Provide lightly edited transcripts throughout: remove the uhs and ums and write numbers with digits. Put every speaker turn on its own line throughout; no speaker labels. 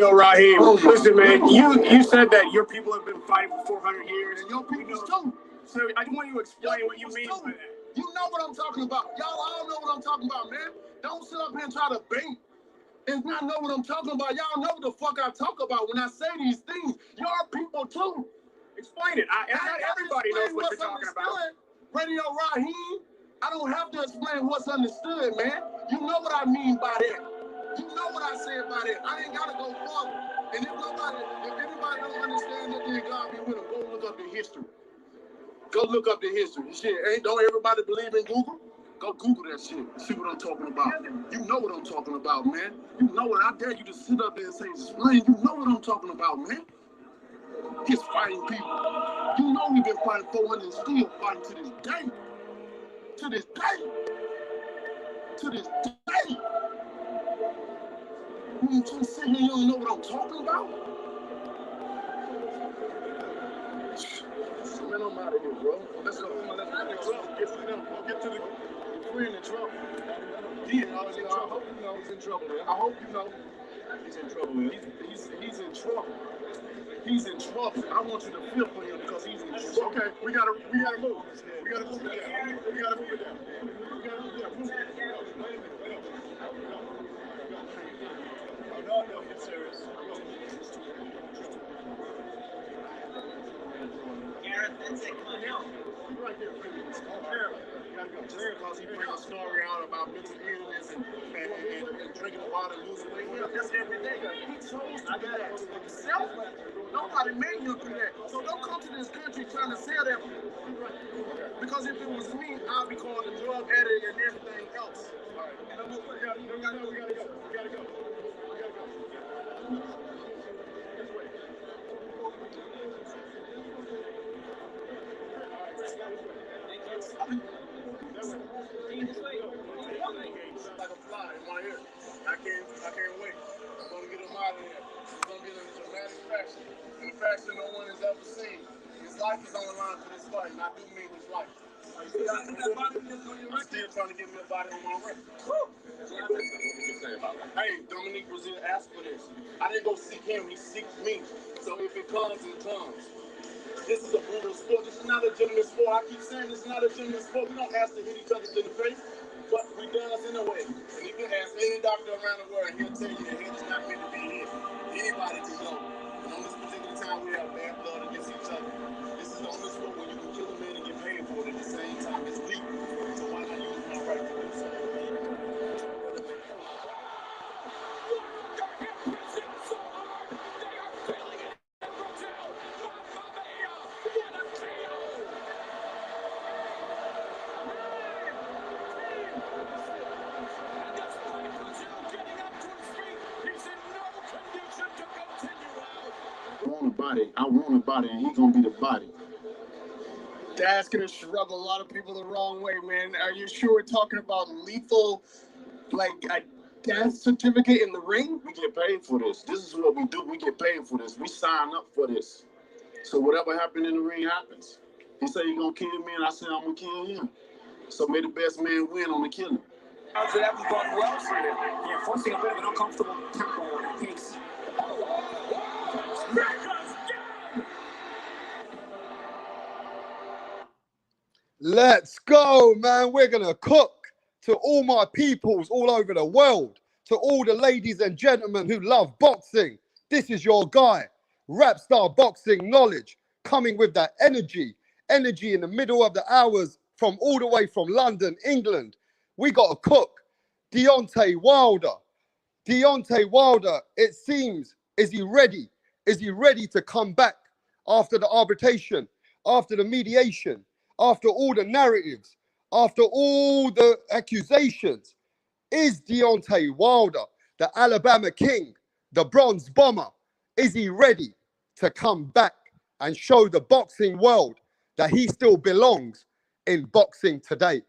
Radio Raheem. Listen, man, you said that your people have been fighting for 400 years.
And your people too.
So I just want you to explain what you mean by that.
You know what I'm talking about. Y'all all know what I'm talking about, man. Don't sit up here and try to bait and not know what I'm talking about. Y'all know what the fuck I talk about when I say these things. Y'all people too.
Explain it. Not everybody knows what you're talking about.
Radio Raheem, I don't have to explain what's understood, man. You know what I mean by that. You know what I say about it. I ain't gotta go farther. And if anybody don't understand that, then God be with them. Go look up the history. Go look up the history. Shit, don't everybody believe in Google? Go Google that shit. See what I'm talking about. You know what I'm talking about, man. You know what. I dare you to sit up there and say, explain. You know what I'm talking about, man. Just fighting people. You know we've been fighting 400 and still fighting to this day. To this day. To this day. You just sit here, you don't know what I'm talking about? Man, I'm out of here, bro. Let's go. Let's get to the friend in trouble. I hope you know he's in trouble. I hope you know he's in trouble. He's in trouble. He's in trouble. I want you to feel for him because he's in trouble. Okay, we gotta move. We gotta move it down. We gotta move it down. No, it's serious. That's it, come on now. Right there, because he brings a story out about mental illness and drinking water and losing weight. That's every day. He chose to do that to himself. Nobody made him do that. So don't come to this country trying to sell that. Because if it was me, I'd be called a drug addict and everything else. All right. And we gotta go. We gotta go. Like a fly in my ear. I can't wait. I'm gonna get him out of here. It's gonna be in a dramatic fashion. In a fashion no one has ever seen. His life is on the line for this fight, and I do mean his life. I'm still trying to get me a body on my record. Hey, Dominique Brazil asked for this. I didn't go seek him, he seeked me. So if it comes, it comes. This is a brutal sport. This is not a gentleman's sport. I keep saying this is not a gentleman's sport. We don't ask to hit each other in the face, but we does in a way. And you can ask any doctor around the world, and he'll tell you that hit is not meant to be hit. Anybody can go. And on this particular time, we have bad blood against each other. This is the only sport where you can kill a man and get paid for it at the same time. It's legal. So why not use my right to do so? I want a body, and he's gonna be the body.
That's gonna struggle a lot of people the wrong way, man. Are you sure we're talking about lethal, like a death certificate in the ring?
We get paid for this. This is what we do. We get paid for this. We sign up for this. So whatever happened in the ring happens. He said he's gonna kill me, and I said I'm gonna kill him. So may the best man win on the killing.
So that was going well for him. Yeah, forcing a bit of an uncomfortable tempo on the pace.
Let's go, man. We're going to cook to all my peoples all over the world, to all the ladies and gentlemen who love boxing. This is your guy, Wrapstar Boxing Knowledge, coming with that energy in the middle of the hours from all the way from London, England. We got to cook. Deontay Wilder. Deontay Wilder, it seems, is he ready? Is he ready to come back after the arbitration, after the mediation? After all the narratives, after all the accusations? Is Deontay Wilder, the Alabama King, the Bronze Bomber, is he ready to come back and show the boxing world that he still belongs in boxing today?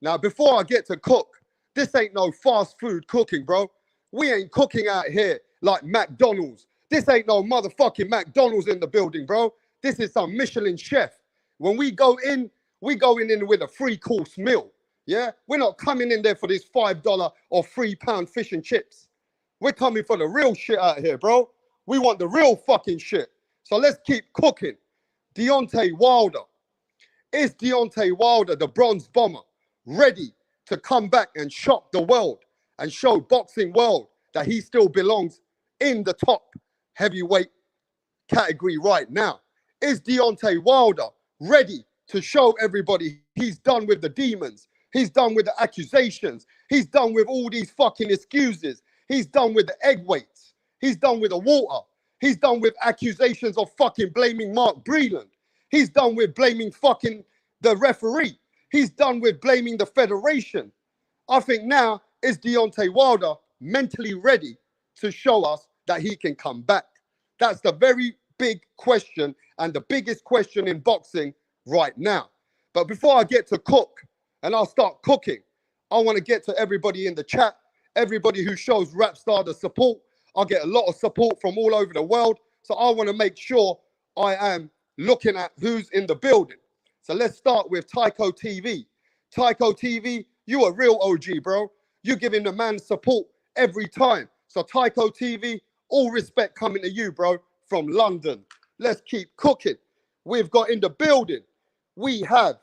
Now, before I get to cook, this ain't no fast food cooking, bro. We ain't cooking out here like McDonald's. This ain't no motherfucking McDonald's in the building, bro. This is some Michelin chef. When we go in in with a 3-course meal. Yeah, we're not coming in there for this $5 or £3 fish and chips. We're coming for the real shit out here, bro. We want the real fucking shit. So let's keep cooking. Deontay Wilder. Is Deontay Wilder, the bronze bomber, ready to come back and shock the world and show boxing world that he still belongs in the top heavyweight category right now? Is Deontay Wilder ready to show everybody he's done with the demons? He's done with the accusations. He's done with all these fucking excuses. He's done with the egg weights. He's done with the water. He's done with accusations of fucking blaming Mark Breeland. He's done with blaming fucking the referee. He's done with blaming the federation. I think now is Deontay Wilder mentally ready to show us that he can come back? That's the very big question and the biggest question in boxing right now. But before I get to cook and I'll start cooking, I want to get to everybody in the chat, everybody who shows Wrapstar the support. I get a lot of support from all over the world. So I want to make sure I am looking at who's in the building. So let's start with Tycho TV. Tycho TV, you a real OG, bro. You giving the man support every time. So Tycho TV, all respect coming to you, bro, from London. Let's keep cooking. We've got in the building, we have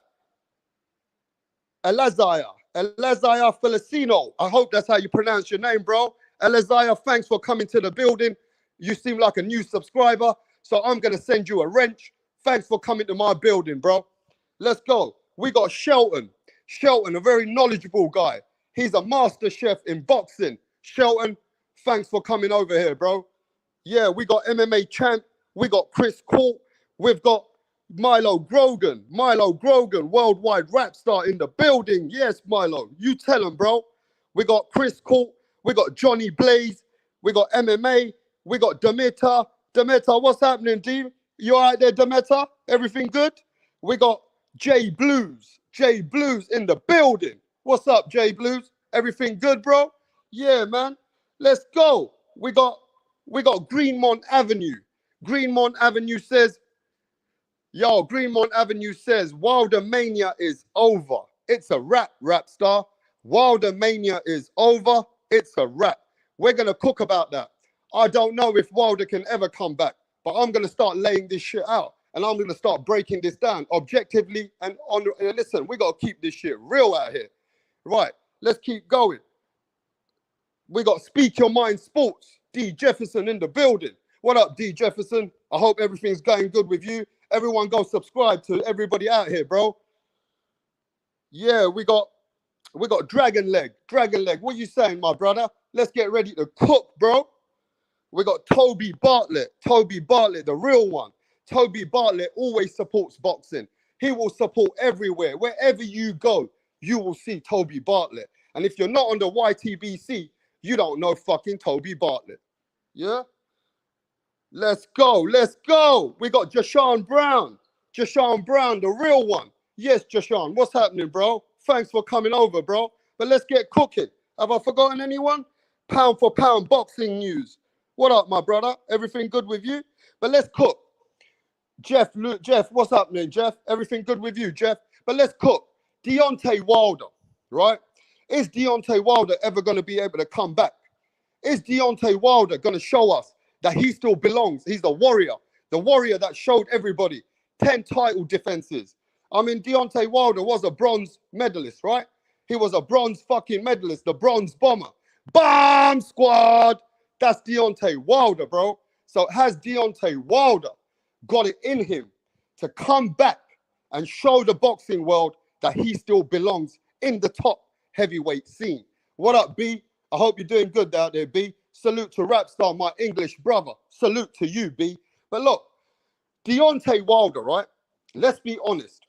Elazia Felicino. I hope that's how you pronounce your name, bro. Elazia, thanks for coming to the building. You seem like a new subscriber, so I'm going to send you a wrench. Thanks for coming to my building, bro. Let's go. We got Shelton. Shelton, a very knowledgeable guy. He's a master chef in boxing. Shelton, thanks for coming over here, bro. Yeah, we got MMA champ. We got Chris Court. We've got Milo Grogan, worldwide rap star in the building. Yes, Milo, you tell him, bro. We got Chris Court, we got Johnny Blaze, we got MMA, we got Demeter. Demeter, what's happening, D? You all right there, Demeter? Everything good? We got Jay Blues in the building. What's up, Jay Blues? Everything good, bro? Yeah, man. Let's go. We got Greenmont Avenue. Greenmont Avenue says, Wilder Mania is over. It's a wrap, Wrapstar. Wilder Mania is over. It's a wrap. We're going to cook about that. I don't know if Wilder can ever come back, but I'm going to start laying this shit out. And I'm going to start breaking this down objectively. And listen, we got to keep this shit real out here. Right, let's keep going. We got Speak Your Mind Sports. D. Jefferson in the building. What up, D. Jefferson? I hope everything's going good with you. Everyone go subscribe to everybody out here, bro. Yeah, we got Dragon Leg. What you saying, my brother? Let's get ready to cook, bro. We got Toby Bartlett, the real one. Toby Bartlett always supports boxing. He will support everywhere. Wherever you go, you will see Toby Bartlett. And if you're not on the YTBC, you don't know fucking Toby Bartlett. Yeah? Let's go. We got Jashawn Brown, the real one. Yes, Jashawn, what's happening, bro? Thanks for coming over, bro. But let's get cooking. Have I forgotten anyone? Pound for pound boxing news. What up, my brother? Everything good with you? But let's cook. Jeff, what's happening, Jeff? Everything good with you, Jeff? But let's cook. Deontay Wilder, right? Is Deontay Wilder ever going to be able to come back? Is Deontay Wilder going to show us that he still belongs? He's the warrior that showed everybody 10 title defenses. I mean, Deontay Wilder was a bronze medalist, right? He was a bronze fucking medalist, the bronze bomber. Bomb squad! That's Deontay Wilder, bro. So has Deontay Wilder got it in him to come back and show the boxing world that he still belongs in the top heavyweight scene? What up, B? I hope you're doing good out there, B. Salute to Wrapstar, my English brother. Salute to you, B. But look, Deontay Wilder, right? Let's be honest.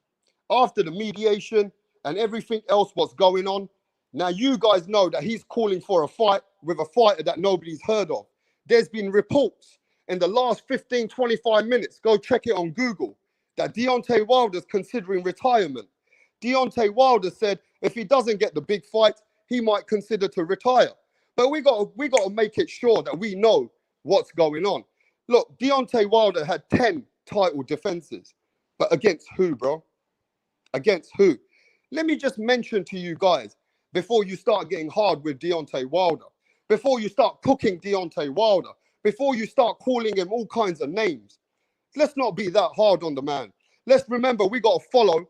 After the mediation and everything else what's going on, now you guys know that he's calling for a fight with a fighter that nobody's heard of. There's been reports in the last 15, 25 minutes, go check it on Google, that Deontay Wilder's considering retirement. Deontay Wilder said if he doesn't get the big fight, he might consider to retire. But we got to make it sure that we know what's going on. Look, Deontay Wilder had 10 title defenses. But against who, bro? Against who? Let me just mention to you guys, before you start getting hard with Deontay Wilder, before you start cooking Deontay Wilder, before you start calling him all kinds of names. Let's not be that hard on the man. Let's remember we got to follow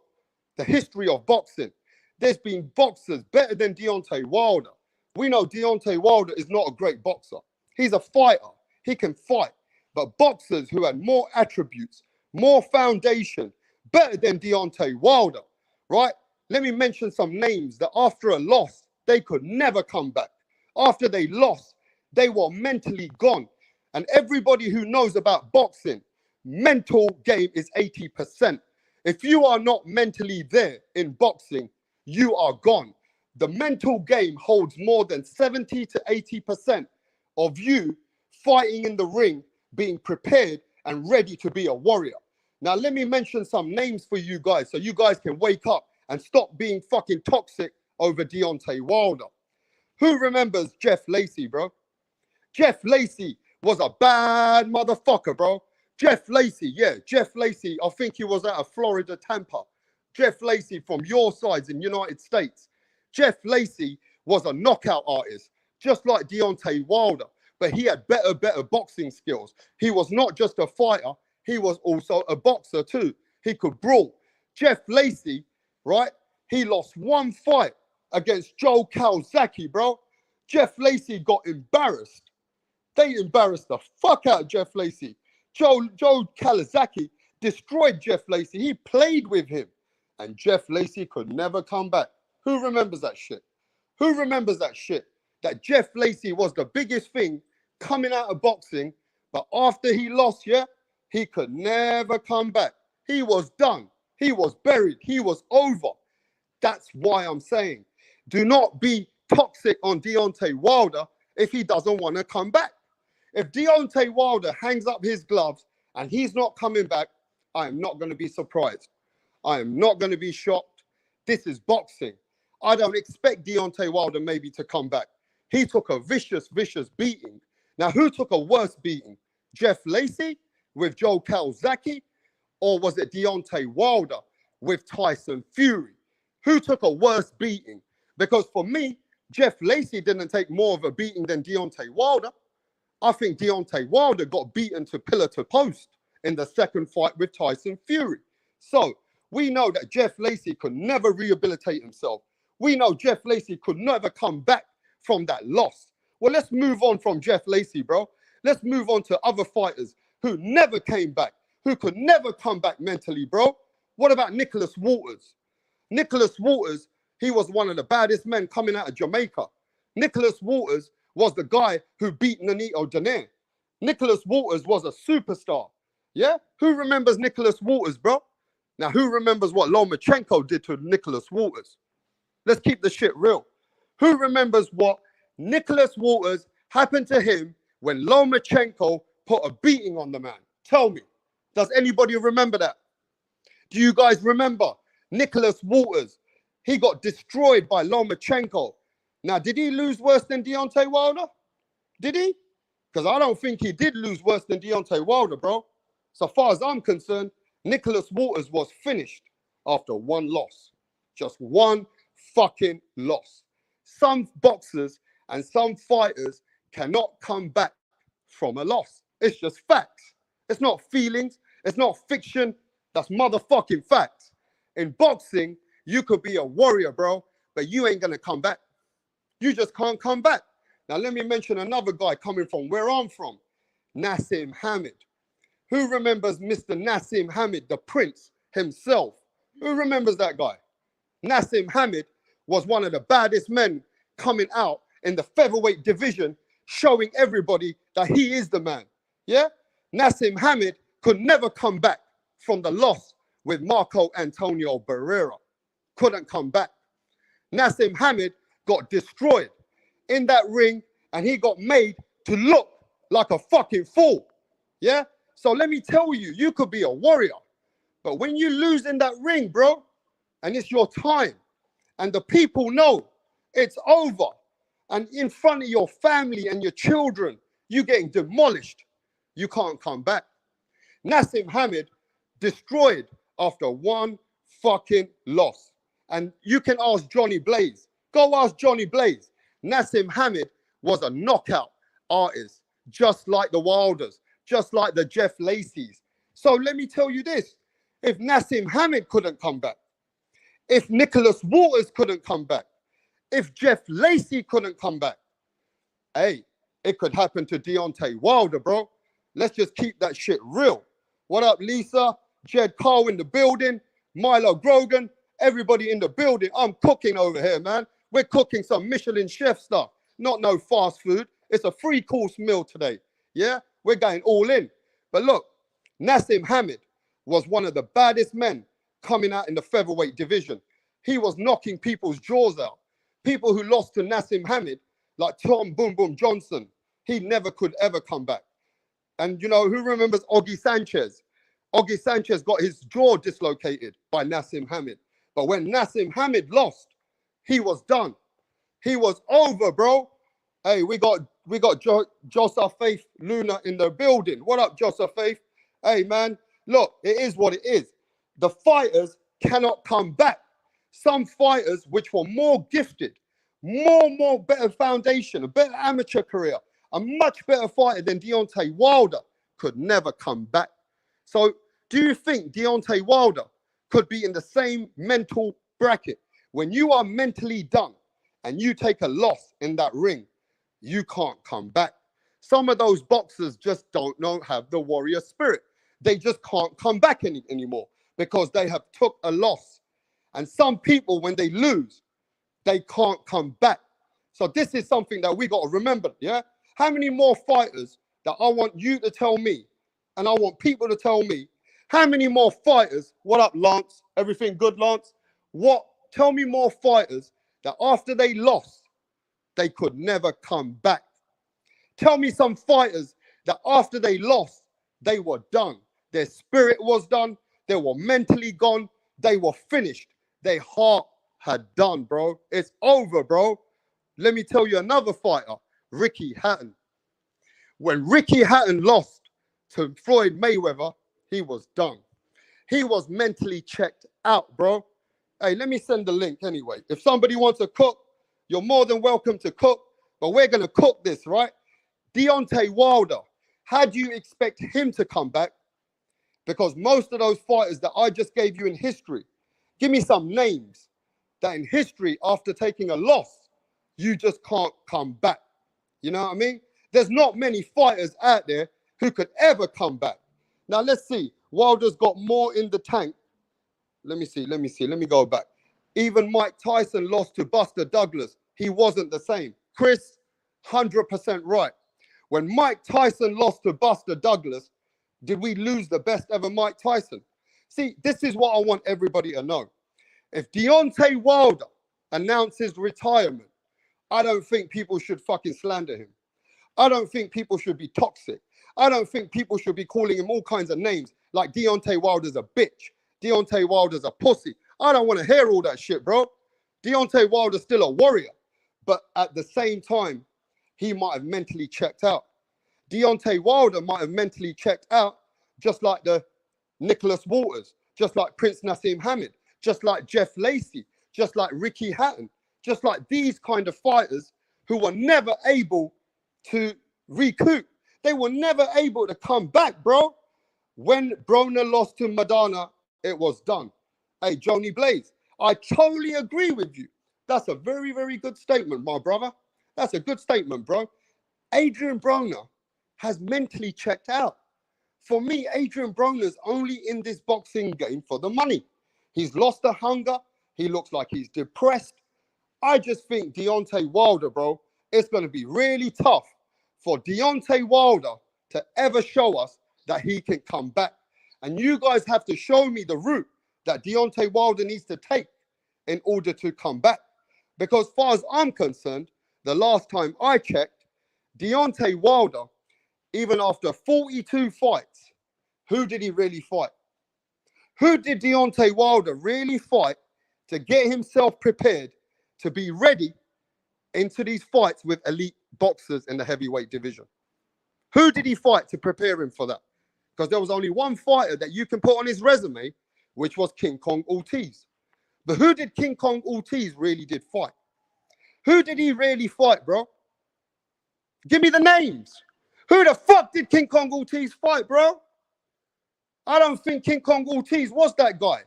the history of boxing. There's been boxers better than Deontay Wilder. We know Deontay Wilder is not a great boxer. He's a fighter. He can fight. But boxers who had more attributes, more foundation, better than Deontay Wilder, right? Let me mention some names that after a loss, they could never come back. After they lost, they were mentally gone. And everybody who knows about boxing, mental game is 80%. If you are not mentally there in boxing, you are gone. The mental game holds more than 70 to 80% of you fighting in the ring, being prepared and ready to be a warrior. Now, let me mention some names for you guys so you guys can wake up and stop being fucking toxic over Deontay Wilder. Who remembers Jeff Lacey, bro? Jeff Lacey was a bad motherfucker, bro. Jeff Lacey, yeah, Jeff Lacey, I think he was out of Florida, Tampa. Jeff Lacey from your sides in United States. Jeff Lacey was a knockout artist, just like Deontay Wilder, but he had better boxing skills. He was not just a fighter, he was also a boxer too. He could brawl. Jeff Lacey, right, he lost one fight against Joe Calzaghe, bro. Jeff Lacey got embarrassed. They embarrassed the fuck out of Jeff Lacey. Joe Calzaghe destroyed Jeff Lacey. He played with him. And Jeff Lacey could never come back. Who remembers that shit? Who remembers that shit? That Jeff Lacey was the biggest thing coming out of boxing, but after he lost, yeah, he could never come back. He was done. He was buried. He was over. That's why I'm saying, do not be toxic on Deontay Wilder if he doesn't want to come back. If Deontay Wilder hangs up his gloves and he's not coming back, I am not going to be surprised. I am not going to be shocked. This is boxing. I don't expect Deontay Wilder maybe to come back. He took a vicious beating. Now, who took a worse beating? Jeff Lacey with Joe Calzaghe, or was it Deontay Wilder with Tyson Fury? Who took a worse beating? Because for me, Jeff Lacey didn't take more of a beating than Deontay Wilder. I think Deontay Wilder got beaten to pillar to post in the second fight with Tyson Fury. So we know that Jeff Lacey could never rehabilitate himself. We know Jeff Lacey could never come back from that loss. Well, let's move on from Jeff Lacey, bro. Let's move on to other fighters who never came back, who could never come back mentally, bro. What about Nicholas Walters? Nicholas Walters, he was one of the baddest men coming out of Jamaica. Nicholas Walters was the guy who beat Nonito Donaire. Nicholas Walters was a superstar. Yeah? Who remembers Nicholas Walters, bro? Now, who remembers what Lomachenko did to Nicholas Walters? Let's keep the shit real. Who remembers what Nicholas Walters happened to him when Lomachenko put a beating on the man? Tell me. Does anybody remember that? Do you guys remember Nicholas Walters? He got destroyed by Lomachenko. Now, did he lose worse than Deontay Wilder? Did he? Because I don't think he did lose worse than Deontay Wilder, bro. So far as I'm concerned, Nicholas Walters was finished after one loss. Just one fucking loss. Some boxers and some fighters cannot come back from a loss. It's just facts. It's not feelings. It's not fiction. That's motherfucking facts. In boxing, you could be a warrior, bro, but you ain't going to come back. You just can't come back. Now, let me mention another guy coming from where I'm from, Nassim Hamid. Who remembers Mr. Nassim Hamid, the prince himself? Who remembers that guy? Nassim Hamid was one of the baddest men coming out in the featherweight division, showing everybody that he is the man. Yeah? Nassim Hamid could never come back from the loss with Marco Antonio Barrera. Couldn't come back. Nassim Hamid got destroyed in that ring, and he got made to look like a fucking fool. Yeah? So let me tell you, you could be a warrior, but when you lose in that ring, bro, and it's your time, and the people know it's over, and in front of your family and your children, you're getting demolished, you can't come back. Nassim Hamid destroyed after one fucking loss. And you can ask Johnny Blaze. Go ask Johnny Blaze. Nassim Hamid was a knockout artist, just like the Wilders, just like the Jeff Lacey's. So let me tell you this. If Nassim Hamid couldn't come back, if Nicholas Waters couldn't come back, if Jeff Lacey couldn't come back, hey, it could happen to Deontay Wilder, bro. Let's just keep that shit real. What up, Lisa? Jed Carl in the building. Milo Grogan. Everybody in the building. I'm cooking over here, man. We're cooking some Michelin chef stuff. Not no fast food. It's a 3-course meal today. Yeah? We're going all in. But look, Nassim Hamid was one of the baddest men coming out in the featherweight division. He was knocking people's jaws out. People who lost to Nassim Hamid, like Tom Boom Boom Johnson, he never could ever come back. And you know, who remembers Augie Sanchez? Augie Sanchez got his jaw dislocated by Nassim Hamid. But when Nassim Hamid lost, he was done. He was over, bro. Hey, we got Joseph Faith Luna in the building. What up, Joseph Faith? Hey, man, look, it is what it is. The fighters cannot come back. Some fighters which were more gifted, more better foundation, a better amateur career, a much better fighter than Deontay Wilder could never come back. So do you think Deontay Wilder could be in the same mental bracket? When you are mentally done and you take a loss in that ring, you can't come back. Some of those boxers just don't have the warrior spirit. They just can't come back anymore because they have took a loss. And some people, when they lose, they can't come back. So this is something that we got to remember, yeah? How many more fighters that I want you to tell me, and I want people to tell me, how many more fighters, what up, Lance? Everything good, Lance? Tell me more fighters that after they lost, they could never come back. Tell me some fighters that after they lost, they were done. Their spirit was done. They were mentally gone. They were finished. Their heart had done, bro. It's over, bro. Let me tell you another fighter, Ricky Hatton. When Ricky Hatton lost to Floyd Mayweather, he was done. He was mentally checked out, bro. Hey, let me send the link anyway. If somebody wants to cook, you're more than welcome to cook, but we're going to cook this, right? Deontay Wilder, how do you expect him to come back? Because most of those fighters that I just gave you in history, give me some names that in history, after taking a loss, you just can't come back. You know what I mean? There's not many fighters out there who could ever come back. Now, let's see. Wilder's got more in the tank. Let me go back. Even Mike Tyson lost to Buster Douglas. He wasn't the same. Chris, 100% right. When Mike Tyson lost to Buster Douglas, did we lose the best ever Mike Tyson? See, this is what I want everybody to know. If Deontay Wilder announces retirement, I don't think people should fucking slander him. I don't think people should be toxic. I don't think people should be calling him all kinds of names like Deontay Wilder's a bitch. Deontay Wilder's a pussy. I don't want to hear all that shit, bro. Deontay Wilder's still a warrior. But at the same time, he might have mentally checked out. Deontay Wilder might have mentally checked out just like the Nicholas Waters, just like Prince Nassim Hamid, just like Jeff Lacey, just like Ricky Hatton, just like these kind of fighters who were never able to recoup. They were never able to come back, bro. When Broner lost to Madonna, it was done. Hey, Joni Blaze, I totally agree with you. That's a very, very good statement, my brother. That's a good statement, bro. Adrian Broner has mentally checked out. For me, Adrian Broner's only in this boxing game for the money. He's lost the hunger. He looks like he's depressed. I just think Deontay Wilder, bro, it's going to be really tough for Deontay Wilder to ever show us that he can come back. And you guys have to show me the route that Deontay Wilder needs to take in order to come back. Because as far as I'm concerned, the last time I checked, Deontay Wilder, even after 42 fights, who did he really fight? Who did Deontay Wilder really fight to get himself prepared to be ready into these fights with elite boxers in the heavyweight division? Who did he fight to prepare him for that? Because there was only one fighter that you can put on his resume, which was King Kong Ortiz. But who did King Kong Ortiz really did fight? Who did he really fight, bro? Give me the names. Who the fuck did King Kong Ortiz fight, bro? I don't think King Kong Ortiz was that guy.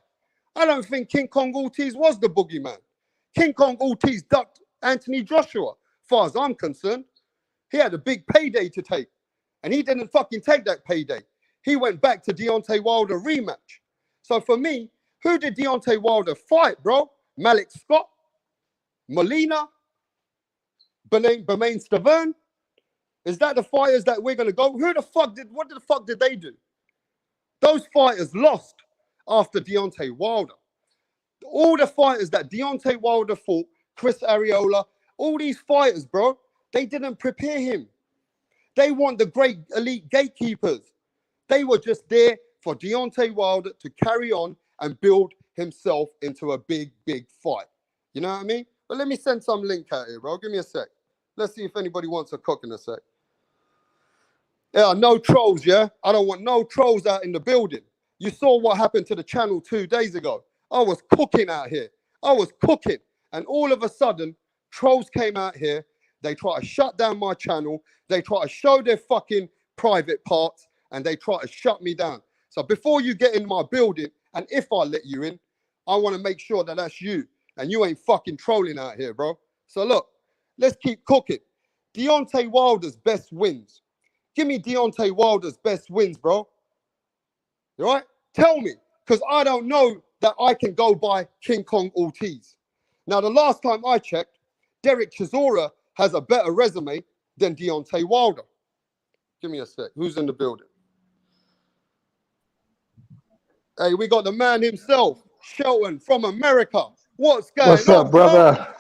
I don't think King Kong Ortiz was the boogeyman. King Kong Ortiz ducked Anthony Joshua, far as I'm concerned. He had a big payday to take, and he didn't fucking take that payday. He went back to Deontay Wilder rematch. So for me, who did Deontay Wilder fight, bro? Malik Scott? Molina? Bermain Stavern? Is that the fighters that we're gonna go? What the fuck did they do? Those fighters lost after Deontay Wilder. All the fighters that Deontay Wilder fought, Chris Arreola, all these fighters, bro, they didn't prepare him. They weren't the great elite gatekeepers. They were just there for Deontay Wilder to carry on and build himself into a big, big fight. You know what I mean? But let me send some link out here, bro. Give me a sec. Let's see if anybody wants a cook in a sec. Yeah, no trolls, yeah? I don't want no trolls out in the building. You saw what happened to the channel 2 days ago. I was cooking out here. I was cooking. And all of a sudden, trolls came out here. They try to shut down my channel. They try to show their fucking private parts. And they try to shut me down. So before you get in my building, and if I let you in, I want to make sure that that's you. And you ain't fucking trolling out here, bro. So look, let's keep cooking. Deontay Wilder's best wins. Give me Deontay Wilder's best wins, bro. You all right? Tell me, because I don't know that I can go by King Kong Ortiz. Now, the last time I checked, Derek Chisora has a better resume than Deontay Wilder. Give me a sec. Who's in the building? Hey, we got the man himself, Shelton from America. What's going on?
What's up, brother?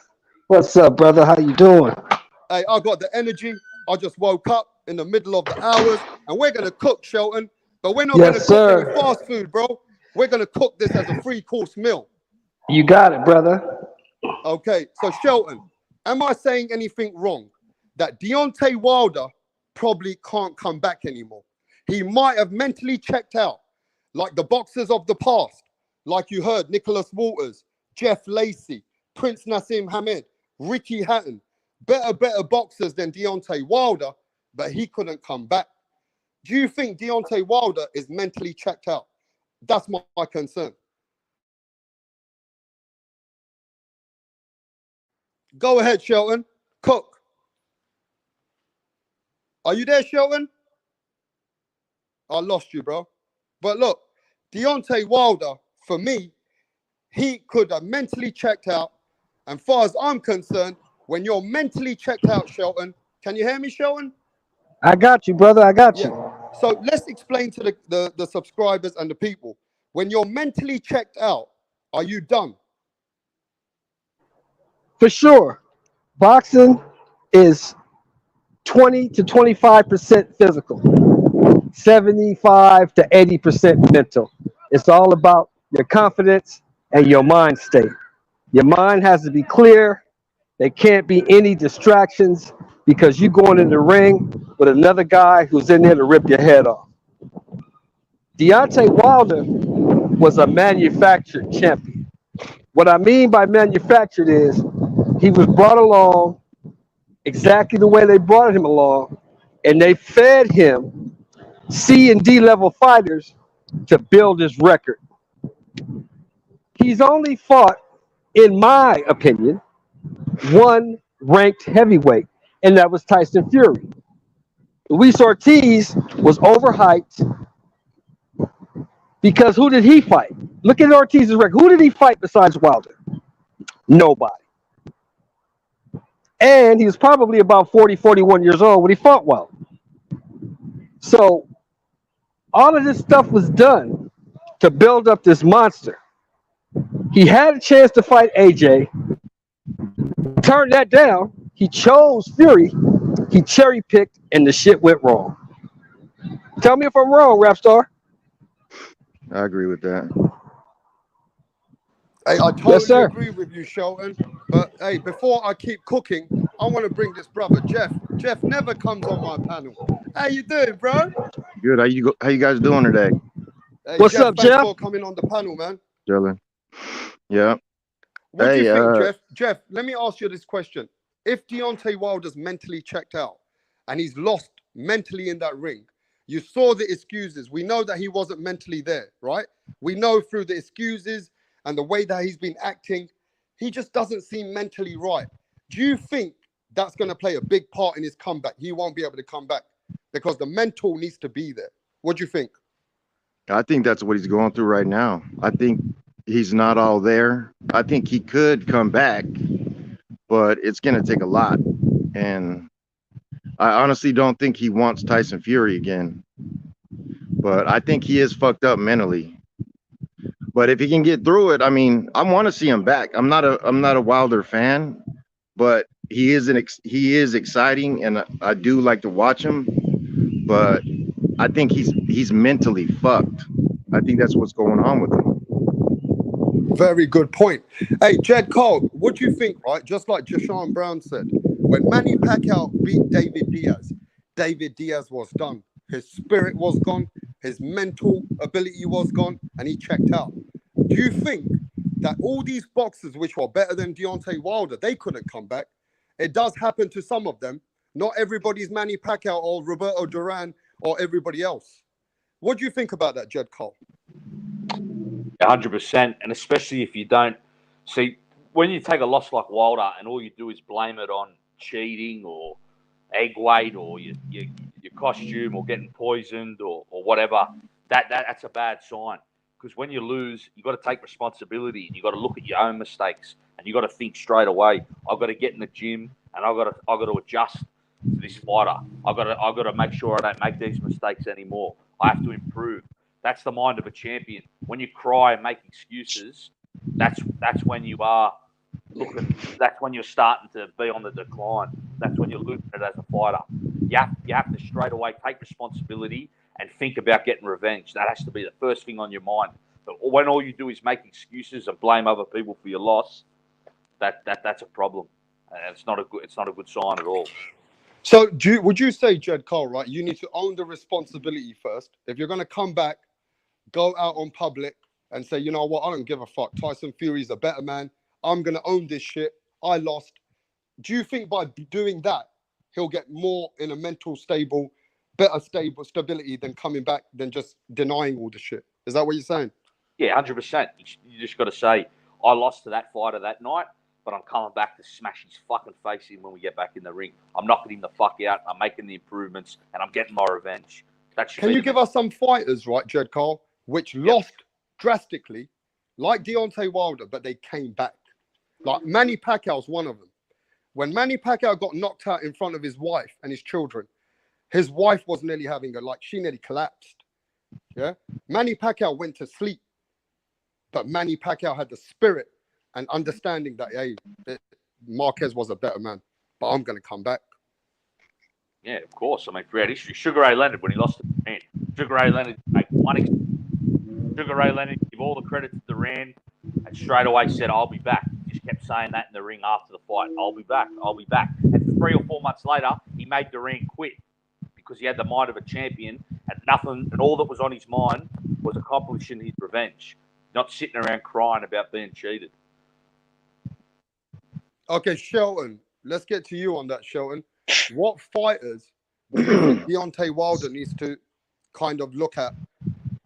What's up, brother? How you doing?
Hey, I got the energy. I just woke up in the middle of the hours, and we're gonna cook, Shelton. But we're not gonna cook any fast food, bro. We're gonna cook this as a 3-course meal.
You got it, brother.
Okay, so Shelton, am I saying anything wrong? That Deontay Wilder probably can't come back anymore. He might have mentally checked out, like the boxers of the past, like you heard Nicholas Walters, Jeff Lacey, Prince Nassim Hamed, Ricky Hatton, better boxers than Deontay Wilder, but he couldn't come back. Do you think Deontay Wilder is mentally checked out? That's my concern. Go ahead, Shelton. Cook. Are you there, Shelton? I lost you, bro. But look, Deontay Wilder, for me, he could have mentally checked out. And far as I'm concerned, when you're mentally checked out, Shelton, can you hear me, Shelton?
I got you, brother. I got you.
So let's explain to the subscribers and the people. When you're mentally checked out, are you done?
For sure. Boxing is 20 to 25% physical, 75 to 80% mental. It's all about your confidence and your mind state. Your mind has to be clear. There can't be any distractions because you're going in the ring with another guy who's in there to rip your head off. Deontay Wilder was a manufactured champion. What I mean by manufactured is he was brought along exactly the way they brought him along, and they fed him C and D level fighters to build his record. He's only fought, in my opinion, one ranked heavyweight, and that was Tyson Fury. Luis Ortiz was overhyped because who did he fight? Look at Ortiz's record. Who did he fight besides Wilder? Nobody. And he was probably about 40, 41 years old when he fought Wilder. So all of this stuff was done to build up this monster. He had a chance to fight AJ, turned that down. He chose Fury. He cherry picked, and the shit went wrong. Tell me if I'm wrong, Wrapstar.
I agree with that.
Hey, I totally agree with you, Shelton. But hey, before I keep cooking, I want to bring this brother, Jeff. Jeff never comes on my panel. How you doing, bro?
Good. How you guys doing today?
Hey,
what's up,
thanks
Jeff?
For coming on the panel, man.
Chilling. Yeah.
What do you think, Jeff? Jeff, let me ask you this question. If Deontay Wilder's mentally checked out and he's lost mentally in that ring. You saw the excuses. We know that he wasn't mentally there, right? We know through the excuses and the way that he's been acting, he just doesn't seem mentally right. Do you think that's going to play a big part in his comeback? He won't be able to come back because the mental needs to be there. What do you think?
I think that's what he's going through right now. I think he's not all there. I think he could come back, but it's going to take a lot. And I honestly don't think he wants Tyson Fury again. But I think he is fucked up mentally. But if he can get through it, I mean, I want to see him back. I'm not a Wilder fan, but he is exciting, and I do like to watch him. But I think he's mentally fucked. I think that's what's going on with him.
Very good point. Hey, Jed Cole, what do you think, right? Just like Jashawn Brown said, when Manny Pacquiao beat David Diaz was done. His spirit was gone, his mental ability was gone, and he checked out. Do you think that all these boxers, which were better than Deontay Wilder, they couldn't come back? It does happen to some of them. Not everybody's Manny Pacquiao or Roberto Duran or everybody else. What do you think about that, Jed Cole?
100%, and especially if you don't see when you take a loss like Wilder and all you do is blame it on cheating or egg weight or your costume or getting poisoned or whatever, that's a bad sign. Because when you lose, you've got to take responsibility and you've got to look at your own mistakes and you've got to think straight away. I've got to get in the gym and I've got to adjust to this fighter. I've got to make sure I don't make these mistakes anymore. I have to improve. That's the mind of a champion. When you cry and make excuses, that's when you are looking. That's when you're starting to be on the decline. That's when you're losing it as a fighter. You have to straight away take responsibility and think about getting revenge. That has to be the first thing on your mind. But when all you do is make excuses and blame other people for your loss, that's a problem. And it's not a good sign at all.
So would you say, Jed Cole, right, you need to own the responsibility first. If you're going to come back, go out on public and say, you know what, I don't give a fuck. Tyson Fury's a better man. I'm going to own this shit. I lost. Do you think by doing that, he'll get more in a mental better stability than coming back than just denying all the shit? Is that what you're saying?
Yeah, 100%. You just got to say, I lost to that fighter that night, but I'm coming back to smash his fucking face in when we get back in the ring. I'm knocking him the fuck out. I'm making the improvements, and I'm getting my revenge.
Can you give us some fighters, right, Jed Cole, which lost drastically, like Deontay Wilder, but they came back? Like Manny Pacquiao's one of them. When Manny Pacquiao got knocked out in front of his wife and his children, his wife was nearly she nearly collapsed. Yeah, Manny Pacquiao went to sleep, but Manny Pacquiao had the spirit and understanding that, hey, Marquez was a better man, but I'm going to come back.
Yeah, of course. I mean, throughout history, Sugar Ray Leonard, when he lost to Duran, Sugar Ray Leonard make Sugar Ray Leonard give all the credit to Duran and straight away said, I'll be back. He just kept saying that in the ring after the fight. I'll be back. I'll be back. And 3 or 4 months later, he made Duran quit because he had the mind of a champion and all that was on his mind was accomplishing his revenge, not sitting around crying about being cheated.
Okay, Shelton, let's get to you on that, Shelton. What fighters do you think Deontay Wilder needs to kind of look at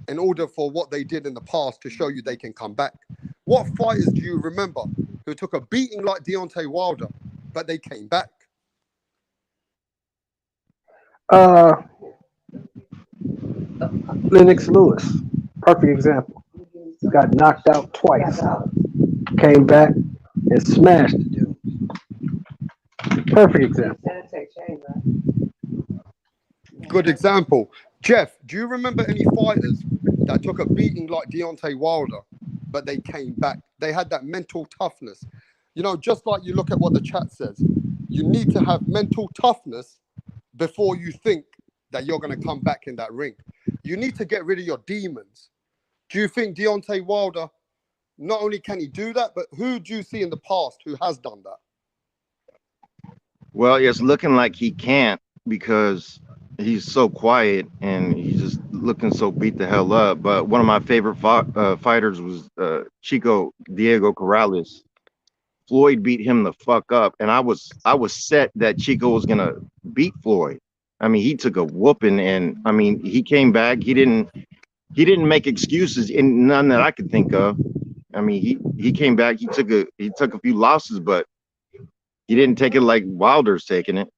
in order for what they did in the past to show you they can come back? What fighters do you remember who took a beating like Deontay Wilder, but they came back?
Lennox Lewis, perfect example. Got knocked out twice, came back and smashed the dude. Perfect example.
Good example. Jeff, do you remember any fighters that took a beating like Deontay Wilder, but they came back? They had that mental toughness. You know, just like you look at what the chat says, you need to have mental toughness before you think that you're going to come back in that ring. You need to get rid of your demons. Do you think Deontay Wilder, not only can he do that, but who do you see in the past who has done that?
Well, it's looking like he can't because he's so quiet and he's just looking so beat the hell up. But one of my favorite fighters was Diego Corrales. Floyd beat him the fuck up, and I was set that Chico was gonna beat Floyd. I mean, he took a whooping, and I mean, he came back. He didn't make excuses, in none that I could think of. I mean, he came back. He took a few losses, but he didn't take it like Wilder's taking it.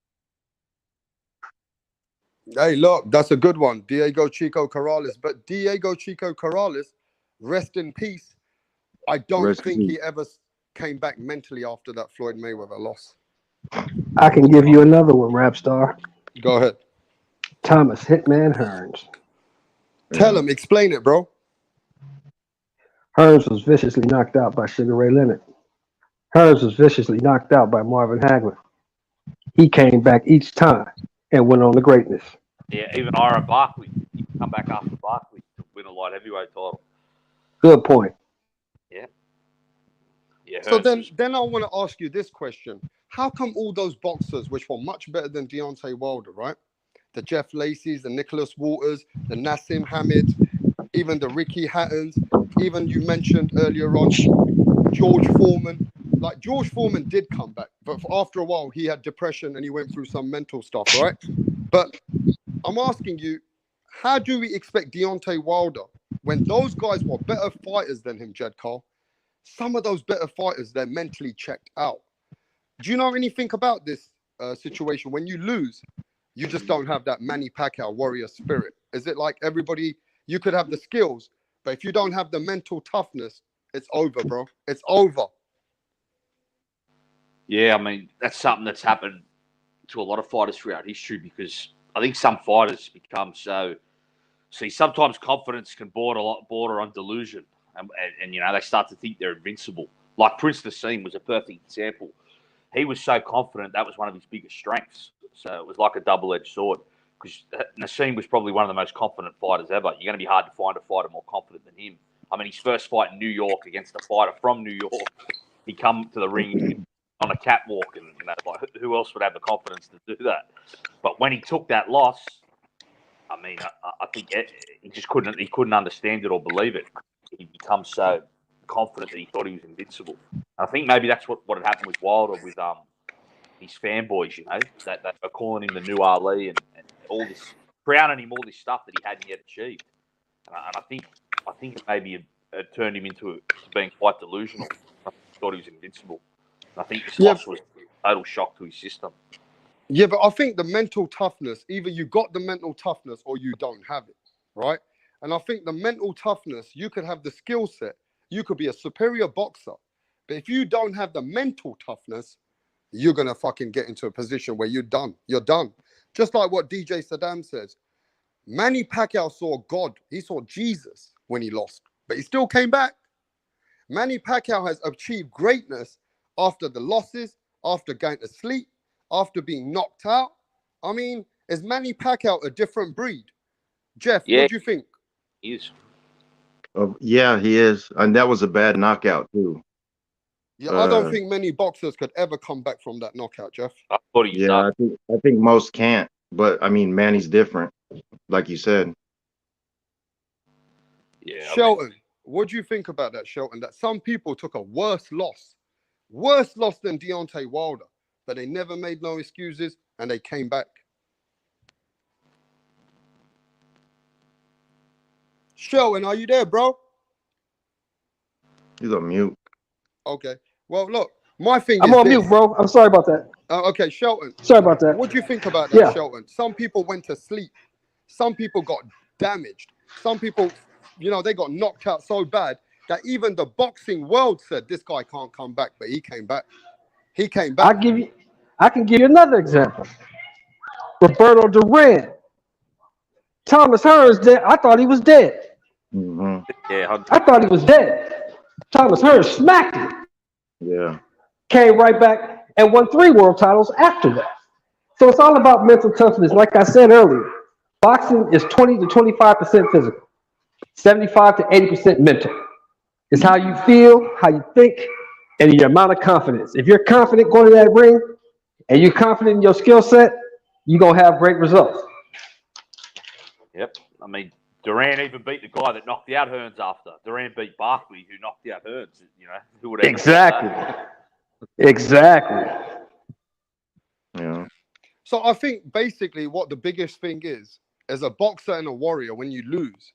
Hey, look, that's a good one, Diego Chico Corrales. But Diego Chico Corrales, rest in peace. I don't think he ever came back mentally after that Floyd Mayweather loss.
I can give you another one, Wrapstar.
Go ahead.
Thomas Hitman Hearns.
Tell him, explain it, bro.
Hearns was viciously knocked out by Sugar Ray Leonard. Hearns was viciously knocked out by Marvin Hagler. He came back each time and went on to greatness.
Yeah, even Ira Barkley. He come back after Barkley to win a light heavyweight title.
Good point.
Yeah. Yeah.
So then I want to ask you this question. How come all those boxers, which were much better than Deontay Wilder, right? The Jeff Lacey's, the Nicholas Walters, the Nassim Hamid, even the Ricky Hattons, even you mentioned earlier on George Foreman. Like George Foreman did come back, but after a while he had depression and he went through some mental stuff, right? But I'm asking you, how do we expect Deontay Wilder when those guys were better fighters than him, Jed Cole? Some of those better fighters, they're mentally checked out. Do you know anything about this situation? When you lose, you just don't have that Manny Pacquiao warrior spirit. Is it like everybody, you could have the skills, but if you don't have the mental toughness, it's over, bro. It's over.
Yeah, I mean, that's something that's happened to a lot of fighters throughout history because I think some fighters become so... See, sometimes confidence can border on delusion. And you know, they start to think they're invincible. Like Prince Nassim was a perfect example. He was so confident that was one of his biggest strengths. So it was like a double-edged sword because Nassim was probably one of the most confident fighters ever. You're going to be hard to find a fighter more confident than him. I mean, his first fight in New York against a fighter from New York, he come to the ring on a catwalk, and you know, like who else would have the confidence to do that? But when he took that loss, I mean, I think he just couldn't understand it or believe it. He becomes so confident that he thought he was invincible. I think maybe that's what had happened with Wilder with his fanboys, you know, that are calling him the new Ali and all this, crowning him all this stuff that he hadn't yet achieved. And I think it maybe it turned him into being quite delusional. I thought he was invincible. And I think this loss was a total shock to his system.
Yeah, but I think the mental toughness, either you got the mental toughness or you don't have it, right? And I think the mental toughness, you could have the skill set. You could be a superior boxer. But if you don't have the mental toughness, you're going to fucking get into a position where you're done. You're done. Just like what DJ Saddam says. Manny Pacquiao saw God. He saw Jesus when he lost. But he still came back. Manny Pacquiao has achieved greatness after the losses, after going to sleep, after being knocked out. I mean, is Manny Pacquiao a different breed? Jeff, what do you think?
He is.
Yeah, he is. And that was a bad knockout, too.
Yeah, I don't think many boxers could ever come back from that knockout, Jeff.
I thought he
I think most can't. But, I mean, Manny's different, like you said.
Yeah. Shelton, what do you think about that, Shelton? That some people took a worse loss than Deontay Wilder, but they never made no excuses and they came back. Shelton, are you there, bro?
He's on mute.
Okay. Well, look, my thing
I'm on mute, bro. I'm sorry about that.
Okay, Shelton.
Sorry about that.
What do you think about that, Shelton? Some people went to sleep. Some people got damaged. Some people, you know, they got knocked out so bad that even the boxing world said this guy can't come back, but he came back. He came back.
I can give you another example. Roberto Duran. Thomas Hearns dead. I thought he was dead.
Mm-hmm.
Yeah,
I thought he was dead. Thomas Hearns smacked him.
Yeah.
Came right back and won 3 world titles after that. So it's all about mental toughness. Like I said earlier, boxing is 20 to 25% physical, 75 to 80% mental. It's how you feel, how you think, and your amount of confidence. If you're confident going to that ring and you're confident in your skill set, you're going to have great results.
Yep. I mean, Duran even beat the guy that knocked out Hearns after. Duran beat Barkley, who knocked out Hearns. You know, who would
exactly.
Yeah.
So I think basically what the biggest thing is, as a boxer and a warrior, when you lose,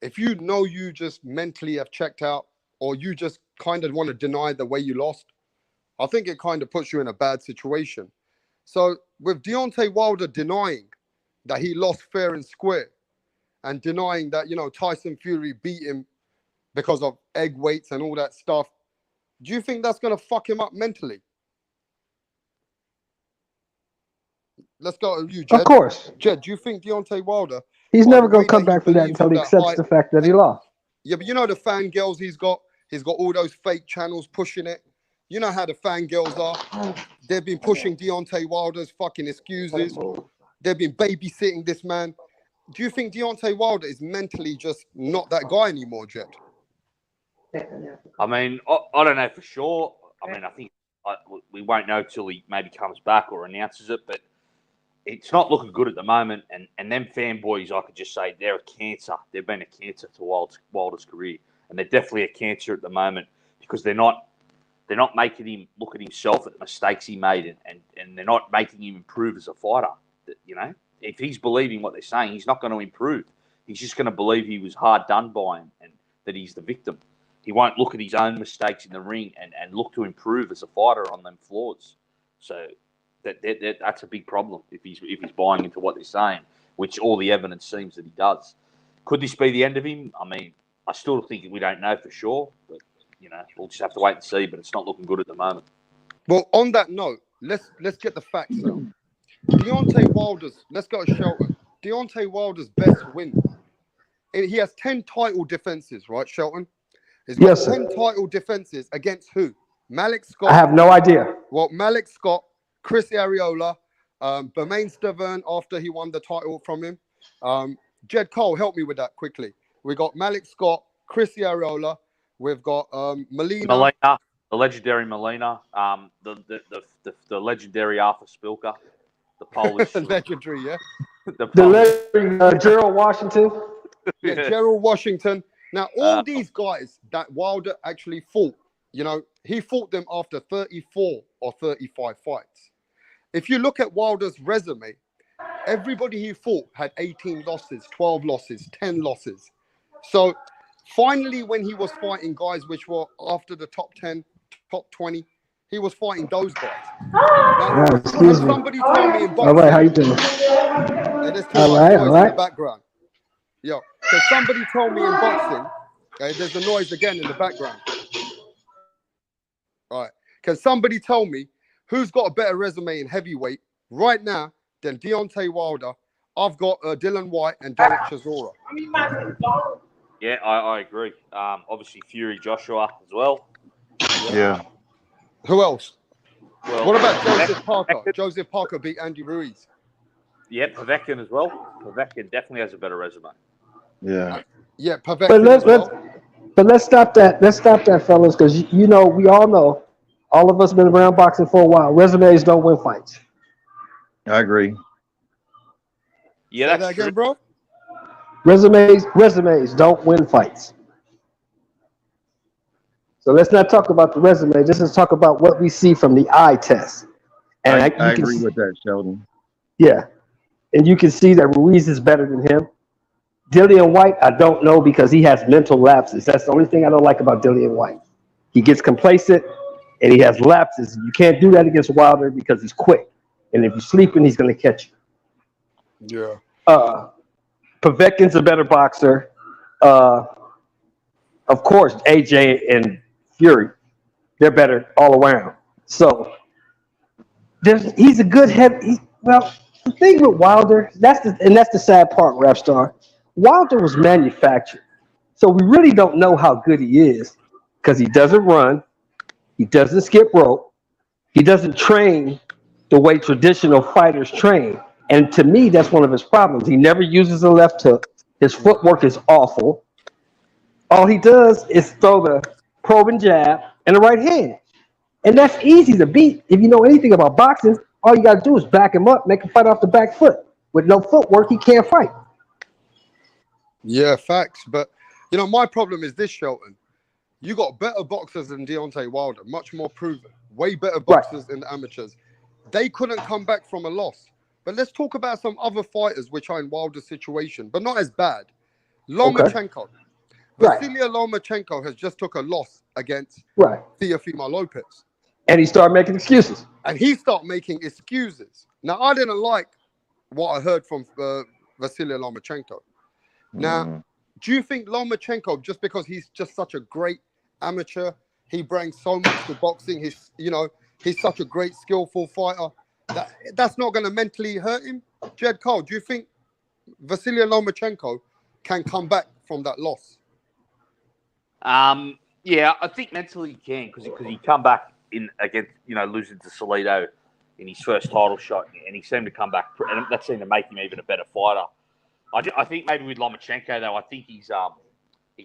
if you know you just mentally have checked out, or you just kind of want to deny the way you lost, I think it kind of puts you in a bad situation. So with Deontay Wilder denying that he lost fair and square, and denying that, Tyson Fury beat him because of egg weights and all that stuff, do you think that's going to fuck him up mentally? Let's go to you, Jed.
Of course.
Jed, do you think Deontay Wilder,
He's
by the
never going
way
to come
that you
back from that
believe
until
him
he
that
accepts
high,
the fact that he lost.
yeah, but the fangirls he's got all those fake channels pushing it. You know how the fangirls are. They've been pushing Deontay Wilder's fucking excuses. They've been babysitting this man. Do you think Deontay Wilder is mentally just not that guy anymore, Jed?
I mean, I don't know for sure. I mean, I think we won't know till he maybe comes back or announces it, but it's not looking good at the moment. And them fanboys, I could just say, they're a cancer. They've been a cancer to Wilder's career. And they're definitely a cancer at the moment because they're not making him look at himself at the mistakes he made, and they're not making him improve as a fighter. If he's believing what they're saying, he's not going to improve. He's just going to believe he was hard done by him and that he's the victim. He won't look at his own mistakes in the ring and look to improve as a fighter on them flaws. So that's a big problem if he's buying into what they're saying, which all the evidence seems that he does. Could this be the end of him? I mean, I still think we don't know for sure, but we'll just have to wait and see. But it's not looking good at the moment.
Well, on that note, let's get the facts now. Deontay Wilder's, let's go to Shelton. Deontay Wilder's best win. He has 10 title defenses, right, Shelton? He's got 10 title defenses against who? Malik Scott.
I have no idea.
Well, Malik Scott, Chris Arreola, Bermain Stavern after he won the title from him. Jed Cole, help me with that quickly. We got Malik Scott, Chris Arreola. We've got Molina,
the legendary Molina, the legendary Arthur Spilker, the Polish
legendary, yeah.
The legendary Gerald Washington.
Yeah, Gerald Washington. Now, all these guys that Wilder actually fought, he fought them after 34 or 35 fights. If you look at Wilder's resume, everybody he fought had 18 losses, 12 losses, 10 losses. So finally, when he was fighting guys which were after the top 10, top 20, he was fighting those guys. Now,
excuse me.
Somebody tell me in boxing.
All right, how you doing?
There's too much noise in the background. Yo, can somebody tell me in boxing? There's a noise again in the background. All right. Can somebody tell me who's got a better resume in heavyweight right now than Deontay Wilder? I've got Dylan White and Derek Chisora.
Yeah, I agree. Obviously, Fury Joshua as well.
Yeah.
Who else?
Well,
what about Joseph Parker? Joseph Parker beat Andy Ruiz.
Yeah, Povetkin as well. Povetkin definitely has a better resume.
Yeah.
Yeah, Povetkin
But let's stop that. Let's stop that, fellas, because we all know, all of us been around boxing for a while. Resumes don't win fights.
I agree.
Yeah,
that's
that
again, bro.
Resumes don't win fights. So let's not talk about the resume. Let's talk about what we see from the eye test. And
I agree with that, Sheldon.
Yeah, and you can see that Ruiz is better than him. Dillian White, I don't know because he has mental lapses. That's the only thing I don't like about Dillian White. He gets complacent and he has lapses. You can't do that against Wilder because he's quick. And if you're sleeping, he's going to catch you.
Yeah.
Povetkin's a better boxer. Of course, AJ and Fury, they're better all around. So he's a good heavy. Well, the thing with Wilder, that's the sad part, Wrapstar. Wilder was manufactured. So we really don't know how good he is because he doesn't run. He doesn't skip rope. He doesn't train the way traditional fighters train. And to me, that's one of his problems. He never uses a left hook. His footwork is awful. All he does is throw the probing jab and the right hand. And that's easy to beat. If you know anything about boxing, all you got to do is back him up, make him fight off the back foot. With no footwork, he can't fight.
Yeah, facts. But, my problem is this, Shelton. You got better boxers than Deontay Wilder, much more proven, way better boxers than the amateurs. They couldn't come back from a loss. But let's talk about some other fighters which are in Wilder's situation, but not as bad. Lomachenko.
Right.
Vasily Lomachenko has just took a loss against
Right.
Teofimo Lopez.
And he started making excuses.
And he started making excuses. Now, I didn't like what I heard from Vasily Lomachenko. Now, do you think Lomachenko, just because he's just such a great amateur, he brings so much to boxing, he's such a great, skillful fighter, that's not going to mentally hurt him? Jed Cole, do you think Vasily Lomachenko can come back from that loss?
Yeah, I think mentally he can because he come back in against losing to Salido in his first title shot, and he seemed to come back, and that seemed to make him even a better fighter. I think maybe with Lomachenko though, I think he's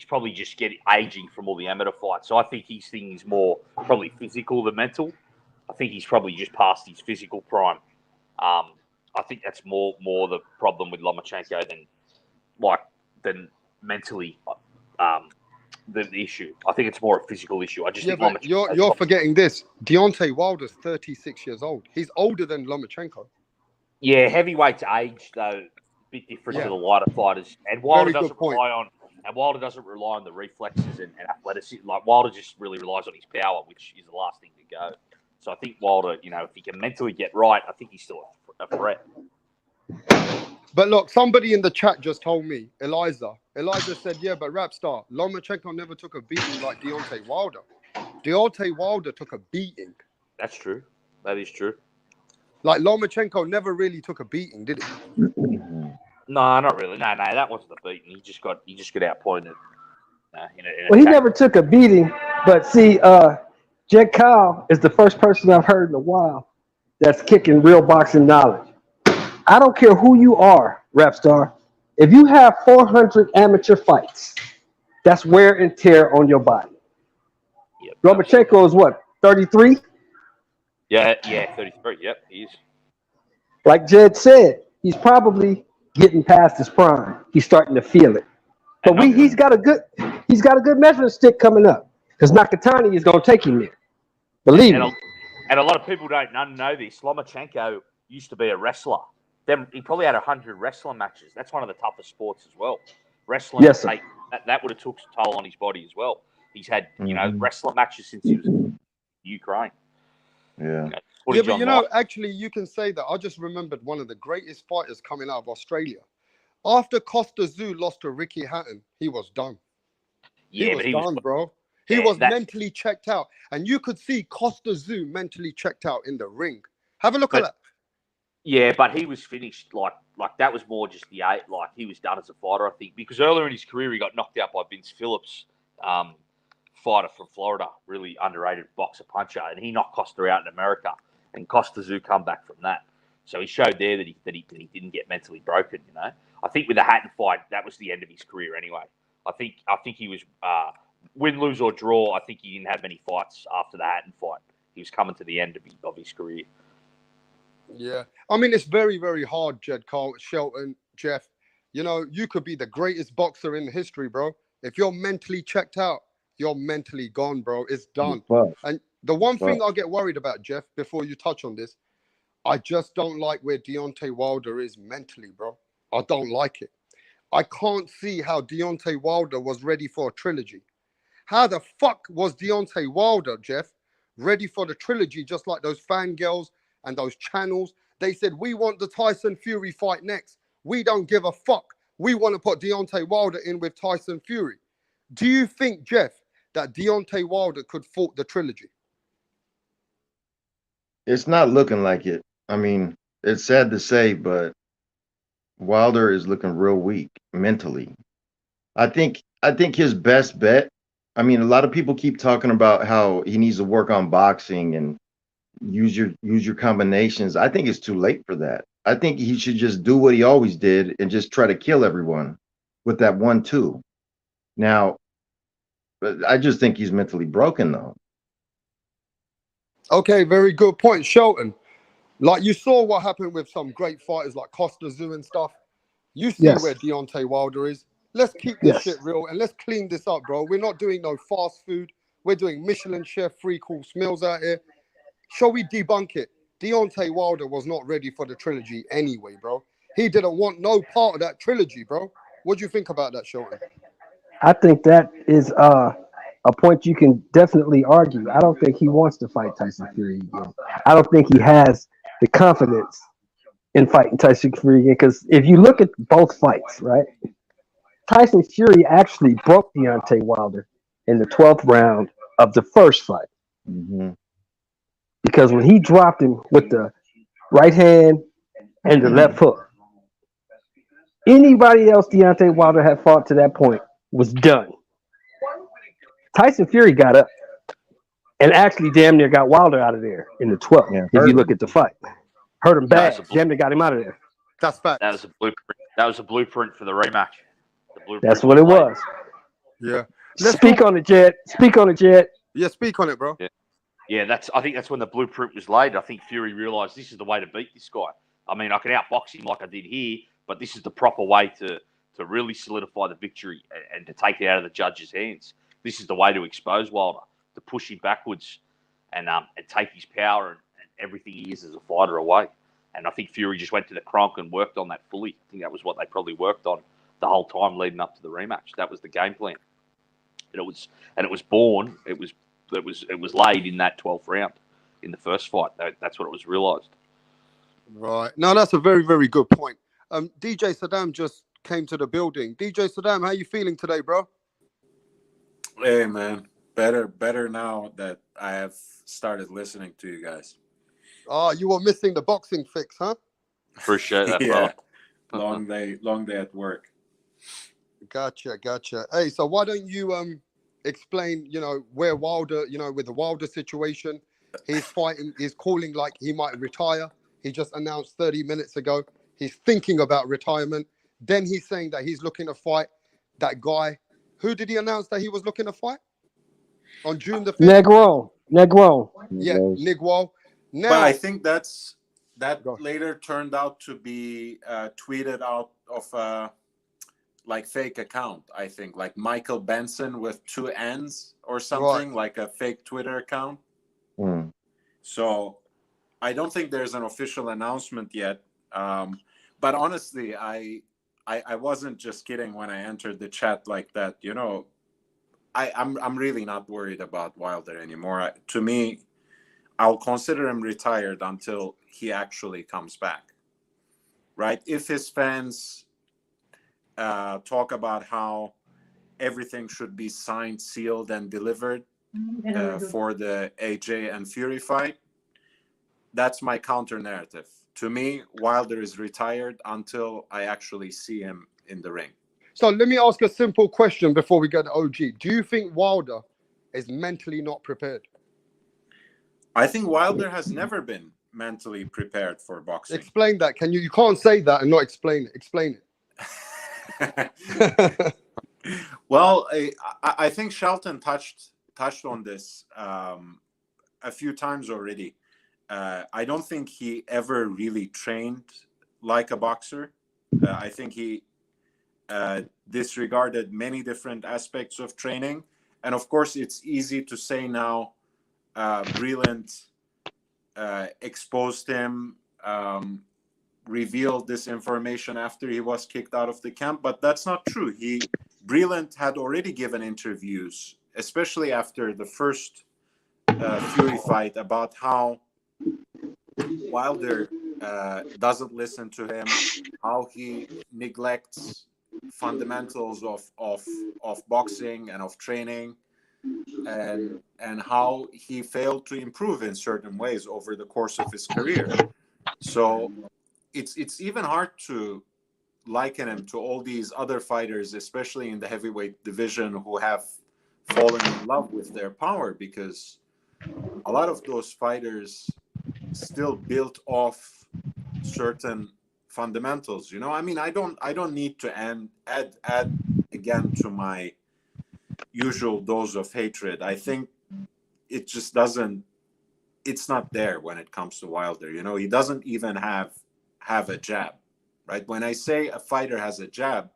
probably just aging from all the amateur fights. So I think his thing is more probably physical than mental. I think he's probably just past his physical prime. I think that's more the problem with Lomachenko than mentally the issue. I think it's more a physical issue. I just think
but you're forgetting this. Deontay Wilder's 36 years old. He's older than Lomachenko.
Yeah, heavyweights age though a bit different to the lighter fighters, and Wilder doesn't rely on the reflexes and athleticism. Like Wilder just really relies on his power, which is the last thing to go. So I think Wilder, if he can mentally get right, I think he's still a threat.
But look, somebody in the chat just told me, Eliza said, yeah, but Wrapstar, Lomachenko never took a beating like Deontay Wilder. Deontay Wilder took a beating. That's
true. That is true.
Like Lomachenko never really took a beating, did he?
No, not really. No, that wasn't a beating. He just got outpointed.
Well, he never took a beating, but see, Jed Kyle is the first person I've heard in a while that's kicking real boxing knowledge. I don't care who you are, Wrapstar. If you have 400 amateur fights, that's wear and tear on your body. Yep. Lomachenko is what, 33?
Yeah, 33. Yep, he is.
Like Jed said, he's probably getting past his prime. He's starting to feel it. But he's got a good measuring stick coming up because Nakatani is going to take him there. Believe me.
And a lot of people don't know this. Lomachenko used to be a wrestler. He probably had 100 wrestling matches. That's one of the toughest sports as well. Wrestling,
yes, sir.
That would have took a toll on his body as well. He's had, wrestling matches since he was in Ukraine.
Yeah.
But actually, you can say that. I just remembered one of the greatest fighters coming out of Australia. After Costa Tszyu lost to Ricky Hatton, he was done. He was done, bro. He was mentally checked out. And you could see Costa Tszyu mentally checked out in the ring. Have a look at that.
Yeah, but he was finished. Like that was more just he was done as a fighter, I think, because earlier in his career he got knocked out by Vince Phillips, fighter from Florida, really underrated boxer puncher, and he knocked Costa out in America, and Costa Tszyu come back from that. So he showed there that he didn't get mentally broken. I think with the Hatton fight, that was the end of his career anyway. I think he was win, lose or draw. I think he didn't have many fights after the Hatton fight. He was coming to the end of his career.
Yeah, I mean, it's very, very hard, Jed Cole, Shelton, Jeff. You could be the greatest boxer in history, bro. If you're mentally checked out, you're mentally gone, bro. It's done. And the one thing I get worried about, Jeff, before you touch on this, I just don't like where Deontay Wilder is mentally, bro. I don't like it. I can't see how Deontay Wilder was ready for a trilogy. How the fuck was Deontay Wilder, Jeff, ready for the trilogy, just like those fangirls and those channels? They said, we want the Tyson Fury fight next. We don't give a fuck. We want to put Deontay Wilder in with Tyson Fury. Do you think, Jeff, that Deontay Wilder could fault the trilogy?
It's not looking like it. I mean, it's sad to say, but Wilder is looking real weak mentally. I think his best bet, I mean, a lot of people keep talking about how he needs to work on boxing and use your combinations. I think it's too late for that. I think he should just do what he always did and just try to kill everyone with that 1-2. Now, but I just think he's mentally broken though.
Okay, very good point, Shelton. Like you saw what happened with some great fighters like Costa Tszyu and stuff. You see where Deontay Wilder is. Let's keep this shit real and let's clean this up, bro. We're not doing no fast food. We're doing Michelin chef 3-course meals out here. Shall we debunk it? Deontay Wilder was not ready for the trilogy anyway, bro. He didn't want no part of that trilogy, bro. What do you think about that, Shelton?
I think that is a point you can definitely argue. I don't think he wants to fight Tyson Fury again. I don't think he has the confidence in fighting Tyson Fury again. Because if you look at both fights, right, Tyson Fury actually broke Deontay Wilder in the 12th round of the first fight.
Mm-hmm.
Because when he dropped him with the right hand and the left hook, anybody else Deontay Wilder had fought to that point was done. Tyson Fury got up and actually damn near got Wilder out of there in the 12th.
Yeah,
if you look at the fight, hurt him bad.
That's
Damn near got him out of there.
That's fact.
That was a blueprint. That was a blueprint for the rematch. The blueprint
That's what it was.
Yeah.
Speak on it, Jed. Speak on it, Jed.
Yeah, speak on it, bro.
Yeah, I think that's when the blueprint was laid. I think Fury realised this is the way to beat this guy. I mean, I can outbox him like I did here, but this is the proper way to really solidify the victory and to take it out of the judge's hands. This is the way to expose Wilder, to push him backwards and take his power and everything he is as a fighter away. And I think Fury just went to the cronk and worked on that fully. I think that was what they probably worked on the whole time leading up to the rematch. That was the game plan. And it was born. It was laid in that 12th round in the first fight. That's what it was realised.
Right. No, that's a very, very good point. DJ Saddam just came to the building. DJ Saddam, how you feeling today, bro?
Hey, man. Better now that I have started listening to you guys.
Oh, you were missing the boxing fix, huh?
Appreciate that,
Yeah.
bro.
Long day at work.
Gotcha. Hey, so why don't you explain, where Wilder, with the Wilder situation, he's calling like he might retire. He just announced 30 minutes ago he's thinking about retirement. Then he's saying that he's looking to fight that guy. Who did he announce that he was looking to fight? On June the 5th?
Negro.
Yeah, Niguel. Now,
But I think that later turned out to be tweeted out of like fake account. I think like Michael Benson with 2 N's or something, like a fake Twitter account.
Mm.
So I don't think there's an official announcement yet. But honestly, I wasn't just kidding when I entered the chat like that. I'm really not worried about Wilder anymore. To me, I'll consider him retired until he actually comes back. Right? If his fans talk about how everything should be signed, sealed, and delivered for the AJ and Fury fight, that's my counter narrative. To me, Wilder is retired until I actually see him in the ring.
So let me ask a simple question before we go to OG. Do you think Wilder is mentally not prepared?
I think Wilder has never been mentally prepared for boxing.
Explain that. You can't say that and not explain it. Explain it.
Well, I think Shelton touched on this a few times already. I don't think he ever really trained like a boxer. I think he disregarded many different aspects of training. And of course, it's easy to say now, Breeland exposed him, revealed this information after he was kicked out of the camp, but that's not true. Breeland had already given interviews, especially after the first Fury fight, about how Wilder doesn't listen to him, how he neglects fundamentals of boxing and of training, and how he failed to improve in certain ways over the course of his career. So it's even hard to liken him to all these other fighters, especially in the heavyweight division, who have fallen in love with their power, because a lot of those fighters still built off certain fundamentals. I mean, I don't need to add again to my usual dose of hatred. I think it just doesn't. It's not there when it comes to Wilder. He doesn't even have a jab, right? When I say a fighter has a jab,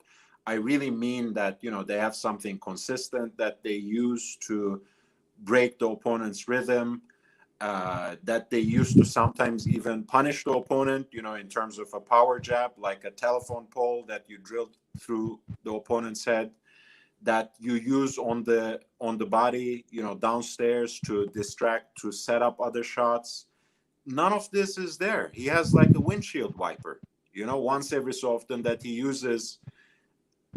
I really mean that they have something consistent that they use to break the opponent's rhythm, that they used to sometimes even punish the opponent, in terms of a power jab, like a telephone pole that you drilled through the opponent's head, that you use on the body, downstairs to distract, to set up other shots. None of this is there. He has like a windshield wiper, once every so often, that he uses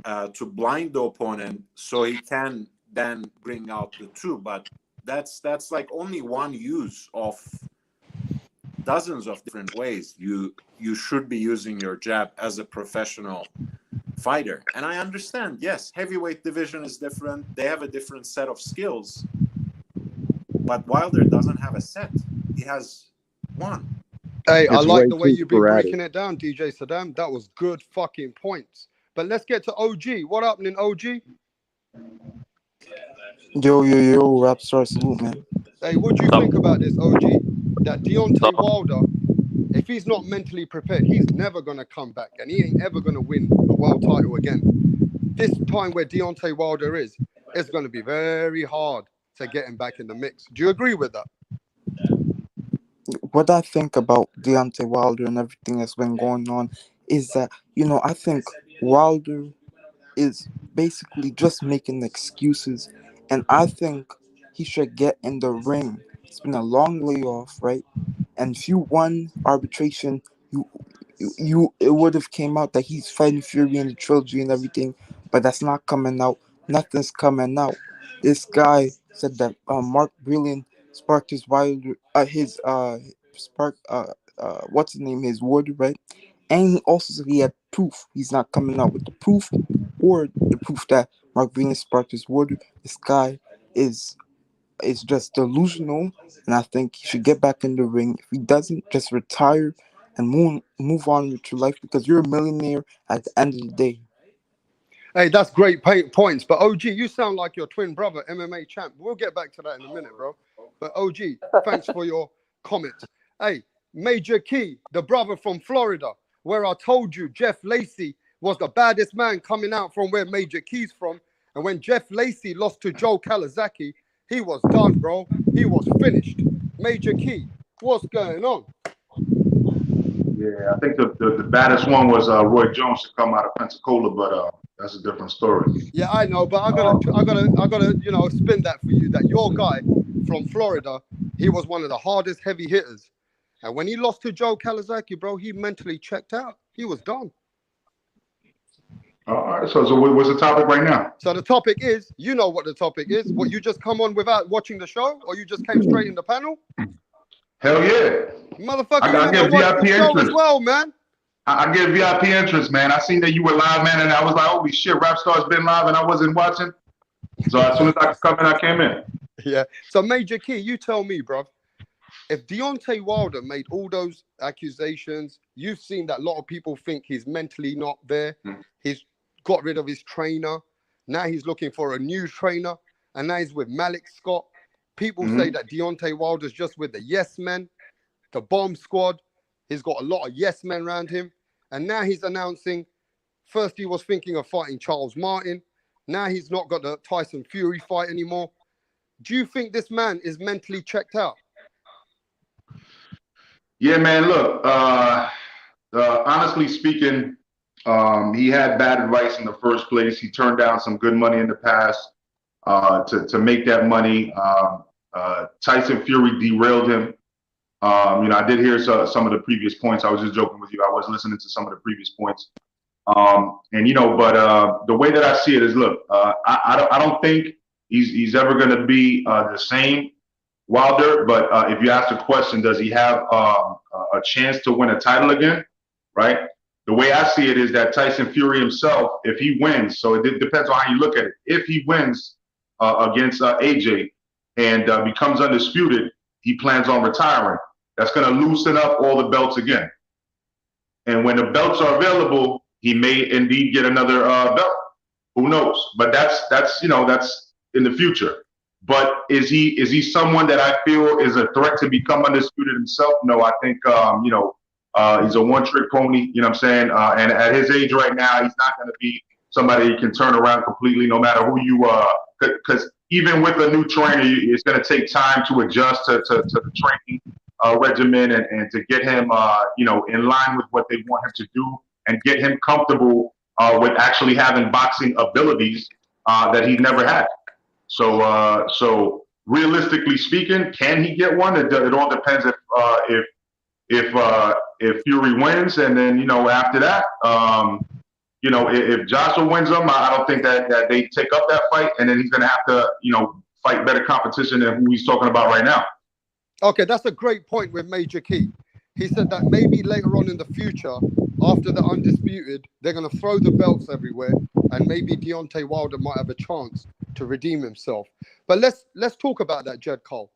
to blind the opponent so he can then bring out the two. But that's like only one use of dozens of different ways you should be using your jab as a professional fighter. And I understand, yes, heavyweight division is different. They have a different set of skills. But Wilder doesn't have a set. He has one.
Hey, I
It's
like
way
the way
too
you've been
sporadic.
breaking it down, DJ Saddam. That was good fucking points. But let's get to OG. What happening, OG?
Yo, Wrapstar, salute, man.
Hey, what do you think about this, OG? That Deontay Wilder, if he's not mentally prepared, he's never going to come back. And he ain't ever going to win a world title again. This time where Deontay Wilder is, it's going to be very hard to get him back in the mix. Do you agree with that?
What I think about Deontay Wilder and everything that's been going on is that, I think Wilder is basically just making excuses. And I think he should get in the ring. It's been a long layoff, right? And if you won arbitration, it would have came out that he's fighting Fury in the trilogy and everything, but that's not coming out. Nothing's coming out. This guy said that Mark Breeland sparked his Wilder, his Wood, right? And he also said he had proof. He's not coming out with the proof or the proof that Mark Breeland sparked his Wood. This guy is just delusional, and I think he should get back in the ring. If he doesn't, just retire and move on with your life, because you're a millionaire at the end of the day.
Hey, that's great points. But OG, you sound like your twin brother, MMA champ. We'll get back to that in a minute, bro. But OG, thanks for your comments. Hey, Major Key, the brother from Florida, where I told you Jeff Lacey was the baddest man coming out from where Major Key's from. And when Jeff Lacey lost to Joe Calazaki, he was done, bro. He was finished. Major Key, what's going on?
Yeah, I think the baddest one was Roy Jones to come out of Pensacola, but that's a different story.
Yeah, I know, but I gotta, spin that for you. That your guy from Florida, he was one of the hardest heavy hitters, and when he lost to Joe Calazaki, bro, he mentally checked out. He was done.
All right, so what's the topic right now?
So the topic is, you know what the topic is. What, you just come on without watching the show, or you just came straight in the panel?
Hell yeah.
Motherfucker,
I get VIP
entrance as well, man.
I get VIP entrance, man. I seen that you were live, man, and I was like, holy shit, Wrapstar's been live and I wasn't watching. So as soon as I could come in, I came in.
Yeah. So Major Key, you tell me, bro. If Deontay Wilder made all those accusations, you've seen that a lot of people think he's mentally not there. He's got rid of his trainer. Now he's looking for a new trainer. And now he's with Malik Scott. People say that Deontay Wilder's just with the yes men, the bomb squad. He's got a lot of yes men around him. And now he's announcing, first he was thinking of fighting Charles Martin. Now he's not got the Tyson Fury fight anymore. Do you think this man is mentally checked out?
Yeah, man, look, honestly speaking, he had bad advice in the first place. He turned down some good money in the past to make that money. Tyson Fury derailed him. I did hear some of the previous points. I was just joking with you. I was listening to some of the previous points. But the way that I see it is, look, I don't think he's ever going to be the same Wilder. But if you ask the question, does he have a chance to win a title again? Right. The way I see it is that Tyson Fury himself, if he wins, so it depends on how you look at it. If he wins against AJ and becomes undisputed, he plans on retiring. That's going to loosen up all the belts again. And when the belts are available, he may indeed get another belt. Who knows? But that's in the future. But is he someone that I feel is a threat to become undisputed himself? No, I think he's a one-trick pony. You know what I'm saying? And at his age right now, he's not going to be somebody you can turn around completely, no matter who you are. Because even with a new trainer, it's going to take time to adjust to the training regimen and to get him, in line with what they want him to do and get him comfortable with actually having boxing abilities that he's never had. So realistically speaking, can he get one? It all depends if Fury wins, and then after that, if Joshua wins them, I don't think that they take up that fight, and then he's going to have to fight better competition than who he's talking about right now.
Okay, that's a great point with Major Key. He said that maybe later on in the future, after the Undisputed, they're going to throw the belts everywhere, and maybe Deontay Wilder might have a chance to redeem himself. But let's talk about that, Jed Cole.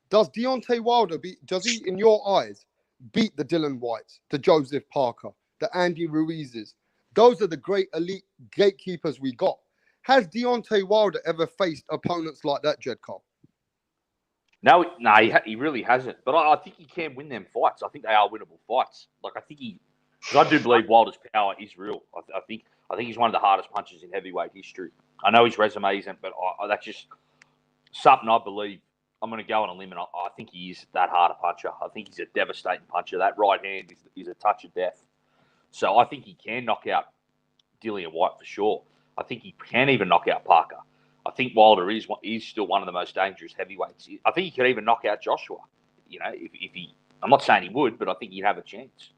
Does Deontay Wilder does he, in your eyes, beat the Dylan Whites, the Joseph Parker, the Andy Ruizes? Those are the great elite gatekeepers we got. Has Deontay Wilder ever faced opponents like that, Jed Cole?
No, he really hasn't. But I think he can win them fights. I think they are winnable fights. Like because I do believe Wilder's power is real. I think he's one of the hardest punchers in heavyweight history. I know his resume isn't, but that's just something I believe. I'm going to go on a limb, and I think he is that hard a puncher. I think he's a devastating puncher. That right hand is a touch of death. So I think he can knock out Dillian White for sure. I think he can even knock out Parker. I think Wilder is still one of the most dangerous heavyweights. I think he could even knock out Joshua. If he, I'm not saying he would, but I think he'd have a chance.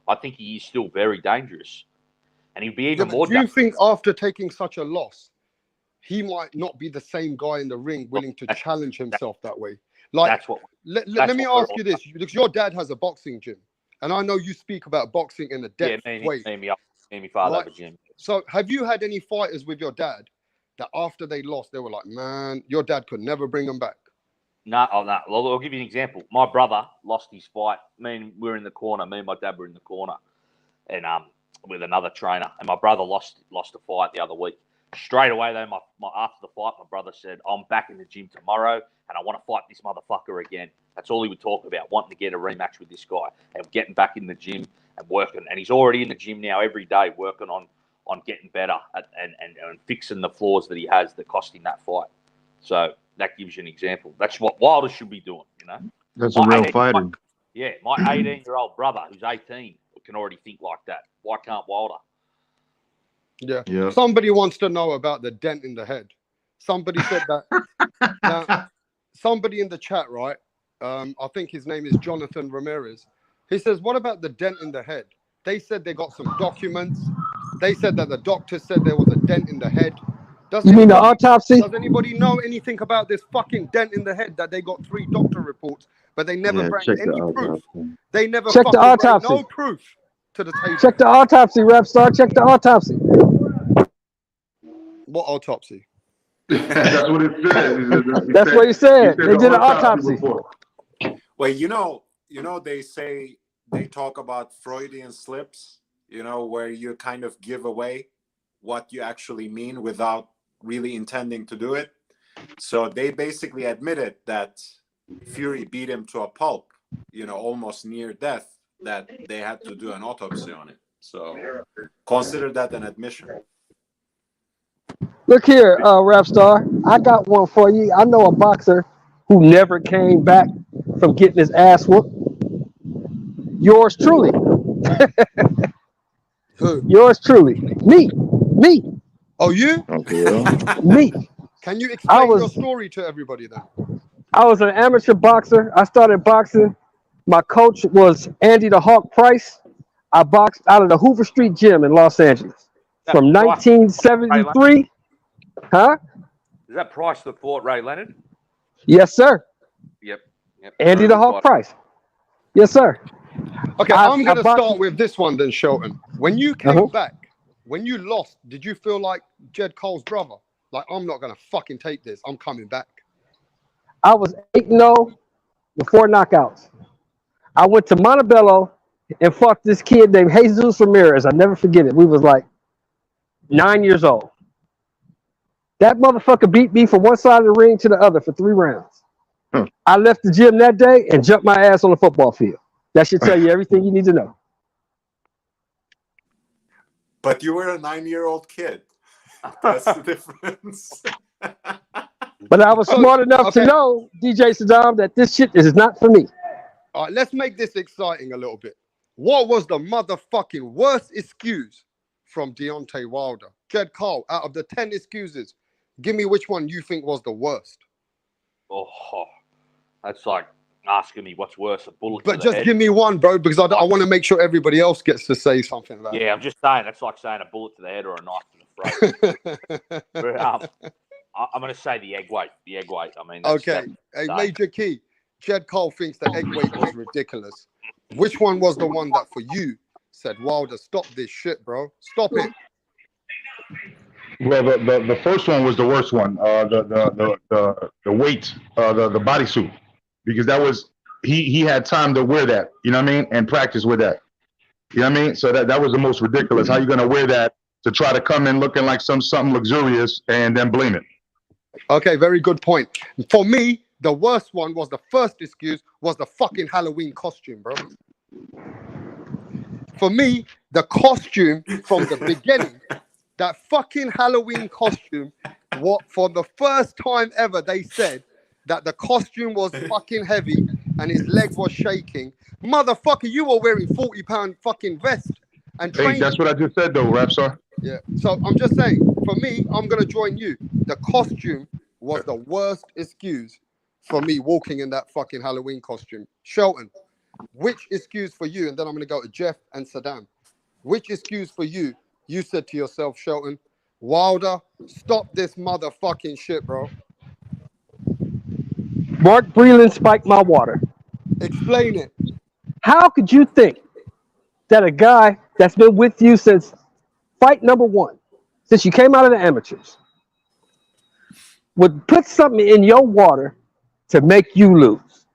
I think he is still very dangerous, and he'd be even more.
Do you think after taking such a loss, he might not be the same guy in the ring willing to challenge himself that way? Like,
that's what.
Let me ask you this, because your dad has a boxing gym, and I know you speak about boxing in a depth way.
Me and my father have a gym.
So have you had any fighters with your dad that after they lost, they were like, man, your dad could never bring them back?
No. I'll give you an example. My brother lost his fight. Me and my dad were in the corner, and with another trainer. And my brother lost a fight the other week. Straight away, though, after the fight, my brother said, I'm back in the gym tomorrow, and I want to fight this motherfucker again. That's all he would talk about, wanting to get a rematch with this guy and getting back in the gym and working. And he's already in the gym now every day working on getting better and fixing the flaws that he has that cost him that fight. So that gives you an example. That's what Wilder should be doing,
That's a real fighter.
My 18-year-old brother, who's 18, can already think like that. Why can't Wilder?
Yeah. Somebody wants to know about the dent in the head. Somebody said that. Now, somebody in the chat, right? I think his name is Jonathan Ramirez. He says, what about the dent in the head? They said they got some documents. They said that the doctor said there was a dent in the head.
You mean the autopsy?
Does anybody know anything about this fucking dent in the head that they got 3 doctor reports, but they never brought any proof? They never
check the autopsy.
No proof to the table.
Check the autopsy, Wrapstar. Check the autopsy.
What autopsy?
That's what it said.
That's what he said. They did an autopsy.
Well, they talk about Freudian slips, where you kind of give away what you actually mean without really intending to do it. So they basically admitted that Fury beat him to a pulp, almost near death, that they had to do an autopsy on it. So consider that an admission.
Look here, Wrapstar. I got one for you. I know a boxer who never came back from getting his ass whooped. Yours truly.
Who?
Yours truly. Me.
Oh, you?
Okay.
Me.
Can you explain your story to everybody then?
I was an amateur boxer. I started boxing. My coach was Andy the Hawk Price. I boxed out of the Hoover Street Gym in Los Angeles from 1973. Huh?
Is that Price that fought Ray Leonard?
Yes, sir.
Yep.
Andy the Hawk Price. Yes, sir.
Okay, I'm going to start with this one then, Shelton. When you came back, when you lost, did you feel like Jed Cole's brother? Like, I'm not going to fucking take this. I'm coming back.
I was 8-0 before knockouts. I went to Montebello and fought this kid named Jesus Ramirez. I'll never forget it. We was like 9 years old. That motherfucker beat me from one side of the ring to the other for 3 rounds. I left the gym that day and jumped my ass on the football field. That should tell you everything you need to know.
But you were a 9-year-old kid. That's the difference.
But I was
So,
smart enough to
okay,
know, DJ Saddam, that this shit is not for me.
all right, let's make this exciting a little bit. What was the motherfucking worst excuse from Deontay Wilder? Jed Cole, out of the 10 excuses, give me which one you think was the worst.
Oh, that's like asking me what's worse, a bullet to
But
the
just
head.
give me one, bro, because I want to make sure everybody else gets to say something about
Yeah, I'm just saying that's like saying a bullet to the head or a knife to the throat.
it.
But, I'm going to say the egg weight. The egg weight. I mean,
Okay, a major key. Jed Cole thinks the egg weight was ridiculous. Which one was the one that for you said, Wilder, stop this shit, bro? Stop it.
Well, the first one was the worst one. The weight, the bodysuit, because that was he had time to wear that. You know what I mean, and practice with that. You know what I mean. So that was the most ridiculous. How you gonna wear that to try to come in looking like something luxurious and then blame it?
Okay, very good point. For me, the worst one was the first excuse was the fucking Halloween costume, bro. For me, the costume from the beginning, that fucking Halloween costume, what for the first time ever they said that the costume was fucking heavy and his leg was shaking. Motherfucker, you were wearing 40-pound fucking vest and
Hey,
training.
that's what I just said though, Wrapstar.
Yeah. So I'm just saying, for me, I'm gonna join you. The costume was the worst excuse for me walking in that fucking Halloween costume. Shelton, which excuse for you? And then I'm gonna go to Jeff and Saddam. Which excuse for you? You said to yourself, Shelton, Wilder, stop this motherfucking shit, bro.
Mark Breeland spiked my water.
Explain it.
How could you think that a guy that's been with you since fight number one, since you came out of the amateurs, would put something in your water to make you lose?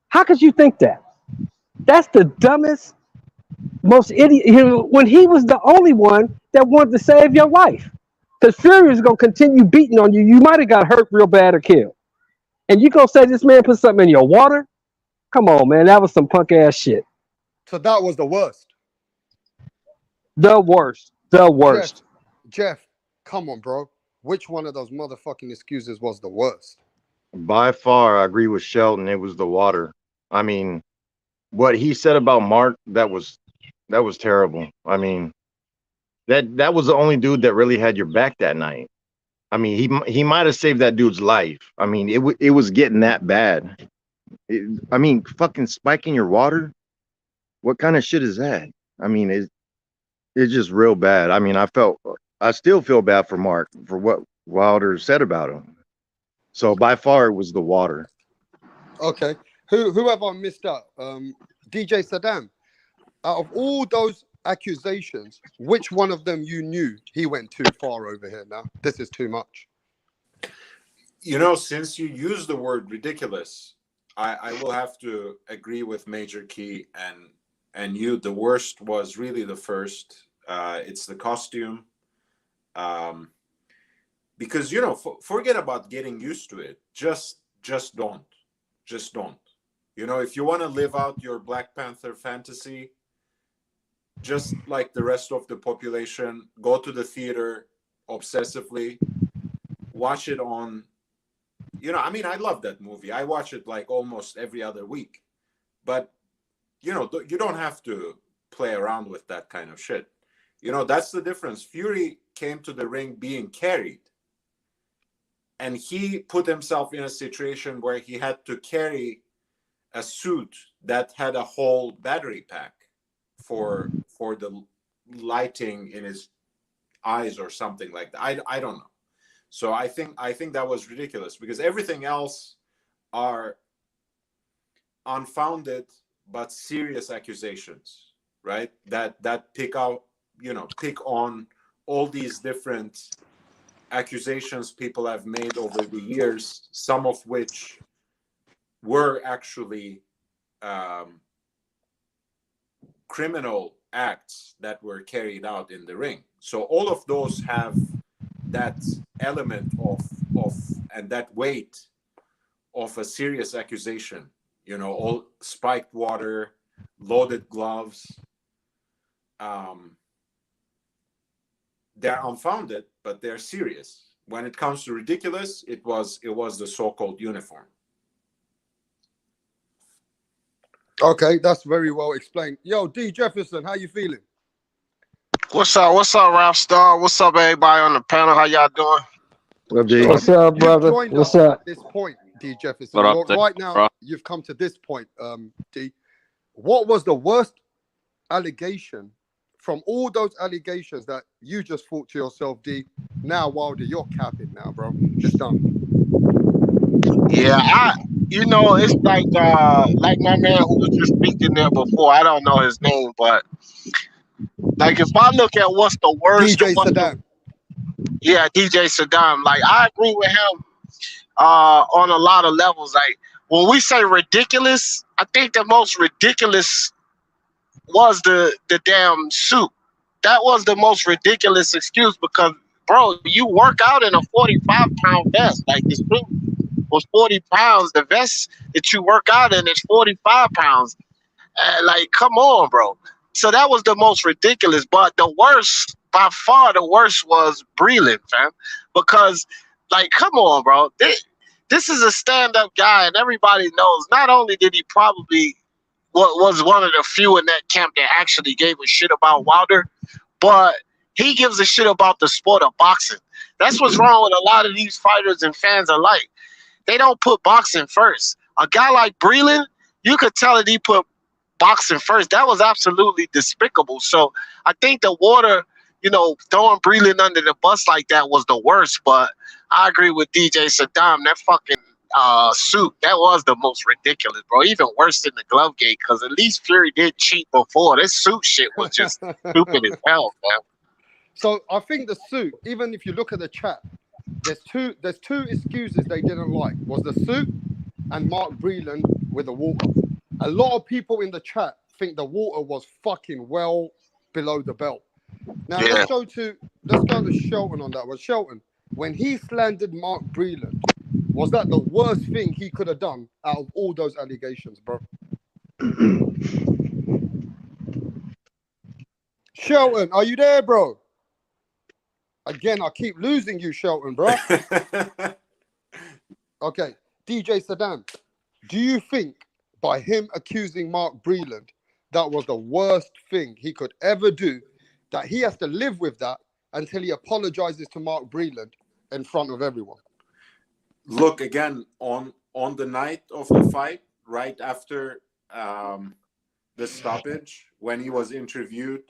How could you think that? That's the dumbest, most idiot. When he was the only one that wanted to save your life. Because Fury is going to continue beating on you. You might have got hurt real bad or killed. And you going to say this man put something in your water? Come on, man. That was some punk ass shit.
So that was the worst.
The worst. The worst.
Jeff, come on, bro. Which one of those motherfucking excuses was the worst?
By far, I agree with Shelton. It was the water. I mean, what he said about Mark, that was terrible. I mean, that was the only dude that really had your back that night. I mean, he might have saved that dude's life. I mean, it was getting that bad. I mean, fucking spiking your water. What kind of shit is that? I mean, it's just real bad. I mean, I still feel bad for Mark for what Wilder said about him. So by far, it was the water.
Okay. Who have I missed out? DJ Saddam. Out of all those accusations, which one of them you knew he went too far over here now? This is too much.
You know, since you use the word ridiculous, I will have to agree with Major Key and you. The worst was really the first. It's the costume. Because, you know, forget about getting used to it. Just don't. Just don't. You know, if you want to live out your Black Panther fantasy, just like the rest of the population, go to the theater obsessively, watch it on, you know, I mean, I love that movie. I watch it like almost every other week. But, you know, you don't have to play around with that kind of shit. You know, that's the difference. Fury came to the ring being carried. And he put himself in a situation where he had to carry a suit that had a whole battery pack for the lighting in his eyes or something like that. I don't know. So I think that was ridiculous because everything else are unfounded but serious accusations, right? That pick on all these different accusations people have made over the years, some of which were actually criminal acts that were carried out in the ring. So all of those have that element of and that weight of a serious accusation. You know, all spiked water, loaded gloves. They're unfounded, but they're serious. when it comes to ridiculous, it was the so-called uniform.
Okay, that's very well explained. Yo, D Jefferson, how you feeling?
What's up? What's up, Wrapstar? What's up, everybody on the panel? How y'all doing?
What up,
What's up,
You've
brother?
joined
What's
us
up?
at this point, D Jefferson.
What up,
Well,
D?
right now,
Bro?
you've come to this point, D. What was the worst allegation from all those allegations that you just thought to yourself, D? Now, Wilder, you're capping now, bro. It's done.
Yeah, it's like my man who was just speaking there before. I don't know his name, but like if I look at what's the worst or
DJ
what's
Saddam.
DJ Saddam, like I agree with him on a lot of levels. Like when we say ridiculous, I think the most ridiculous was the damn suit. That was the most ridiculous excuse because, bro, you work out in a 45-pound vest. Like the suit was 40 pounds. The vest that you work out in is 45 pounds. Like, come on, bro. So that was the most ridiculous. But the worst, by far, the worst was Breeland, fam. Because, like, come on, bro. This is a stand-up guy, and everybody knows. Not only did he probably was one of the few in that camp that actually gave a shit about Wilder, but he gives a shit about the sport of boxing. That's what's wrong with a lot of these fighters and fans alike. They don't put boxing first. A guy like Breeland, you could tell that he put boxing first. That was absolutely despicable. So I think the water, throwing Breeland under the bus like that was the worst. But I agree with DJ Saddam. That fucking suit, that was the most ridiculous, bro. Even worse than the glove gate, because at least Fury did cheat before. This suit shit was just stupid as hell, man.
So I think the suit, even if you look at the chat, there's two excuses they didn't like. Was the suit and Mark Breeland with the water. A lot of people in the chat think the water was fucking well below the belt. Now let's go to Shelton on that one. Shelton, when he slandered Mark Breeland, was that the worst thing he could have done out of all those allegations, bro? Shelton, are you there, bro? Again, I keep losing you, Shelton, bro. Okay, DJ Saddam, do you think by him accusing Mark Breeland, that was the worst thing he could ever do, that he has to live with that until he apologizes to Mark Breeland in front of everyone?
Look, again, on the night of the fight, right after the stoppage, when he was interviewed,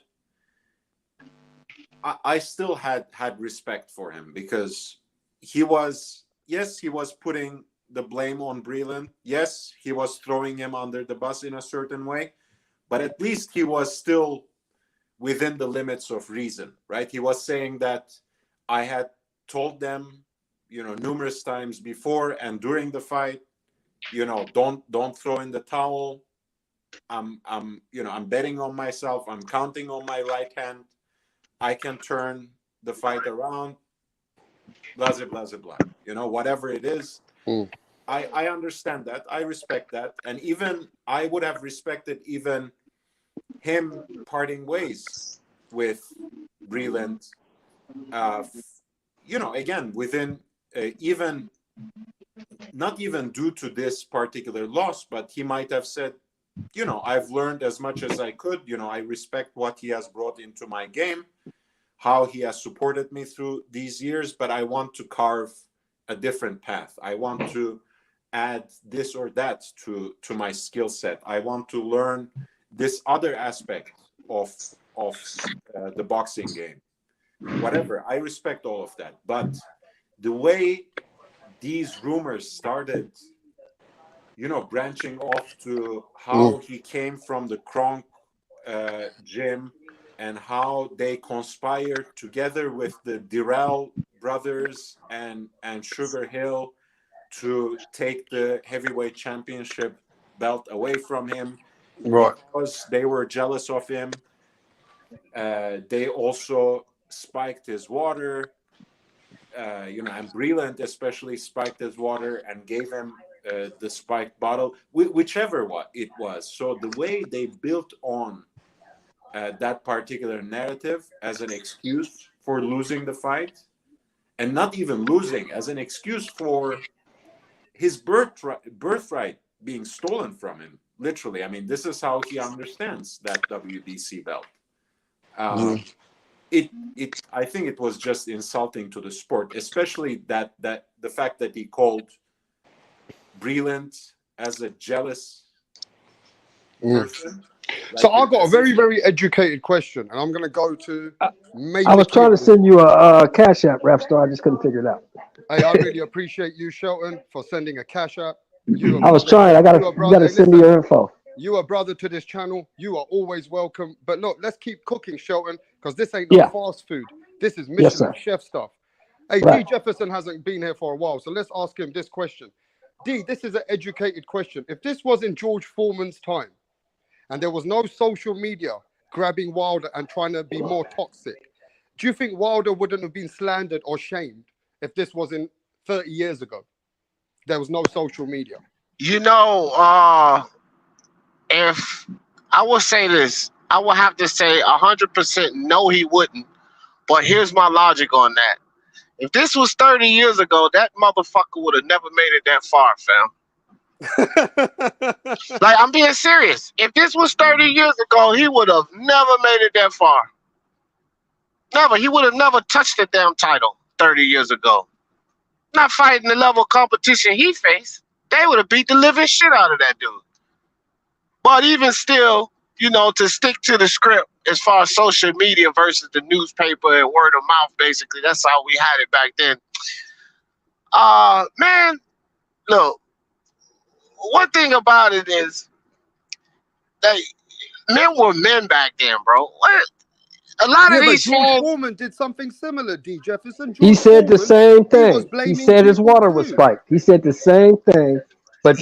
I still had respect for him because he was putting the blame on Breeland. Yes, he was throwing him under the bus in a certain way, but at least he was still within the limits of reason, right? He was saying that I had told them, numerous times before and during the fight, don't throw in the towel. I'm betting on myself. I'm counting on my right hand. I can turn the fight around, blah, blah, blah, blah. Whatever it is, I understand that. I respect that. And even I would have respected even him parting ways with Breeland, again, within even, not even due to this particular loss, but he might have said, I've learned as much as I could. I respect what he has brought into my game, how he has supported me through these years, but I want to carve a different path. I want to add this or that to my skill set. I want to learn this other aspect of the boxing game. Whatever. I respect all of that. But the way these rumors started, branching off to how he came from the Kronk gym and how they conspired together with the Dirrell brothers and Sugar Hill to take the heavyweight championship belt away from him,
right?
Because they were jealous of him. They also spiked his water, and Breeland especially spiked his water and gave him the spiked bottle, whichever it was. So the way they built on that particular narrative as an excuse for losing the fight, and not even losing as an excuse for his birthright being stolen from him. Literally, I mean, this is how he understands that WBC belt. I think it was just insulting to the sport, especially that the fact that he called Breeland as a jealous person.
So I've got a very, very educated question, and I'm going to go to
I was trying to send you a Cash App, Wrapstar. I just couldn't figure it out.
Hey, I really appreciate you, Shelton, for sending a Cash App.
I was trying. You got to send me your info.
You are brother to this channel. You are always welcome. But look, let's keep cooking, Shelton, because this ain't no fast food. This is Michelin chef stuff. Hey, D. Jefferson hasn't been here for a while, so let's ask him this question. D, this is an educated question. If this was in George Foreman's time, and there was no social media grabbing Wilder and trying to be more toxic, do you think Wilder wouldn't have been slandered or shamed if this was in 30 years ago? There was no social media.
You know, if I will say this, I will have to say 100% no, he wouldn't. But here's my logic on that. If this was 30 years ago, that motherfucker would have never made it that far, fam. Like, I'm being serious. If this was 30 years ago, he would have never made it that far. Never. He would have never touched the damn title 30 years ago. Not fighting the level of competition he faced. They would have beat the living shit out of that dude. But even still, you know, to stick to the script as far as social media versus the newspaper and word of mouth, basically, that's how we had it back then. Man, look, one thing about it is that men were men back then, bro. What? A lot of these
George Foreman did something similar, D. Jefferson.
He said the same thing. He said his water was spiked. He said the same thing. But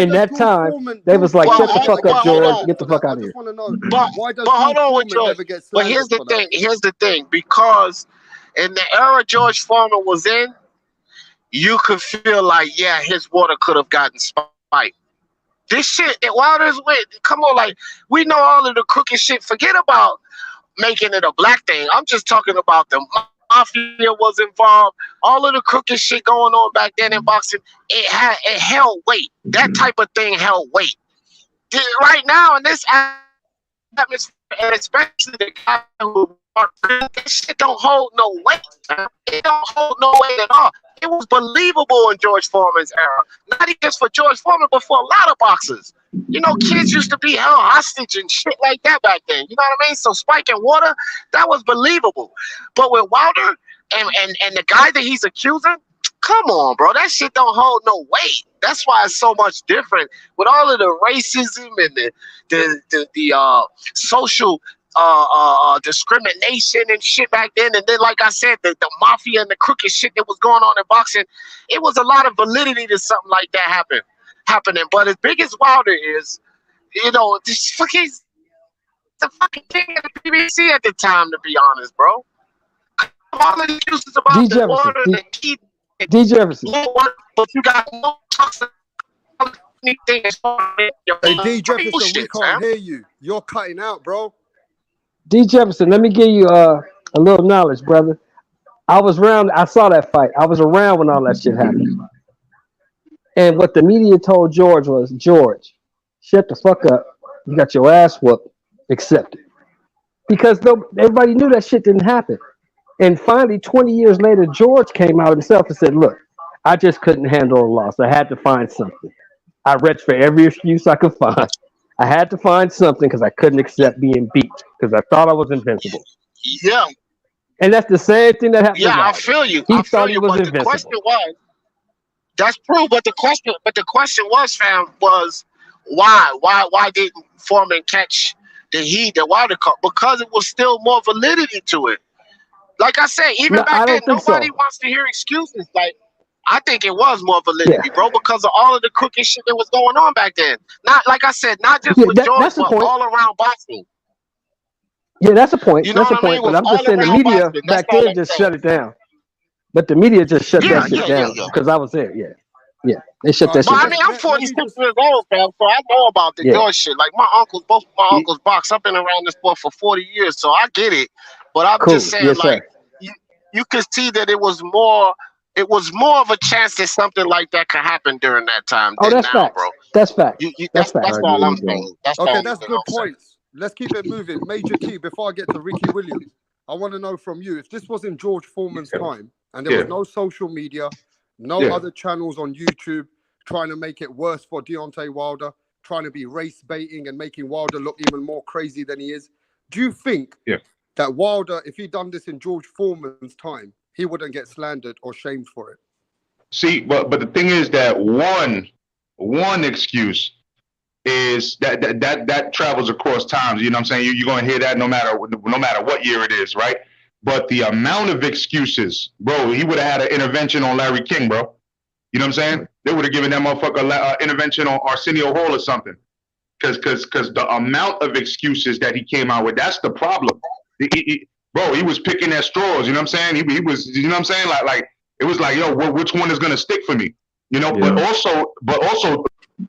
in that time, they was like, shut the fuck up, George. Get the fuck out of here.
But hold on with George. But here's the thing. Here's the thing. Because in the era George Foreman was in, you could feel like, yeah, his water could have gotten spiked. This shit that Wilder's with, come on, like, we know all of the crooked shit. Forget about making it a black thing. I'm just talking about the mafia was involved. All of the crooked shit going on back then in boxing, it held weight. That type of thing held weight. Right now in this atmosphere, and especially the guy who this shit don't hold no weight. It don't hold no weight at all. It was believable in George Foreman's era. Not even just for George Foreman, but for a lot of boxers. You know, kids used to be held hostage and shit like that back then. You know what I mean? So spiking water, that was believable. But with Wilder and the guy that he's accusing, come on, bro. That shit don't hold no weight. That's why it's so much different. With all of the racism and the social discrimination and shit back then, and then like I said, the mafia and the crooked shit that was going on in boxing, it was a lot of validity to something like that happening. But as big as Wilder is, you know, this fucking the fucking king of the BBC at the time, to be honest, bro. All of the excuses about the water and the key.
D. Jefferson.
But you got no toxic.
Hey, D. Jefferson, we can't hear you. You're cutting out, bro.
D. Jefferson, let me give you a little knowledge, brother. I was around. I saw that fight. I was around when all that shit happened. And what the media told George was, George, shut the fuck up. You got your ass whooped. Accept it. Because everybody knew that shit didn't happen. And finally, 20 years later, George came out himself and said, look, I just couldn't handle a loss. I had to find something. I reached for every excuse I could find. I had to find something because I couldn't accept being beat because I thought I was invincible.
Yeah.
And that's the same thing that happened.
Yeah, I feel you.
He thought he was invincible.
The question was, that's true, but the question was, fam, was why didn't Foreman catch the heat that Wilder caught? Because it was still more validity to it. Like I said, even back then, nobody wants to hear excuses. Like, I think it was more validity, bro, because of all of the crooked shit that was going on back then. Not, like I said, not just with George, but all around boxing.
Yeah, that's the point.
You know
that's the point. But I'm just saying the media back then just shut it down. But the media just shut that shit down because I was there. Yeah, they shut that shit down.
I mean, I'm 46 years old, fam, so I know about the George shit. Like both my uncles box. I've been around this sport for 40 years, so I get it. But I'm just saying, like, you could see that it was more of a chance that something like that could happen during that time
Oh,
than
that's
now,
facts.
bro.
That's facts.
That's
That's facts.
all I'm saying. That's the
Okay,
only
that's
thing
good
I'm saying.
points. Let's keep it moving. Major Key, before I get to Ricky Williams, I want to know from you, if this was in George Foreman's time and there was no social media, no other channels on YouTube trying to make it worse for Deontay Wilder, trying to be race baiting and making Wilder look even more crazy than he is, do you think that Wilder, if he'd done this in George Foreman's time, he wouldn't get slandered or shamed for it?
See, but the thing is that one excuse is that travels across times. You know what I'm saying? You're gonna hear that no matter what year it is, right? But the amount of excuses, bro, he would have had an intervention on Larry King, bro. You know what I'm saying? They would have given that motherfucker intervention on Arsenio Hall or something. Because the amount of excuses that he came out with, that's the problem. Bro, he was picking at straws. You know what I'm saying? He was, you know what I'm saying? Like it was like, yo, which one is gonna stick for me? You know. Yeah. But also,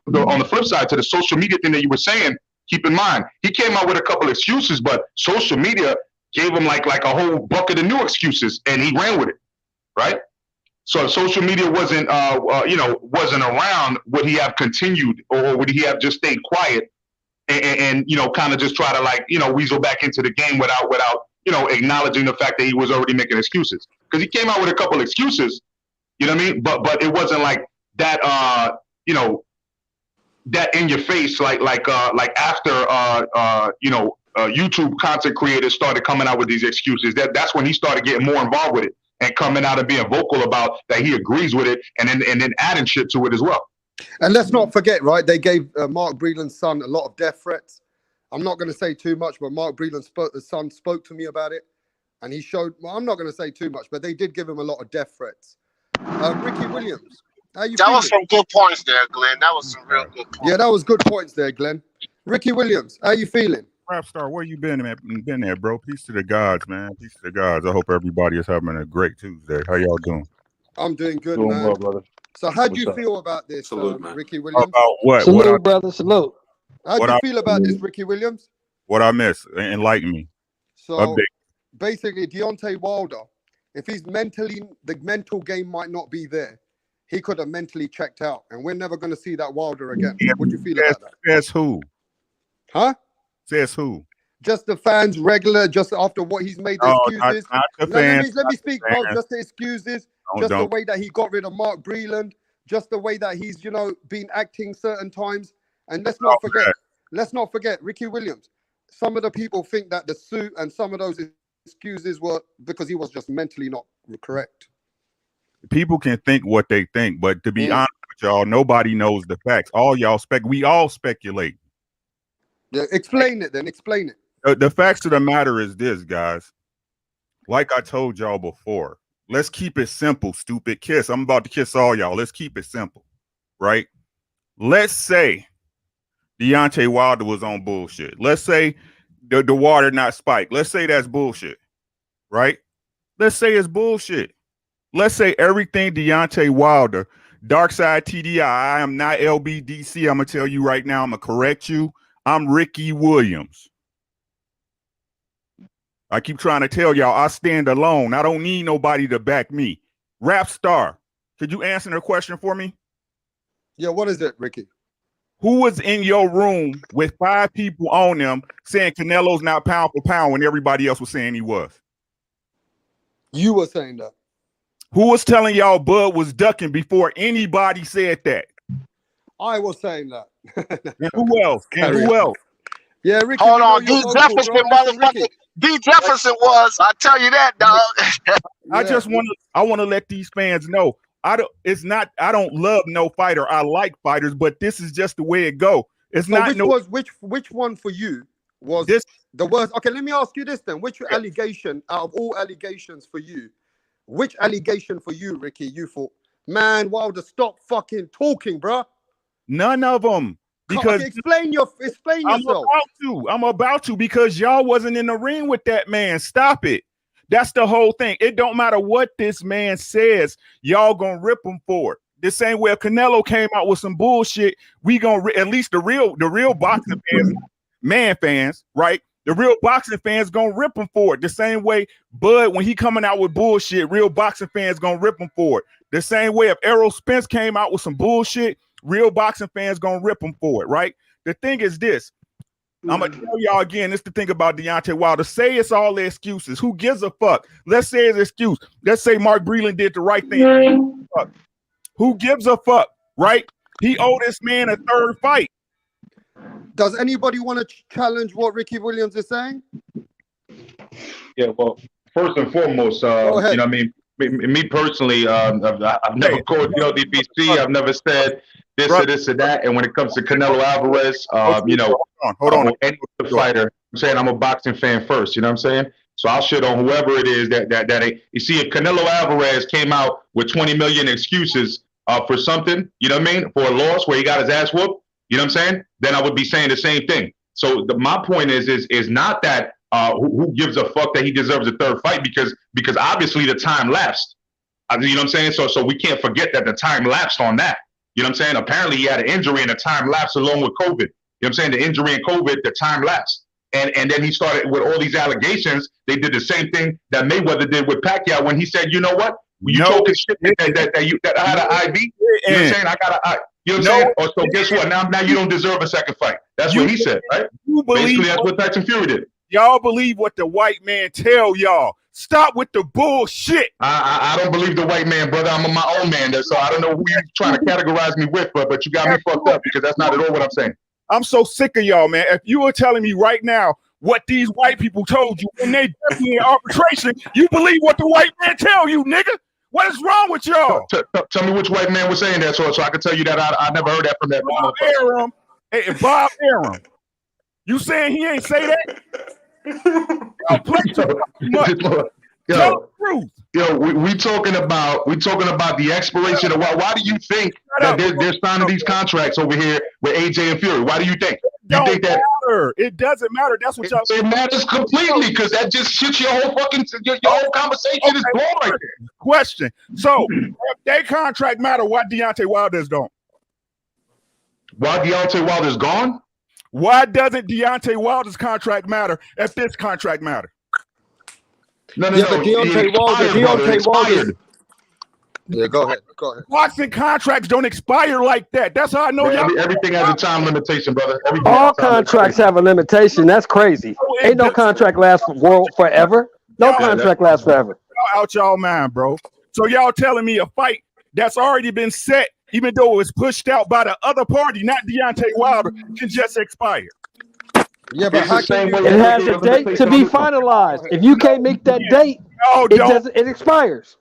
on the flip side to the social media thing that you were saying, keep in mind he came out with a couple excuses, but social media gave him like a whole bucket of new excuses, and he ran with it, right? So if social media wasn't around, would he have continued, or would he have just stayed quiet and kind of just try to weasel back into the game without acknowledging the fact that he was already making excuses? Because he came out with a couple excuses, you know what I mean? But it wasn't like that, that in your face, like after YouTube content creators started coming out with these excuses. That's when he started getting more involved with it and coming out and being vocal about that he agrees with it, and then adding shit to it as well.
And let's not forget, right? They gave Mark Breeland's son a lot of death threats. I'm not going to say too much, but Mark Breeland's son spoke to me about it, and he showed. Well, I'm not going to say too much, but they did give him a lot of death threats. Ricky Williams, how you feeling?
Was some good points there, Glenn. That was some real good points.
Yeah, that was good points there, Glenn. Ricky Williams, how you feeling?
Wrapstar, where you been there, bro? Peace to the gods, man. Peace to the gods. I hope everybody is having a great Tuesday. How y'all doing?
I'm doing good,
Doing
man.
well, brother.
So how do you feel about this, Ricky Williams?
About what?
Salute, brother. Salute.
How do you feel about this, Ricky Williams?
What I miss? Enlighten me.
So basically, Deontay Wilder, if he's the mental game might not be there, he could have mentally checked out, and we're never going to see that Wilder again. What do you feel about that?
Says who?
Huh?
Says who?
Just the fans, regular, just after what he's made the excuses.
Not the fans,
let me speak, bro. Just the excuses, the way that he got rid of Mark Breeland, just the way that he's, been acting certain times. And let's not forget, Ricky Williams. Some of the people think that the suit and some of those excuses were because he was just mentally not correct.
People can think what they think, but to be honest with y'all, nobody knows the facts. We all speculate.
Yeah, explain it then. Explain it.
The facts of the matter is this, guys. Like I told y'all before, let's keep it simple, stupid. Kiss. I'm about to kiss all y'all. Let's keep it simple, right? Let's say Deontay Wilder was on bullshit. Let's say the water not spiked. Let's say that's bullshit, right? Let's say it's bullshit. Let's say everything Deontay Wilder, Dark Side TDI, I am not LBDC. I'm going to tell you right now, I'm going to correct you. I'm Ricky Williams. I keep trying to tell y'all I stand alone. I don't need nobody to back me. Wrapstar, could you answer the question for me?
Yeah, what is it, Ricky?
Who was in your room with 5 people on them saying Canelo's not pound for pound when everybody else was saying he was?
You were saying that.
Who was telling y'all Bud was ducking before anybody said that?
I was saying that.
And who else? And who else?
Yeah, Ricky.
Hold on, D. Jefferson, motherfucker. D. Jefferson was. I tell you that, dog.
I want to let these fans know. I don't love no fighter. I like fighters, but this is just the way it go. It's so not
which one for you was this the worst? Okay, let me ask you this then. Which allegation out of all allegations for you? Which allegation for you, Ricky, you thought, man, Wilder, stop fucking talking, bro?
None of them. Because
explain yourself.
I'm about to because y'all wasn't in the ring with that man. Stop it. That's the whole thing. It don't matter what this man says. Y'all gonna rip him for it. The same way if Canelo came out with some bullshit, we gonna at least the real boxing fans, man fans, right? The real boxing fans gonna rip him for it. The same way Bud, when he coming out with bullshit, real boxing fans gonna rip him for it. The same way if Errol Spence came out with some bullshit, real boxing fans gonna rip him for it, right? The thing is this. I'm gonna tell y'all again, this is the thing about Deontay Wilder. Say it's all the excuses. Who gives a fuck? Let's say it's an excuse. Let's say Mark Breeland did the right thing. Who gives a fuck, right? He owed this man a third fight.
Does anybody want to challenge what Ricky Williams is saying?
Yeah, well, first and foremost, you know what I mean? Me personally, I've never called DBC. I've never said this or this or that. And when it comes to Canelo Alvarez, you know,
hold on.
Any fighter, I'm saying I'm a boxing fan first. You know what I'm saying? So I'll shit on whoever it is that you see. If Canelo Alvarez came out with 20 million excuses for something, you know what I mean, for a loss where he got his ass whooped, you know what I'm saying? Then I would be saying the same thing. So my point is not that who gives a fuck that he deserves a third fight because obviously the time lapsed. You know what I'm saying? So we can't forget that the time lapsed on that. You know what I'm saying? Apparently he had an injury and the time lapsed along with COVID. You know what I'm saying? The injury and COVID, the time lapsed. And then he started with all these allegations. They did the same thing that Mayweather did with Pacquiao when he said, you know what? You talking shit that I had an IV? You know what I'm saying? I got a you know what I'm saying? Or so guess what? Now you don't deserve a second fight. That's what he said, right? Basically, that's what Tyson Fury did.
Y'all believe what the white man tell y'all. Stop with the bullshit.
I don't believe the white man, brother. I'm my own man. So I don't know who you're trying to categorize me with, but you got me fucked up because that's not at all what I'm saying.
I'm so sick of y'all, man. If you were telling me right now what these white people told you when they definitely in arbitration, you believe what the white man tell you, nigga. What is wrong with y'all?
Tell me which white man was saying that so I can tell you that I never heard that from that.
Bob Arum. Hey, Bob Arum. You saying he ain't say that?
We talking about the expiration of why do you think that they're signing these contracts over here with AJ and Fury? Why do you think? You think that
it doesn't matter? That's what y'all.
It matters completely because that just shits your whole fucking your whole conversation is blown right there.
Question. So if their contract matter, why Deontay Wilder's don't?
Why Deontay Wilder's gone?
Why doesn't Deontay Wilder's contract matter if this contract matter?
No. Deontay Wilder. Yeah, go ahead.
Boxing contracts don't expire like that. That's how I know y'all.
Everything has a time limitation, brother.
All contracts have a limitation. That's crazy. Ain't no contract lasts forever. No contract lasts forever.
Y'all out y'all mind, bro. So y'all telling me a fight that's already been set, even though it was pushed out by the other party, not Deontay Wilder, can just expire.
Yeah, but
it has a date to be finalized. If you can't make that date, it expires.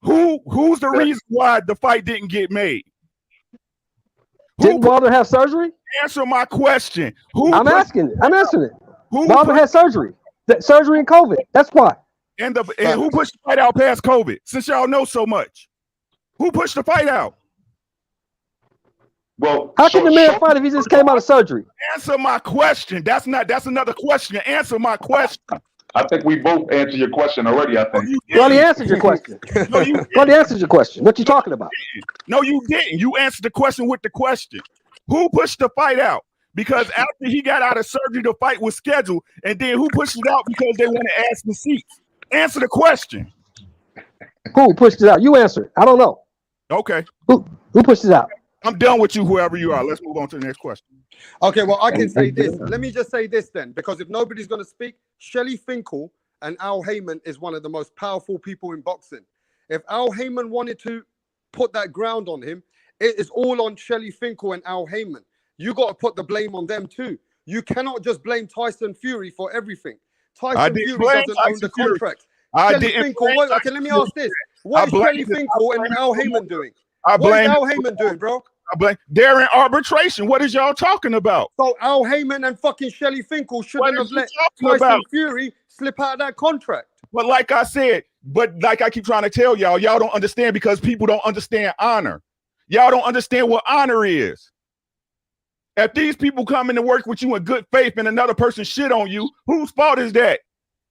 Who's the reason why the fight didn't get made?
Didn't Wilder have surgery?
Answer my question.
I'm answering it. Wilder had surgery. Surgery and COVID. That's why.
And who pushed the fight out past COVID? Since y'all know so much, who pushed the fight out?
Well,
how can the man fight if he just came out of surgery?
Answer my question. That's another question. Answer my question.
I think we both answered your question already. I think.
You already answered your question. You already answered your question. What you talking about?
No, you didn't. You answered the question with the question. Who pushed the fight out? Because after he got out of surgery, the fight was scheduled, and then who pushed it out because they want to ask the seats? Answer the question.
Who pushed it out? You answer it. I don't know.
Okay.
Who pushed it out?
I'm done with you, whoever you are. Let's move on to the next question.
Okay, well, I can say this. Let me just say this then, because if nobody's going to speak, Shelley Finkel and Al Heyman is one of the most powerful people in boxing. If Al Heyman wanted to put that ground on him, it is all on Shelley Finkel and Al Heyman. You got to put the blame on them too. You cannot just blame Tyson Fury for everything. Tyson Fury doesn't own the contract. Shelley Finkel, okay, let me ask this. What is Shelley Finkel and Al Heyman doing? What is Al Heyman doing, bro?
They're in arbitration. What is y'all talking about?
So Al Heyman and fucking Shelley Finkel shouldn't have let Tyson Fury slip out of that contract.
But like I said, like I keep trying to tell y'all don't understand because people don't understand honor. Y'all don't understand what honor is. If these people come in to work with you in good faith and another person shit on you, whose fault is that?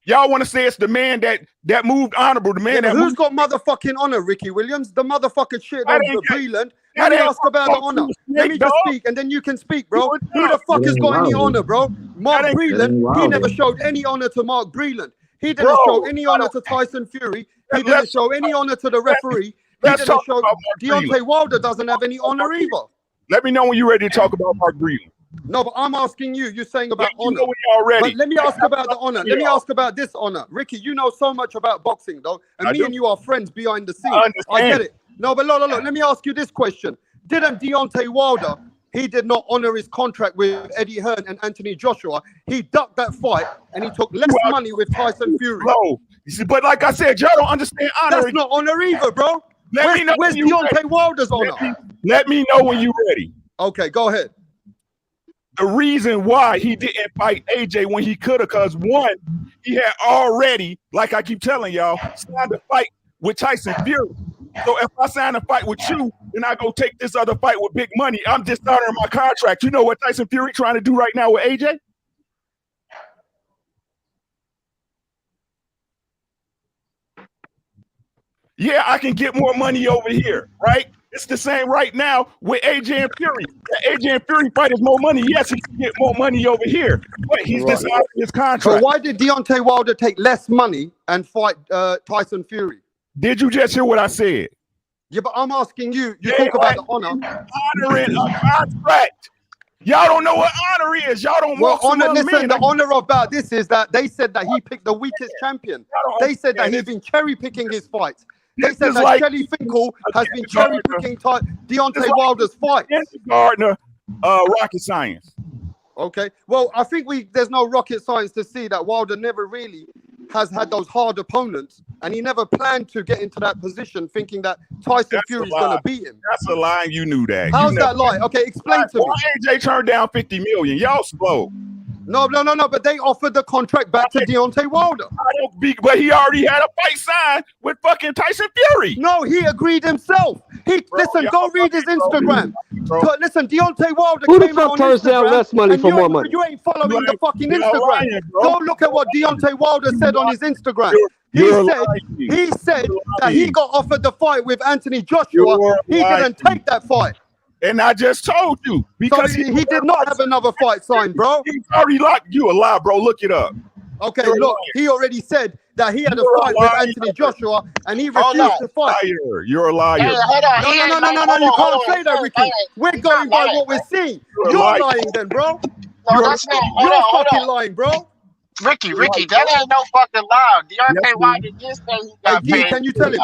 Y'all want to say it's the man that moved honorable, the man that
who's got motherfucking honor, Ricky Williams? The motherfucking shit on Breeland. Let me
ain't
ask about the honor. Let me
dog.
just speak, and then you can speak, bro.
You
Who the fuck
That
has
ain't
got any
Wilder.
honor, bro? Mark
That ain't-
Breeland,
That ain't
he
Wilder.
never showed any honor to Mark Breeland. He didn't
Bro,
show any honor to Tyson Fury. He didn't
let's-
show any honor to the referee. He
let's
didn't
talk
show.
about Mark
Deontay
Breeland.
Wilder doesn't have any honor either.
Let me know when you're ready to talk about Mark Breeland.
No, but I'm asking you. You're saying about
You
honor.
know when you're ready.
But let me ask about the honor. Let me ask about this honor. Ricky, you know so much about boxing, though. And
I
me
do.
and you are friends behind the scenes.
I understand.
I get it. No, but look. Let me ask you this question. Didn't Deontay Wilder, he did not honor his contract with Eddie Hearn and Anthony Joshua. He ducked that fight and he took less money with Tyson Fury.
No. You see, but like I said, y'all don't understand honor.
That's not honor either, bro.
Let me know
Where's
when you
Deontay
ready.
Wilder's honor?
Let me know when you're ready.
Okay, go ahead.
The reason why he didn't fight AJ when he could have, because one, he had already, like I keep telling y'all, signed a fight with Tyson Fury. So if I sign a fight with you, then I go take this other fight with big money. I'm dishonoring my contract. You know what Tyson Fury trying to do right now with AJ? Yeah, I can get more money over here, right? It's the same right now with AJ and Fury. The AJ and Fury fight is more money. Yes, he can get more money over here, but he's dishonoring his contract.
So why did Deontay Wilder take less money and fight Tyson Fury?
Did you just hear what I said?
Yeah, but I'm asking you. You talk about the honor.
Honoring a contract. Y'all don't know what honor is. Y'all don't
Well,
want some
honor.
other
Listen,
men.
the honor about this is that they said that he picked the weakest champion. They said that he's been cherry picking his fights. They
This
said
is
that
like-
Kelly Finkel has been cherry picking Deontay Wilder's fights.
Gardner, rocket science.
Okay. Well, I think there's no rocket science to see that Wilder never really has had those hard opponents, and he never planned to get into that position thinking that Tyson Fury's going to beat him.
That's a lie. You knew that.
How's
You
that lie? Okay, explain to me.
Why AJ turned down 50 million? Y'all slow.
No, but they offered the contract back to Deontay Wilder.
But he already had a fight signed with fucking Tyson Fury.
No, he agreed himself. Listen, go read his Instagram. So, listen, Deontay Wilder
Who the
came out
fuck
on
turns down
Instagram,
less money
and
for more money?
You ain't following the fucking
you're
Instagram.
lying, bro.
Go look at what Deontay Wilder said on his Instagram. He said that he got offered the fight with Anthony Joshua. He didn't take that fight.
And I just told you because
so he did not have another fight signed, bro.
He's already locked. You a lie, bro. Look it up.
Okay, look, he already said that he had a fight with Anthony Joshua and he refused to fight.
You're a liar.
Hey, hold on.
No, you can't say that, Ricky. We're going by what we're seeing. You're lying then, bro.
No, that's not.
You're fucking lying, bro.
Ricky, that ain't no fucking lie. Deontay Wilder did say he got
paid. Hey, can you tell him?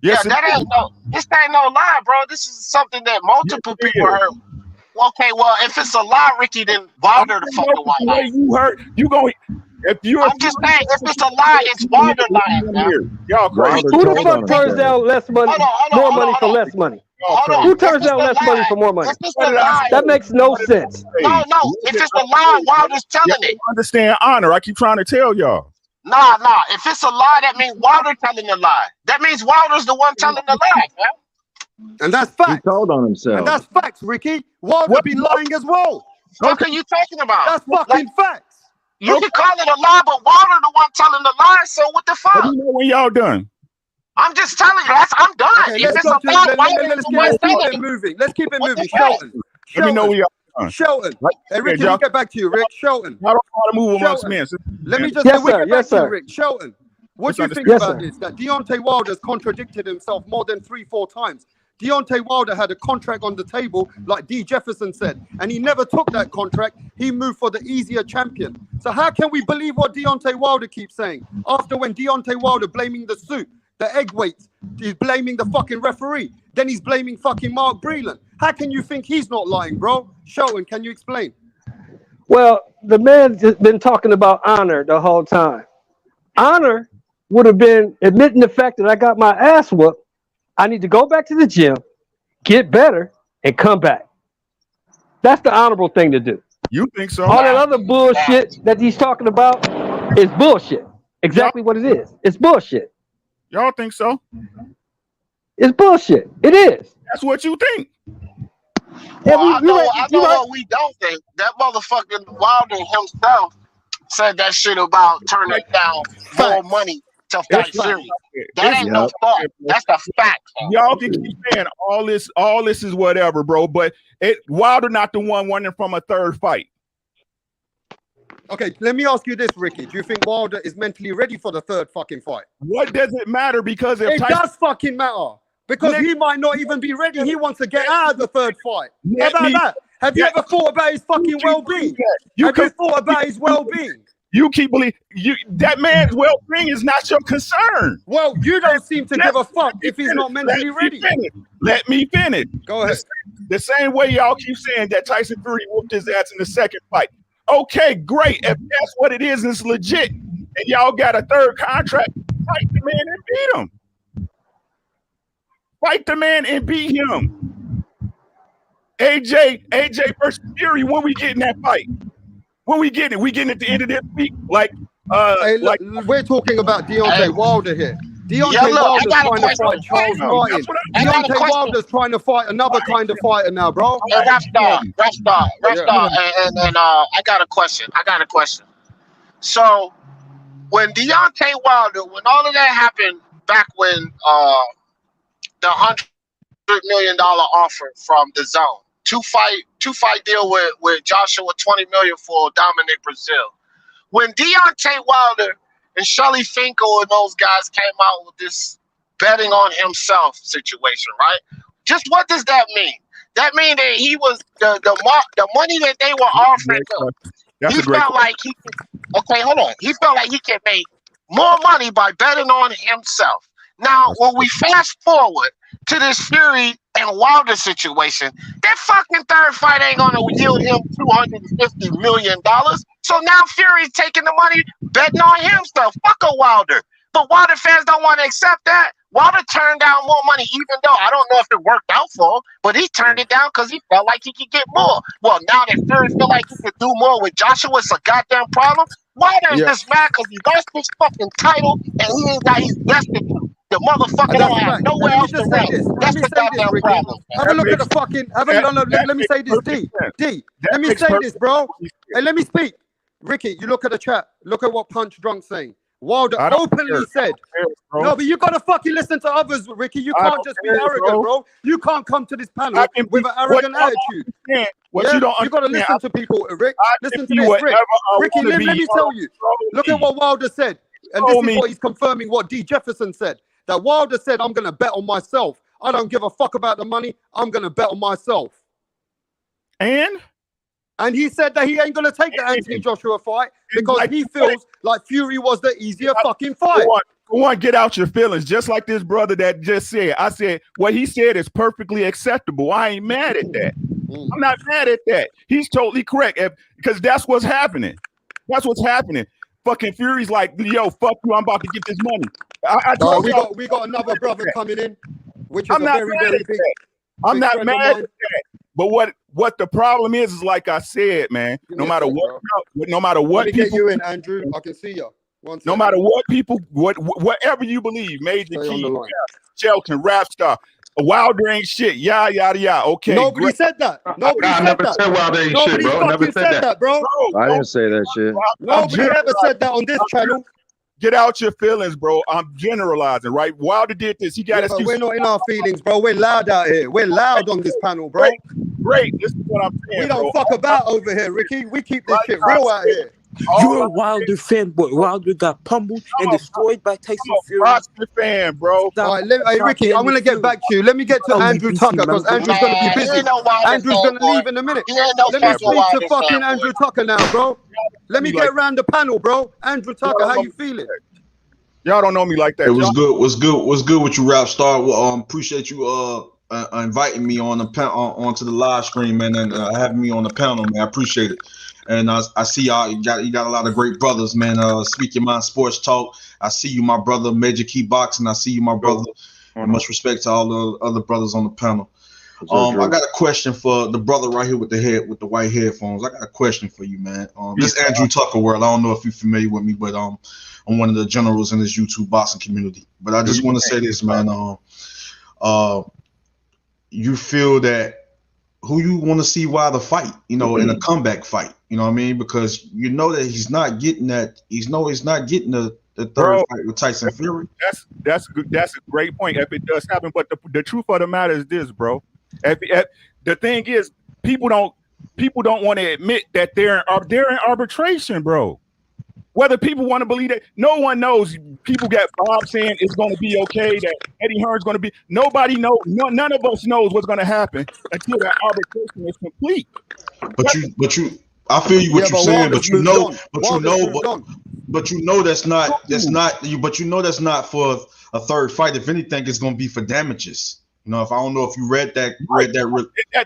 Yeah, this ain't no lie, bro. This is something that multiple people heard. Okay, well, if it's a lie, Ricky, then Wilder the fucking lie.
You heard? You going?
I'm just saying, if it's a lie, it's Wilder lying.
Y'all crazy.
Who the fuck turns down less money, more money for less money? Who turns down less money for more money? That makes no sense.
No. If it's a lie, Wilder's telling it.
Understand honor? I keep trying to tell y'all.
Nah. If it's a lie, that means Wilder telling the lie. That means Wilder's the one telling the lie, man.
And that's facts.
He told on himself.
And that's facts, Ricky. Wilder be lying as well.
What are you talking about?
That's fucking facts.
You can call it a lie, but Wilder the one telling the lie. So what the fuck?
Let me know when y'all done.
I'm just telling you. I'm done.
Okay,
if it's a lie, Wilder's the one
let's keep
telling
it
it.
moving. Let's keep it
What
moving.
the fuck?
Shelton.
Let me know when y'all done.
Shelton. Hey, Ricky,
y'all-
we'll get back to you, Rick. Shelton.
I don't know how to move amongst men.
Let me just
Yes,
we'll
sir.
get back
Yes,
to you,
sir.
Rick. Shelton. What do you think
Yes,
about
sir.
this? That Deontay Wilder's contradicted himself more than 3-4 times. Deontay Wilder had a contract on the table, like D. Jefferson said, and he never took that contract. He moved for the easier champion. So how can we believe what Deontay Wilder keeps saying? After when Deontay Wilder blaming the suit, the egg weights, he's blaming the fucking referee. Then he's blaming fucking Mark Breeland. How can you think he's not lying, bro? Shelton, can you explain?
Well, the man's just been talking about honor the whole time. Honor would have been admitting the fact that I got my ass whooped. I need to go back to the gym, get better, and come back. That's the honorable thing to do.
You think so?
All that other bullshit that he's talking about is bullshit. Exactly what it is. It's bullshit.
Y'all think so?
It's bullshit. It is.
That's what you think.
Well, I know what we don't think. That motherfucking Wilder himself said that shit about turning down more money to fight Fury. That ain't no thought. That's the fact.
Y'all can keep saying all this is whatever, bro. But Wilder not the one running from a third fight.
Okay, let me ask you this, Ricky. Do you think Wilder is mentally ready for the third fucking fight?
What does it matter? Because if
it does fucking matter. Because he might not even be ready. He wants to get out of the third fight. How about that? Have you ever thought about his fucking well-being? Have you thought about his well-being?
You keep believing that man's well-being is not your concern.
Well, you don't seem to give a fuck if he's not mentally ready.
Let me finish.
Go ahead.
The same way y'all keep saying that Tyson Fury whooped his ass in the second fight. Okay, great. If that's what it is, it's legit. And y'all got a third contract. Fight the man and beat him. Fight the man and beat him. AJ versus Fury. When we getting that fight? When we getting it? We getting at the end of this week?
Hey, look, we're talking about Deontay Wilder here. Deontay Wilder's trying to fight Charles Martin. Deontay Wilder's trying to fight another kind of fighter now, bro.
Wrapstar, and I got a question. So when Deontay Wilder, when all of that happened back when the $100 million offer from the Zone, two fight deal with Joshua, $20 million for Dominic Brazil. When Deontay Wilder and Shelly Finkel and those guys came out with this betting on himself situation, right? Just what does that mean? That mean that he was the money that they were offering him. He felt like he could, he felt like he could make more money by betting on himself. Now, when we fast forward to this Fury and Wilder situation, that fucking third fight ain't gonna yield him $250 million. So now Fury's taking the money, betting on himself. Fuck a Wilder. But Wilder fans don't want to accept that. Wilder turned down more money, even though I don't know if it worked out for him, but he turned it down because he felt like he could get more. Well, now that Fury feel like he could do more with Joshua, it's a goddamn problem. Wilder is just mad because he lost his fucking title and he ain't got his destiny. The motherfucker don't have nowhere else to run. That's the goddamn problem.
Have a look at the fucking. Let me say this, D. Let me say this, bro. Hey, let me speak. Ricky, you look at the chat. Look at what Punch Drunk saying. Wilder openly said, no, but you gotta fucking listen to others, Ricky. You can't just be arrogant, bro. You can't come to this panel with an arrogant attitude. You gotta listen to people, Rick. Listen to this, Rick. Ricky, let me tell you. Look at what Wilder said. And this is what he's confirming what D. Jefferson said. That Wilder said, I'm going to bet on myself. I don't give a fuck about the money. I'm going to bet on myself. And he said that he ain't going to take the Anthony Joshua fight because he feels like Fury was the easier fucking fight.
Go on, get out your feelings. Just like this brother that just said. I said, what he said is perfectly acceptable. I ain't mad at that. I'm not mad at that. He's totally correct because that's what's happening. That's what's happening. Fucking Fury's like, yo, fuck you, I'm about to get this money.
We got another brother coming in, which is very big.
I'm not mad at that. But what the problem is like I said, man, no matter what
Let me get you in, Andrew. I can see you.
No matter what people, whatever you believe, Major Key, Shelton, Wrapstar, Wilder ain't shit. Yada. Okay.
Nobody said that. Nobody
never said Wilder ain't shit, bro. Never said that,
bro.
I didn't say that shit.
Nobody ever said that on this channel.
Get out your feelings, bro. I'm generalizing, right? Wilder did this. He got us.
We're not in our feelings, bro. We're loud out here. We're loud on this panel, bro.
Great. This is what I'm saying.
We don't fuck about over here, Ricky. We keep this shit real out here.
You're a Wilder fan, but Wilder got pummeled and destroyed by Tyson Fury.
Boxing fan, bro.
All right, hey, Ricky, I'm gonna get back to you. Let me get to Andrew Tucker because Andrew's gonna be busy. Andrew's gonna leave in a minute. Let me speak to fucking Andrew Tucker now, bro. Let me get around the panel, bro. Andrew Tucker, how you feeling?
Y'all don't know me like that.
It was good. What's good with you, Wrapstar? Well, appreciate you inviting me on the onto the live stream, man, and having me on the panel, man. I appreciate it. And I see y'all. You got a lot of great brothers, man. Speak Your Mind Sports Talk. I see you, my brother. Major Key Boxing. I see you, my brother. And much respect to all the other brothers on the panel. I got a question for the brother right here with the white headphones. I got a question for you, man. This Andrew Tucker world. I don't know if you're familiar with me, but I'm one of the generals in this YouTube boxing community. But I just want to say this, man. You feel that who you want to see Wilder fight, in a comeback fight, you know what I mean? Because you know that he's not getting that. He's not getting the the third
Bro,
fight with Tyson Fury.
That's good. That's a great point. If it does happen, but the truth of the matter is this, bro. The thing is, people don't want to admit that they're in arbitration, bro. Whether people want to believe it, no one knows. People got Bob saying it's going to be okay, that Eddie Hearn's going to be. Nobody knows. None of us knows what's going to happen until that arbitration is complete.
But you, I feel you what you're saying, but you know that's not for a third fight. If anything, it's going to be for damages. You know, if I don't know if you read that.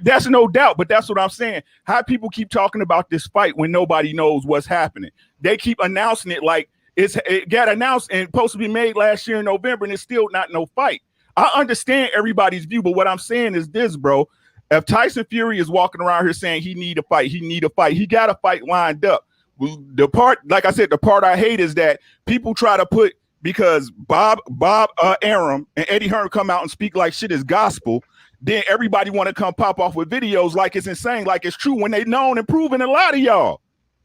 That's
no doubt, but that's what I'm saying. How people keep talking about this fight when nobody knows what's happening. They keep announcing it like it got announced and supposed to be made last year in November, and it's still not no fight. I understand everybody's view, but what I'm saying is this, bro. If Tyson Fury is walking around here saying he need a fight, he got a fight lined up. The part, like I said, the part I hate is that people try to put, because Bob Arum and Eddie Hearn come out and speak like shit is gospel, then everybody want to come pop off with videos like it's insane, like it's true, when they known and proven a lot of y'all.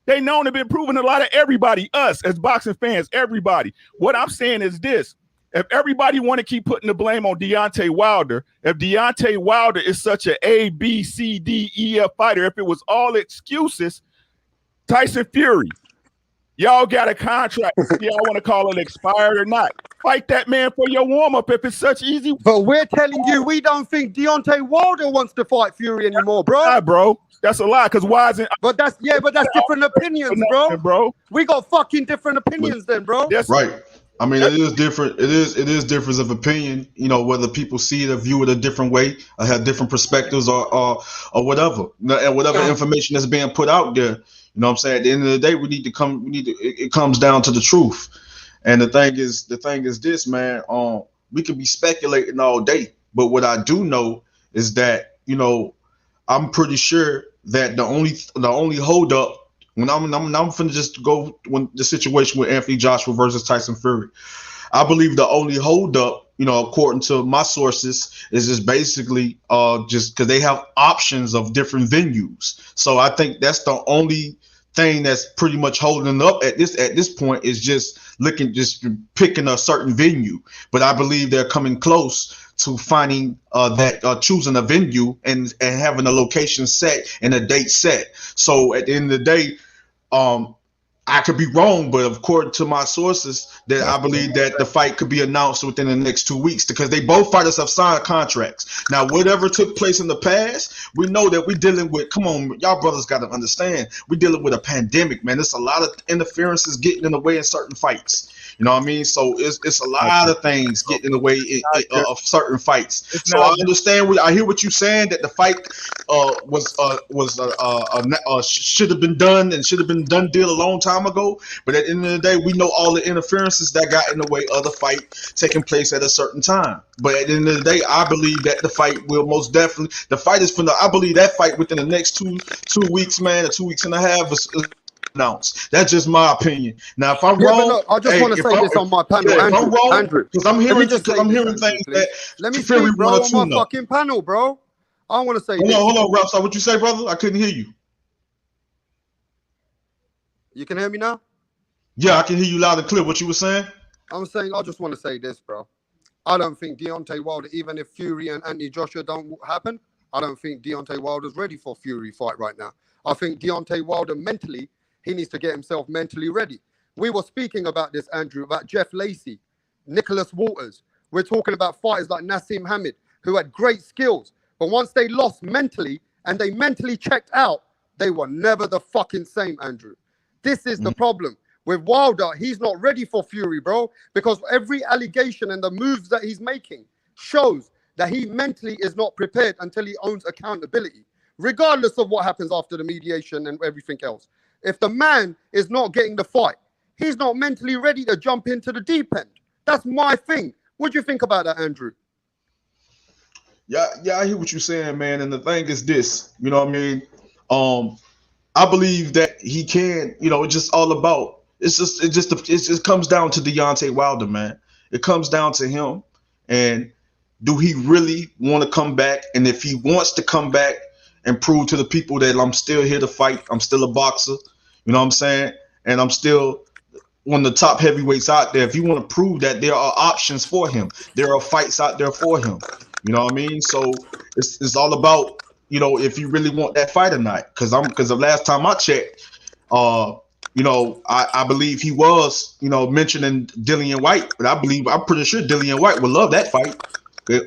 They known and been proving a lot of everybody, us as boxing fans, everybody. What I'm saying is this. If everybody want to keep putting the blame on Deontay Wilder, if Deontay Wilder is such an A, B, C, D, E, F fighter, if it was all excuses, Tyson Fury, y'all got a contract. Y'all want to call it expired or not? Fight that man for your warm-up if it's such easy.
But we're telling you, we don't think Deontay Wilder wants to fight Fury anymore, bro.
Nah, bro. That's a lie, because why isn't...
But that's different opinions, bro. We got fucking different opinions then, bro.
That's
right. I mean, it is different. It is difference of opinion. You know, whether people see it or view it a different way, or have different perspectives, or whatever, and whatever information that's being put out there. You know what I'm saying? At the end of the day, it comes down to the truth. And the thing is this, man. We could be speculating all day, but what I do know is that, you know, I'm pretty sure that the only hold up, when I'm finna just go when the situation with Anthony Joshua versus Tyson Fury, I believe the only hold up, you know, according to my sources, is just basically just because they have options of different venues. So I think that's the only thing that's pretty much holding up at this point, is just picking a certain venue. But I believe they're coming close to finding choosing a venue and having a location set and a date set. So at the end of the day, I could be wrong, but according to my sources, that I believe that the fight could be announced within the next 2 weeks, because they both fighters have signed contracts. Now, whatever took place in the past, we know that we're dealing with, come on, y'all brothers got to understand, we're dealing with a pandemic, man. There's a lot of interferences getting in the way in certain fights. You know what I mean? So it's a lot of things getting in the way of certain fights. So I understand. I hear what you're saying, that the fight should have been done and should have been done deal a long time ago. But at the end of the day, we know all the interferences that got in the way of the fight taking place at a certain time. But at the end of the day, I believe that the fight will most definitely. The fight is I believe that fight within the next two weeks, man, or 2 weeks and a half is announced. That's just my opinion. Now, if I'm wrong,
look, I just want to say this on my panel, Andrew,
because I'm hearing things that.
Let me speak, bro, on my fucking panel, bro. I want to say.
Hold on, Wrapstar. What you say, brother? I couldn't hear you.
You can hear me now?
Yeah, I can hear you loud and clear. What you were saying?
I'm saying, I just want to say this, bro. I don't think Deontay Wilder, even if Fury and Anthony Joshua don't happen, I don't think Deontay Wilder's ready for Fury fight right now. I think Deontay Wilder mentally, he needs to get himself mentally ready. We were speaking about this, Andrew, about Jeff Lacey, Nicholas Walters. We're talking about fighters like Nassim Hamid, who had great skills. But once they lost mentally and they mentally checked out, they were never the fucking same, Andrew. This is the problem. With Wilder, he's not ready for Fury, bro, because every allegation and the moves that he's making shows that he mentally is not prepared until he owns accountability, regardless of what happens after the mediation and everything else. If the man is not getting the fight, he's not mentally ready to jump into the deep end. That's my thing. What do you think about that, Andrew?
Yeah, I hear what you're saying, man. And the thing is this, you know what I mean? I believe that he can, you know, it's just all about, it just comes down to Deontay Wilder, man. It comes down to him. And do he really want to come back? And if he wants to come back and prove to the people that I'm still here to fight, I'm still a boxer, you know what I'm saying? And I'm still one of the top heavyweights out there, if you want to prove that there are options for him, there are fights out there for him. You know what I mean? So it's all about, you know, if you really want that fight or not. Because the last time I checked, you know, I believe he was, you know, mentioning Dillian White, but I'm pretty sure Dillian White would love that fight,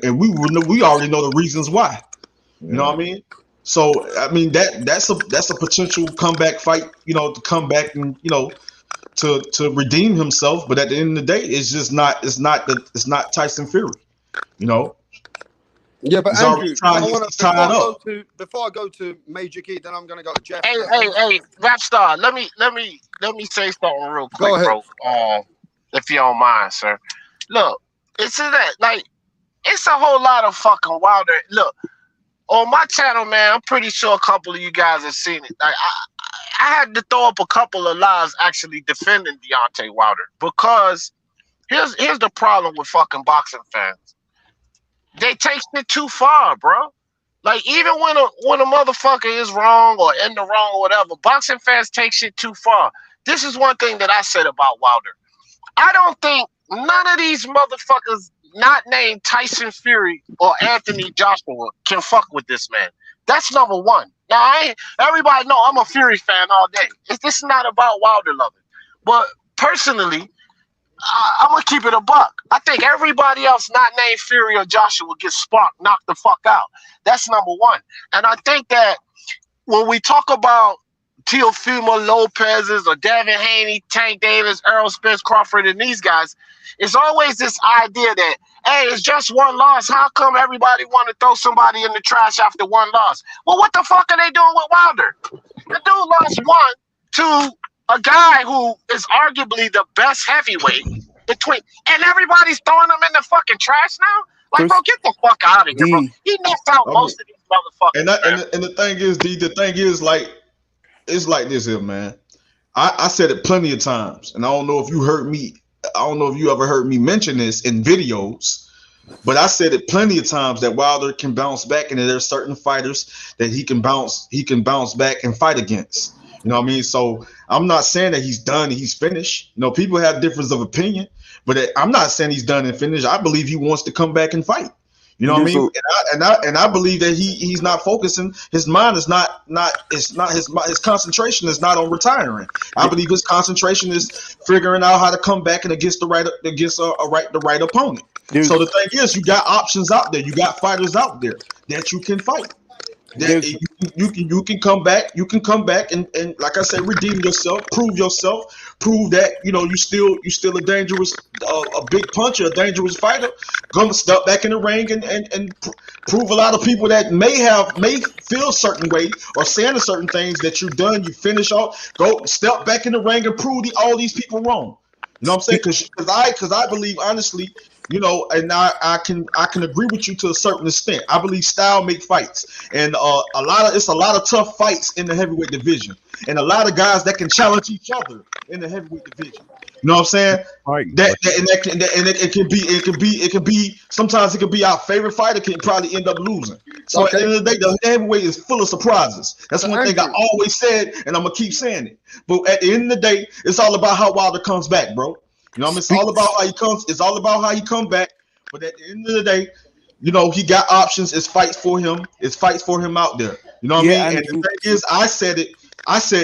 and we already know the reasons why. You know what I mean? So I mean that's a potential comeback fight, you know, to come back and, you know, to redeem himself. But at the end of the day, it's not Tyson Fury, you know.
Yeah, but
He's
Andrew, I
he's
want to
tied up.
before I go to Major Key, then I'm gonna go to Jeff.
Hey, Wrapstar, let me say something real quick,
Go ahead.
bro. If you don't mind, sir. Look, it's that like it's a whole lot of fucking Wilder. Look, on my channel, man, I'm pretty sure a couple of you guys have seen it. Like I had to throw up a couple of lives actually defending Deontay Wilder, because here's the problem with fucking boxing fans. They take it too far, bro. Like, even when a motherfucker is wrong or in the wrong or whatever, boxing fans take shit too far. This is one thing that I said about Wilder. I don't think none of these motherfuckers not named Tyson Fury or Anthony Joshua can fuck with this man. That's number one. Now, everybody know I'm a Fury fan all day. This is not about Wilder loving. But personally, I'm going to keep it a buck. I think everybody else not named Fury or Joshua gets sparked, knocked the fuck out. That's number one. And I think that when we talk about Teofimo Lopez's or Devin Haney, Tank Davis, Errol Spence, Crawford, and these guys, it's always this idea that, hey, it's just one loss. How come everybody want to throw somebody in the trash after one loss? Well, what the fuck are they doing with Wilder? The dude lost one to a guy who is arguably the best heavyweight between, and everybody's throwing him in the fucking trash now? Like, bro, get the fuck out of here, bro. He knocked out most of these motherfuckers.
And the thing is, the thing is, like, it's like this here, man. I said it plenty of times, and I don't know if you heard me. I don't know if you ever heard me mention this in videos, but I said it plenty of times that Wilder can bounce back, and that there's certain fighters that he can bounce back and fight against. You know what I mean? So I'm not saying that he's done and he's finished. You know, people have difference of opinion, but I'm not saying he's done and finished. I believe he wants to come back and fight. You know what I mean? And I believe that he's not focusing. His mind is not his concentration is not on retiring. I believe his concentration is figuring out how to come back and against the right opponent. So the thing is, you got options out there. You got fighters out there that you can fight. That you can come back. You can come back and like I said, redeem yourself, prove that you still a dangerous, a big puncher, a dangerous fighter. Come step back in the ring and prove a lot of people that may feel a certain way or saying certain things that you've done. You finish off. Go step back in the ring and prove all these people wrong. You know what I'm saying? Because I believe honestly. You know, and I can agree with you to a certain extent. I believe style make fights, and it's a lot of tough fights in the heavyweight division, and a lot of guys that can challenge each other in the heavyweight division. You know what I'm saying? Right. It can be sometimes it can be our favorite fighter can probably end up losing. So at the end of the day, the heavyweight is full of surprises. That's one thing I always said, and I'm gonna keep saying it. But at the end of the day, it's all about how Wilder comes back, bro. You know what I mean? It's all about how he comes. It's all about how he come back. But at the end of the day, you know, he got options. It's fights for him. It's fights for him out there. You know what I mean? And the thing is, I said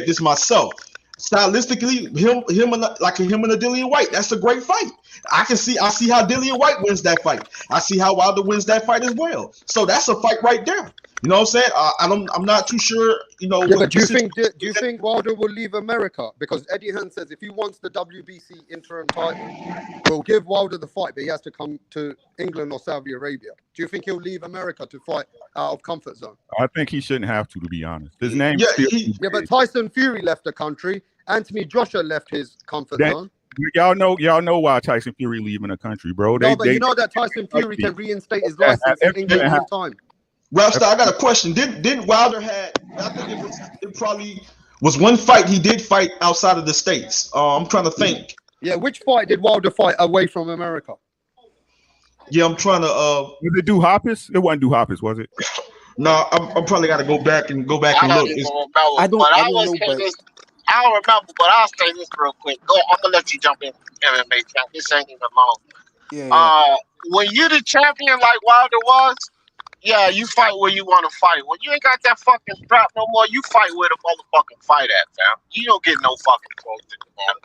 this myself. Stylistically, him and a Dillian White, that's a great fight. I see how Dillian White wins that fight. I see how Wilder wins that fight as well. So that's a fight right there. You know what I'm saying? I'm not too sure. You know.
Yeah, but do you think Wilder will leave America? Because Eddie Hearn says if he wants the WBC interim title, we'll give Wilder the fight, but he has to come to England or Saudi Arabia. Do you think he'll leave America to fight out of comfort zone?
I think he shouldn't have to be honest. His name.
Yeah, but Tyson Fury left the country. Anthony Joshua left his comfort zone.
Y'all know why Tyson Fury leaving the country, bro.
But you know that Tyson Fury can reinstate his license in England in time.
Wrapstar, I got a question. Didn't Wilder had? I think it probably was one fight he did fight outside of the States. I'm trying to think.
Yeah, which fight did Wilder fight away from America?
Yeah, I'm trying to.
Was it Duhaupas? It wasn't Duhaupas, was it?
No, I'm probably got to go back and look.
I I don't remember, but I'll say this real quick. Go, I'm gonna let you jump in, MMA champ. This ain't even long.
Yeah.
When you the champion like Wilder was, yeah, you fight where you want to fight. When you ain't got that fucking strap no more, you fight where the motherfucking fight at, fam. You don't get no fucking close, man.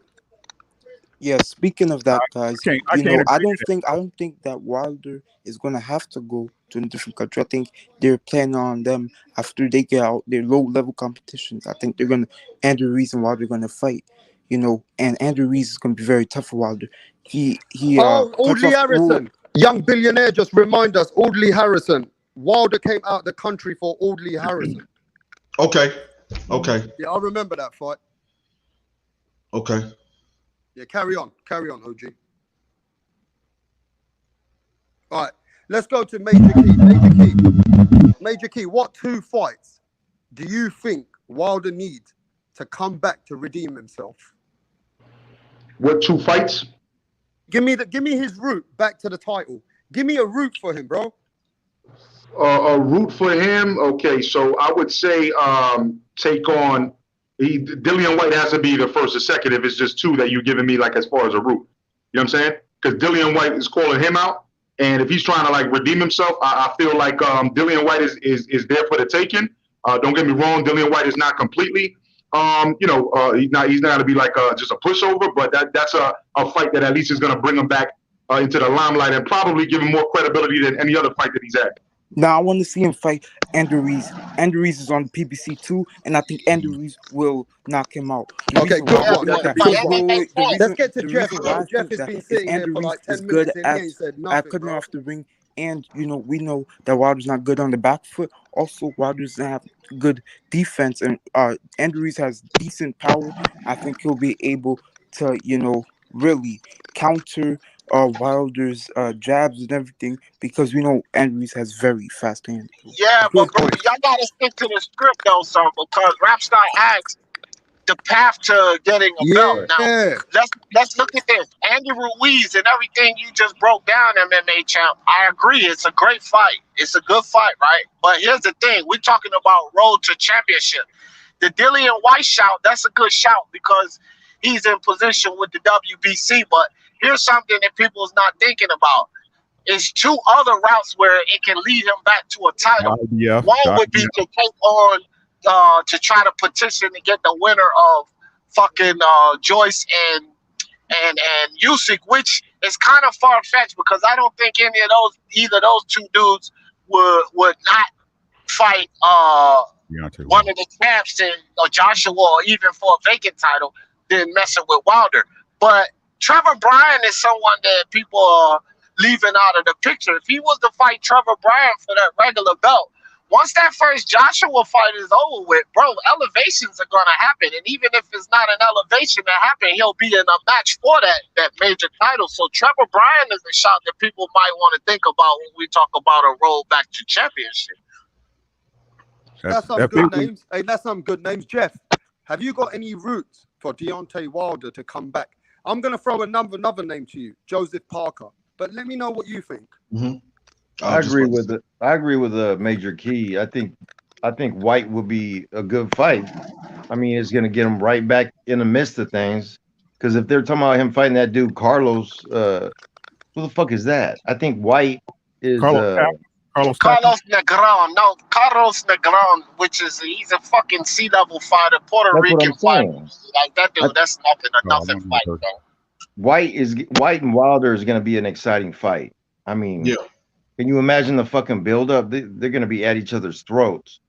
Yeah, speaking of that, guys,
I
you
can't
know, I
agree
don't
with
think I don't think that Wilder is gonna have to go to a different country. I think they're planning on them after they get out their low level competitions. I think they're gonna Andrew Reese and Wilder gonna fight. You know, and Andrew Reese is gonna be very tough for Wilder. He
Oh,
cuts
Audley
off all.
Harrison, young billionaire, just remind us. Audley Harrison. Wilder came out the country for Audley Harrison.
Okay.
Yeah, I remember that fight.
Okay.
Yeah, carry on, OG. All right, let's go to Major Key. What 2 fights do you think Wilder needs to come back to redeem himself?
What 2 fights?
Give me his route back to the title. Give me a route for him, bro.
A route for him. Okay, so I would say take on Dillian White has to be the first or second if it's just 2 that you're giving me like as far as a route. You know what I'm saying? Because Dillian White is calling him out, and if he's trying to like redeem himself, I feel like Dillian White is there for the taking. Don't get me wrong, Dillian White is not completely he's not going to be like just a pushover, but that's a fight that at least is going to bring him back into the limelight and probably give him more credibility than any other fight that he's had.
Now I want to see him fight Andrew Reese. Andrew Reese is on PBC too, and I think Andrew Reese will knock him out.
Okay, good one. Let's get to Jeff. Jeff has been sitting here for like 10 minutes and he ain't said nothing.
At cutting off the ring, and we know that Wilder's not good on the back foot. Also, Wilder doesn't have good defense, and Andrew Reese has decent power. I think he'll be able to really counter Wilder's jabs and everything, because we know Andrew Reese has very fast hands.
Yeah, but bro, y'all gotta stick to the script though, son, because Wrapstar asked the path to getting a belt. Now let's look at this. Andy Ruiz and everything you just broke down, MMA champ. I agree, it's a great fight. It's a good fight, right? But here's the thing: we're talking about road to championship. The Dillian White shout, that's a good shout because he's in position with the WBC. But here's something that people is not thinking about. It's 2 other routes where it can lead him back to a title. One would be to take on to try to petition to get the winner of fucking Joyce and Usyk, which is kind of far fetched because I don't think either of those 2 dudes would not fight one of the champs or Joshua, or even for a vacant title, than messing with Wilder. But Trevor Bryan is someone that people are leaving out of the picture. If he was to fight Trevor Bryan for that regular belt, once that first Joshua fight is over with, bro, elevations are going to happen. And even if it's not an elevation that happened, he'll be in a match for that major title. So Trevor Bryan is a shot that people might want to think about when we talk about a road back to championship.
That's some good names. Hey, that's some good names. Jeff, have you got any routes for Deontay Wilder to come back? I'm going to throw another name to you, Joseph Parker. But let me know what you think.
Mm-hmm. I agree with it. I agree with Major Key. I think White will be a good fight. I mean, it's going to get him right back in the midst of things. Because if they're talking about him fighting that dude Carlos, who the fuck is that? I think White is
Carlos Negron. No, Carlos Negron, he's a fucking C-level fighter, Puerto Rican fighter. Like that dude, that's nothing fight, though.
White and Wilder is going to be an exciting fight. I mean, can you imagine the fucking buildup? They're going to be at each other's throats,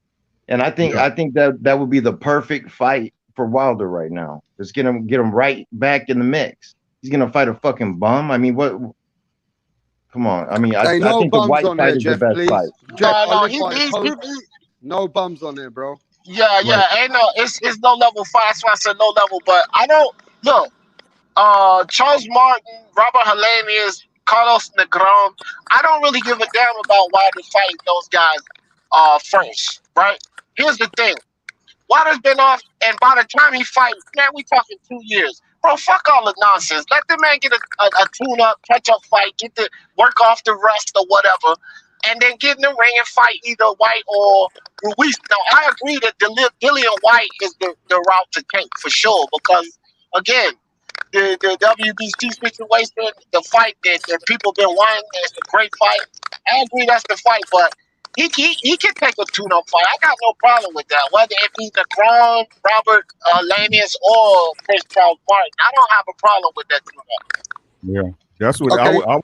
and I think that would be the perfect fight for Wilder right now. It's going to get him right back in the mix. He's going to fight a fucking bum. I mean, what? Come on. I mean, I think the White fight is the best fight.
No bums on there, bro.
Yeah, ain't no. It's no level fight. That's why I said no level. But I don't look. Charles Martin, Robert Helenius, Carlos Negron. I don't really give a damn about Wilder fighting those guys first, right? Here's the thing. Wilder's been off, and by the time he fights, man, we talking 2 years. Bro, fuck all the nonsense. Let the man get a tune-up, catch-up fight, get the work off the rust or whatever. and then get in the ring and fight either White or Ruiz. Now, I agree that Dillian White is the route to take for sure because, again, the WBC situation, the fight that people been wanting, it's a great fight. I agree that's the fight, but he can take a tune-up fight. I got no problem with that. Whether it be the Kron, Robert Lanius, or Chris Charles Martin, I don't have a problem with that tune-up.
Yeah, that's what
Okay.
I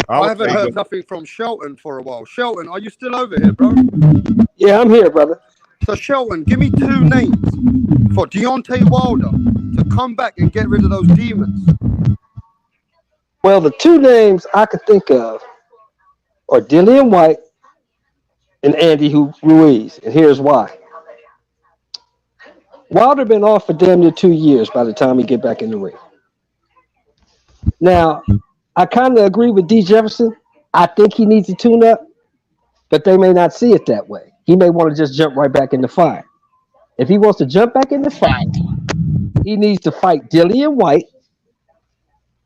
I
would
haven't
say,
heard nothing from Shelton for a while. Shelton, are you still over here, bro?
Yeah, I'm here, brother.
So, Shelton, give me 2 names for Deontay Wilder to come back and get rid of those demons.
Well, the 2 names I could think of are Dillian White and Andy Ruiz, and here's why. Wilder been off for damn near 2 years by the time he get back in the ring. Now, I kind of agree with D. Jefferson. I think he needs a tune-up, but they may not see it that way. He may want to just jump right back in the fight. If he wants to jump back in the fight, he needs to fight Dillian White.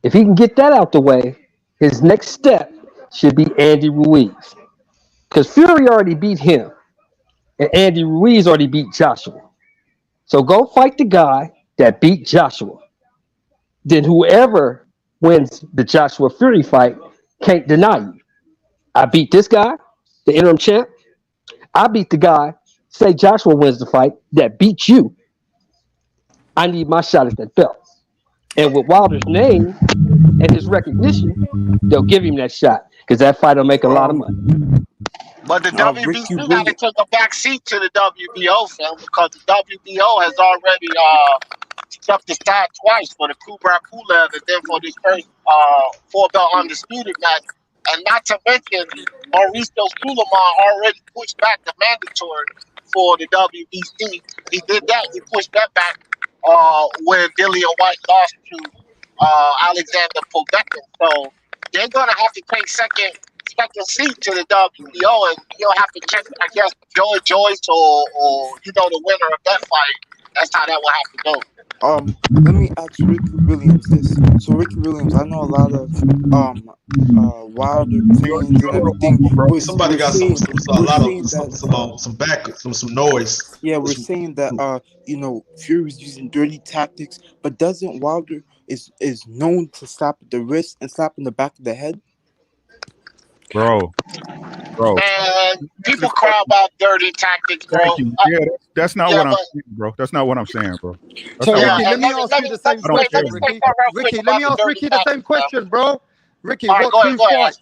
If he can get that out the way, his next step should be Andy Ruiz. Because Fury already beat him, and Andy Ruiz already beat Joshua. So go fight the guy that beat Joshua. Then whoever wins the Joshua Fury fight can't deny you. I beat this guy, the interim champ. I beat the guy, say Joshua wins the fight, that beat you. I need my shot at that belt. And with Wilder's name and his recognition, they'll give him that shot because that fight will make a lot of money.
But the WBC got to take a back seat to the WBO, fam, because the WBO has already stepped aside twice for the Kubrat Pulev and then for this first 4-belt undisputed match. And not to mention, Mauricio Sulaiman already pushed back the mandatory for the WBC. He did that. He pushed that back when Dillian White lost to Alexander Povetkin. So they're going to have to take second seat to the WBO, and you'll have to check, I guess, Joey Joyce or the winner of that fight. That's how that will have to go.
Let me ask Ricky Williams this. So Ricky Williams, I know a lot of Wilder fans and everything.
Somebody got some noise.
Yeah, we're saying that Fury's using dirty tactics, but doesn't Wilder is known to slap at the wrist and slap in the back of the head?
Bro.
Man, people cry about dirty tactics, bro.
Thank you. Yeah, that's not what I'm saying, bro. That's not what I'm saying, bro.
So, Ricky, let me ask you the same question, Ricky. Ricky, let me ask Ricky the same question, bro. Ricky, what 2 fights?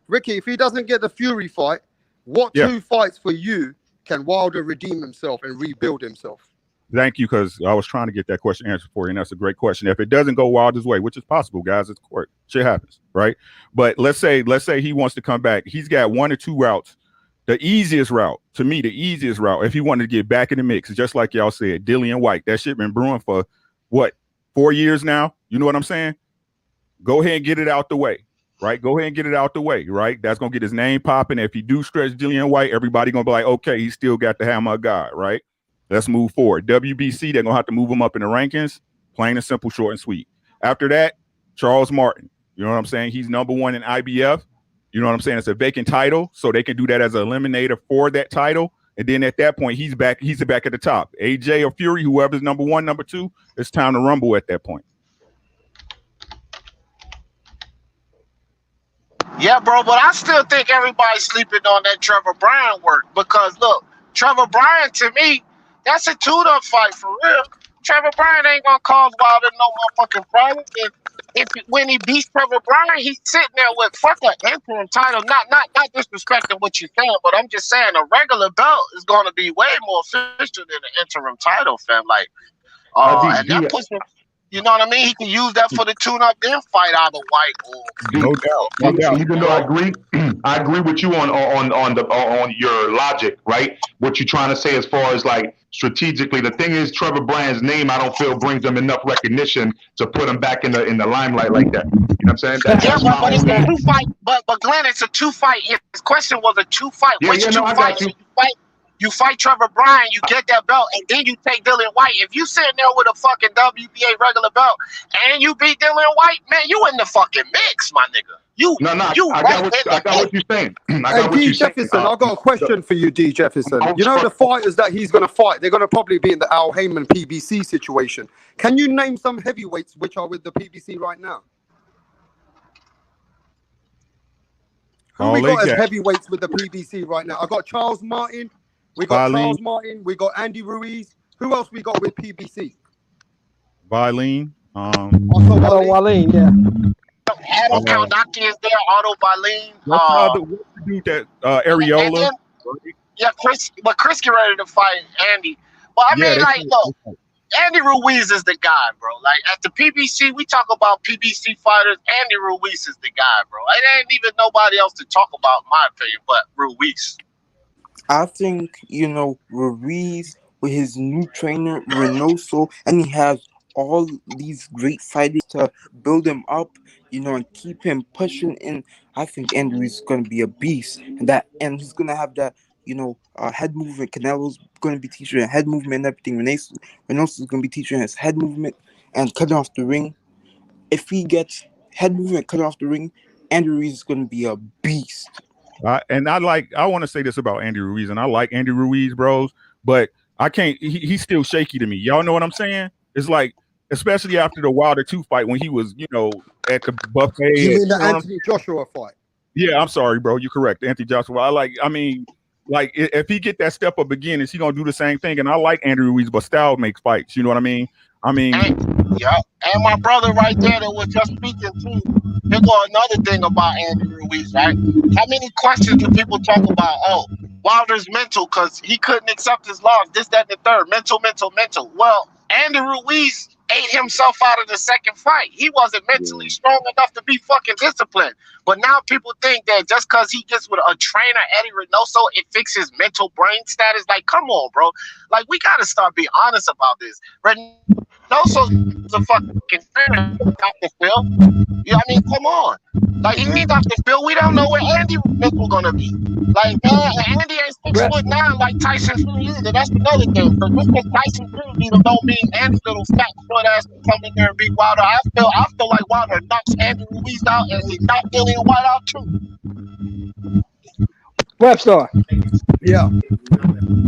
Ricky, if he doesn't get the Fury fight, what 2 fights for you can Wilder redeem himself and rebuild himself?
Thank you, because I was trying to get that question answered for you, and that's a great question. If it doesn't go Wilder's way, which is possible, guys, it's court. Shit happens, right? But let's say he wants to come back. He's got 1 or 2 routes. The easiest route, to me, if he wanted to get back in the mix, just like y'all said, Dillian White. That shit been brewing for, 4 years now? You know what I'm saying? Go ahead and get it out the way, right? Go ahead and get it out the way, right? That's going to get his name popping. If you do stretch Dillian White, everybody going to be like, okay, he still got the hammer guy, right? Let's move forward. WBC, they're going to have to move him up in the rankings. Plain and simple, short and sweet. After that, Charles Martin. You know what I'm saying? He's number 1 in IBF. You know what I'm saying? It's a vacant title, so they can do that as an eliminator for that title. And then at that point, he's back at the top. AJ or Fury, whoever's number 1, number 2, it's time to rumble at that point.
Yeah, bro, but I still think everybody's sleeping on that Trevor Bryan work because, look, Trevor Bryan, to me, that's a tune-up fight for real. Trevor Bryan ain't going to cause Wilder no motherfucking problem. When he beats Trevor Bryan, he's sitting there with fucking interim title. Not disrespecting what you're saying, but I'm just saying a regular belt is going to be way more official than an interim title, fam. Like, and that puts him. You know what I mean? He can use that for the tune-up, then fight either White or.
No doubt.
Even though I agree with you on your logic, right? What you're trying to say as far as like strategically, the thing is, Trevor Bryan's name, I don't feel brings him enough recognition to put him back in the limelight like that. You know what I'm saying?
But it's a 2-fight. But Glenn, it's a 2-fight. His question was a 2-fight. Which 2 fights? You fight Trevor Bryan, you get that belt, and then you take Dillian White. If you sitting there with a fucking WBA regular belt and you beat Dillian White, man, you in the fucking mix, my nigga. You
No, I
right
got
in the
what you're saying. I
Hey,
got what
D
you're saying.
Jefferson, I've got a question for you, D Jefferson. You know the fighters that he's going to fight, they're going to probably be in the Al Heyman PBC situation. Can you name some heavyweights which are with the PBC right now? Who
All
we
they
got as
got.
heavyweights with the PBC right now? I got Charles Martin. We got Charles Martin. We got Andy Ruiz. Who else we got with PBC?
Bailey.
Otto Wallin, yeah.
Adam Kaldaki is there. Otto Baleen.
What's the dude that Areola?
Yeah, Chris get ready to fight Andy. But I mean, like, look, Andy Ruiz is the guy, bro. Like, at the PBC, we talk about PBC fighters. Andy Ruiz is the guy, bro. It ain't even nobody else to talk about, in my opinion, but Ruiz.
I think, Ruiz with his new trainer, Reynoso, and he has all these great fighters to build him up, and keep him pushing in. I think Andy Ruiz is going to be a beast. And he's going to have that, head movement. Canelo's going to be teaching a head movement and everything. Reynoso is going to be teaching his head movement and cutting off the ring. If he gets head movement cut off the ring, Andy Ruiz is going to be a beast.
I want to say this about Andy Ruiz, and I like Andy Ruiz, bros, but I can't. He's still shaky to me. Y'all know what I'm saying? It's like, especially after the Wilder 2 fight when he was, at the buffet.
You mean the Anthony Joshua fight?
Yeah, I'm sorry, bro. You're correct. Anthony Joshua. If he get that step up again, is he gonna do the same thing? And I like Andy Ruiz, but style makes fights. You know what I mean?
Yeah, and my brother right there that was just speaking too. Here go another thing about Andy Ruiz, right? How many questions do people talk about? Oh, Wilder's mental because he couldn't accept his loss. This, that, and the third. Mental. Well, Andy Ruiz ate himself out of the second fight. He wasn't mentally strong enough to be fucking disciplined. But now people think that just because he gets with a trainer, Eddie Reynoso, it fixes mental brain status. Like, come on, bro. Like, we got to start being honest about this. Reynoso's a fucking trainer, Dr. Phil. Yeah, I mean, come on. Like, he need Dr. Phil. We don't know where Andy mental gonna be. Like, man, Andy ain't 6'9" like Tyson Fury either. That's another thing. Because just because Tyson Fury beat him don't mean Andy little fat short ass can come in there and beat Wilder. I feel like Wilder knocks Andy Ruiz out and he knocked Dillian White out too.
Wrapstar.
Yeah.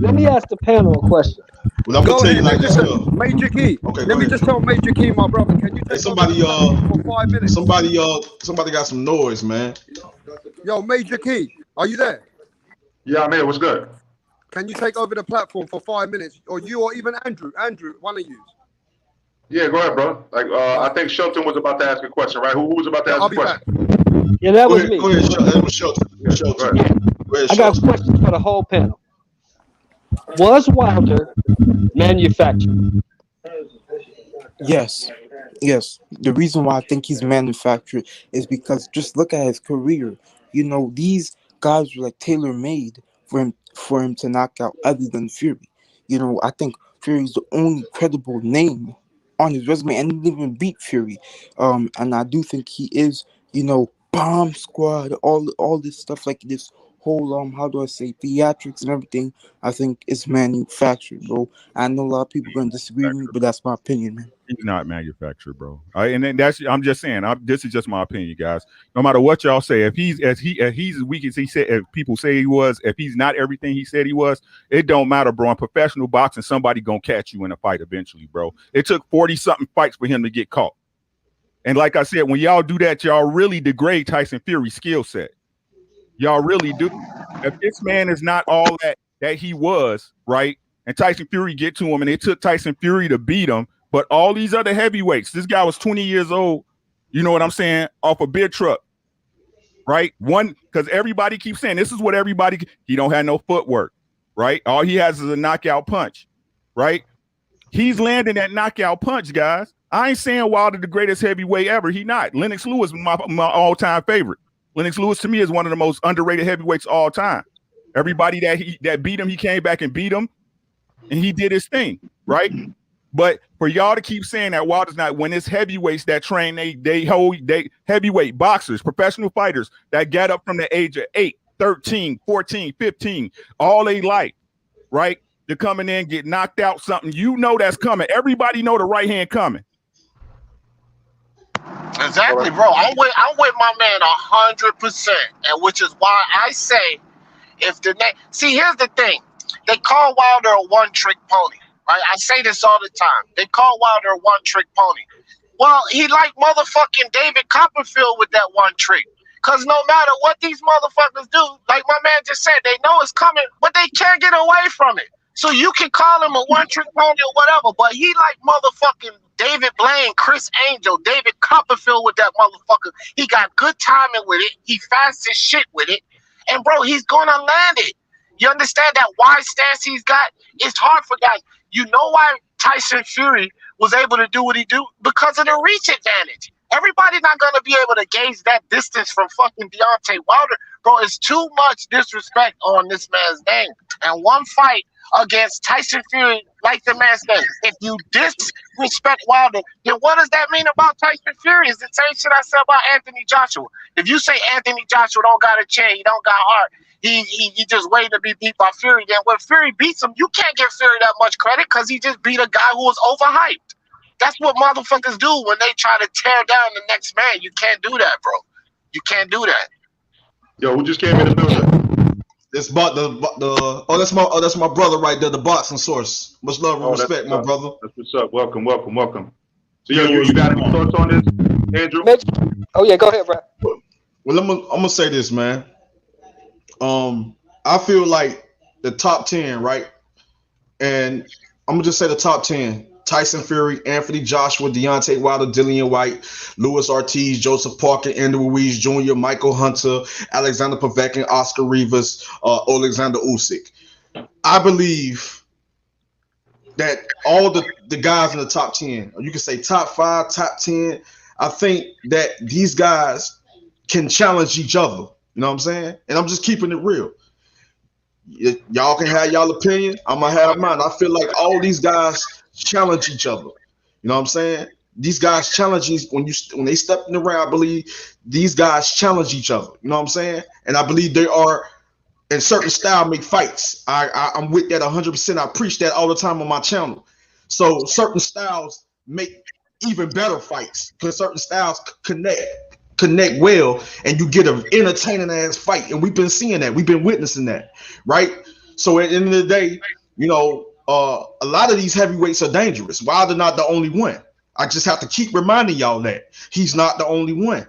Let me ask the panel a question.
Well, I'm gonna tell you like this.
Major Key.
Okay,
Let me just tell Major Key, my brother. Can you take
somebody
for 5 minutes?
Somebody got some noise, man.
Yo, Major Key, are you there?
Yeah, I'm here. What's good?
Can you take over the platform for 5 minutes, or you, or even Andrew, one of you?
Yeah, go ahead, bro. I think Shelton was about to ask a question, right? Who was about to ask a question?
Yeah, that was me.
Go ahead, that was Shelton.
I got a question for the whole panel. Was Wilder manufactured?
Yes. The reason why I think he's manufactured is because just look at his career. These guys were like tailor-made for him to knock out other than Fury. I think Fury's the only credible name on his resume, and he didn't even beat Fury. And I do think he is, bomb squad, all this stuff, like this whole how do I say, theatrics and everything. I think it's manufactured, bro. I know a lot of people are gonna disagree with me, but that's my opinion, man.
He's not manufactured, bro. And then I'm just saying. This is just my opinion, guys. No matter what y'all say, if he's as weak as he said, if people say he was, if he's not everything he said he was, it don't matter, bro. In professional boxing, somebody gonna catch you in a fight eventually, bro. It took 40-something fights for him to get caught. And like I said, when y'all do that, y'all really degrade Tyson Fury's skill set. Y'all really do. If this man is not all that he was, right? And Tyson Fury get to him, and it took Tyson Fury to beat him. But all these other heavyweights, this guy was 20 years old, you know what I'm saying, off a beer truck, right? Because everybody keeps saying, this is what he don't have no footwork, right? All he has is a knockout punch, right? He's landing that knockout punch, guys. I ain't saying Wilder the greatest heavyweight ever. He not. Lennox Lewis is my all-time favorite. Lennox Lewis, to me, is one of the most underrated heavyweights all time. Everybody that beat him, he came back and beat him, and he did his thing, right? But for y'all to keep saying that Wilder's not, when it's heavyweights that train, they heavyweight boxers, professional fighters that get up from the age of 8, 13, 14, 15, all they life, right? They're coming in, get knocked out, something that's coming. Everybody know the right hand coming.
Exactly, bro. I'm with my man 100%, and which is why I say if the see, here's the thing, they call Wilder a one-trick pony, right? I say this all the time. They call Wilder a one-trick pony. Well, he like motherfucking David Copperfield with that one trick. Cause no matter what these motherfuckers do, like my man just said, they know it's coming, but they can't get away from it. So you can call him a one-trick pony or whatever, but he like motherfucking David Blaine, Chris Angel, David Copperfield with that motherfucker. He got good timing with it. He fast as shit with it. And bro, he's gonna land it. You understand that wide stance he's got? It's hard for guys. You know why Tyson Fury was able to do what he do? Because of the reach advantage. Everybody's not gonna be able to gauge that distance from fucking Deontay Wilder. Bro, it's too much disrespect on this man's name. And one fight against Tyson Fury, like the man said, if you disrespect Wilder, then what does that mean about Tyson Fury? It's the same shit I said about Anthony Joshua. If you say Anthony Joshua don't got a chin, he don't got heart, he just waiting to be beat by Fury, then when Fury beats him, you can't give Fury that much credit because he just beat a guy who was overhyped. That's what motherfuckers do when they try to tear down the next man. You can't do that, bro. You can't do that.
Yo, who just came in the building?
It's about that's my brother right there, the boxing source. Much love and respect, my brother.
That's what's up. Welcome. So yo, you got any thoughts on this, Andrew?
Oh yeah, go ahead, bro.
Well, I'm gonna say this, man. I feel like the top 10, right? And I'm gonna just say the top 10. Tyson Fury, Anthony Joshua, Deontay Wilder, Dillian White, Luis Ortiz, Joseph Parker, Andrew Ruiz Jr., Michael Hunter, Alexander Povetkin, Oscar Rivas, Alexander Usyk. I believe that all the guys in the top 10, or you can say top 5, top 10, I think that these guys can challenge each other. You know what I'm saying? And I'm just keeping it real. Y'all can have y'all opinion. I'm gonna have mine. I feel like all these guys challenge each other. You know what I'm saying? These guys challenge when they step in the ring. I believe these guys challenge each other. You know what I'm saying? And I believe they are in certain style make fights. I'm with that 100%. I preach that all the time on my channel. So certain styles make even better fights because certain styles connect well, and you get an entertaining ass fight. And we've been seeing that. We've been witnessing that, right? So at the end of the day, you know, a lot of these heavyweights are dangerous. Wilder not the only one. I just have to keep reminding y'all that he's not the only one.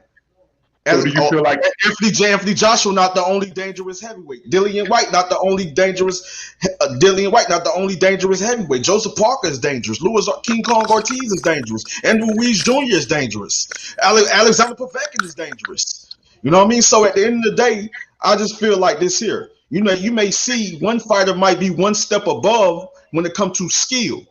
So do you feel like
Anthony Joshua not the only dangerous heavyweight? Dillian White not the only dangerous. Dillian White not the only dangerous heavyweight. Joseph Parker is dangerous. Luis King Kong Ortiz is dangerous. Andrew Ruiz Jr. is dangerous. Alexander Povetkin is dangerous. You know what I mean? So at the end of the day, I just feel like this here. You know, you may see one fighter might be one step above when it comes to skill.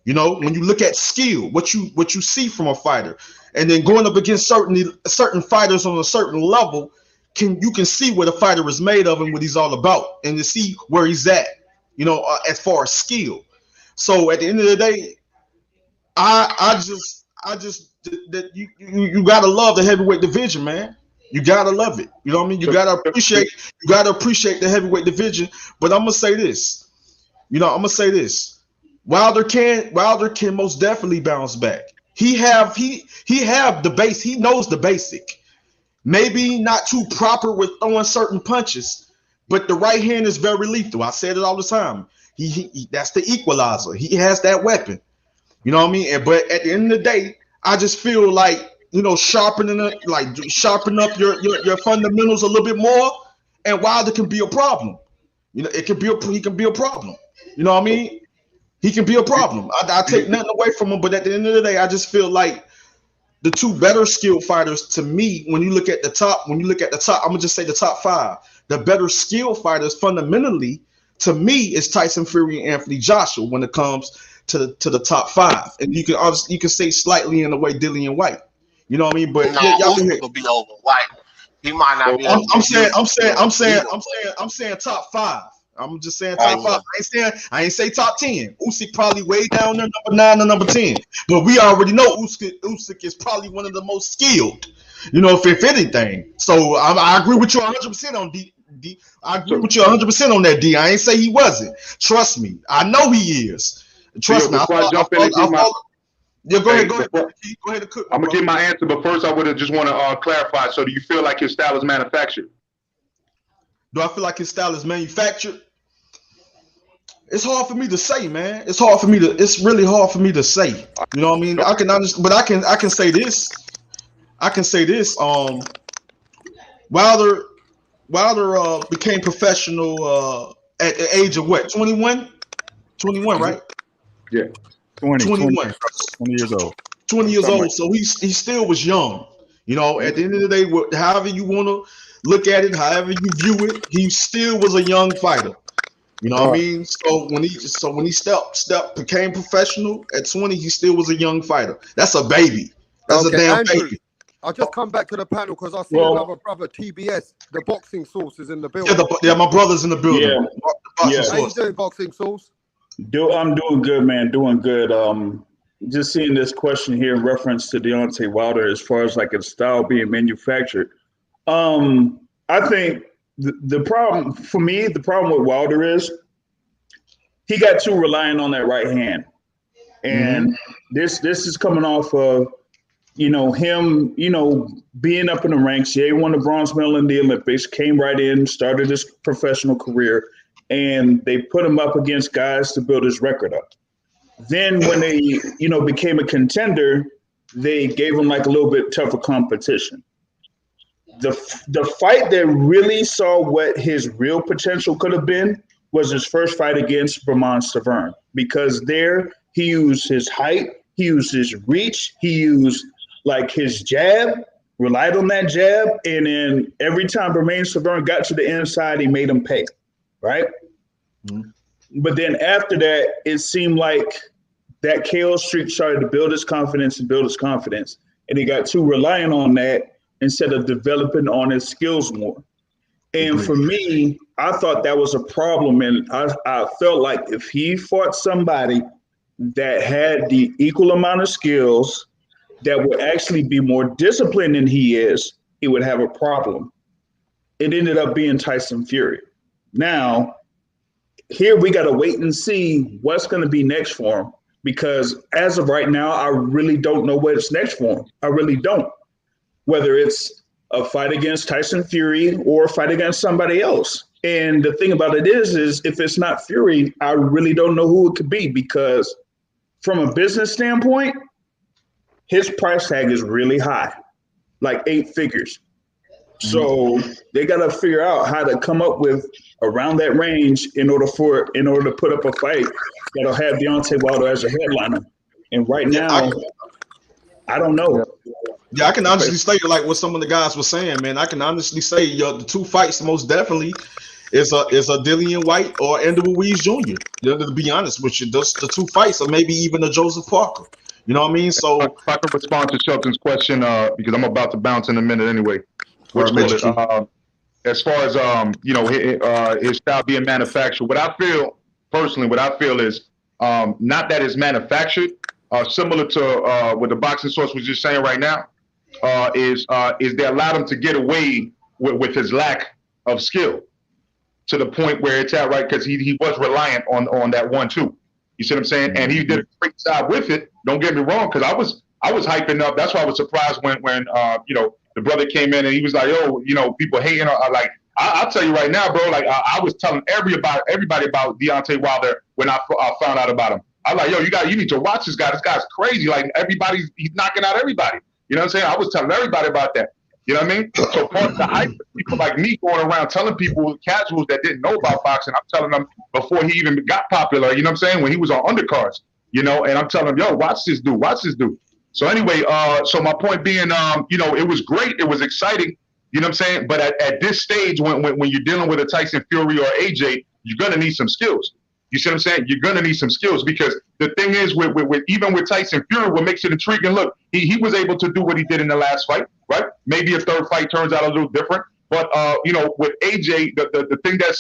You know, when you look at skill, what you see from a fighter, and then going up against certain fighters on a certain level, you can see what a fighter is made of and what he's all about, and to see where he's at. You know, as far as skill. So at the end of the day, I just that you gotta love the heavyweight division, man. You gotta love it. You know what I mean? You gotta appreciate the heavyweight division. But I'm gonna say this. Wilder can most definitely bounce back. He have the base. He knows the basic. Maybe not too proper with throwing certain punches, but the right hand is very lethal. I said it all the time. He that's the equalizer. He has that weapon. You know what I mean? But at the end of the day, I just feel like, you know, sharpen up your fundamentals a little bit more, and Wilder can be a problem. You know, he can be a problem. You know what I mean? He can be a problem. I take nothing away from him, but at the end of the day, I just feel like the two better skilled fighters to me, when you look at the top, I'm gonna just say the top 5. The better skilled fighters fundamentally to me is Tyson Fury and Anthony Joshua when it comes to the top 5. And you can say slightly in the way Dillian White. You know what I mean? But
no,
y'all can
will be over White. He might not be.
I'm saying top 5. I'm just saying top 5. I ain't say top 10. Usyk probably way down there, number 9 or number 10. But we already know Usyk is probably one of the most skilled. You know, if anything. So I agree with you 100% on D. I agree with you 100% on that, D. I ain't say he wasn't. Trust me, I know he is. Trust me. Yeah, go ahead.
I'm gonna give my answer, but first I would just want to clarify. So, do you feel like his style is manufactured?
Do I feel like his style is manufactured? It's hard for me to say, man. It's really hard for me to say. You know what I mean? I can say this. Wilder became professional at the age of what? 21? 21, right?
Yeah.
20 years old.
20 years old. So he still was young. You know, at the end of the day, however you want to look at it, however you view it, he still was a young fighter. You know what I mean? So when he became professional at 20, he still was a young fighter. That's a baby. That's a damn
Andrew,
baby.
I'll just come back to the panel because I see another brother, TBS, the boxing source is in the building.
Yeah, my brother's in the building.
Yeah.
How you doing, boxing source?
I'm doing good, man. Doing good. Just seeing this question here in reference to Deontay Wilder as far as like a style being manufactured. I think the problem with Wilder is he got too reliant on that right hand. And this is coming off of, him, being up in the ranks. He won the bronze medal in the Olympics, came right in, started his professional career, and they put him up against guys to build his record up. Then when they, became a contender, they gave him like a little bit tougher competition. The fight that really saw what his real potential could have been was his first fight against Brahman Stavern, because there he used his height, he used his reach, he used like his jab, relied on that jab, and then every time Brahman Stavern got to the inside, he made him pay, right? But then after that, it seemed like that KO streak started to build his confidence, and he got too reliant on that instead of developing on his skills more. And for me, I thought that was a problem. And I felt like if he fought somebody that had the equal amount of skills, that would actually be more disciplined than he is, he would have a problem. It ended up being Tyson Fury. Now, here we got to wait and see what's going to be next for him, because as of right now, I really don't know what's next for him. I really don't. Whether it's a fight against Tyson Fury or a fight against somebody else. And the thing about it is if it's not Fury, I really don't know who it could be, because from a business standpoint, his price tag is really high, like 8 figures. So they got to figure out how to come up with around that range in order to put up a fight that'll have Deontay Wilder as a headliner. And right now, I don't know.
Yeah, I can honestly say, like what some of the guys were saying, man. I can honestly say, the two fights most definitely is a Dillian White or Andrew Ruiz Jr. To be honest with you, those the two fights, or maybe even a Joseph Parker. You know what I mean? So
if I can respond to Shelton's question, because I'm about to bounce in a minute anyway. As far as his style being manufactured, what I feel is not that it's manufactured. Similar to what the boxing source was just saying right now, is they allowed him to get away with his lack of skill to the point where it's at, right? Because he was reliant on that 1-2. You see what I'm saying? And he did a great job with it. Don't get me wrong, because I was hyping up. That's why I was surprised when the brother came in and he was like, "Yo, people hating." Like I'll tell you right now, bro. Like I was telling everybody about Deontay Wilder when I found out about him. I'm like, "Yo, you need to watch this guy. This guy's crazy. Like he's knocking out everybody." You know what I'm saying? I was telling everybody about that. You know what I mean? So part of the hype, people like me going around telling people, casuals that didn't know about boxing, I'm telling them before he even got popular, you know what I'm saying? When he was on undercards, and I'm telling them, "Yo, watch this dude. So anyway, so my point being, it was great. It was exciting. You know what I'm saying? But at this stage, when you're dealing with a Tyson Fury or AJ, you're going to need some skills. You see what I'm saying? You're going to need some skills, because the thing is, even with Tyson Fury, what makes it intriguing, look, he was able to do what he did in the last fight, right? Maybe a third fight turns out a little different. But, with AJ, the thing that's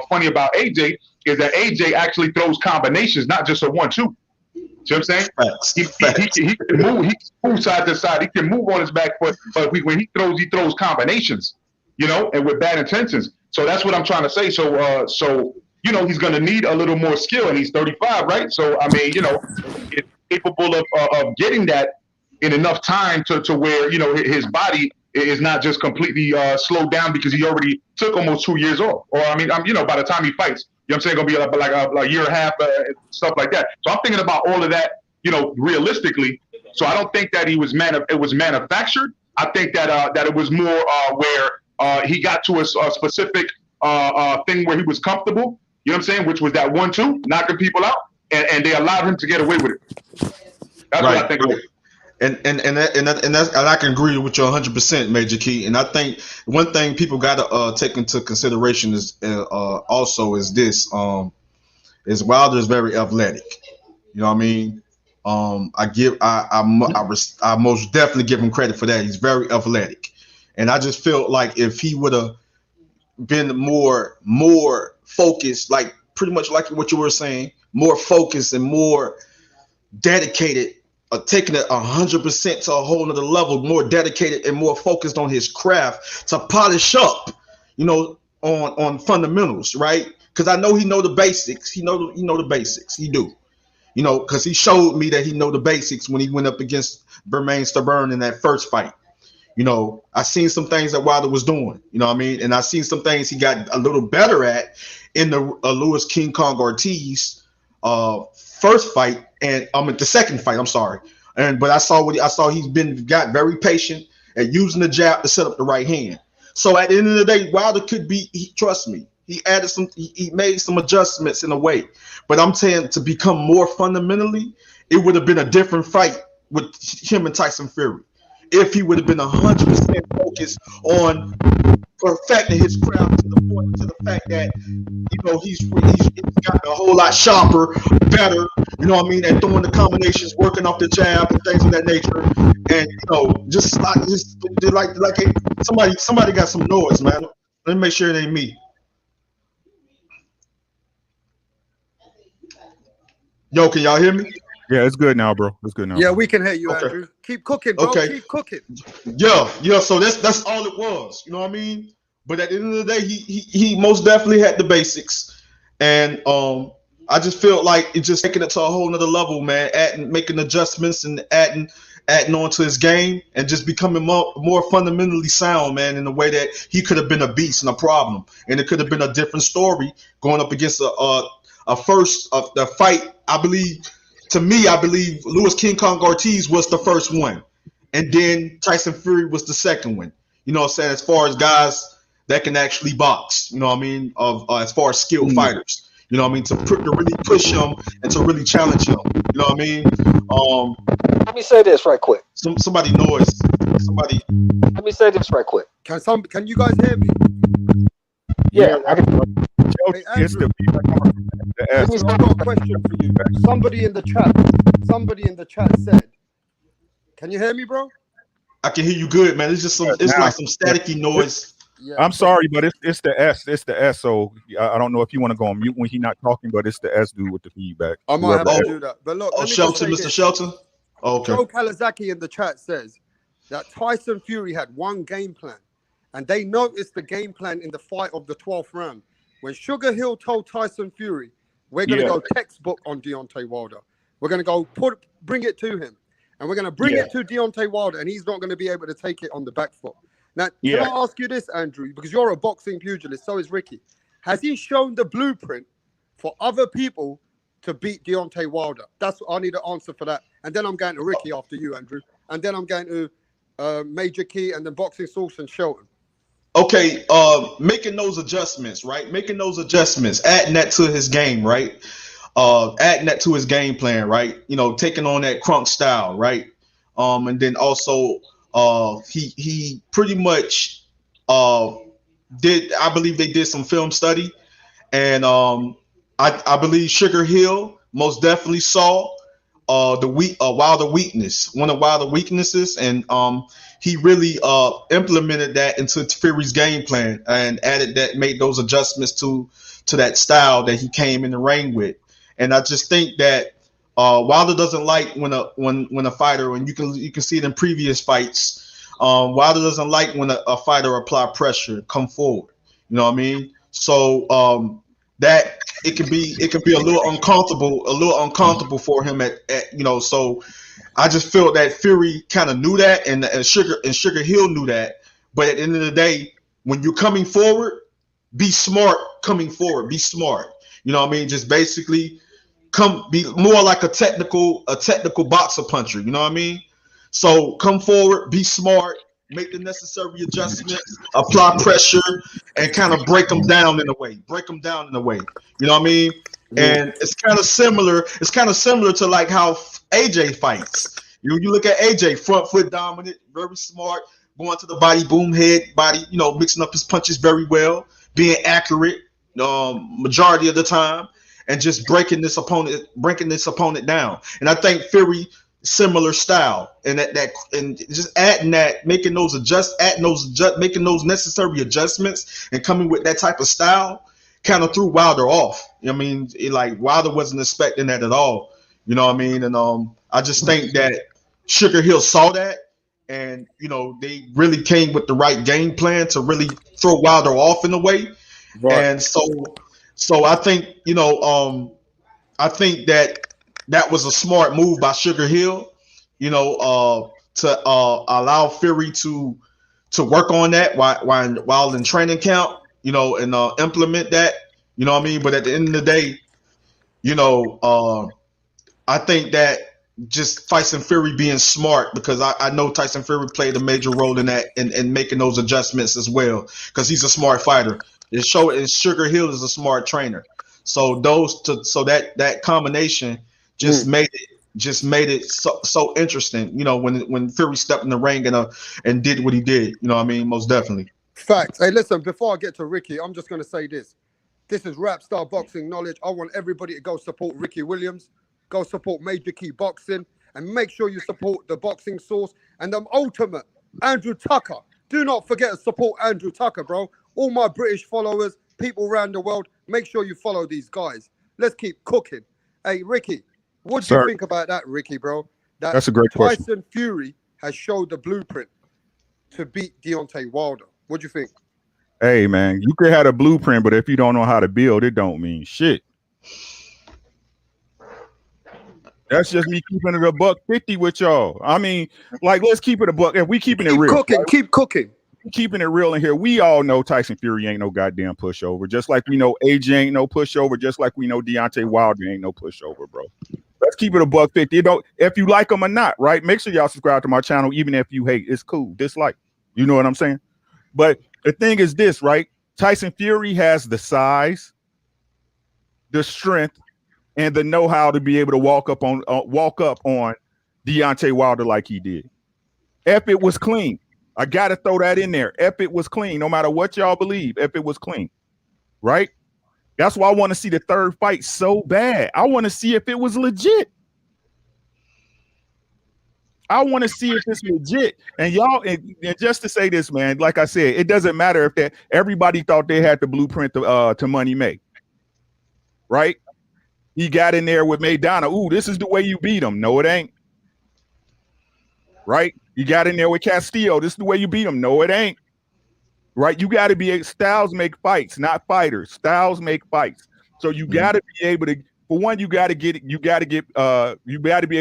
funny about AJ is that AJ actually throws combinations, not just a 1-2. See what I'm saying? He can move. He can move side to side. He can move on his back foot. But when he throws combinations, and with bad intentions. So that's what I'm trying to say. So he's going to need a little more skill, and he's 35, right? So I mean, capable of getting that in enough time to where, you know, his body is not just completely slowed down because he already took almost 2 years off. Or I mean, you know, by the time he fights, you know what I'm saying, gonna be like a year and a half, stuff like that. So I'm thinking about all of that, you know, realistically. So I don't think that it was manufactured. I think that that it was more where he got to a specific thing where he was comfortable. You know what I'm saying? Which was that 1-2, knocking people out, and they allowed him to get away with it. That's what I think it was.
And I can agree with you 100%, Major Key. And I think one thing people got to take into consideration is also is this: is Wilder is very athletic. You know what I mean? I most definitely give him credit for that. He's very athletic, and I just feel like if he would have been more focused, like pretty much like what you were saying, more focused and more dedicated, taking it 100% to a whole nother level, more dedicated and more focused on his craft to polish up, you know, on fundamentals, right? Because I know he know the basics. He know the basics. He do, you know, because he showed me that he know the basics when he went up against Bermain Stabern in that first fight. You know, I seen some things that Wilder was doing, you know what I mean? And I seen some things he got a little better at in the Lewis King Kong Ortiz first fight, and the second fight, I'm sorry. But I saw he's got very patient at using the jab to set up the right hand. So at the end of the day, Wilder could be, trust me, he made some adjustments in a way. But I'm saying to become more fundamentally, it would have been a different fight with him and Tyson Fury if he would have been 100% focused on perfecting his craft to the point, to the fact that, you know, he's gotten a whole lot sharper, better, you know what I mean, and throwing the combinations, working off the jab and things of that nature. And, you know, just like somebody got some noise, man. Let me make sure it ain't me. Yo, can y'all hear me?
Yeah, it's good now, bro. It's good now.
Yeah, we can hear you,
Okay.
Andrew. Keep cooking, bro.
Okay.
Keep cooking.
Yeah. So that's all it was. You know what I mean? But at the end of the day, he most definitely had the basics, and I just felt like it just taking it to a whole nother level, man. Making adjustments and adding on to his game, and just becoming more fundamentally sound, man. In a way that he could have been a beast and a problem, and it could have been a different story going up against the fight. I believe Lewis King Kong Ortiz was the first one, and then Tyson Fury was the second one. You know what I'm saying? As far as guys that can actually box, you know what I mean? As far as skilled fighters, you know what I mean? To really push him and to really challenge him. You know what I mean?
Let me say this right quick.
Somebody noise. Somebody.
Let me say this right quick.
Can you guys hear me?
Yeah, I can.
Hey, Andrew, I've got a question for you. Somebody in the chat said, can you hear me, bro?
I can hear you good, man. It's just like some staticky noise.
Yeah.
I'm sorry, but it's the S. It's the S. So I don't know if you want to go on mute when he's not talking, but it's the S dude with the feedback.
I might have to do that. But look,
Shelton, Mr. Shelton. Oh, okay.
Joe Kawasaki in the chat says that Tyson Fury had one game plan, and they noticed the game plan in the fight of the 12th round. When Sugar Hill told Tyson Fury, we're going to go textbook on Deontay Wilder. We're going to go bring it to him. And we're going to bring it to Deontay Wilder, and he's not going to be able to take it on the back foot. Now, can I ask you this, Andrew? Because you're a boxing pugilist, so is Ricky. Has he shown the blueprint for other people to beat Deontay Wilder? I need an answer for that. And then I'm going to Ricky after you, Andrew. And then I'm going to Major Key and then Boxing Source and Shelton.
Okay, making those adjustments, right? Making those adjustments, adding that to his game, right? Adding that to his game plan, right? You know, taking on that crunk style, right? And then also he pretty much I believe they did some film study, and I believe Sugar Hill most definitely saw Wilder weakness, one of Wilder weaknesses, and he really implemented that into Fury's game plan and made those adjustments to that style that he came in the ring with. And I just think that Wilder doesn't like when a fighter, and you can see it in previous fights, Wilder doesn't like when a fighter apply pressure, come forward. You know what I mean? So that it can be a little uncomfortable for him at you know. So I just feel that Fury kind of knew that, and Sugar Hill knew that. But at the end of the day, when you're coming forward, be smart coming forward. Be smart. You know what I mean? Just basically be more like a technical boxer puncher. You know what I mean? So come forward, be smart, make the necessary adjustments, apply pressure, and kind of break them down in a way. You know what I mean? And it's kind of similar. It's kind of similar to like how AJ fights. You look at AJ, front foot dominant, very smart, going to the body, boom, head, body. You know, mixing up his punches very well, being accurate majority of the time, and just breaking this opponent down. And I think Fury similar style, and and just adding that, making those necessary adjustments, and coming with that type of style, kind of threw Wilder off. I mean, like Wilder wasn't expecting that at all. You know what I mean? And I just think that Sugar Hill saw that, and you know they really came with the right game plan to really throw Wilder off in a way. Right. And so I think I think that was a smart move by Sugar Hill, you know, to allow Fury to work on that while in training camp, you know, and implement that, you know what I mean? But at the end of the day, you know, I think that just Tyson Fury being smart, because I know Tyson Fury played a major role in that, in making those adjustments as well, because he's a smart fighter. Sugar Hill is a smart trainer. So that combination just made it so interesting, you know, when Fury stepped in the ring and did what he did, you know what I mean? Most definitely.
Facts. Hey, listen, before I get to Ricky, I'm just going to say this. This is Wrapstar Boxing Knowledge. I want everybody to go support Ricky Williams, go support Major Key Boxing, and make sure you support the Boxing Source and the ultimate Andrew Tucker. Do not forget to support Andrew Tucker, bro. All my British followers, people around the world, make sure you follow these guys. Let's keep cooking. Hey, Ricky, what do you think about that, Ricky, bro?
That's a great question.
Tyson Fury has showed the blueprint to beat Deontay Wilder. What do you think?
Hey, man, you could have a blueprint, but if you don't know how to build, it don't mean shit. That's just me keeping it $150 with y'all. I mean, like, let's keep it a buck. If we keeping it real,
keep cooking.
Keeping it real in here. We all know Tyson Fury ain't no goddamn pushover. Just like we know AJ ain't no pushover. Just like we know Deontay Wilder ain't no pushover, bro. Let's keep it a $150. You know, if you like them or not, right? Make sure y'all subscribe to my channel, even if you hate. It's cool. Dislike. You know what I'm saying? But the thing is this, right? Tyson Fury has the size, the strength, and the know-how to be able to walk up on Deontay Wilder like he did. If it was clean. I got to throw that in there. If it was clean, no matter what y'all believe, if it was clean, right? That's why I want to see the third fight so bad. I want to see if it was legit. I want to see if it's legit. And y'all, and just to say this, man, like I said, it doesn't matter if everybody thought they had the blueprint to Money May, right? He got in there with Maidana. Ooh, this is the way you beat him. No, it ain't. Right? You got in there with Castillo. This is the way you beat him. No, it ain't. Right? You got to be styles make fights, not fighters. Styles make fights. So you got to be able to. For one, you got to be able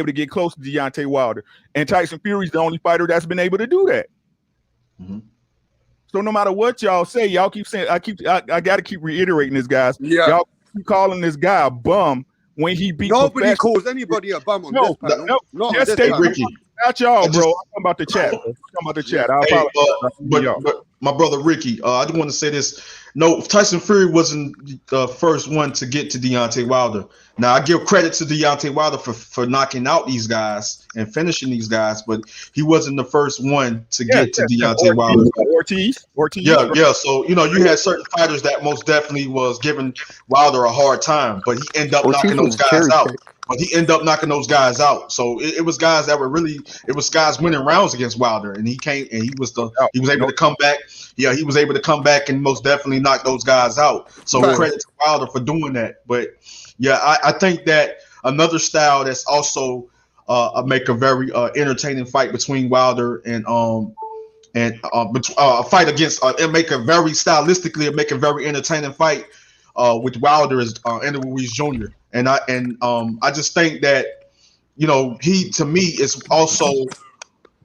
to get close to Deontay Wilder, and Tyson Fury's the only fighter that's been able to do that. So no matter what y'all say, y'all keep saying. I got to keep reiterating this, guys. Yeah. Y'all keep calling this guy a bum when he beat.
Nobody calls anybody a bum on this panel.
No, just stay Ricky. Not y'all, bro. I'm talking about the chat. I
but my brother Ricky, I just want to say this. No, Tyson Fury wasn't the first one to get to Deontay Wilder. Now, I give credit to Deontay Wilder for knocking out these guys and finishing these guys, but he wasn't the first one to get to Deontay Wilder.
Ortiz.
Yeah. So, you know, you had certain fighters that most definitely was giving Wilder a hard time, but he ended up knocking those guys out. So it was guys that were really, it was guys winning rounds against Wilder, and he was able to come back. Yeah, he was able to come back and most definitely knock those guys out. So credit to Wilder for doing that. But yeah, I think that another style that's also make a very entertaining fight between Wilder and a fight against and make a very stylistically make a very entertaining fight with Wilder is Andy Ruiz Jr. And I just think that, you know, he to me is also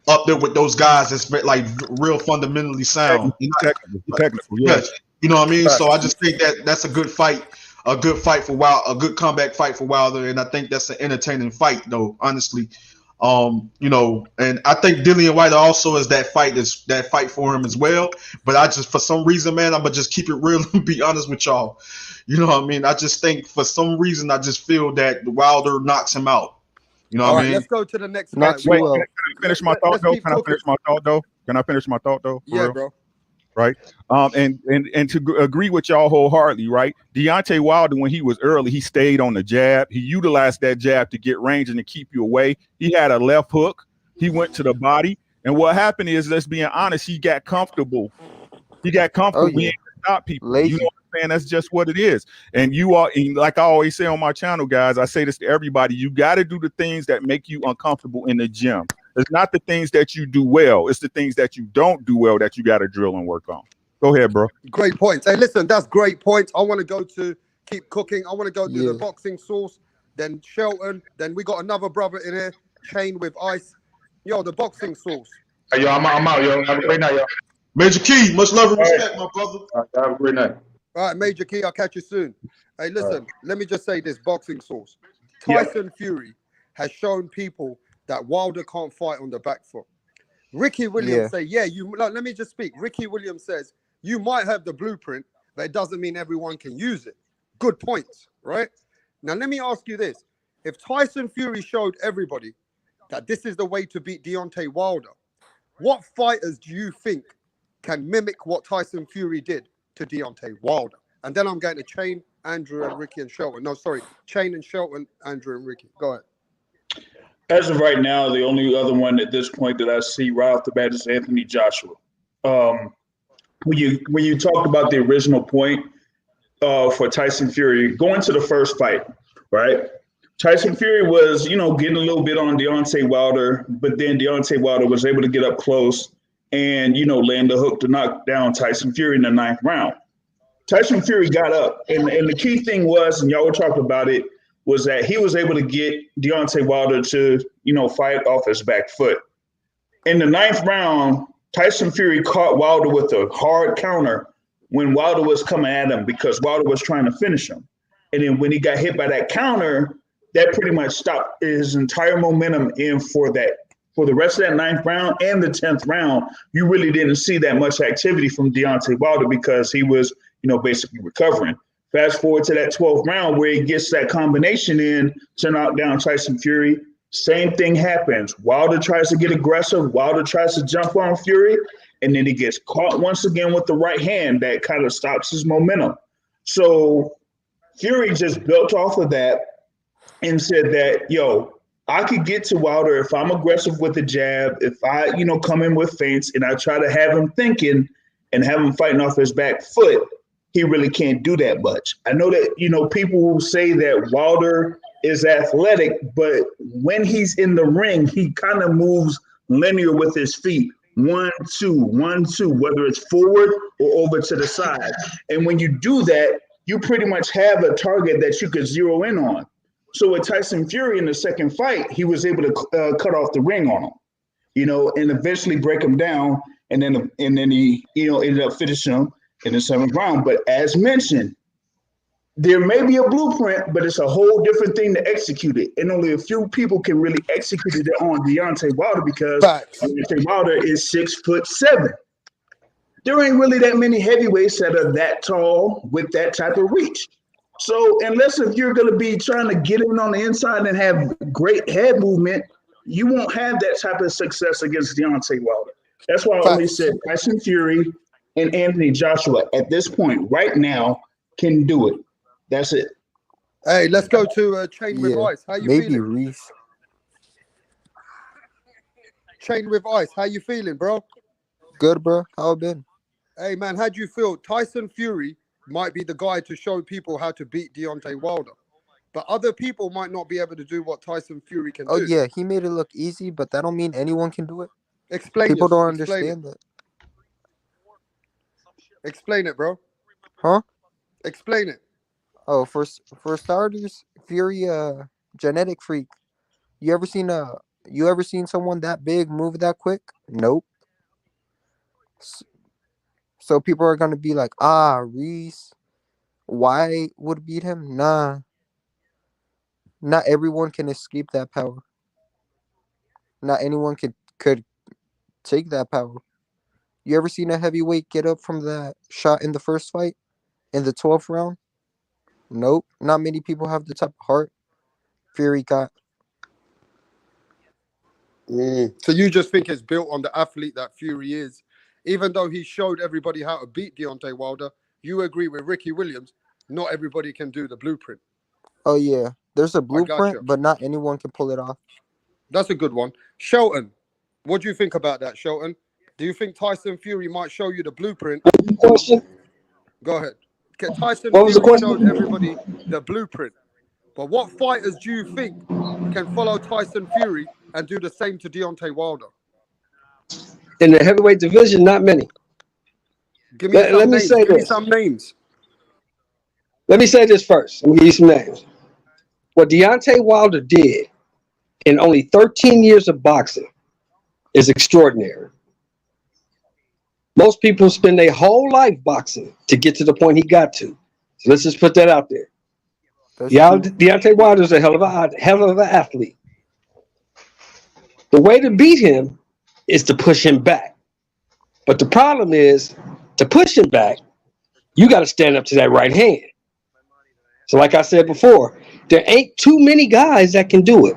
up there with those guys that's like real fundamentally sound.
Technical, yeah.
Yes, you know what I mean. So I just think that that's a good fight for Wilder, a good comeback fight for Wilder, and I think that's an entertaining fight, though. Honestly, you know, and I think Dillian White also is that fight for him as well. But I just, for some reason, man, I'm gonna just keep it real and be honest with y'all. You know what I mean? I just think for some reason I just feel that Wilder knocks him out. You know
All
what
right,
I mean?
let's go to the next
Not
fight.
too
Wait,
well.
Can I finish my thought though? Can I finish my thought though? Can I finish my thought though? For
Yeah,
real?
bro.
Right. And to agree with y'all wholeheartedly, right? Deontay Wilder, when he was early, he stayed on the jab. He utilized that jab to get range and to keep you away. He had a left hook. He went to the body. And what happened is, let's be honest, he got comfortable. He got comfortable. He ain't stop people. You know what I'm saying? That's just what it is. And you are, and like I always say on my channel, guys, I say this to everybody, you got to do the things that make you uncomfortable in the gym. It's not the things that you do well. It's the things that you don't do well that you got to drill and work on. Go ahead, bro.
Great points. Hey, listen, that's great points. I want to go to keep cooking. I want to go to the boxing source, then Shelton. Then we got another brother in here, Chain with Ice. Yo, the boxing source.
Hey, yo, I'm out, yo. Have a great night, yo.
Major Key, much love and respect, my brother.
Have a great night.
All right, Major Key, I'll catch you soon. Hey, listen, let me just say this, boxing source. Tyson Fury has shown people that Wilder can't fight on the back foot. Ricky Williams say, let me just speak. Ricky Williams says, you might have the blueprint, but it doesn't mean everyone can use it. Good points, right? Now, let me ask you this. If Tyson Fury showed everybody that this is the way to beat Deontay Wilder, what fighters do you think can mimic what Tyson Fury did to Deontay Wilder? And then I'm going to Chain, Andrew, and Ricky and Shelton. No, sorry, Chain and Shelton, Andrew and Ricky. Go ahead.
As of right now, the only other one at this point that I see right off the bat is Anthony Joshua. When you talk about the original point for Tyson Fury, going to the first fight, right? Tyson Fury was, getting a little bit on Deontay Wilder, but then Deontay Wilder was able to get up close and, land the hook to knock down Tyson Fury in the 9th round. Tyson Fury got up, and the key thing was, and y'all were talking about it, was that he was able to get Deontay Wilder to, fight off his back foot. In the 9th round, Tyson Fury caught Wilder with a hard counter when Wilder was coming at him because Wilder was trying to finish him. And then when he got hit by that counter, that pretty much stopped his entire momentum in for the rest of that 9th round and the 10th round. You really didn't see that much activity from Deontay Wilder because he was, basically recovering. Fast forward to that 12th round where he gets that combination in to knock down Tyson Fury. Same thing happens. Wilder tries to get aggressive. Wilder tries to jump on Fury, and then he gets caught once again with the right hand that kind of stops his momentum. So Fury just built off of that and said that, I could get to Wilder if I'm aggressive with the jab, if I, come in with feints and I try to have him thinking and have him fighting off his back foot. He really can't do that much. I know that, people will say that Wilder is athletic, but when he's in the ring, he kind of moves linear with his feet. 1, 2, 1, 2, whether it's forward or over to the side. And when you do that, you pretty much have a target that you could zero in on. So with Tyson Fury in the second fight, he was able to cut off the ring on him, and eventually break him down. And then he, ended up finishing him in the 7th round. But as mentioned, there may be a blueprint, but it's a whole different thing to execute it. And only a few people can really execute it on Deontay Wilder because Deontay Wilder is 6'7". There ain't really that many heavyweights that are that tall with that type of reach. So unless if you're going to be trying to get in on the inside and have great head movement, you won't have that type of success against Deontay Wilder. That's why I only said Tyson Fury and Anthony Joshua at this point right now can do it. That's it.
Hey, let's go to Chain with Ice. How you feeling?
Reese.
Chain with Ice. How you feeling, bro?
Good, bro. How it been?
Hey, man, how do you feel? Tyson Fury might be the guy to show people how to beat Deontay Wilder, but other people might not be able to do what Tyson Fury can do.
Oh, yeah, he made it look easy, but that don't mean anyone can do it.
Explain
People don't understand that.
Explain it, bro.
Huh?
Explain it.
Oh, for starters, Fury, genetic freak. You ever seen someone that big move that quick? Nope. S- So people are gonna be like, Reese, why would beat him? Nah, not everyone can escape that power. Not anyone could take that power. You ever seen a heavyweight get up from that shot in the first fight in the 12th round? Nope. Not many people have the type of heart Fury got.
So you just think it's built on the athlete that Fury is, even though he showed everybody how to beat Deontay Wilder. You agree with Ricky Williams? Not everybody can do the blueprint.
Oh yeah, there's a
I got
blueprint,
you.
but not anyone can pull it off.
That's a good one. Shelton, what do you think about that, Shelton? Do you think Tyson Fury might show you the blueprint?
Question?
Go ahead. Tyson
What was the
Fury showed
question?
everybody the blueprint. But what fighters do you think can follow Tyson Fury and do the same to Deontay Wilder?
In the heavyweight division, not many.
Give me
Let
some
me
names.
say
Give me
this.
some names.
Let me say this first. Let me give you some names. What Deontay Wilder did in only 13 years of boxing is extraordinary. Most people spend their whole life boxing to get to the point he got to. So let's just put that out there.
That's true.
Deontay Wilder is a hell of an athlete. The way to beat him is to push him back. But the problem is, to push him back, you got to stand up to that right hand. So like I said before, there ain't too many guys that can do it.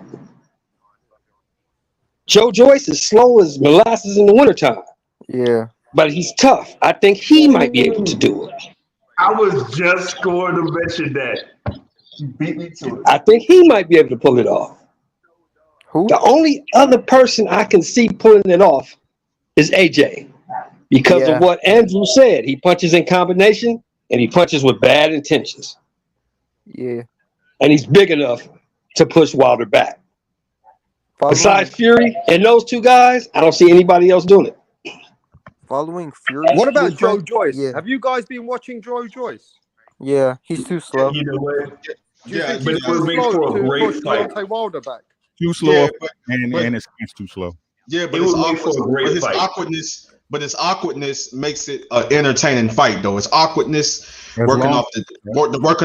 Joe Joyce is slow as molasses in the wintertime,
Yeah.
but he's tough. I think he might be able to do it.
I was just going to mention that. You beat me to it.
I think he might be able to pull it off.
Who?
The only other person I can see pulling it off is AJ. Because of
Yeah.
what Andrew said. He punches in combination and he punches with bad intentions.
Yeah.
And he's big enough to push Wilder back. Besides Fury and those two guys, I don't see anybody else doing it.
Following Fury.
What about Joe
blueprint?
Joyce?
Yeah.
Have you guys been watching Joe Joyce?
Yeah. He's too slow.
Either way.
Do you
Yeah,
think
But
he's
it would
too
make
slow
for a
to
great
push
fight.
Deontay Wilder back?
Too slow,
yeah,
and his stance too slow.
yeah, but
It
it's
would make
awkward.
for a great
But his
fight.
awkwardness, makes it an entertaining fight, though. It's awkwardness,
As
working
long-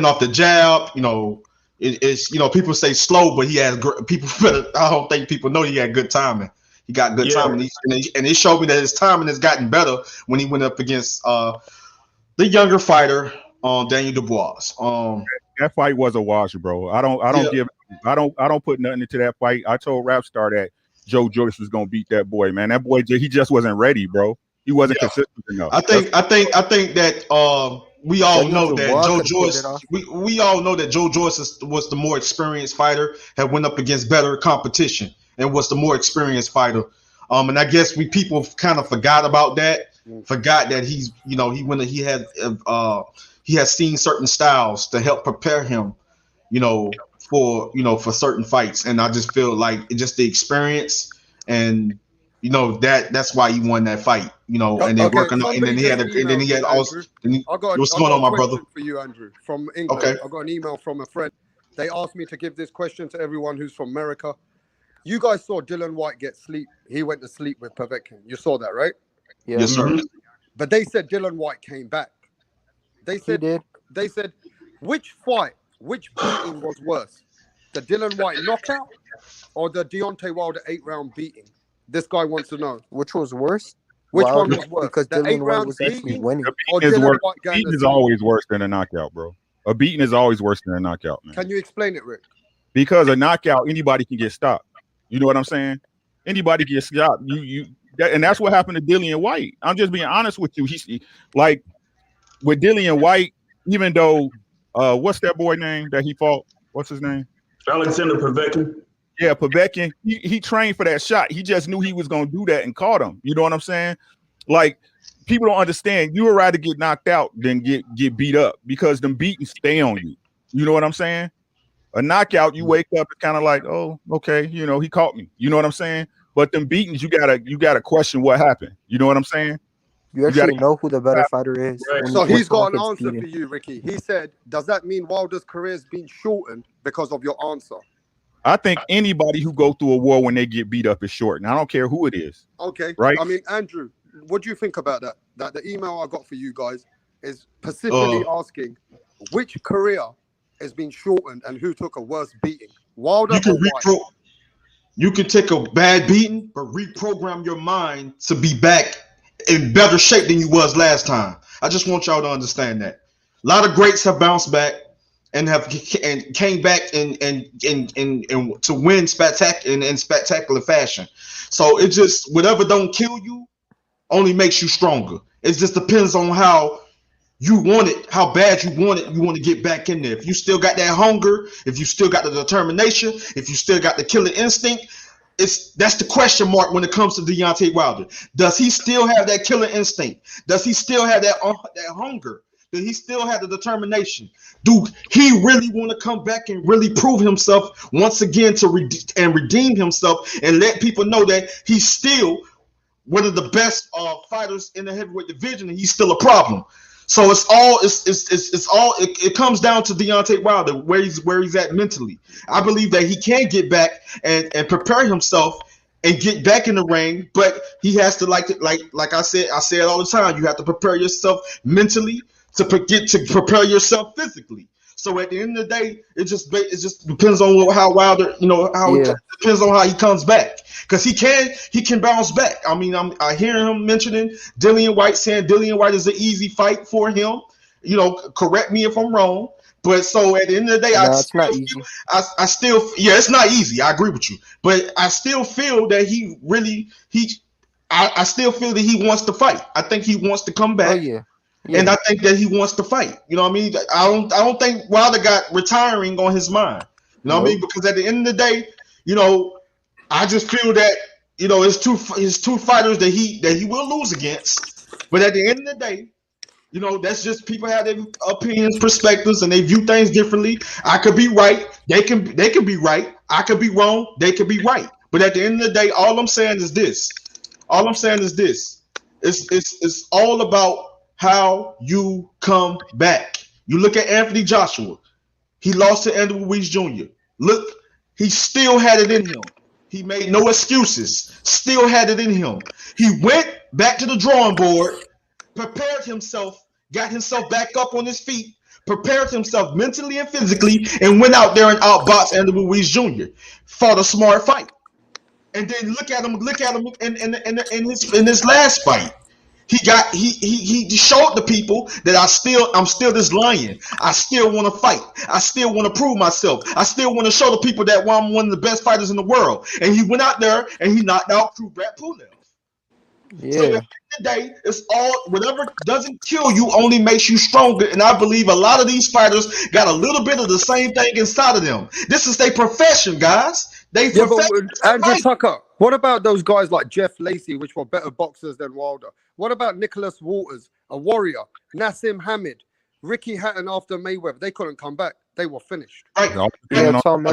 off the jab. You know, it's people say slow, but he has people. I don't think people know he had good timing. He got good
Yeah.
timing, and it showed me that his timing has gotten better when he went up against the younger fighter, Daniel Dubois.
That fight was a wash, bro. I don't put nothing into that fight. I told Wrapstar that Joe Joyce was gonna beat that boy, man. That boy, he just wasn't ready, bro. He wasn't consistent enough.
I think that we all know that Joe Joyce. We all know that Joe Joyce was the more experienced fighter, had went up against better competition, and was the more experienced fighter. And I guess people kind of forgot about that. Forgot that he has seen certain styles to help prepare him, for certain fights. And I just feel like it's just the experience, and that's why he won that fight. And then working on, and then he had also. What's going on, my brother?
For you, Andrew, from England.
Okay.
I got an email from a friend. They asked me to give this question to everyone who's from America. You guys saw Dylan White get sleep. He went to sleep with Povetkin. You saw that, right?
Yeah.
Yes, sir.
But they said Dylan White came back. They said
did.
They said which beating was worse, the Dylan White knockout or the Deontay Wilder 8-round beating? This guy wants to know
which was worse.
Which
Wilder,
one was worse,
because
the
Dylan White
8-round
was actually
beating
winning.
or
Is
Dylan
worse.
White going
Beating
to
is
sleep?
always worse than a knockout, bro. A beating is always worse than a knockout, man.
Can you explain it, Rick?
Because a knockout, anybody can get stopped. You know what I'm saying? Anybody can get stopped. And that's what happened to Dillian White. I'm just being honest with you. He's like with Dillian White, even though what's that boy name that he fought? What's his name?
Alexander Povetkin.
Yeah, Povetkin. He trained for that shot. He just knew he was gonna do that and caught him. You know what I'm saying? Like people don't understand. You would rather get knocked out than get beat up because them beatings stay on you. You know what I'm saying? A knockout, you wake up and kind of like, oh, okay, he caught me. You know what I'm saying? But them beatings, you gotta question what happened. You know what I'm saying?
You actually know who the better fighter is.
So
when
he's got
someone
an
gets
answer
beaten.
for you, Ricky. He said, "Does that mean Wilder's career's been shortened because of your answer?"
I think anybody who go through a war when they get beat up is short, and I don't care who it is.
Okay.
Right?
I mean, Andrew, what do you think about that? That the email I got for you guys is specifically asking which career has been shortened and who took a worse beating, Wilder or White?
You can take a bad beating, but reprogram your mind to be back in better shape than you was last time. I just want y'all to understand that. A lot of greats have bounced back and came back and to win in spectacular fashion. So it just, whatever don't kill you only makes you stronger. It just depends on how you want it, how bad you want it. You want to get back in there. If you still got that hunger, if you still got the determination, if you still got the killer instinct, that's the question mark when it comes to Deontay Wilder. Does he still have that killer instinct? Does he still have that hunger? Does he still have the determination? Do he really want to come back and really prove himself once again and redeem himself and let people know that he's still one of the best fighters in the heavyweight division and he's still a problem? So it comes down to Deontay Wilder, where he's at mentally. I believe that he can get back and prepare himself and get back in the ring, but he has to like I say it all the time. You have to prepare yourself mentally to prepare yourself physically. So at the end of the day, it just depends on how Wilder, it depends on how he comes back, because he can bounce back. I mean, I hear him mentioning Dillian White, saying Dillian White is an easy fight for him. Correct me if I'm wrong, but so at the end of the day, it's not easy. I agree with you, but I still feel that I still feel that he wants to fight. I think he wants to come back.
Oh, yeah.
And I think that he wants to fight. You know what I mean? I don't think Wilder got retiring on his mind. You know what I mean? Because at the end of the day, I just feel that his two fighters that he will lose against. But at the end of the day, that's just people have their opinions, perspectives, and they view things differently. I could be right. They can be right. I could be wrong. They could be right. But at the end of the day, all I'm saying is this. It's all about how you come back. You look at Anthony Joshua. He lost to Andy Ruiz Jr. Look, he still had it in him. He made no excuses. Still had it in him. He went back to the drawing board, prepared himself, got himself back up on his feet, prepared himself mentally and physically, and went out there and outboxed Andy Ruiz Jr. Fought a smart fight. And then look at him in his last fight. He showed the people that I'm still this lion. I still want to fight. I still want to prove myself. I still want to show the people that I'm one of the best fighters in the world. And he went out there and he knocked out Kubrat Pulev.
Yeah.
So at the end of the day, it's all, whatever doesn't kill you only makes you stronger. And I believe a lot of these fighters got a little bit of the same thing inside of them. This is their profession, guys. But
Andrew Tucker, what about those guys like Jeff Lacey, which were better boxers than Wilder? What about Nicholas Waters, a warrior? Nassim Hamid, Ricky Hatton after Mayweather? They couldn't come back. They were finished.
Right.
Yeah,
that's what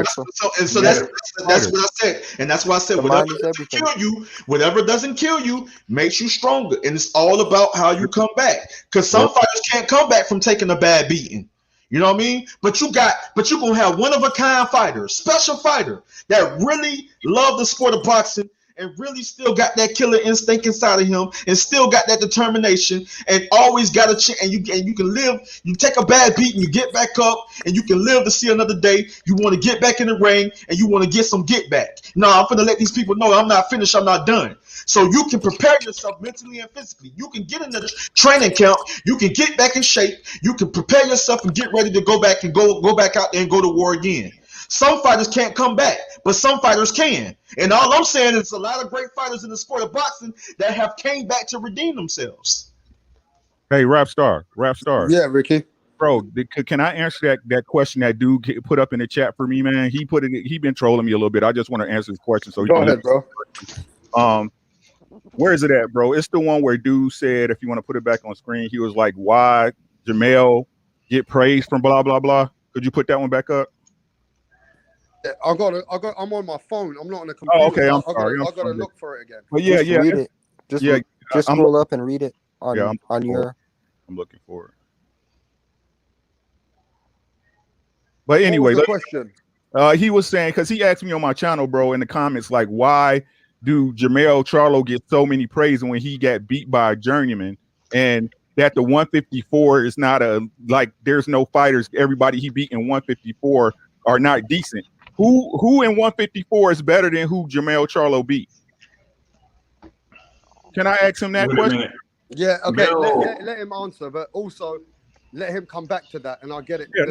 I said. And that's why I said whatever doesn't kill you, whatever doesn't kill you makes you stronger. And it's all about how you come back. Because some fighters can't come back from taking a bad beating. You know what I mean? But you're gonna have one of a kind fighter, special fighter that really love the sport of boxing and really still got that killer instinct inside of him and still got that determination and always got a chance. And you can live. You take a bad beat and you get back up and you can live to see another day. You want to get back in the ring and you want to get some get back. No, I'm gonna let these people know I'm not finished. I'm not done. So you can prepare yourself mentally and physically. You can get into the training camp. You can get back in shape. You can prepare yourself and get ready to go back and go back out there and go to war again. Some fighters can't come back, but some fighters can. And all I'm saying is a lot of great fighters in the sport of boxing that have came back to redeem themselves.
Hey, Wrapstar.
Yeah, Ricky.
Bro, can I answer that question that dude put up in the chat for me, man? He been trolling me a little bit. I just want to answer his question. So
go ahead, bro.
Where is it at, bro? It's the one where dude said, if you want to put it back on screen, he was like, why Jamel get praised from blah, blah, blah. Could you put that one back up?
I'm on my phone. I'm not on the computer.
Oh, okay. I'm sorry.
I gotta look for it again.
But yeah.
Read it. Just scroll up and read it. on your.
I'm looking for it. But
What
anyway,
was the question?
he was saying, because he asked me on my channel, bro, in the comments, like, why do Jermell Charlo get so many praise when he got beat by a journeyman, and that the 154 is not like there's no fighters. Everybody he beat in 154 are not decent. Who in 154 is better than who Jermell Charlo beat? Can I ask him that question?
Yeah, okay. Let him answer, but also let him come back to that, and I'll get it.
Yeah,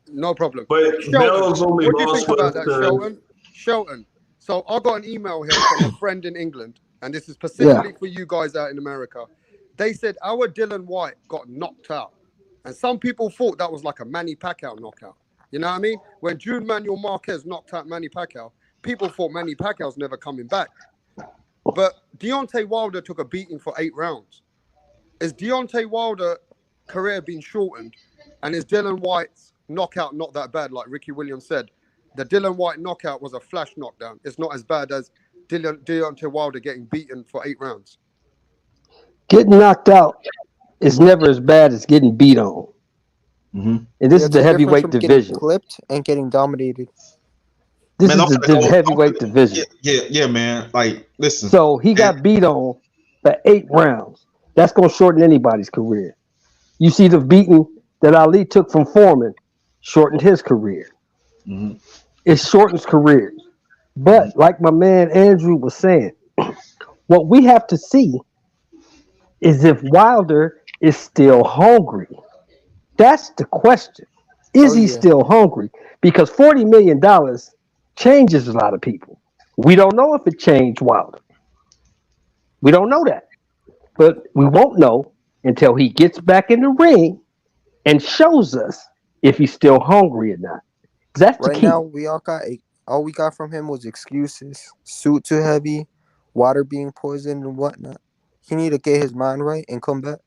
no problem.
But Bell's only
what do you
lost
think about
was
that, Shelton? So I got an email here from a friend in England, and this is specifically for you guys out in America. They said our Dylan White got knocked out, and some people thought that was like a Manny Pacquiao knockout. You know what I mean? When June Manuel Marquez knocked out Manny Pacquiao, people thought Manny Pacquiao's never coming back. But Deontay Wilder took a beating for 8 rounds. Is Deontay Wilder career been shortened, and is Dylan White's knockout not that bad? Like Ricky Williams said, the Dylan White knockout was a flash knockdown. It's not as bad as Deontay Wilder getting beaten for 8 rounds.
Getting knocked out is never as bad as getting beat on. Mm-hmm. And this is the heavyweight division.
Clipped and getting dominated.
This is the heavyweight division.
Yeah, man. Like, listen.
So he got beat on for 8 rounds. That's going to shorten anybody's career. You see the beating that Ali took from Foreman shortened his career. Mm-hmm. It shortens careers. But like my man Andrew was saying, what we have to see is if Wilder is still hungry. That's the question. Is he still hungry? Because $40 million changes a lot of people. We don't know if it changed Wilder. We don't know that. But we won't know until he gets back in the ring and shows us if he's still hungry or not. That's the key.
Right now, all we got from him was excuses. Suit too heavy, water being poisoned and whatnot. He need to get his mind right and come back.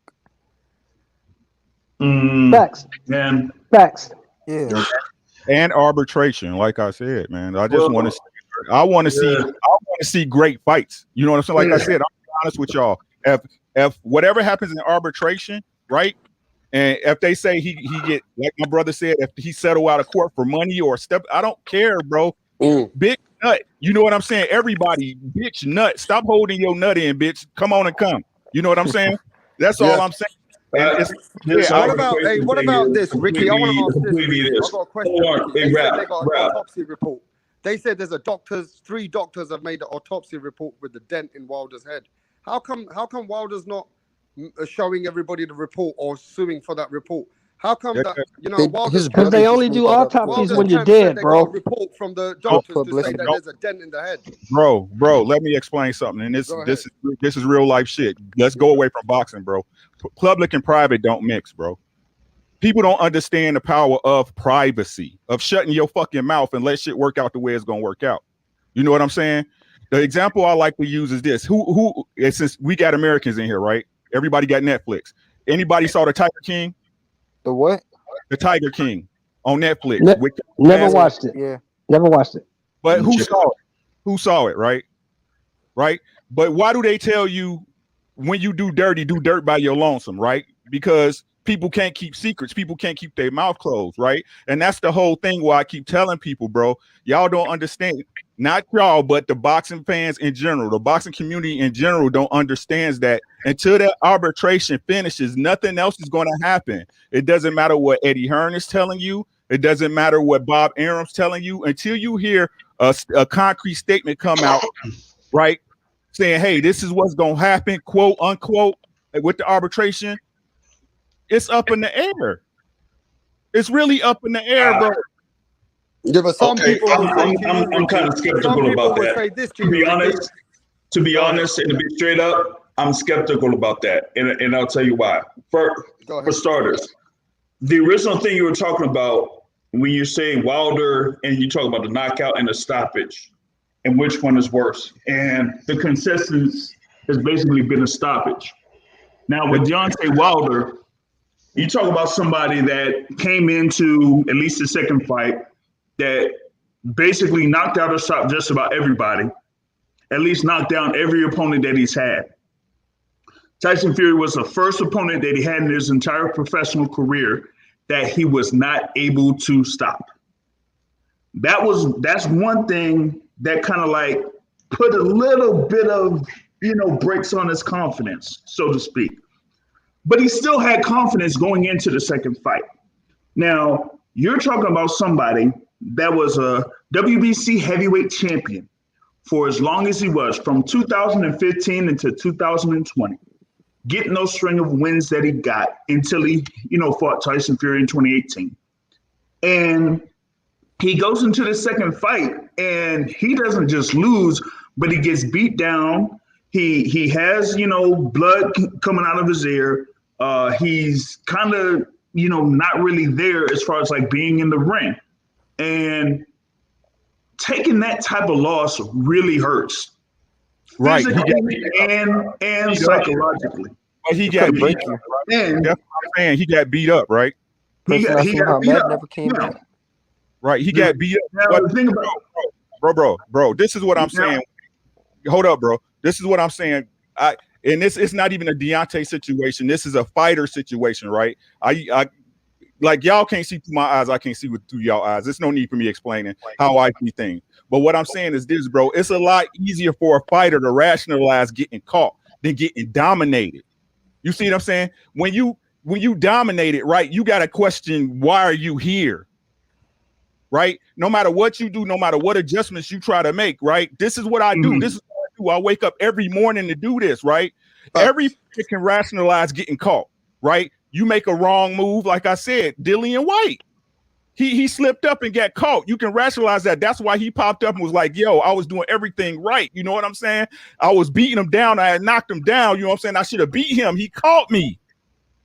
Facts.
Man.
Facts.
Yeah.
And arbitration, like I said, man. I just want to. I want to see great fights. You know what I'm saying? Like I said, I'm honest with y'all. If whatever happens in arbitration, right? And if they say he get, like my brother said, if he settle out of court for money or step, I don't care, bro. Big nut. You know what I'm saying? Everybody, bitch, nut. Stop holding your nut in, bitch. Come on and come. You know what I'm saying? That's all I'm saying.
What about this, Ricky? I want to ask this. I've got a question. They said they got an autopsy report. They said there's 3 doctors have made an autopsy report with the dent in Wilder's head. How come Wilder's not showing everybody the report or suing for that report? How come that, Wilder's
because they only do autopsies when you're dead, bro.
Got a report from the doctors to say that there's a dent in the head.
Bro, let me explain something. And this is real life shit. Let's go away from boxing, bro. Public and private don't mix, bro. People don't understand the power of privacy, of shutting your fucking mouth and let shit work out the way it's gonna work out. You know what I'm saying? The example I like to use is this. Since we got Americans in here, right? Everybody got Netflix. Anybody saw the Tiger King?
The what?
The Tiger King on Netflix.
Never watched it.
Yeah.
Never watched it.
But who saw it? Who saw it, right? Right? But why do they tell you when you do dirt by your lonesome, right? Because people can't keep secrets. People can't keep their mouth closed, right? And that's the whole thing why I keep telling people, bro, y'all don't understand. Not y'all, but the boxing fans in general, the boxing community in general don't understand that until that arbitration finishes, nothing else is going to happen. It doesn't matter what Eddie Hearn is telling you. It doesn't matter what Bob Arum's telling you. Until you hear a concrete statement come out, right, saying, hey, this is what's going to happen, quote, unquote, with the arbitration, it's up in the air. It's really up in the air, bro.
Yeah, but some people
I'm kind of skeptical about that. To be honest, and to be straight up, I'm skeptical about that, and I'll tell you why. For starters, the original thing you were talking about when you're saying Wilder and you talk about the knockout and the stoppage, and which one is worse, and the consensus has basically been a stoppage. Now with Deontay Wilder, you talk about somebody that came into at least the second fight that basically knocked out or stopped just about everybody, at least knocked down every opponent that he's had. Tyson Fury was the first opponent that he had in his entire professional career that he was not able to stop. That's one thing that kind of like put a little bit of, brakes on his confidence, so to speak. But he still had confidence going into the second fight. Now, you're talking about somebody that was a WBC heavyweight champion for as long as he was, from 2015 into 2020, getting those string of wins that he got until he, fought Tyson Fury in 2018. And he goes into the second fight and he doesn't just lose, but he gets beat down. He has, blood coming out of his ear. He's kind of, not really there as far as like being in the ring. And taking that type of loss really hurts.
Right.
Physically and psychologically.
But he got beat up, right?
And
that's what I'm saying. He got beat up, right?
He got beat up.
Never came back.
Right. He got beat up. But
think about
bro, this is what I'm saying. Hold up, bro. This is what I'm saying. And it's not even a Deontay situation. This is a fighter situation, right? I like, y'all can't see through my eyes. I can't see through y'all eyes. There's no need for me explaining how I see things. But what I'm saying is this, bro. It's a lot easier for a fighter to rationalize getting caught than getting dominated. You see what I'm saying? When you dominate it, right, you got to question, why are you here? Right? No matter what you do, no matter what adjustments you try to make, right? This is what I do. This is what I do. I wake up every morning to do this, right? Every fighter can rationalize getting caught, right? You make a wrong move, like I said, Dillian White. He slipped up and got caught. You can rationalize that. That's why he popped up and was like, yo, I was doing everything right. You know what I'm saying? I was beating him down. I had knocked him down. You know what I'm saying? I should have beat him. He caught me,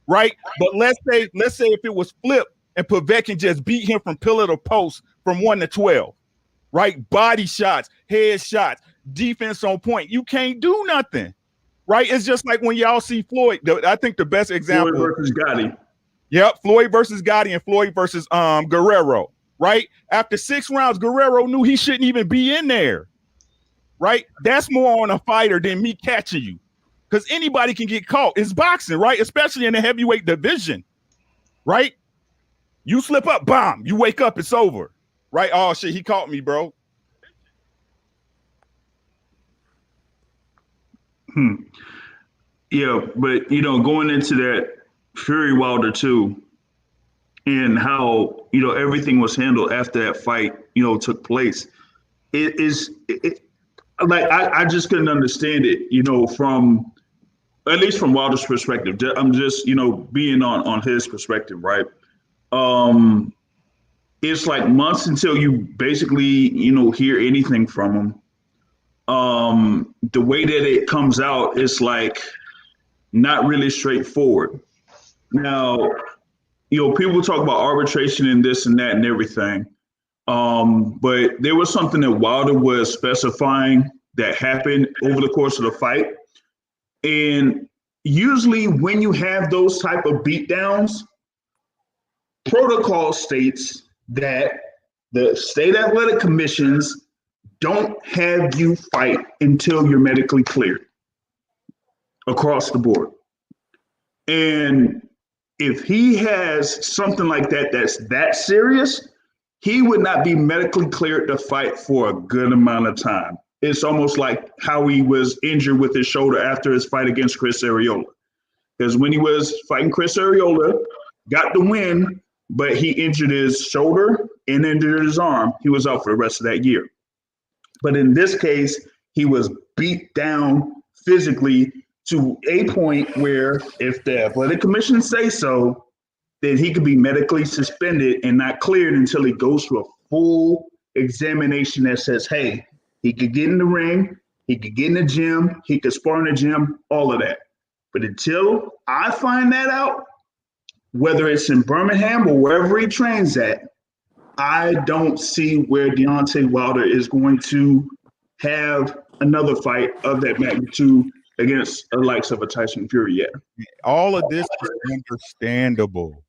right? But let's say if it was flipped and Povetkin just beat him from pillar to post from 1 to 12, right? Body shots, head shots, defense on point. You can't do nothing, right? It's just like when y'all see Floyd. I think the best example.
Floyd versus Gotti.
Yep, Floyd versus Gotti and Floyd versus Guerrero, right? After 6 rounds, Guerrero knew he shouldn't even be in there, right? That's more on a fighter than me catching you, because anybody can get caught. It's boxing, right? Especially in the heavyweight division, right? You slip up, bomb. You wake up, it's over, right? Oh, shit, he caught me, bro.
Yeah, but, going into that Fury Wilder too, and how everything was handled after that fight took place. I just couldn't understand it, from at least from Wilder's perspective. I'm just being on his perspective, right? It's like months until you basically hear anything from him. The way that it comes out is like not really straightforward. Now, people talk about arbitration and this and that and everything. But there was something that Wilder was specifying that happened over the course of the fight. And usually when you have those type of beatdowns, protocol states that the state athletic commissions don't have you fight until you're medically cleared across the board. And if he has something like that that's that serious, he would not be medically cleared to fight for a good amount of time. It's almost like how he was injured with his shoulder after his fight against Chris Arreola. Because when he was fighting Chris Arreola, got the win, but he injured his shoulder and injured his arm. He was out for the rest of that year. But in this case, he was beat down physically to a point where if the athletic commission say so, then he could be medically suspended and not cleared until he goes through a full examination that says, hey, he could get in the ring, he could get in the gym, he could spar in the gym, all of that. But until I find that out, whether it's in Birmingham or wherever he trains at, I don't see where Deontay Wilder is going to have another fight of that magnitude against the likes of a Tyson Fury yet.
All of this is understandable.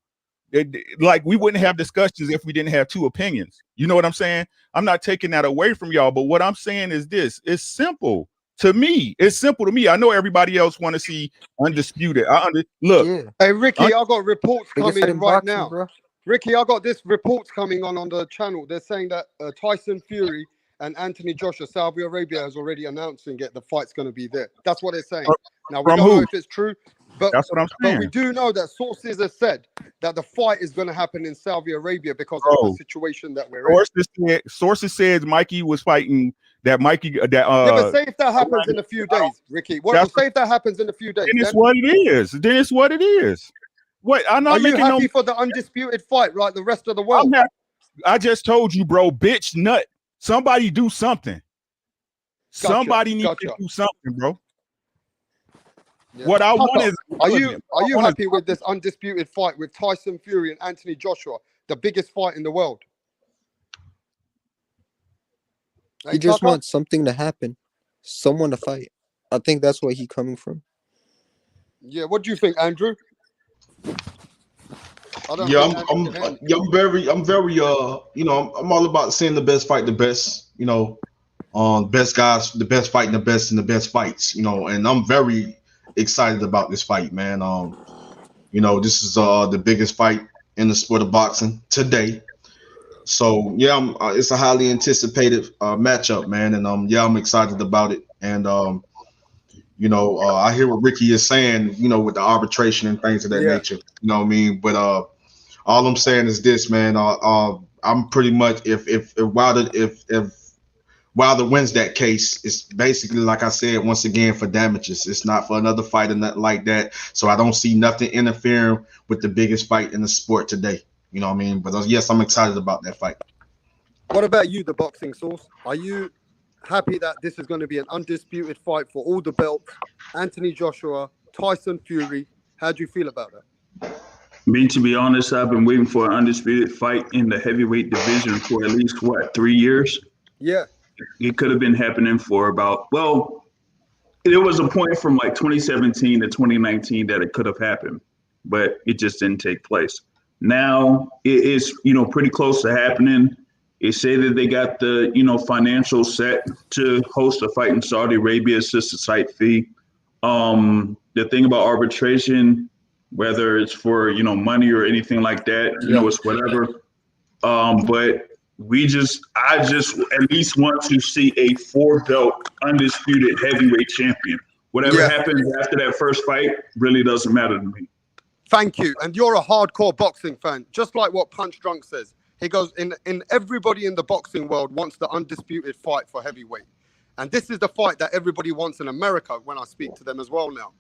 Like, we wouldn't have discussions if we didn't have two opinions. You know what I'm saying? I'm not taking that away from y'all, but what I'm saying is this: it's simple. To me, it's simple to me. I know everybody else want to see undisputed. Look.
Yeah.
Hey, Ricky, I got reports
Biggest
coming
fight in
right
boxing,
now.
bro.
Ricky, I got this reports coming on the channel. They're saying that Tyson Fury and Anthony Joshua, Saudi Arabia has already announcing it. The fight's going to be there. That's what they're saying. Now, we
From
don't know
who?
if it's true, but
That's what I'm
but we
saying.
do know that sources have said that the fight is going to happen in Saudi Arabia because of the situation that we're in.
Sources said Mikey was fighting that Mikey
Yeah, but say if that happens in a few days, Ricky. Say if that happens in a few days.
Then it's what it is. Then it's what it is. What I'm not
Are you
making
happy for the undisputed fight, right? The rest of the world.
I just told you, bro, bitch, nut. Somebody do something. Somebody needs to do something, bro.
Yeah.
What I want is,
are you happy with this undisputed fight with Tyson Fury and Anthony Joshua, the biggest fight in the world?
He just wants something to happen, someone to fight. I think that's where he's coming from.
Yeah, what do you think, Andrew?
I'm very, I'm all about seeing the best fight the best, best guys, the best fighting the best in the best fights, and I'm very excited about this fight, man. This is the biggest fight in the sport of boxing today. So yeah, it's a highly anticipated matchup, man, and I'm excited about it. And I hear what Ricky is saying, with the arbitration and things of that nature. You know what I mean? But all I'm saying is this, man. I'm pretty much if Wilder wins that case, it's basically, like I said, once again, for damages. It's not for another fight or nothing like that. So I don't see nothing interfering with the biggest fight in the sport today. You know what I mean? But yes, I'm excited about that fight.
What about you, the boxing source? Are you happy that this is going to be an undisputed fight for all the belts? Anthony Joshua, Tyson Fury. How do you feel about that?
Me, to be honest, I've been waiting for an undisputed fight in the heavyweight division for at least, 3 years?
Yeah.
It could have been happening for there was a point from like 2017 to 2019 that it could have happened, but it just didn't take place. Now it is, pretty close to happening. It say that they got the, financial set to host a fight in Saudi Arabia. It's just a site fee. The thing about arbitration, whether it's for, money or anything like that, it's whatever. But I just at least want to see a 4-belt undisputed heavyweight champion. Whatever happens after that first fight really doesn't matter to me.
Thank you. And you're a hardcore boxing fan, just like what Punch Drunk says. He goes, in everybody in the boxing world wants the undisputed fight for heavyweight. And this is the fight that everybody wants in America when I speak to them as well now.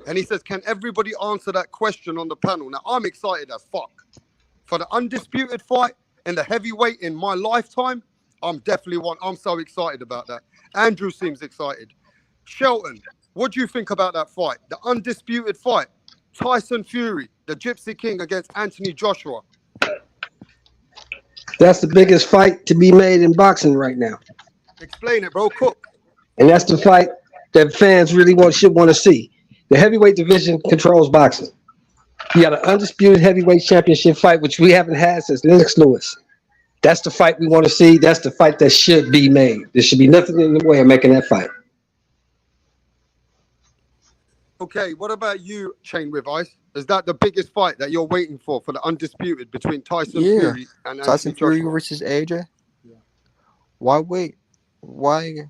And he says, can everybody answer that question on the panel? Now, I'm excited as fuck. For the undisputed fight in the heavyweight in my lifetime, I'm so excited about that. Andrew seems excited. Shelton, what do you think about that fight? The undisputed fight. Tyson Fury, the Gypsy King against Anthony Joshua.
That's the biggest fight to be made in boxing right now.
Explain it, bro. Cook.
And that's the fight that fans really should want to see. The heavyweight division controls boxing. You got an undisputed heavyweight championship fight, which we haven't had since Lennox Lewis. That's the fight we want to see. That's the fight that should be made. There should be nothing in the way of making that fight.
Okay, what about you, Chain with Ice? Is that the biggest fight that you're waiting for the undisputed between Tyson Fury and
Tyson
Anthony
Fury
Joshua?
versus AJ? Yeah. Why wait? Why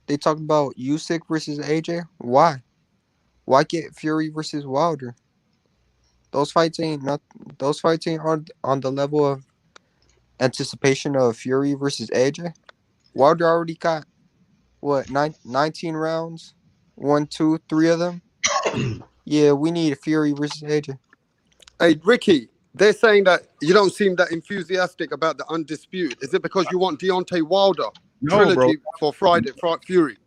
they talking about Usyk versus AJ? Why? Why get Fury versus Wilder? Those fights ain't on the level of anticipation of Fury versus AJ. Wilder already got 19 rounds, 1, 2, 3 of them. Yeah, we need a Fury versus AJ.
Hey, Ricky, they're saying that you don't seem that enthusiastic about the undisputed. Is it because you want Deontay Wilder trilogy for Friday Fury?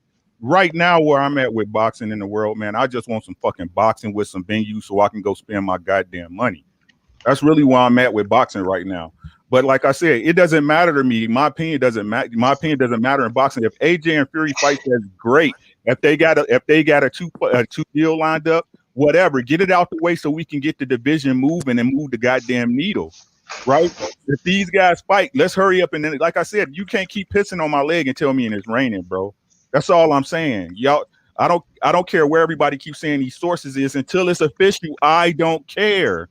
Right now, where I'm at with boxing in the world, man, I just want some fucking boxing with some venues so I can go spend my goddamn money. That's really where I'm at with boxing right now. But like I said, it doesn't matter to me. My opinion doesn't matter. My opinion doesn't matter in boxing. If AJ and Fury fight, that's great. If they got a two deal lined up, whatever, get it out the way so we can get the division moving and move the goddamn needle, right? If these guys fight, let's hurry up. And then, like I said, you can't keep pissing on my leg and tell me it's raining, bro. That's all I'm saying. Y'all, I don't care where everybody keeps saying these sources is until it's official. I don't care.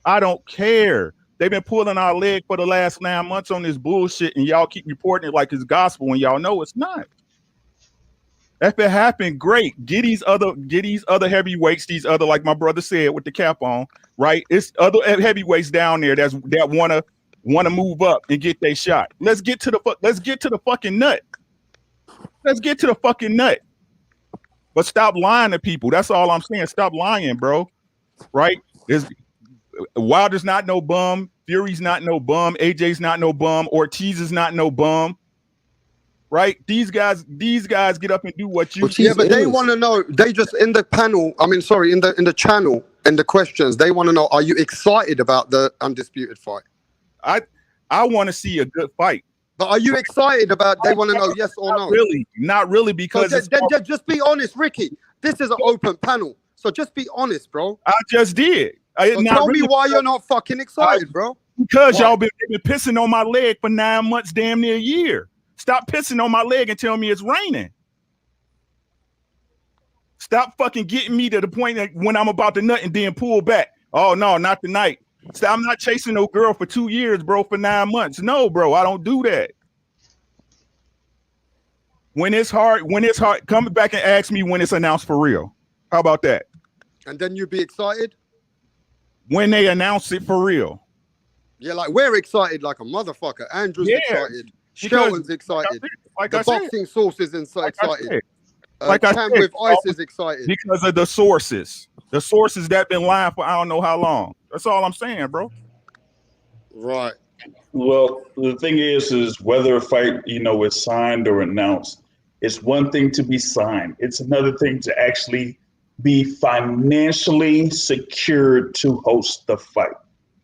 I don't care. They've been pulling our leg for the last 9 months on this bullshit, and y'all keep reporting it like it's gospel when y'all know it's not. If it happened, great. Get these other heavyweights, these other, like my brother said with the cap on, right? It's other heavyweights down there that wanna move up and get their shot. Let's get to the fucking nut. Let's get to the fucking nut. But stop lying to people. That's all I'm saying. Stop lying, bro. Right? Wilder's not no bum. Fury's not no bum. AJ's not no bum. Ortiz is not no bum. Right? These guys get up and do what you.
Yeah, but they want to know. They just in the panel. I mean, sorry, in the channel, in the questions, they want to know: are you excited about the undisputed fight?
I want to see a good fight.
But are you excited about? They want to know yes or no.
Not really, because
just be honest, Ricky. This is an open panel, so just be honest, bro.
I just did.
So tell me why you're not fucking excited, bro.
Because y'all been pissing on my leg for 9 months, damn near a year. Stop pissing on my leg and tell me it's raining. Stop fucking getting me to the point that when I'm about to nut and then pull back. Oh no, not tonight. Stop, I'm not chasing no girl for 2 years, bro, for 9 months. No, bro, I don't do that. When it's hard, come back and ask me when it's announced for real. How about that?
And then you'd be excited?
When they announce it for real.
Yeah, like we're excited like a motherfucker. Andrew's excited. Shelton's excited. The boxing source is excited. Cam with Ice is excited.
Because of the sources. The sources that been lying for I don't know how long. That's all I'm saying, bro.
Right.
Well, the thing is whether a fight, is signed or announced. It's one thing to be signed. It's another thing to actually be financially secured to host the fight.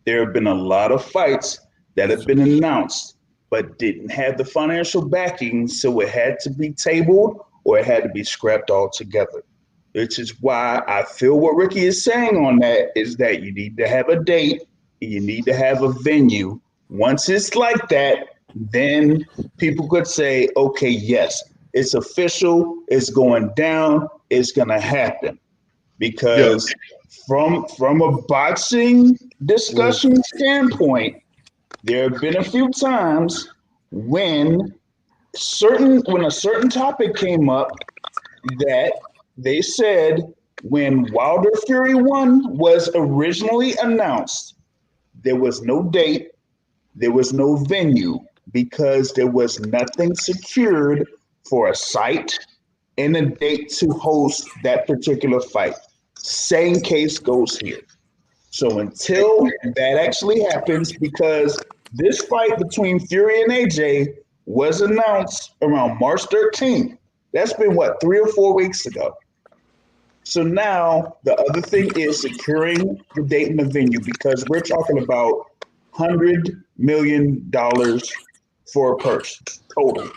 There have been a lot of fights that have been announced but didn't have the financial backing, so it had to be tabled or it had to be scrapped altogether. Which is why I feel what Ricky is saying on that is that you need to have a date, and you need to have a venue. Once it's like that, then people could say, okay, yes, it's official, it's going down, it's gonna happen. Because from a boxing discussion standpoint, there have been a few times when a certain topic came up that they said when Wilder Fury 1 was originally announced, there was no date, there was no venue, because there was nothing secured for a site and a date to host that particular fight. Same case goes here. So until that actually happens, because this fight between Fury and AJ was announced around March 13th. That's been 3 or 4 weeks ago. So now the other thing is securing the date and the venue, because we're talking about $100 million for a purse total.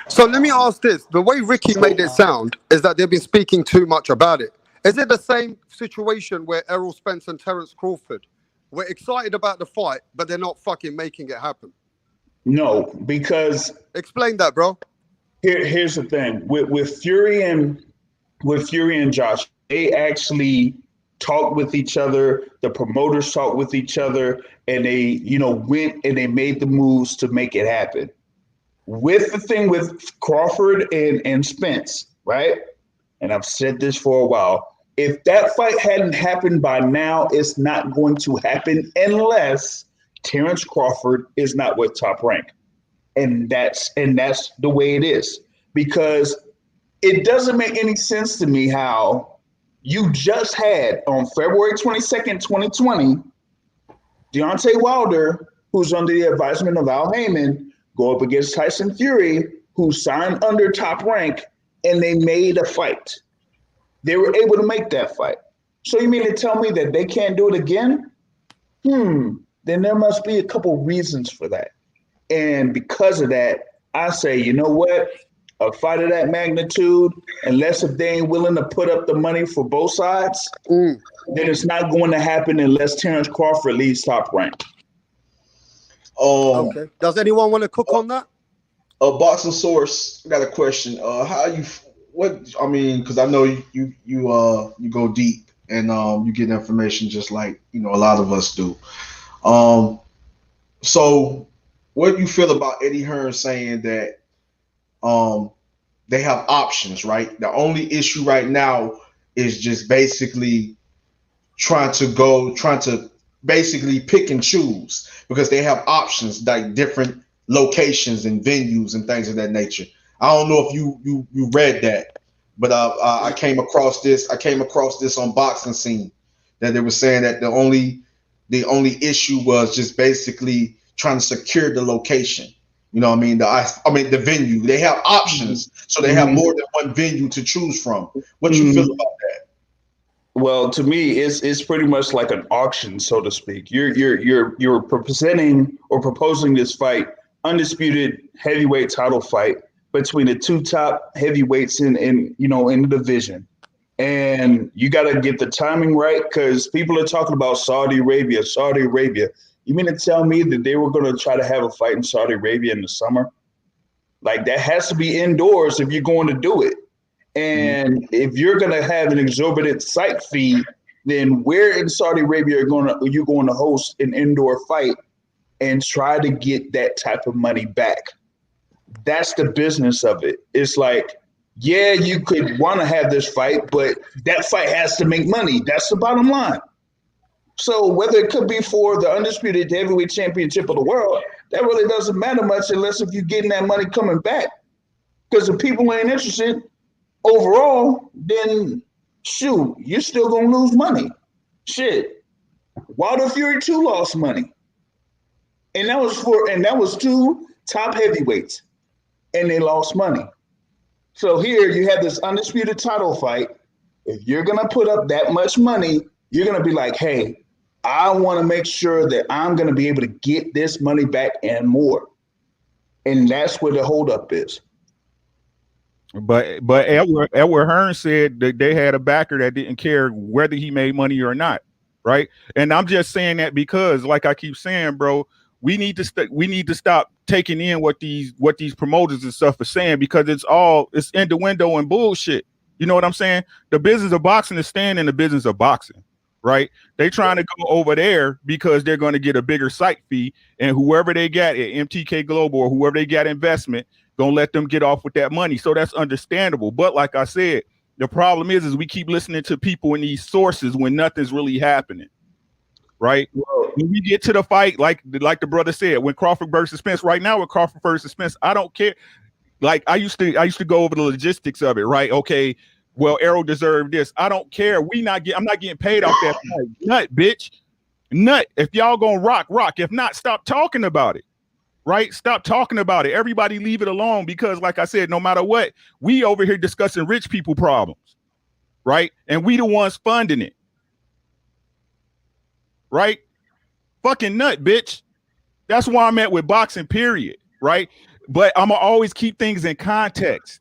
So let me ask this. The way Ricky made it sound is that they've been speaking too much about it. Is it the same situation where Errol Spence and Terence Crawford were excited about the fight, but they're not fucking making it happen?
No, because...
Explain that, bro.
Here's the thing. With Fury and Josh, they actually talked with each other. The promoters talked with each other, and they, went and they made the moves to make it happen. With the thing with Crawford and Spence, right? And I've said this for a while. If that fight hadn't happened by now, it's not going to happen unless Terence Crawford is not with Top Rank. And that's the way it is. Because it doesn't make any sense to me how you just had on February 22nd, 2020, Deontay Wilder, who's under the advisement of Al Heyman, go up against Tyson Fury, who signed under Top Rank, and they made a fight. They were able to make that fight. So you mean to tell me that they can't do it again? Then there must be a couple reasons for that. And because of that, I say, you know what? A fight of that magnitude, unless if they ain't willing to put up the money for both sides, then it's not going to happen unless Terence Crawford leaves Top Rank.
Okay. Does anyone want to cook on that?
Boxing Source, I got a question. How you what I mean, because I know you go deep and you get information just like a lot of us do. Um, so what do you feel about Eddie Hearn saying that um they have options, right? The only issue right now is just basically trying to basically pick and choose because they have options like different locations and venues and things of that nature. I don't know if you read that, but I came across this. I came across this on Boxing Scene that they were saying that the only issue was just basically trying to secure the location. You know what I mean? I mean the venue. They have options, so they have more than one venue to choose from. What you feel about that?
Well, to me, it's pretty much like an auction, so to speak. You're presenting or proposing this fight, undisputed heavyweight title fight between the two top heavyweights in the division, and you got to get the timing right because people are talking about Saudi Arabia. Saudi Arabia. You mean to tell me that they were going to try to have a fight in Saudi Arabia in the summer? Like that has to be indoors if you're going to do it. And if you're going to have an exorbitant site fee, then where in Saudi Arabia are you going to host an indoor fight and try to get that type of money back? That's the business of it. It's like, yeah, you could want to have this fight, but that fight has to make money. That's the bottom line. So whether it could be for the undisputed heavyweight championship of the world, that really doesn't matter much unless if you're getting that money coming back. Because if people ain't interested overall, then shoot, you're still gonna lose money. Shit. Wilder Fury 2 lost money. And that was two top heavyweights. And they lost money. So here you have this undisputed title fight. If you're gonna put up that much money, you're gonna be like, hey, I want to make sure that I'm gonna be able to get this money back and more. And that's where the holdup is.
But Edward Hearn said that they had a backer that didn't care whether he made money or not, right? And I'm just saying that because, like I keep saying, bro, we need to stop taking in what these promoters and stuff are saying because it's innuendo and bullshit. You know what I'm saying? The business of boxing is staying in the business of boxing, right? They trying to go over there because they're going to get a bigger site fee, and whoever they got at MTK Global or whoever they got investment gonna let them get off with that money. So that's understandable. But like I said, the problem is we keep listening to people in these sources when nothing's really happening. Right? When we get to the fight, like the brother said, when Crawford versus Spence, right now with Crawford versus Spence, I don't care. Like I used to go over the logistics of it, right? Okay, well, Errol deserved this. I don't care. I'm not getting paid off that fight. Nut, bitch. Nut. If y'all gonna rock. If not, stop talking about it. Right? Stop talking about it. Everybody leave it alone because, like I said, no matter what, we over here discussing rich people problems, right? And we the ones funding it, right? Fucking nut, bitch. That's why I'm at with boxing, period, right? But I'm gonna always keep things in context.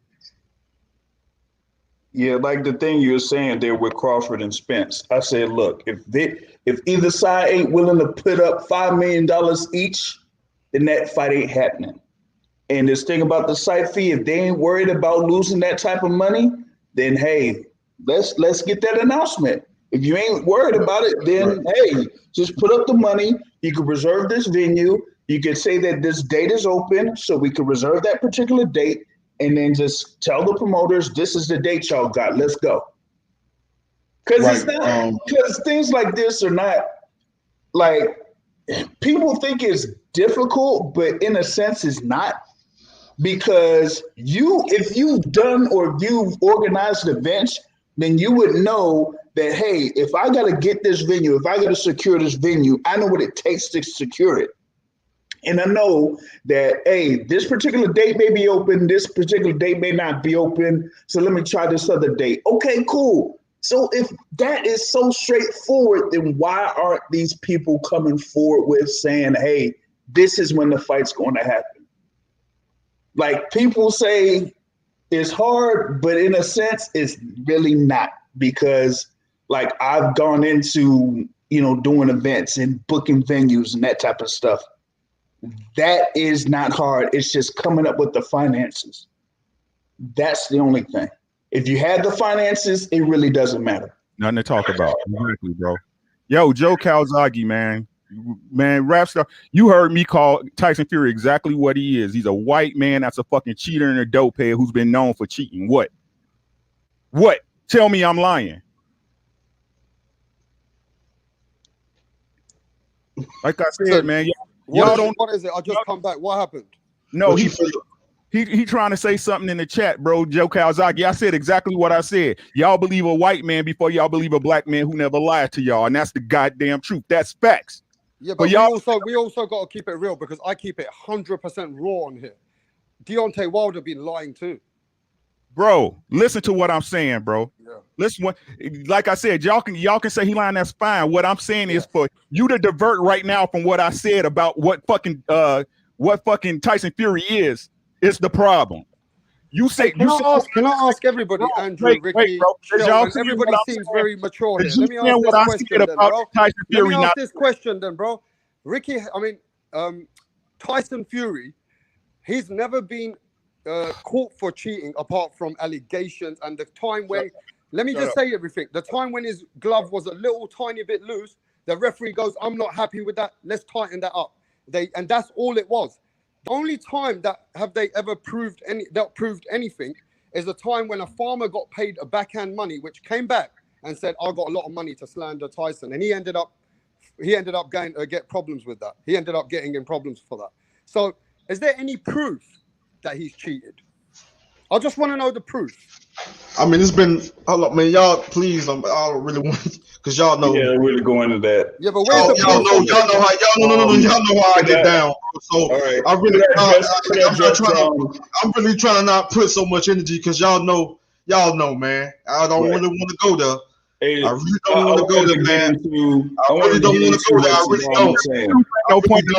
Yeah, like the thing you were saying there with Crawford and Spence. I said, look, if either side ain't willing to put up $5 million each, then that fight ain't happening. And this thing about the site fee, if they ain't worried about losing that type of money, then hey, let's get that announcement. If you ain't worried about it, then hey, just put up the money. You can reserve this venue. You can say that this date is open, so we can reserve that particular date, and then just tell the promoters this is the date y'all got. Let's go. Because it's not because things like this are not like people think it's difficult, but in a sense it's not, because if you've done or you've organized events, then you would know that, hey, if I got to get this venue, if I got to secure this venue, I know what it takes to secure it. And I know that, hey, this particular date may be open, this particular date may not be open, so let me try this other date. Okay, cool. So if that is so straightforward, then why aren't these people coming forward with saying, hey, this is when the fight's going to happen? Like people say it's hard, but in a sense, it's really not, because like I've gone into, doing events and booking venues and that type of stuff. That is not hard. It's just coming up with the finances. That's the only thing. If you had the finances, it really doesn't matter.
Nothing to talk about. Exactly, bro. Yo, Joe Calzaghe, man, Wrapstar, you heard me call Tyson Fury exactly what he is. He's a white man that's a fucking cheater and a dope head who's been known for cheating. What? Tell me I'm lying. Like I said, man, y'all don't.
What is it? I just come back. What happened?
No, he trying to say something in the chat, bro. Joe Calzaghe. I said exactly what I said. Y'all believe a white man before y'all believe a black man who never lied to y'all, and that's the goddamn truth. That's facts.
Yeah, but we also got to keep it real because I keep it 100% raw on here. Deontay Wilder been lying too.
Bro, listen to what I'm saying, bro.
Yeah.
Listen, like I said, y'all can say he lying. That's fine. What I'm saying is for you to divert right now from what I said about what fucking Tyson Fury is the problem. You say
can I ask everybody, Andrew, Ricky, everybody seems very mature here. Let me ask this question then, bro. Let me ask this question then, bro. Ricky, Tyson Fury, he's never been caught for cheating apart from allegations and the time when let me just say everything. The time when his glove was a little tiny bit loose, the referee goes, I'm not happy with that. Let's tighten that up. And that's all it was. The only time that have they ever proved anything is the time when a farmer got paid a backhand money, which came back and said, I got a lot of money to slander Tyson. And he ended up going to get problems with that. He ended up getting in problems for that. So is there any proof that he's cheated? I just want to know the proof.
I mean, it's been, hold up, man, y'all, please, I don't really want, because y'all know.
Yeah, really go into that.
Yeah, but where's the
y'all know how I get down. So
right.
I'm really trying to not put so much energy because y'all know, man. I don't really want to go there.
Hey,
I really don't want to go there, man. I really don't want to go there. I really don't.
No point in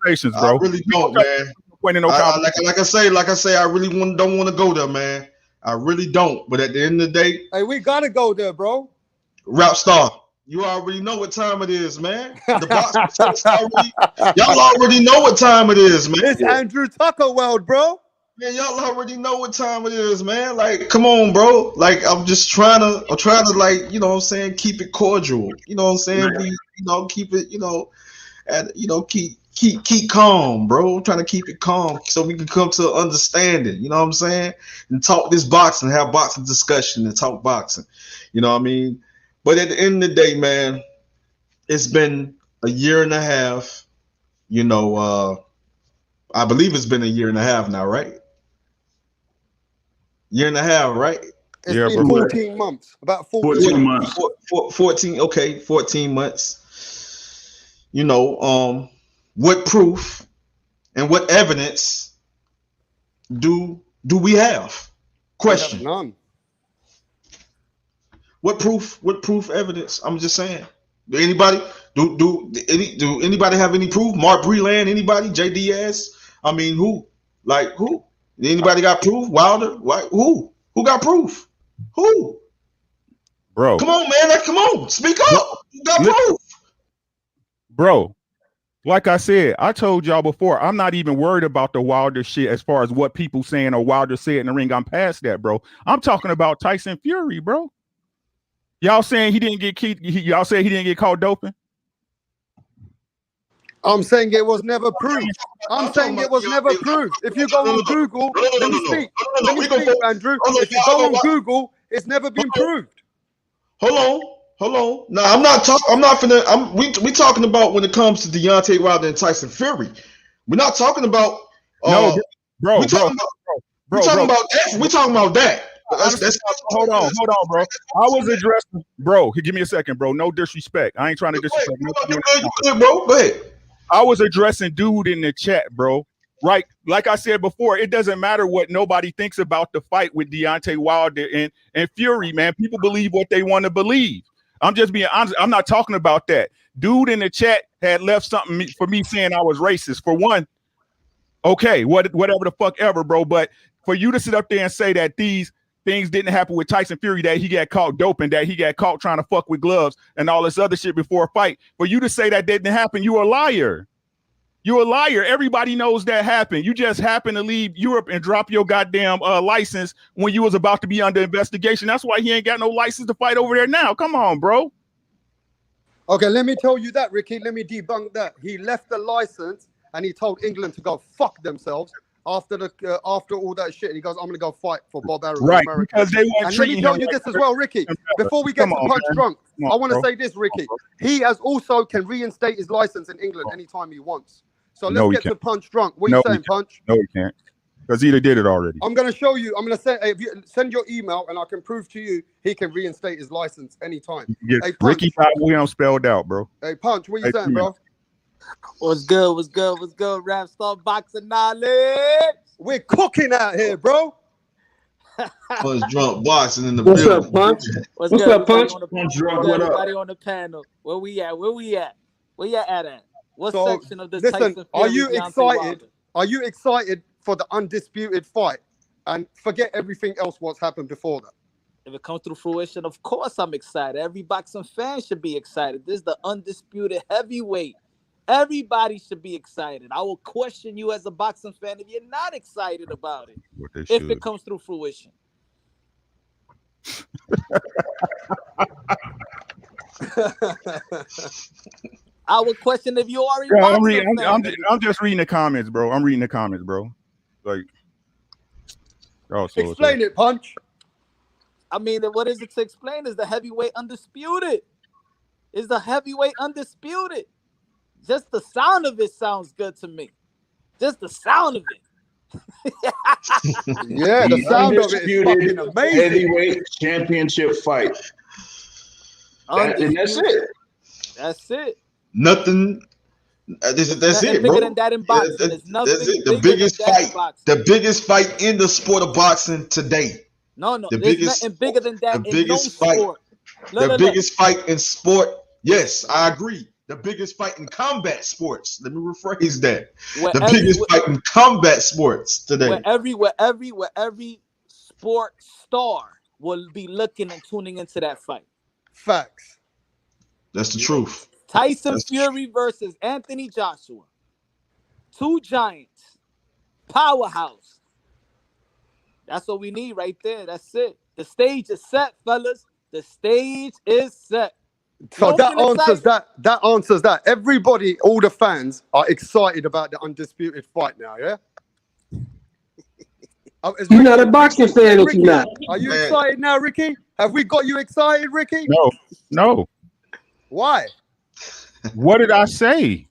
conversations, bro.
I really don't, man. Like I say, I really don't want to go there, man. I really don't. But at the end of the day,
hey, we gotta go there, bro.
Wrapstar, you already know what time it is, man. The box y'all already know what time it is, man.
It's Andrew Tucker world, bro.
Man, y'all already know what time it is, man. Like, come on, bro. Like, I'm trying to like, you know what I'm saying, keep it cordial. You know what I'm saying? Keep it, keep calm, bro. I'm trying to keep it calm so we can come to understanding, you know what I'm saying? And talk this boxing, have boxing discussion and talk boxing. You know what I mean? But at the end of the day, man, it's been a year and a half, I believe it's been a year and a half now, right? Year and a half, right?
It's been 14 months. About
14 months.
14 months. What proof and what evidence do we have? Question.
We have none.
What proof evidence? I'm just saying. Do anybody have any proof? Mark Breeland, anybody? JDS? I mean, who? Like who? Anybody got proof? Wilder? Who? Who got proof? Who?
Bro.
Come on, man. Come on. Speak up. You got proof.
Bro. Like I said, I told y'all before, I'm not even worried about the Wilder shit as far as what people saying or Wilder said in the ring. I'm past that, bro. I'm talking about Tyson Fury, bro. Y'all saying he didn't get y'all say he didn't get caught doping?
I'm saying it was never proved. I'm saying it was never proved. If you go on Google, let me speak, Andrew. If you go on Google, it's never been proved.
Hold on. No, we talking about when it comes to Deontay Wilder and Tyson Fury. We're not talking about
no, bro.
We talking about that.
Hold on, bro. I was addressing, bro. Give me a second, bro. No disrespect. I ain't trying to disrespect.
Bro. Go ahead.
I was addressing dude in the chat, bro. Right, like I said before, it doesn't matter what nobody thinks about the fight with Deontay Wilder and Fury, man. People believe what they want to believe. I'm just being honest. I'm not talking about that. Dude in the chat had left something for me saying I was racist. For one, okay, whatever the fuck ever, bro. But for you to sit up there and say that these things didn't happen with Tyson Fury, that he got caught doping, that he got caught trying to fuck with gloves and all this other shit before a fight, for you to say that didn't happen, you a liar. You're a liar. Everybody knows that happened. You just happened to leave Europe and drop your goddamn license when you was about to be under investigation. That's why he ain't got no license to fight over there now. Come on, bro.
Okay, let me tell you that, Ricky. Let me debunk that. He left the license and he told England to go fuck themselves after all that shit. He goes, I'm gonna go fight for Bob Arum in
Right,
America.
because they weren't
And let me
treating
tell
him
you
like
this as well, Ricky. Before we get
Come
to
on,
Punch
man.
Drunk,
Come on,
I want to
bro.
say this, Ricky. He has also can reinstate his license in England anytime he wants. So
No,
let's
he
get to
can't.
Punch Drunk. What
No,
you
he
saying,
can't.
Punch?
No, he can't. Because he did it already.
I'm gonna show you. I'm gonna send. If you send your email, and I can prove to you he can reinstate his license anytime.
Yeah,
Hey, Punch.
Ricky Bob Williams spelled out, bro.
Hey, Punch. What you
Hey,
saying, bro?
What's good? What's good? What's good? Wrapstar boxing knowledge.
We're cooking out here, bro.
Punch Drunk boxing in the
What's
building.
up, Punch?
What's
What's
good?
up,
Everybody
Punch?
on the
Punch
what's
Drunk,
good?
what up?
Everybody on the panel. Where we at? Where we at? Where you at? What
So,
section of this
listen,
Tyson
are
Fury
you
Deontay
excited?
Wilder?
Are you excited for the undisputed fight? And forget everything else what's happened before that.
If it comes through fruition, of course I'm excited. Every boxing fan should be excited. This is the undisputed heavyweight. Everybody should be excited. I will question you as a boxing fan if you're not excited about it.
What they
If
should.
it comes through fruition. I would question if you already
Yeah,
boxing fan.
I'm just reading the comments, bro. I'm reading the comments, bro. Like, oh, so
Explain it, Punch.
I mean, what is it to explain? Is the heavyweight undisputed? Is the heavyweight undisputed? Just the sound of it sounds good to me. Just the sound of it.
Yeah, the sound of it is fucking amazing.
Heavyweight championship fight. And that's it.
That's it.
Nothing. That's
Nothing
it,
bigger
bro.
than that in boxing.
Yeah,
There's nothing
that's it. The
bigger
biggest
than that in
fight.
boxing.
The biggest fight in the sport of boxing today.
No,
The
there's
biggest,
nothing bigger than that
the
in no
biggest fight.
sport.
The biggest fight in sport. Yes, I agree. The biggest fight in combat sports. Let me rephrase that. The biggest fight in combat sports today.
Where every sport star will be looking and tuning into that fight.
Facts.
That's the truth.
Tyson Fury versus Anthony Joshua. Two giants. Powerhouse. That's what we need right there. That's it. The stage is set, fellas. The stage is set.
So that answers that. That answers that. Everybody, all the fans are excited about the undisputed fight now, yeah?
You're not a boxing fan if you're not.
Are you excited now, Ricky? Have we got you excited, Ricky?
No.
Why?
What did I say?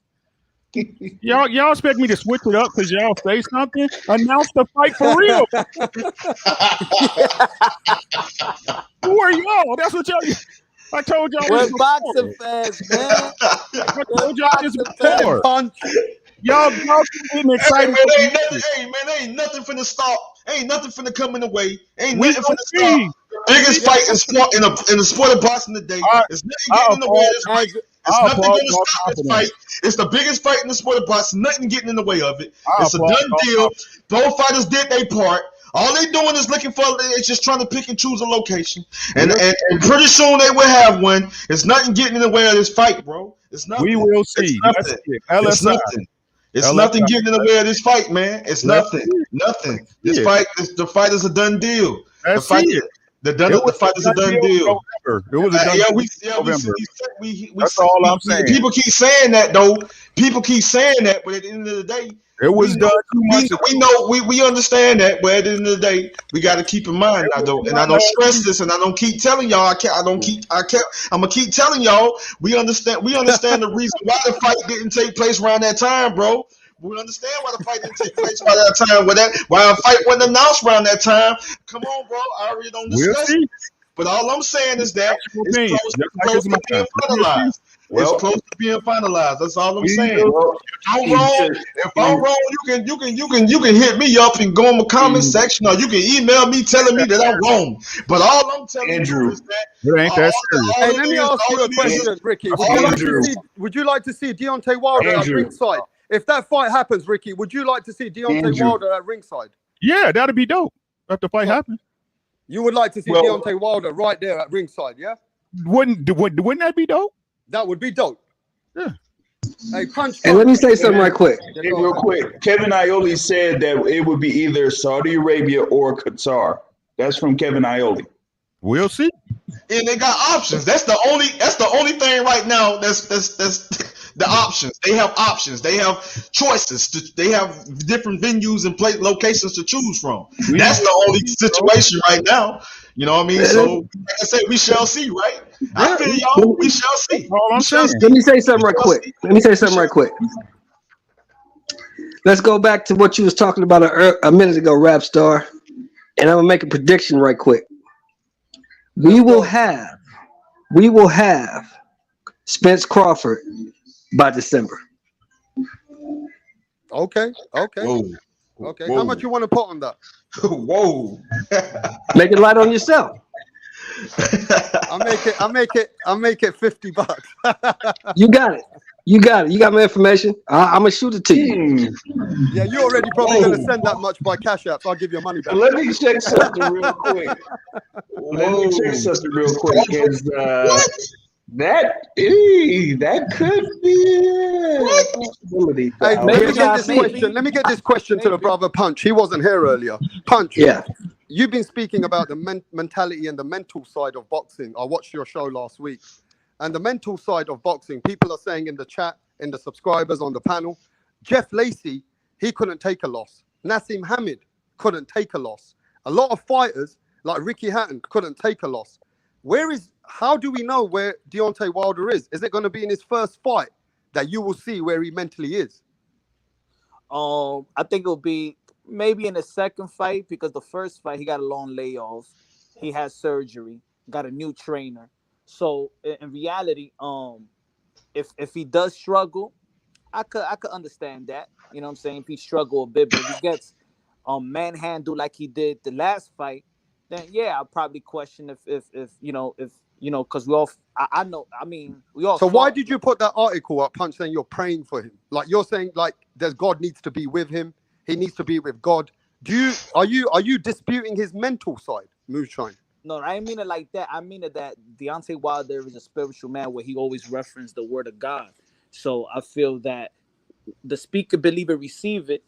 Y'all expect me to switch it up because y'all say something? Announce the fight for real. Who are y'all? That's what y'all. I told y'all.
We're boxing fans, man.
I told y'all this before. Y'all getting excited.
Hey man, ain't nothing finna stop. Ain't nothing finna come in the way. Ain't nothing finna stop. The biggest fight in the sport of boxing today. It's nothing getting in the way of this fight. It's nothing gonna stop this fight. It's the biggest fight in the sport of boxing. Nothing getting in the way of it. It's a done deal. Both fighters did their part. All they doing is looking for is just trying to pick and choose a location. And pretty soon they will have one. It's nothing getting in the way of this fight, bro. It's nothing.
We will see.
It's nothing. It's nothing getting in the way of this fight, man. It's nothing. Nothing. This fight, the fight is a done deal. The fight is a done deal.
It was a done deal. That's all I'm saying.
People keep saying that though. People keep saying that, but at the end of the day,
it was done too much.
We know we understand that, but at the end of the day, we got to keep in mind now though, and I don't stress this, and I don't keep telling y'all. I'm gonna keep telling y'all. We understand the reason why the fight didn't take place around that time, bro. We understand why the fight didn't take place around that time. Why a fight wasn't announced around that time. Come on, bro. I already don't discuss it. But all I'm saying is that it's close to being finalized. It's close to being finalized. That's all I'm saying. If I'm wrong, you can hit me up and go in the comment section, or you can email me telling me that I'm wrong. But all I'm telling you is that
it ain't that serious.
Hey, let me ask you a question, Ricky. Would you like to see Deontay Wilder at ringside? If that fight happens, Ricky, would you like to see Deontay Wilder at ringside?
Yeah, that'd be dope. If the fight happens,
you would like to see Deontay Wilder right there at ringside, yeah?
Wouldn't that be dope?
That would be dope.
Yeah.
Hey, Punch.
And let me say something right quick.
Hey, real quick. Kevin Iole said that it would be either Saudi Arabia or Qatar. That's from Kevin Iole.
We'll see.
And they got options. That's the only thing right now. That's the options. They have options. They have choices. They have different venues and locations to choose from. That's the only situation right now. You know what I mean? So like I said, we shall see, right? I feel y'all. We shall see. We shall see.
Let me say something right quick. Let's go back to what you was talking about a minute ago, Wrapstar, and I'm gonna make a prediction right quick. We will have Spence Crawford by December.
Okay.
Whoa.
Okay.
Whoa.
How much you want to put on that?
Whoa.
Make it light on yourself.
I'll make it $50.
You got it. You got my information. I'm gonna shoot it to you.
Yeah, you already probably gonna send that much by Cash App, so I'll give you money back.
Let me check something real quick. Because that could be a possibility.
Hey, let me get this question to the brother Punch. He wasn't here earlier. Punch.
Yeah.
You've been speaking about the mentality and the mental side of boxing. I watched your show last week. And the mental side of boxing, people are saying in the chat, in the subscribers on the panel, Jeff Lacey, he couldn't take a loss. Nassim Hamid couldn't take a loss. A lot of fighters like Ricky Hatton couldn't take a loss. How do we know where Deontay Wilder is? Is it going to be in his first fight that you will see where he mentally is?
I think it'll be maybe in the second fight, because the first fight he got a long layoff, he had surgery, got a new trainer. So in reality, if he does struggle, I could understand that. You know what I'm saying? If he struggle a bit, but if he gets manhandled like he did the last fight, then yeah, I'll probably question if because we all we all.
So why did you put that article up, Punch, saying you're praying for him? Like you're saying, like God needs to be with him. He needs to be with God. Are you disputing his mental side, Moonshine?
No, I didn't mean it like that. I mean it that Deontay Wilder is a spiritual man where he always referenced the word of God. So I feel that the speaker, believer, receive it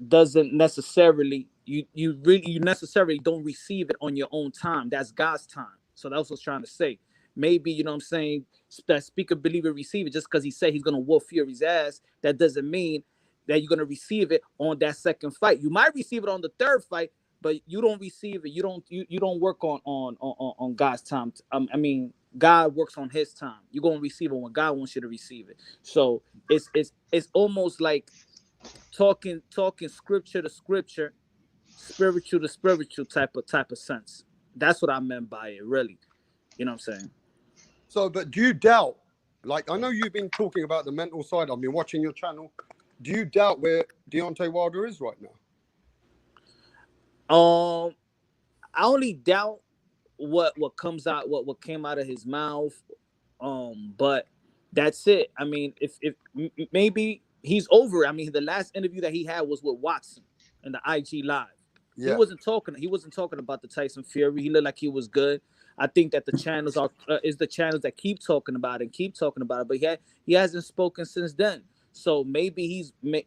doesn't necessarily you necessarily don't receive it on your own time. That's God's time. So that's what I was trying to say. Maybe, you know what I'm saying, that speaker, believer, receive it just because he said he's going to whoop Fury's ass. That doesn't mean that you're going to receive it on that second fight. You might receive it on the third fight, but you don't receive it. You don't work on God's time. I mean, God works on His time. You're gonna receive it when God wants you to receive it. So it's almost like talking scripture to scripture, spiritual to spiritual type of sense. That's what I meant by it, really. You know what I'm saying?
So, but do you doubt? Like, I know you've been talking about the mental side. I've been watching your channel. Do you doubt where Deontay Wilder is right now?
I only doubt what comes out, what came out of his mouth. But that's it. I mean, if maybe he's over. I mean, the last interview that he had was with Watson in the IG Live. Yeah. He wasn't talking about the Tyson Fury. He looked like he was good. I think that the channels is the channels that keep talking about it, but he hasn't spoken since then. So maybe he's getting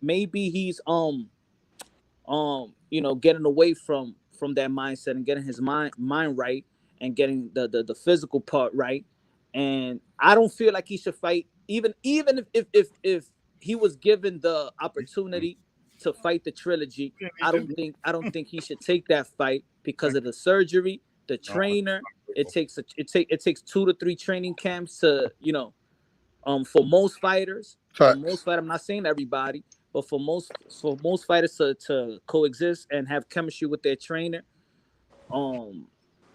away from that mindset and getting his mind right and getting the physical part right. And I don't feel like he should fight, even if he was given the opportunity to fight the trilogy. I don't think he should take that fight because of the surgery, the trainer. It takes 2 to 3 training camps to, for most fighters. For most fighters, I'm not saying everybody, but for most fighters to coexist and have chemistry with their trainer.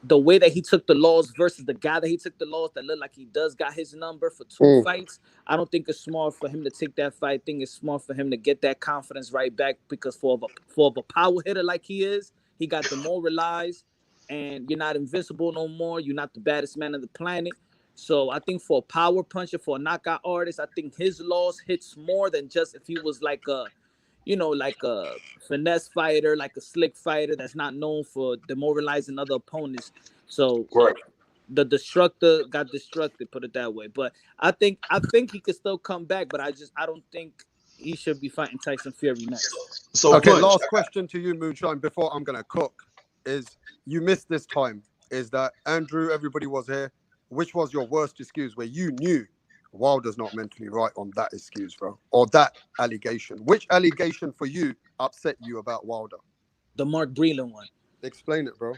The way that he took the loss versus the guy that he took the loss that looked like he does got his number for 2 fights. I don't think it's smart for him to take that fight. I think it's smart for him to get that confidence right back, because for a power hitter like he is, he got demoralized, and you're not invincible no more. You're not the baddest man on the planet. So I think for a power puncher, for a knockout artist, I think his loss hits more than just if he was like a finesse fighter, like a slick fighter that's not known for demoralizing other opponents. So the destructor got destructed, put it that way. But I think he could still come back, but I don't think he should be fighting Tyson Fury next.
So
Okay,
Punch,
last question to you, Moonshine, before I'm gonna cook. Is you missed this time? Is that Andrew? Everybody was here. Which was your worst excuse where you knew Wilder's not mentally right on that excuse, bro, or that allegation? Which allegation for you upset you about Wilder?
The Mark Breeland one.
Explain it, bro.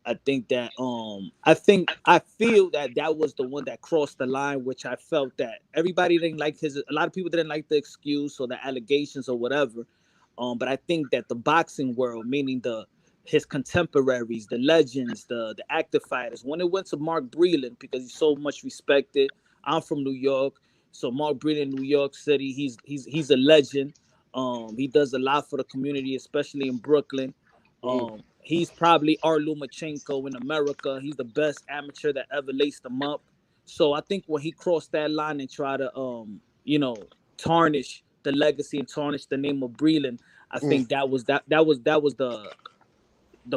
I think that I feel that was the one that crossed the line, which I felt that everybody didn't like a lot of people didn't like the excuse or the allegations or whatever. But I think that the boxing world, meaning his contemporaries, the legends, the active fighters, when it went to Mark Breeland, because he's so much respected. I'm from New York, so Mark Breeland, New York City, he's a legend. He does a lot for the community, especially in Brooklyn. He's probably our Lomachenko in America. He's the best amateur that ever laced him up. So I think when he crossed that line and tried to, tarnish the legacy and tarnish the name of Breeland, I think that was the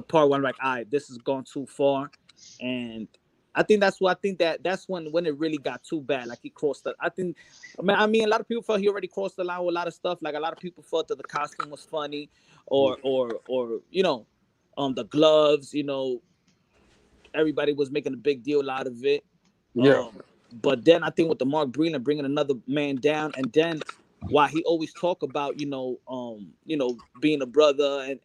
part where I'm like, all right, this has gone too far. And I think that's when it really got too bad. Like he crossed the, I mean, a lot of people felt he already crossed the line with a lot of stuff. Like a lot of people thought that the costume was funny or the gloves, everybody was making a big deal out of it.
Yeah.
But then I think with the Mark Breeland bringing another man down, and then why he always talk about, being a brother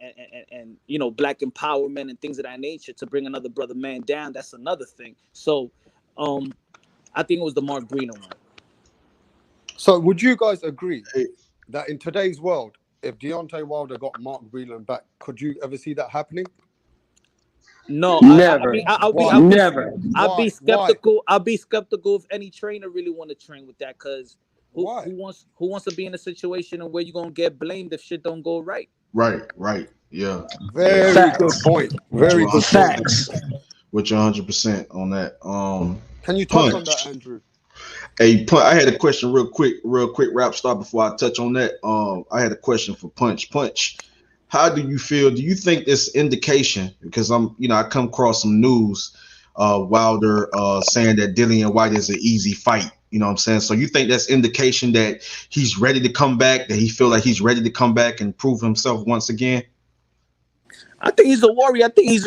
and black empowerment and things of that nature, to bring another brother man down, that's another thing. So I think it was the Mark Breeland one.
So would you guys agree that in today's world, if Deontay Wilder got Mark Breeland back, could you ever see that happening?
No,
Never.
I'll be skeptical. I'll be skeptical if any trainer really want to train with that, because who wants to be in a situation where you're gonna get blamed if shit don't go right?
Right. Yeah.
Very good point. Very good
facts.
With you 100% on that.
Can you touch on that, Andrew?
Hey, Punch, I had a question real quick, Wrapstar, before I touch on that. I had a question for Punch. Punch, how do you feel? Do you think this indication, because I come across some news, Wilder saying that Dillian White is an easy fight. You know what I'm saying? So you think that's indication that he's ready to come back, that he feel like he's ready to come back and prove himself once again?
I think he's a warrior. I think he's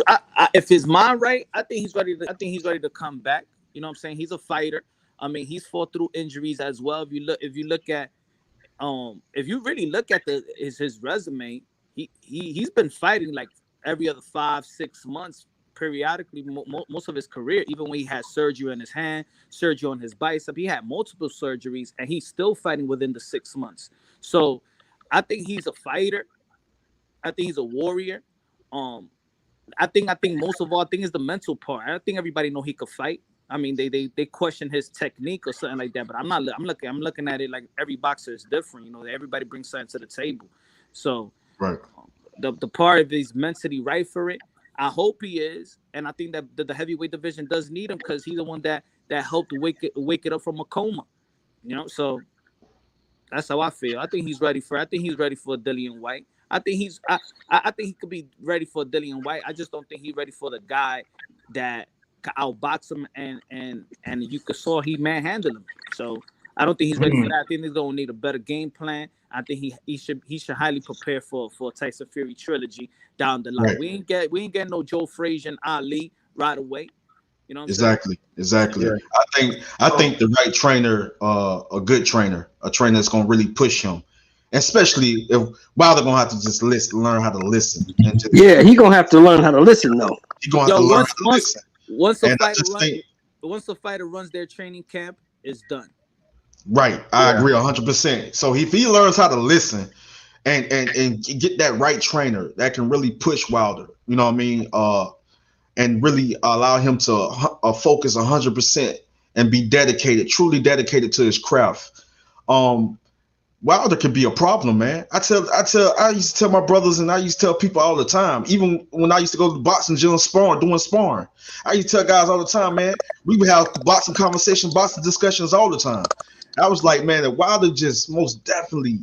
if his mind right, I think he's ready to come back. You know what I'm saying? He's a fighter. I mean, he's fought through injuries as well. If you really look at his resume, he's been fighting like every other 5-6 months periodically most of his career, even when he had surgery on his hand, surgery on his bicep. He had multiple surgeries and he's still fighting within the 6 months. So I think he's a fighter. I think he's a warrior. I think most of all, I think is the mental part. I don't think everybody know he could fight. I mean, they question his technique or something like that, but I'm looking at it like every boxer is different. Everybody brings something to the table. So
right.
The part of he's mentally right for it. I hope he is, and I think that the heavyweight division does need him, because he's the one that helped wake it up from a coma. So that's how I feel. I think he's ready for Dillian White. I think he could be ready for Dillian White. I just don't think he's ready for the guy that could outbox him and you could saw he manhandled him. So I don't think he's ready for that. I think he's gonna need a better game plan. I think he should highly prepare for Tyson Fury trilogy down the line.
Right.
We ain't get no Joe Frazier and Ali right away. You know what I'm
Exactly.
Yeah.
I think the right trainer, a good trainer, a trainer that's gonna really push him, especially if Wilder gonna have to just learn how to listen.
Yeah, he gonna have to learn how to listen though.
He gonna have to learn how to listen.
Once a fighter runs their training camp, it's done.
Right, I agree 100%. So if he learns how to listen and get that right trainer that can really push Wilder, you know what I mean, and really allow him to focus 100% and be truly dedicated to his craft. Wilder could be a problem, man. I used to tell my brothers, and I used to tell people all the time, even when I used to go to the boxing gym doing sparring. I used to tell guys all the time, man, we would have boxing conversations, boxing discussions all the time. I was like, man, that Wilder just most definitely,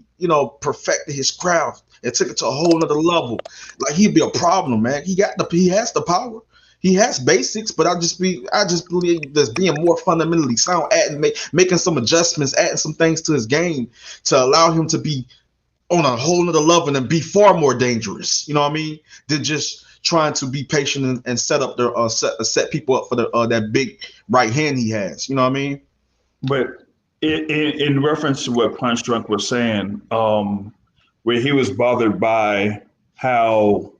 perfected his craft and took it to a whole nother level. Like, he'd be a problem, man. He has the power. He has basics, but I just believe there's being more fundamentally sound, making some adjustments, adding some things to his game to allow him to be on a whole nother level and be far more dangerous. You know what I mean? Than just trying to be patient and set up their set people up for the that big right hand he has. You know what I mean?
But in reference to what Punch Drunk was saying, where he was bothered by how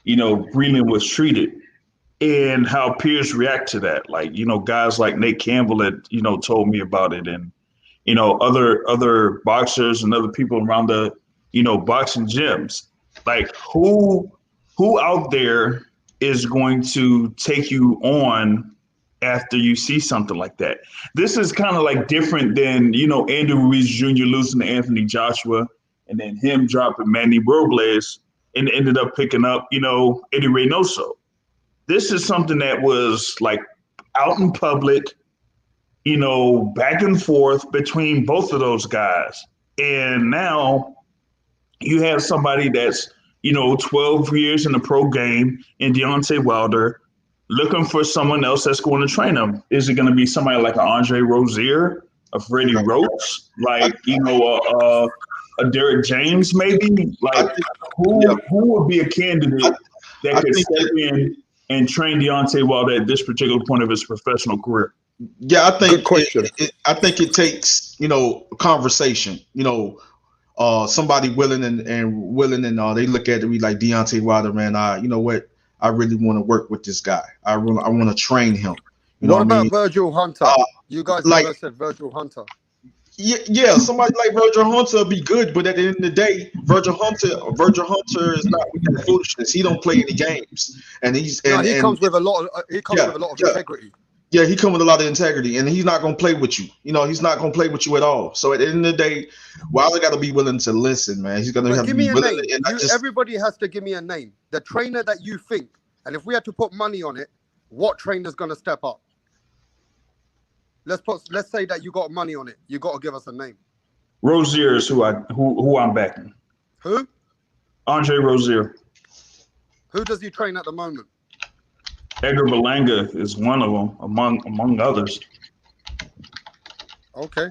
Breeland was treated and how peers react to that. Like, guys like Nate Campbell had, told me about it, and other boxers and other people around the, boxing gyms. Like, who out there is going to take you on after you see something like that? This is kind of like different than, Andrew Ruiz Jr. losing to Anthony Joshua and then him dropping Manny Robles and ended up picking up, Eddie Reynoso. This is something that was like out in public, back and forth between both of those guys. And now you have somebody that's, 12 years in the pro game in Deontay Wilder looking for someone else that's going to train him. Is it going to be somebody like an Andre Rozier, a Freddie Roach, like, a Derek James maybe? Like, who would be a candidate that could step in and train Deontay Wilder at this particular point of his professional career?
Yeah, I think I think it takes, a conversation, somebody willing and they look at me like, Deontay Wilder, man, you know what? I really want to work with this guy. I want to train him.
What about Virgil Hunter? You guys never said Virgil Hunter.
Yeah, somebody like Virgil Hunter would be good, but at the end of the day, Virgil Hunter is not with that foolishness. He don't play any games, and he
comes with a lot of integrity.
Yeah, he comes with a lot of integrity, and he's not gonna play with you. He's not gonna play with you at all. So at the end of the day, Wilder got to be willing to listen, man. He's gonna have to be willing.
Everybody has to give me a name. The trainer that you think, and if we had to put money on it, what trainer's gonna step up? Let's say that you got money on it. You got to give us a name.
Rozier is who I'm backing.
Who?
Andre Rozier.
Who does he train at the moment?
Edgar Berlanga is one of them, among others.
Okay.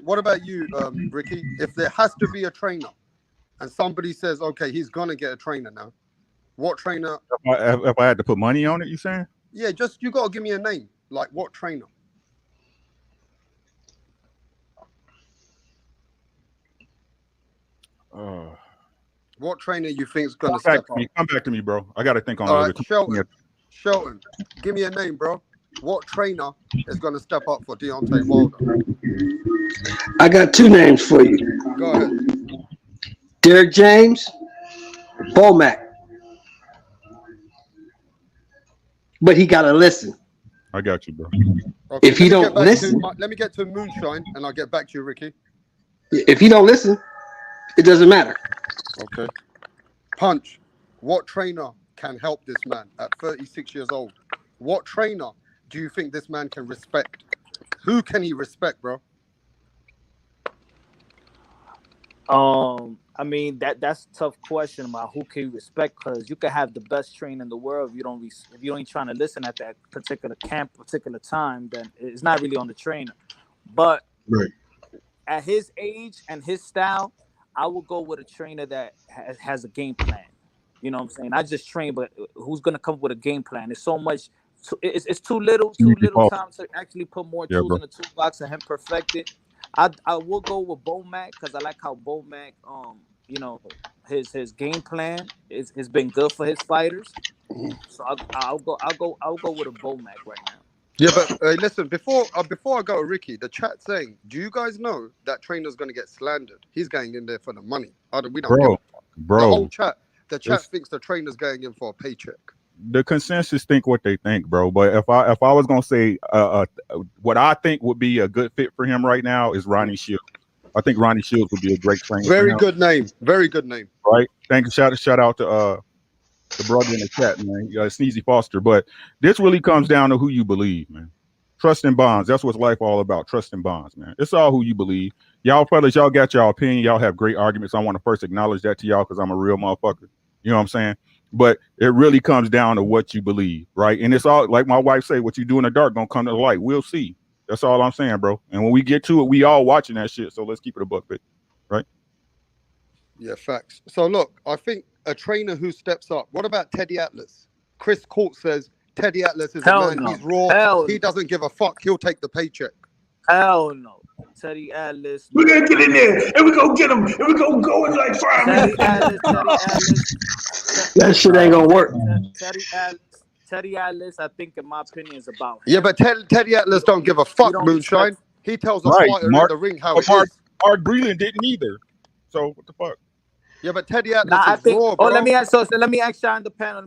What about you, Ricky? If there has to be a trainer, and somebody says, okay, he's gonna get a trainer now, what trainer?
If I had to put money on it, you saying?
Yeah, you got to give me a name. Like, what trainer? What trainer you think is going to step up?
Come back to me, bro. I got to think on
it. Shelton, give me a name, bro. What trainer is going to step up for Deontay Wilder?
I got two names for you.
Go ahead.
Derek James, Bomac. But he got to listen.
I got you, bro.
Okay,
if he don't listen.
Let me get to Moonshine, and I'll get back to you, Ricky.
If he don't listen, it doesn't matter.
Okay. Punch, what trainer can help this man at 36 years old? What trainer do you think this man can respect? Who can he respect, bro?
I mean, that's a tough question about who can you respect, because you can have the best trainer in the world. If you ain't trying to listen at that particular camp, particular time, then it's not really on the trainer. But at his age and his style, I would go with a trainer that has a game plan. You know what I'm saying? I just train, but who's gonna come up with a game plan? It's so much. It's too little time to actually put more tools in the toolbox and him perfect it. I will go with Bomac because I like how Bomac, his game plan has been good for his fighters. So I'll go with a Bomac right now.
Yeah, but listen, before I go to Ricky, the chat saying, do you guys know that trainer's going to get slandered? He's going in there for the money. We don't give a fuck. The whole chat, thinks the trainer's going in for a paycheck.
The consensus think what they think, bro. But if I was going to say what I think would be a good fit for him right now is Ronnie Shields. I think Ronnie Shields would be a great trainer.
Very good name. Very good name.
Right. Thank you. Shout out to the brother in the chat, man, Sneezy Foster. But this really comes down to who you believe, man. Trust and bonds. That's what life all about. Trust and bonds, man. It's all who you believe. Y'all fellas, y'all got your opinion. Y'all have great arguments. I want to first acknowledge that to y'all because I'm a real motherfucker. You know what I'm saying? But it really comes down to what you believe, right? And it's all like my wife say, what you do in the dark gonna come to the light. We'll see. That's all I'm saying, bro. And when we get to it, we all watching that shit. So let's keep it a buck, right?
Yeah, facts. So look, I think a trainer who steps up. What about Teddy Atlas? Chris Court says Teddy Atlas is a
Hell
man.
no.
He's raw.
Hell
He doesn't give a fuck. He'll take the paycheck.
Hell no. Teddy Atlas.
We're gonna get in there and we're gonna get him and we're gonna go in like 5 minutes.
Teddy Atlas.
That shit ain't gonna work.
Teddy Atlas, I think, in my opinion, is about him.
Yeah, but Teddy Atlas don't give a fuck, Moonshine. He tells a fighter in the ring how it is.
Mark Breeland didn't either. So what the fuck?
Yeah, but Teddy Atlas
Nah, I
is
think.
raw, bro.
Let me ask y'all on the panel.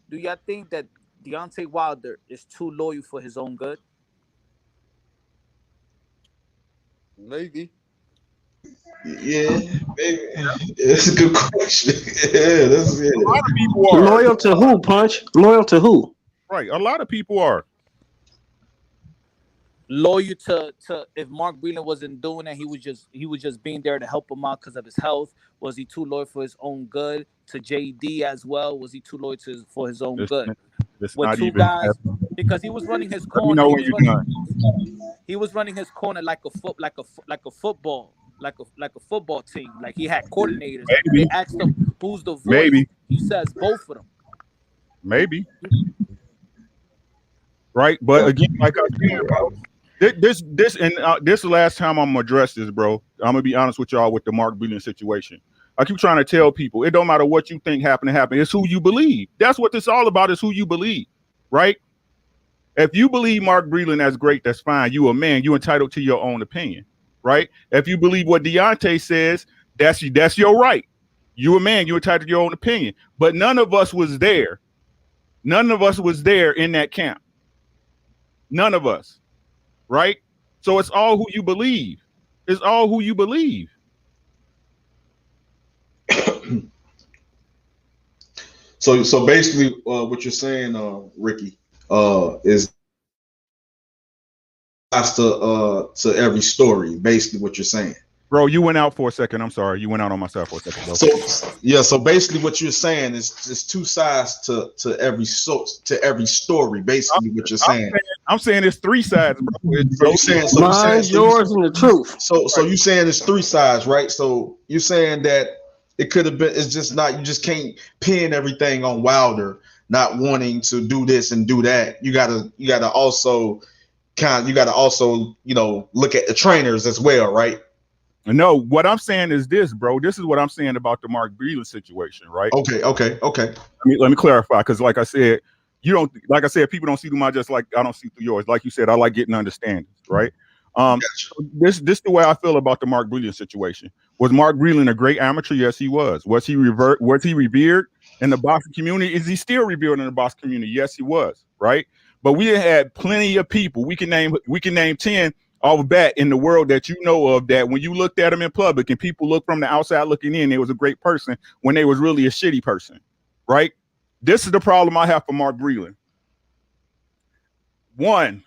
Do y'all think that Deontay Wilder is too loyal for his own good?
Maybe.
Yeah, maybe. That's a good question. Yeah, that's it.
A lot of people are
loyal to who, Punch? Loyal to who?
Right. A lot of people are
loyal to if Mark Breeland wasn't doing that, he was just being there to help him out because of his health. Was he too loyal for his own good? To JD as well, was he too loyal for his own good? With two guys, because he was running his corner. He was running his corner like a football team. Like he had coordinators.
Maybe.
They asked him who's the voice.
Maybe.
He says both of them.
Maybe. Right, but again, like I said, bro, this is the last time I'm gonna address this, bro. I'm gonna be honest with y'all with the Mark Breeland situation. I keep trying to tell people it don't matter what you think happened to happen. It's who you believe. That's what this all about. Is who you believe, right? If you believe Mark Breeland as great, that's fine. You a man. You entitled to your own opinion, right? If you believe what Deontay says, that's your right. You a man. You entitled to your own opinion. But none of us was there. None of us was there in that camp. None of us, right? So it's all who you believe. It's all who you believe.
So basically, what you're saying, Ricky, is to every story. Basically, what you're saying.
Bro, you went out for a second. I'm sorry. You went out on myself for a second, bro.
So basically what you're saying is just two sides to every story. Basically what you're saying.
I'm saying it's three sides, bro.
Mine, yours, and the truth.
So you saying it's three sides, right? So you're saying that it could have been. It's just not. You just can't pin everything on Wilder not wanting to do this and do that. You gotta also look at the trainers as well, right?
No, what I'm saying is this, bro. This is what I'm saying about the Mark Breeland situation, right?
Okay.
Let me clarify, because like I said, people don't see through my just like I don't see through yours. Like you said, I like getting understandings, right? This the way I feel about the Mark Breeland situation. Was Mark Breeland a great amateur? Yes, he was. Was he revered in the boxing community? Is he still revered in the boxing community? Yes, he was, right? But we had plenty of people. We can name 10 off bat in the world that you know of that when you looked at them in public and people look from the outside looking in, they was a great person when they was really a shitty person, right? This is the problem I have for Mark Breeland. One,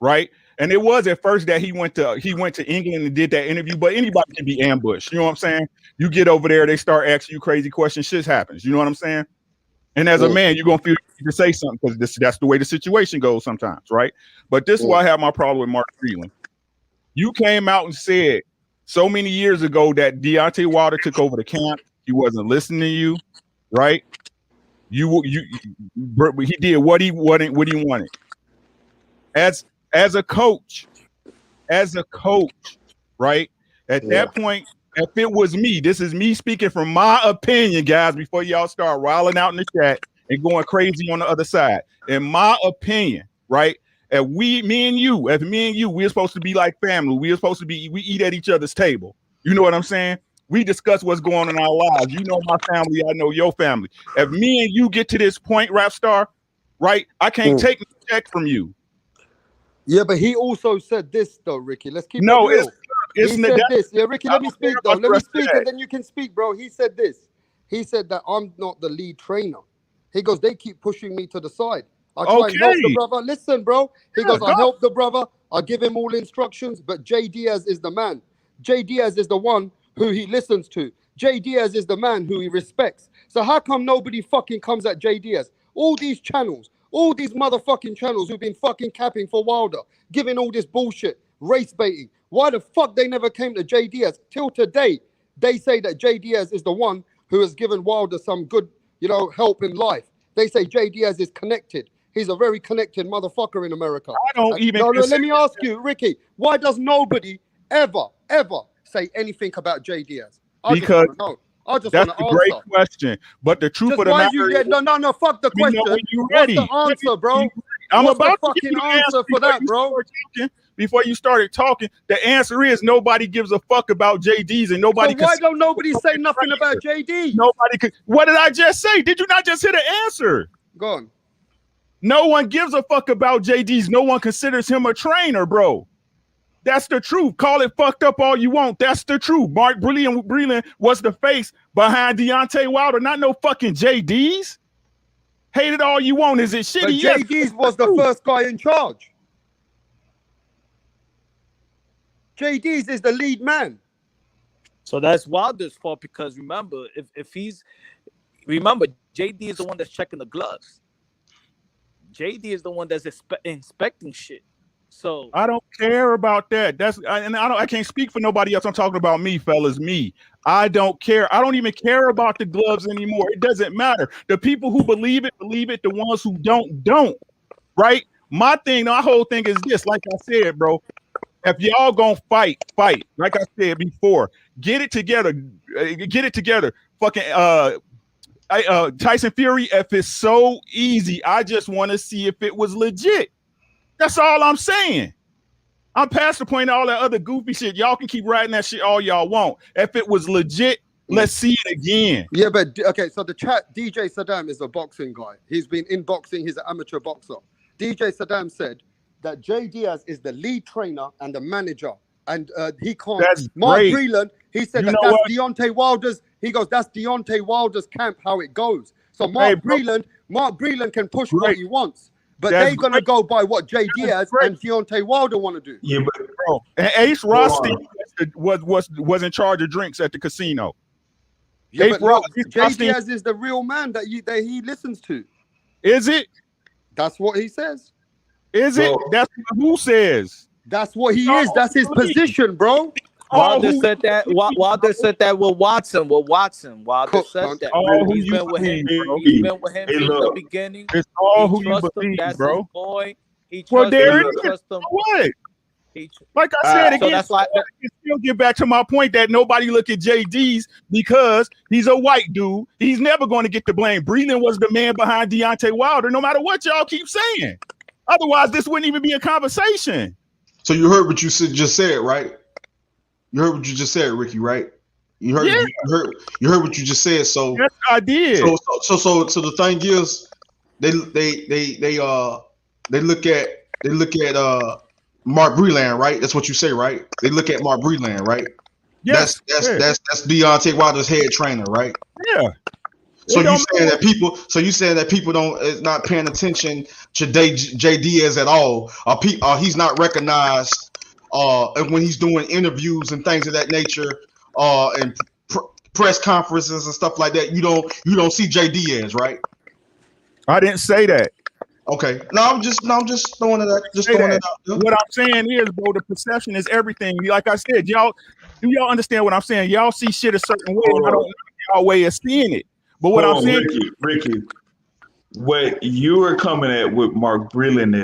right? And it was at first that he went to England and did that interview, but anybody can be ambushed. You know what I'm saying? You get over there, they start asking you crazy questions, shit happens. You know what I'm saying? And as a man, you're gonna feel to say something because that's the way the situation goes sometimes, right? But this is why I have my problem with Mark Breeland. You came out and said so many years ago that Deontay Wilder took over the camp. He wasn't listening to you, right? He did what he wanted. As a coach, right? At that point, if it was me, this is me speaking from my opinion, guys, before y'all start riling out in the chat and going crazy on the other side. In my opinion, right? If me and you, we're supposed to be like family. We eat at each other's table. You know what I'm saying? We discuss what's going on in our lives. You know my family, I know your family. If me and you get to this point, Wrapstar, right? I can't take no check from you.
Yeah, but he also said this though, Ricky. Let's keep it real. He said this. Yeah, Ricky, let me speak though. Let me speak and then you can speak, bro. He said this. He said that I'm not the lead trainer. He goes, they keep pushing me to the side. I try and help the brother. Listen, bro. He goes, I help the brother. I give him all instructions, but Jay Diaz is the man. Jay Diaz is the one who he listens to. Jay Diaz is the man who he respects. So how come nobody fucking comes at Jay Diaz? All these channels, all these motherfucking channels who've been fucking capping for Wilder, giving all this bullshit, race baiting. Why the fuck they never came to Jay Diaz? Till today, they say that Jay Diaz is the one who has given Wilder some good, help in life. They say Jay Diaz is connected. He's a very connected motherfucker in America.
I don't even.
No, let me ask you, Ricky, why does nobody ever say anything about Jay Diaz?
Because
that's
a great question. But the truth of the matter is,
no, fuck the question.
When you ready.
What's the answer, bro?
I'm
What's
about
the
to give
fucking
you the
answer for that, bro?
Before you started talking, the answer is nobody gives a fuck about JDs and nobody.
So why don't nobody say nothing about JD?
Nobody could. What did I just say? Did you not just hear the answer?
Go on.
No one gives a fuck about JDs. No one considers him a trainer, bro. That's the truth. Call it fucked up all you want. That's the truth. Mark Breeland was the face behind Deontay Wilder, not no fucking JDs. Hate it all you want. Is it shitty?
But JD's was the first guy in charge. JD's is the lead man.
So that's Wilder's fault because remember, remember, JD is the one that's checking the gloves. JD is the one that's inspecting shit. So
I don't care about that. I can't speak for nobody else. I'm talking about me, fellas. Me. I don't care. I don't even care about the gloves anymore. It doesn't matter. The people who believe it. The ones who don't. Right? My whole thing is this. Like I said, bro. If y'all gonna fight. Like I said before, get it together. Fucking Tyson Fury. If it's so easy, I just want to see if it was legit. That's all I'm saying. I'm past the point of all that other goofy shit. Y'all can keep writing that shit all y'all want. If it was legit, let's see it again.
Yeah, but okay, so the chat, DJ Saddam is a boxing guy. He's been in boxing. He's an amateur boxer. DJ Saddam said that Jay Diaz is the lead trainer and the manager. And he can't.
That's
Mark
great.
Breeland, he said that's Deontay Wilder's. He goes, that's Deontay Wilder's camp, how it goes. So Mark Breeland can push what he wants. But they're going to go by what Jay Diaz and Deontay Wilder want to do.
Yeah, but bro, and Ace Rothstein was in charge of drinks at the casino.
Yeah, but Jay Diaz is the real man that he listens to.
Is it?
That's what he says.
Is it? That's who says.
That's what he is. That's his position, bro.
Wilder said that. Wilder said that with Watson. Wilder said that. He's been with him. He's been with him since the beginning.
It's all who you believe,
that's
bro.
His boy. He
Well, there
him.
it is. What? Like I said again, so that's why I can still get back to my point that nobody look at JD's because he's a white dude. He's never going to get the blame. Breeland was the man behind Deontay Wilder, no matter what y'all keep saying. Otherwise, this wouldn't even be a conversation.
So you heard what you just said, right? You heard what you just said, Ricky, right? You heard what you just said. So
yes, I did.
So the thing is, they look at Mark Breeland, right? That's what you say, right? They look at Mark Breeland, right? Yes. That's Deontay Wilder's head trainer, right?
Yeah.
So you saying that people is not paying attention to Jay Diaz at all, or he's not recognized when he's doing interviews and things of that nature, and press conferences and stuff like that. You don't see Jay Diaz, right?
I didn't say that.
Okay. No, I'm just throwing it out.
What I'm saying is, bro, the perception is everything. Like I said, do y'all understand what I'm saying? Y'all see shit a certain way, and I don't know y'all way of seeing it. But what I'm saying,
Ricky, what you are coming at with Mark Breeland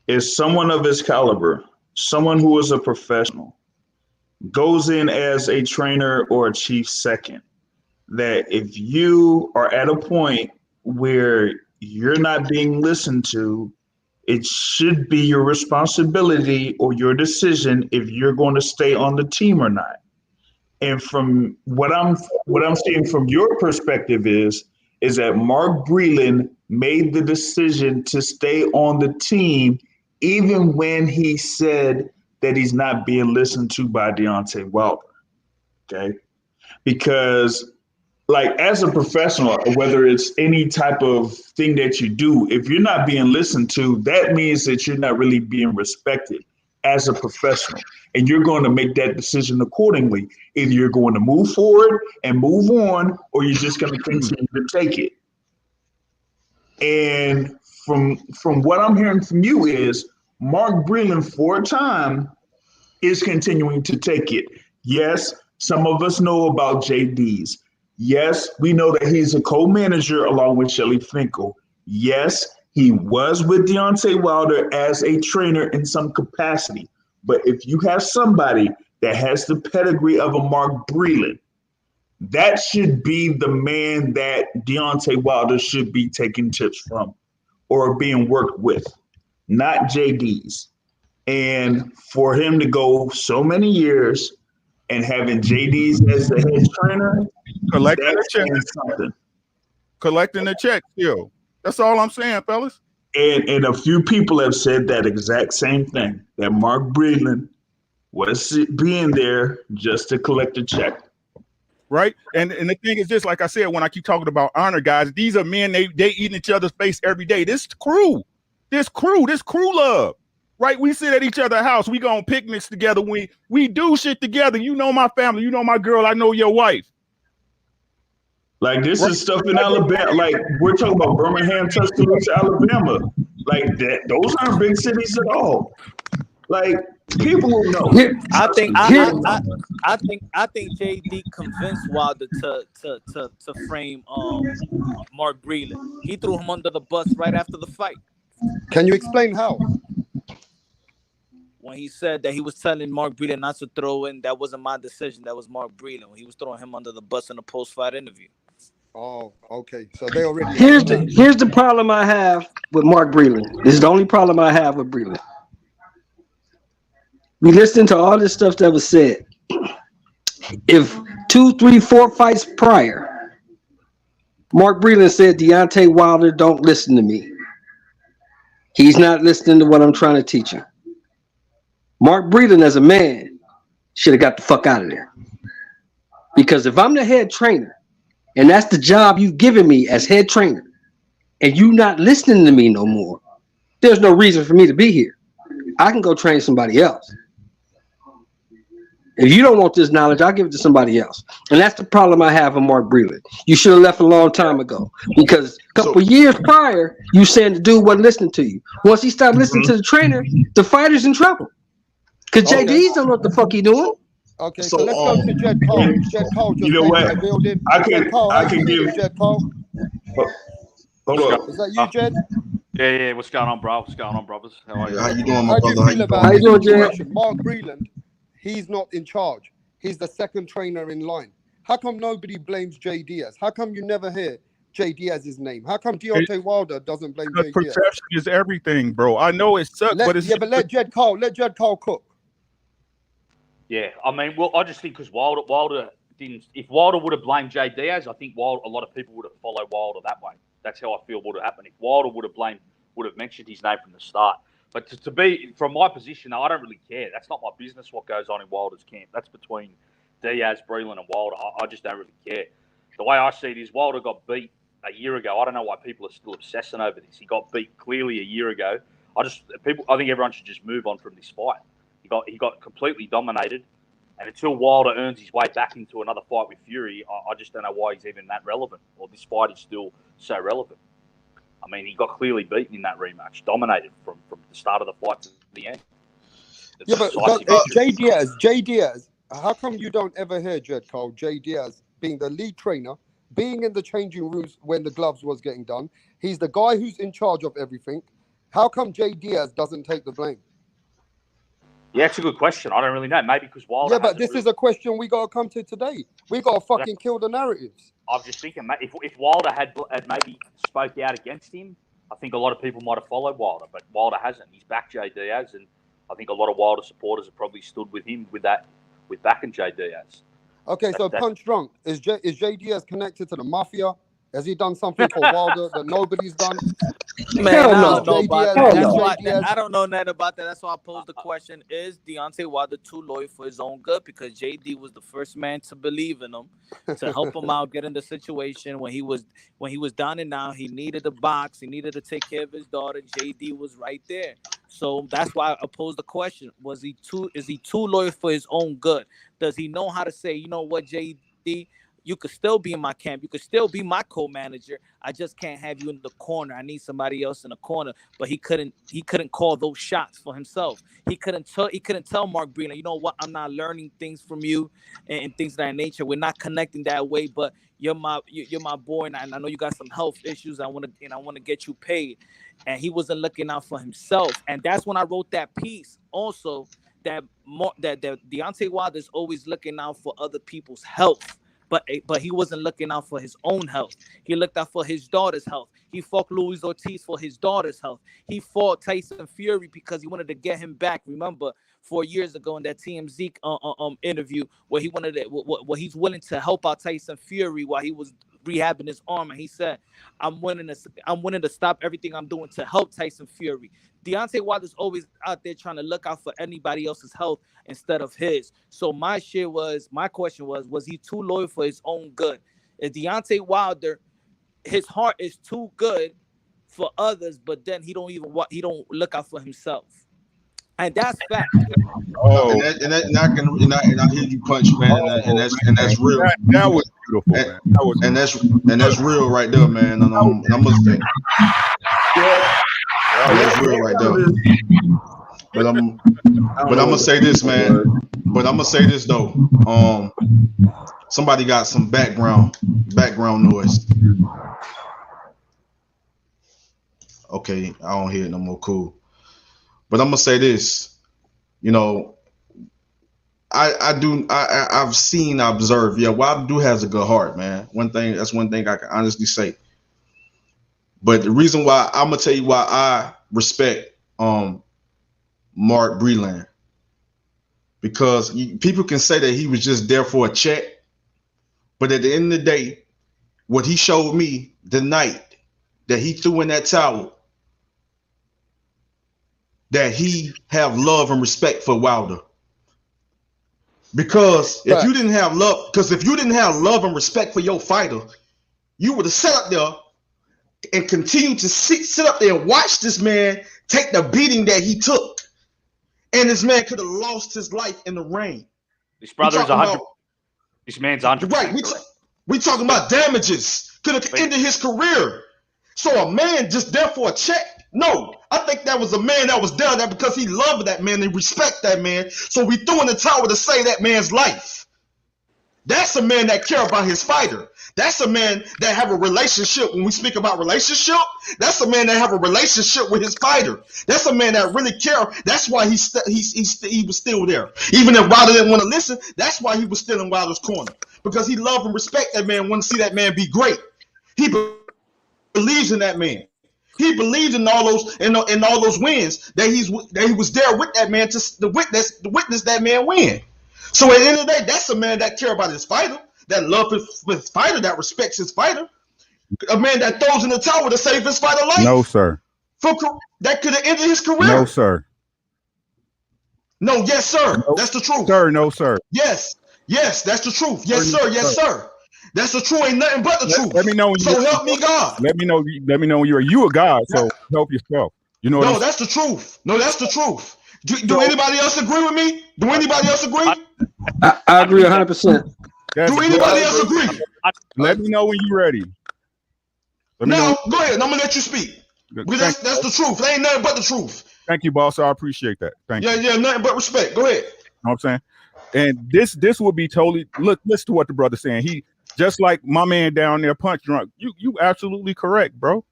is someone of his caliber, someone who is a professional, goes in as a trainer or a chief second. That if you are at a point where you're not being listened to, it should be your responsibility or your decision if you're going to stay on the team or not. And from what I'm seeing from your perspective is that Mark Breeland made the decision to stay on the team, even when he said that he's not being listened to by Deontay Wilder. Okay, because like as a professional, whether it's any type of thing that you do, if you're not being listened to, that means that you're not really being respected. as a professional, and you're going to make that decision accordingly. Either you're going to move forward and move on, or you're just going to continue to take it. And from what I'm hearing from you is Mark Breeland, for a time, is continuing to take it. Yes, some of us know about JD's. Yes, we know that he's a co-manager along with Shelly Finkel. Yes, he was with Deontay Wilder as a trainer in some capacity. But if you have somebody that has the pedigree of a Mark Breeland, that should be the man that Deontay Wilder should be taking tips from or being worked with, not JD's. And for him to go so many years and having JD's as the head trainer,
collecting the
that's
check,
something.
Collecting the check still. That's all I'm saying, fellas.
And a few people have said that exact same thing, that Mark Breeland was being there just to collect a check.
Right. And the thing is just like I said, when I keep talking about honor, guys, these are men, they eat in each other's face every day. This crew love. Right. We sit at each other's house. We go on picnics together. We do shit together. You know my family. You know my girl. I know your wife.
Like this is stuff in Alabama. Like we're talking about Birmingham, Tuscaloosa, Alabama. Like that. Those aren't big cities at all. Like people will know.
I think JD convinced Wilder to frame Mark Breeland. He threw him under the bus right after the fight.
Can you explain how?
When he said that he was telling Mark Breeland not to throw in, that wasn't my decision. That was Mark Breeland. When he was throwing him under the bus in a post-fight interview.
Oh, okay. So they already.
Here's the problem I have with Mark Breeland. This is the only problem I have with Breeland. We listened to all this stuff that was said. If 2, 3, 4 fights prior, Mark Breeland said, Deontay Wilder, don't listen to me. He's not listening to what I'm trying to teach him. Mark Breeland, as a man, should have got the fuck out of there. Because if I'm the head trainer, and that's the job you've given me as head trainer, and you not listening to me no more, there's no reason for me to be here. I can go train somebody else. If you don't want this knowledge, I'll give it to somebody else. And that's the problem I have with Mark Breeland. You should have left a long time ago. Because a couple years prior, you saying the dude wasn't listening to you. Once he started listening to the trainer, the fighter's in trouble. Because JD's don't know what the fuck he doing.
Okay, so let's go to Jed Cole. Jed Cole just came building.
I can give
Jed Cole.
Hold on.
Is that you, Jed?
Yeah. What's going on, bro? What's going on, brothers? How are you?
How you doing, my
How do
brother?
you feel about this situation? Mark Breeland, he's not in charge. He's the second trainer in line. How come nobody blames Jay Diaz? How come you never hear Jay Diaz's name? How come Deontay Wilder doesn't blame Jay Diaz?
Perception is everything, bro. I know it sucks, but it's
but let Jed Cole cook.
Yeah, I mean, well, I just think because Wilder didn't. If Wilder would have blamed Jay Diaz, I think a lot of people would have followed Wilder that way. That's how I feel would have happened. If Wilder would have mentioned his name from the start. But to be from my position, I don't really care. That's not my business. What goes on in Wilder's camp? That's between Diaz, Breeland, and Wilder. I just don't really care. The way I see it is Wilder got beat a year ago. I don't know why people are still obsessing over this. He got beat clearly a year ago. I think everyone should just move on from this fight. He got completely dominated, and until Wilder earns his way back into another fight with Fury, I just don't know why he's even that relevant, or this fight is still so relevant. I mean, he got clearly beaten in that rematch, dominated from the start of the fight to the end.
Yeah, but Jay Diaz, how come you don't ever hear Jed Cole, Jay Diaz being the lead trainer, being in the changing rooms when the gloves was getting done? He's the guy who's in charge of everything. How come Jay Diaz doesn't take the blame?
Yeah, it's a good question. I don't really know. Maybe because Wilder.
Yeah, but this is a question we got to come to today. We got to fucking kill the narratives.
I'm just thinking, if Wilder had maybe spoke out against him, I think a lot of people might have followed Wilder, but Wilder hasn't. He's backed Jay Diaz, and I think a lot of Wilder supporters have probably stood with him with backing Jay Diaz.
Okay, so Punch Drunk, is Jay Diaz connected to the mafia? Has he done something for Wilder that nobody's done?
Man, I don't know about that. That's why I don't know nothing about that. That's why I posed the question: is Deontay Wilder too loyal for his own good? Because JD was the first man to believe in him, to help him out, get in the situation when he was down and out. He needed a box. He needed to take care of his daughter. JD was right there. So that's why I posed the question: is he too loyal for his own good? Does he know how to say, you know what, JD, you could still be in my camp, you could still be my co-manager. I just can't have you in the corner. I need somebody else in the corner. But he couldn't call those shots for himself. He couldn't tell Mark Breeland, you know what, I'm not learning things from you and things of that nature. We're not connecting that way, but you're my boy, and I know you got some health issues. I want to get you paid. And he wasn't looking out for himself. And that's when I wrote that piece also, that Deontay Wilder is always looking out for other people's health. But he wasn't looking out for his own health. He looked out for his daughter's health. He fought Luis Ortiz for his daughter's health. He fought Tyson Fury because he wanted to get him back. Remember, 4 years ago in that TMZ interview where he's willing to help out Tyson Fury while he was rehabbing his arm, and he said, I'm willing to stop everything I'm doing to help Tyson Fury. Deontay Wilder's always out there trying to look out for anybody else's health instead of his. So my question was he too loyal for his own good? Is Deontay Wilder, his heart is too good for others, but then he don't look out for himself? And that's fact.
Oh, and I hear you punch, man, and that's real.
That was beautiful, man.
That's real right there, man. And I'm gonna say, that's real right there. But I'm gonna say this, man. But I'm gonna say this though. Somebody got some background noise. Okay, I don't hear it no more. Cool. But I'm gonna say this, you know, I've seen, observed. Yeah, Wilder do has a good heart, man. That's one thing I can honestly say. But the reason why I'm gonna tell you why I respect Mark Breeland, because people can say that he was just there for a check, but at the end of the day, what he showed me the night that he threw in that towel, that he have love and respect for Wilder. Because if you didn't have love and respect for your fighter, you would have sat up there and continued to sit up there and watch this man take the beating that he took. And this man could have lost his life in the ring.
This brother's 100. This man's 100%.
Right. We talking about damages. Could have ended his career. So a man just there for a check? No. I think that was a man that was there because he loved that man and respect that man. So we threw in the towel to save that man's life. That's a man that care about his fighter. That's a man that have a relationship. When we speak about relationship, that's a man that have a relationship with his fighter. That's a man that really care. That's why he was still there. Even if Wilder didn't want to listen, that's why he was still in Wilder's corner. Because he loved and respect that man, want to see that man be great. He believes in that man. He believed in all those wins that he was there with that man to witness that man win. So at the end of the day, that's a man that care about his fighter, that love his fighter, that respects his fighter. A man that throws in the towel to save his fighter life.
No, sir.
That could have ended his career.
No, sir.
No, yes, sir.
No,
that's the truth.
Sir, no, sir.
Yes, that's the truth. Yes, sir. Yes, sir. That's the truth. Ain't nothing but the truth.
Let me know when
so help me God.
Let me know when you a God. So help yourself. You know.
No, that's the truth. No, that's the truth. Do anybody else agree with me? Do anybody else agree?
I agree 100%.
Do anybody else agree?
Let me know when you're ready.
No, go ahead. I'm gonna let you speak. That's the truth. There ain't nothing but the truth.
Thank you, boss. I appreciate that. Thank you.
Yeah, nothing but respect. Go ahead.
You know what I'm saying? And this would be totally listen to what the brother's saying. He just like my man down there, punch drunk. You absolutely correct, bro.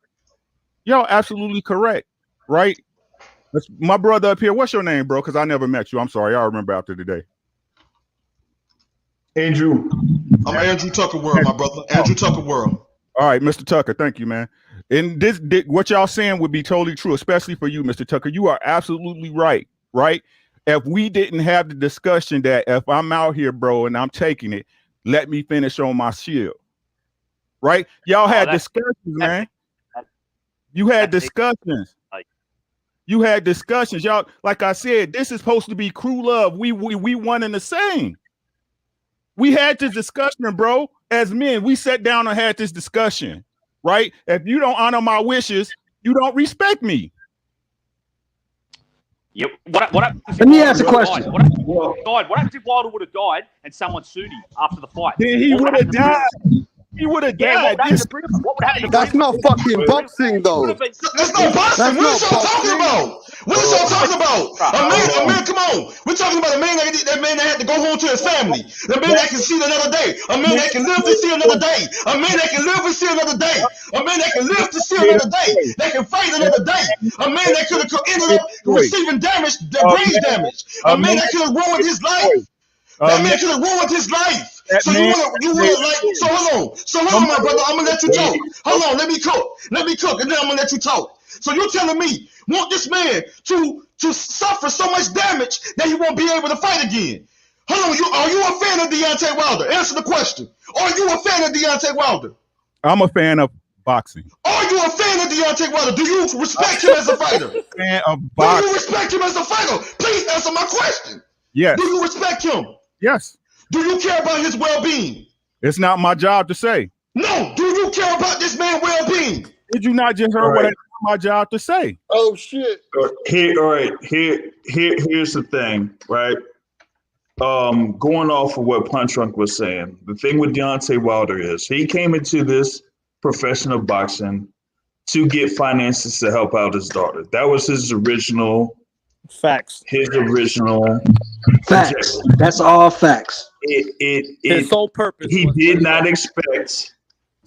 Y'all absolutely correct, right? That's my brother up here. What's your name, bro? Because I never met you. I'm sorry. I'll remember after today.
Andrew.
I'm Andrew Tucker World, my brother. Andrew Tucker World.
All right, Mr. Tucker. Thank you, man. And this what y'all saying would be totally true, especially for you, Mr. Tucker. You are absolutely right, right? If we didn't have the discussion that if I'm out here, bro, and I'm taking it, let me finish on my shield, right? Y'all had discussions, man. You had discussions. You had discussions, y'all. Like I said, this is supposed to be crew love. We one and the same. We had this discussion, bro. As men, we sat down and had this discussion, right? If you don't honor my wishes, you don't respect me.
Yeah, what happens if
Let me
Wilder
ask a
would have
question.
died? What happens if Wilder died? What happens if Wilder would have died and someone sued him after the fight?
Then he
What
would have
happen to Breeland?
died. He would have
Yeah, what
died.
would happen
This
to Breeland? What would happen to
That's
Breeland?
not fucking boxing,
Would
though.
have been.
That's not boxing.
That's
What
not
is y'all talking
boxing.
about? What is y'all talking about? A man, come on. We're talking about a man that had to go home to his family. A man that can see another day. A man that can live to see another day. A man that can live to see another day. A man that can live to see another day. That can fight another day. A man that could have ended up receiving damage, brain damage. A man that could have ruined his life. That man could have ruined his life. So you wanna like, so hold on, my brother. I'm gonna let you talk. Hold on, let me cook, and then I'm gonna let you talk. So you're telling me, want this man to suffer so much damage that he won't be able to fight again? Hold on, are you a fan of Deontay Wilder? Answer the question. Are you a fan of Deontay Wilder?
I'm a fan of boxing.
Are you a fan of Deontay Wilder? Do you respect him as a fighter?
Fan of
Do
boxing.
you respect him as a fighter? Please answer my question.
Yes.
Do you respect him?
Yes.
Do you care about his well-being?
It's not my job to say.
No. Do you care about this man's well-being?
Did you not just heard what it's my job to say?
Oh shit.
Here's the thing, right? Going off of what Punch Drunk was saying, the thing with Deontay Wilder is he came into this profession of boxing to get finances to help out his daughter. That was his original
facts.
His original
facts. That's all facts.
His sole purpose.
He did not expect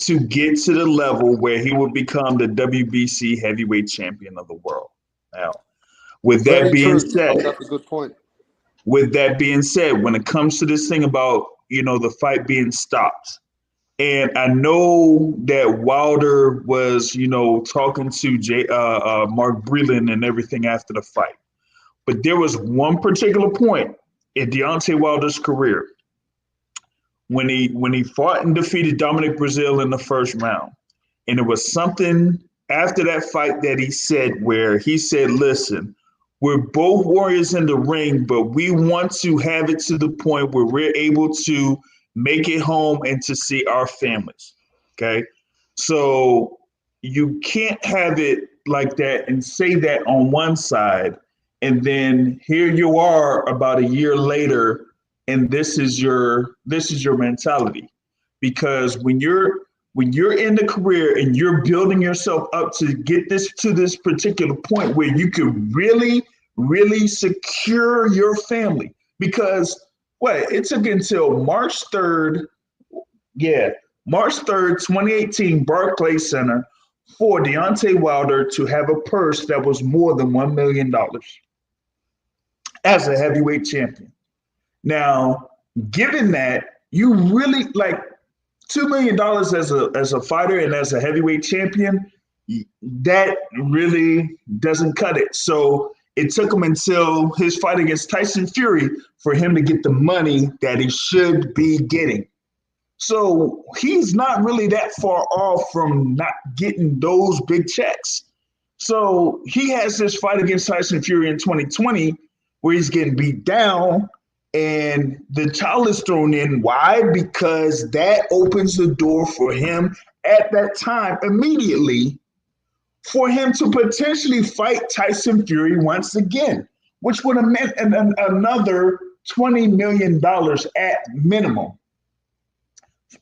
to get to the level where he would become the WBC heavyweight champion of the world. Now, with that being said,
that's a good point.
With that being said, when it comes to this thing about, the fight being stopped, and I know that Wilder was, talking to Mark Breeland and everything after the fight. But there was one particular point in Deontay Wilder's career when he fought and defeated Dominic Breeland in the first round. And it was something after that fight that he said, where he said, listen, we're both warriors in the ring, but we want to have it to the point where we're able to make it home and to see our families. Okay. So you can't have it like that and say that on one side, and then here you are about a year later, and this is your mentality. Because when you're in the career and you're building yourself up to get to this particular point where you can really, really secure your family, because it took until March 3rd, 2018, Barclays Center, for Deontay Wilder to have a purse that was more than $1 million as a heavyweight champion. Now, given that, you really like $2 million as a fighter and as a heavyweight champion, that really doesn't cut it. So it took him until his fight against Tyson Fury for him to get the money that he should be getting. So he's not really that far off from not getting those big checks. So he has this fight against Tyson Fury in 2020 where he's getting beat down and the child is thrown in. Why? Because that opens the door for him at that time immediately for him to potentially fight Tyson Fury once again, which would have meant another $20 million at minimum.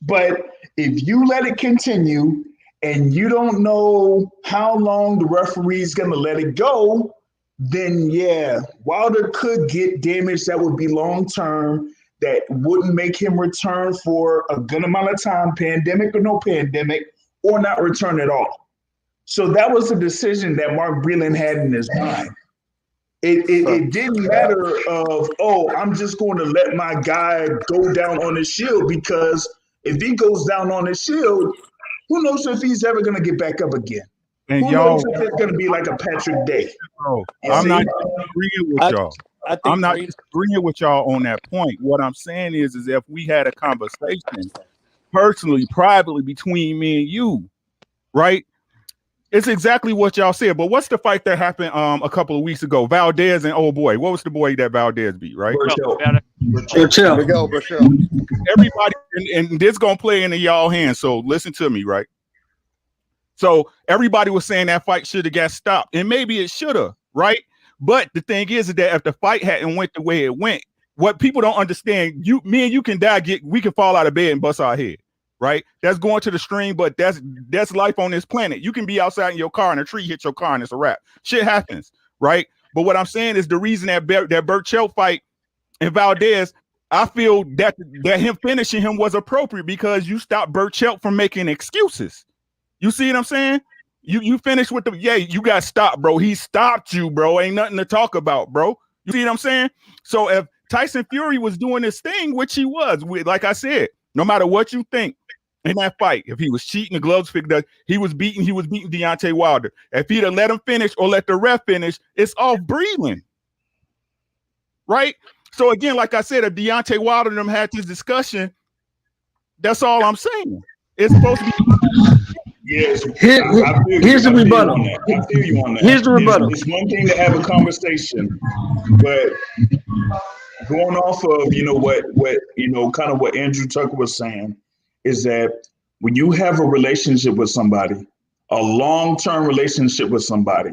But if you let it continue and you don't know how long the referee is going to let it go, then Wilder could get damage that would be long-term, that wouldn't make him return for a good amount of time, pandemic or no pandemic, or not return at all. So that was the decision that Mark Breeland had in his mind. It didn't matter of, I'm just going to let my guy go down on his shield, because if he goes down on his shield, who knows if he's ever going to get back up again?
And
who knows if it's going to be like a Patrick Day?
I'm not disagreeing with y'all. I'm not disagreeing with y'all on that point. What I'm saying is if we had a conversation personally, privately, between me and you, right? It's exactly what y'all said. But what's the fight that happened a couple of weeks ago? Valdez and what was the boy that Valdez beat, right?
Burchell.
Everybody, and this gonna play into y'all hands. So listen to me, right? So everybody was saying that fight should have got stopped, and maybe it should have, right? But the thing is that if the fight hadn't went the way it went, what people don't understand, me and you can die, we can fall out of bed and bust our head, right? That's going to the stream, but that's life on this planet. You can be outside in your car and a tree hit your car and it's a wrap. Shit happens, right? But what I'm saying is the reason that Burchell fight and Valdez, I feel that him finishing him was appropriate because you stopped Burchell from making excuses. You see what I'm saying? You finished with you got stopped, bro. He stopped you, bro. Ain't nothing to talk about, bro. You see what I'm saying? So if Tyson Fury was doing his thing, which he was, like I said, no matter what you think in that fight, if he was cheating, the gloves picked up, he was beating Deontay Wilder. If he'd have let him finish or let the ref finish, it's off Breeland. Right? So again, like I said, if Deontay Wilder and them had this discussion, that's all I'm saying. It's supposed to be.
Yes,
here's the rebuttal.
I feel you on that.
Here's the rebuttal.
It's one thing to have a conversation, but going off of what kind of what Andrew Tucker was saying is that when you have a relationship with somebody, a long-term relationship with somebody,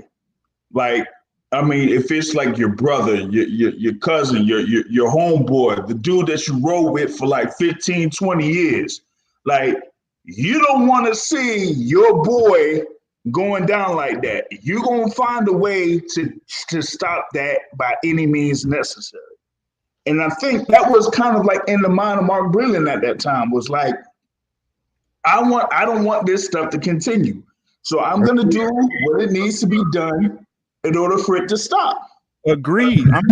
like if it's like your brother, your cousin, your homeboy, the dude that you roll with for like 15, 20 years, like. You don't want to see your boy going down like that. You're going to find a way to stop that by any means necessary. And I think that was kind of like in the mind of Mark Breeland at that time, was like, I don't want this stuff to continue. So I'm going to do what it needs to be done in order for it to stop.
Agreed. I'm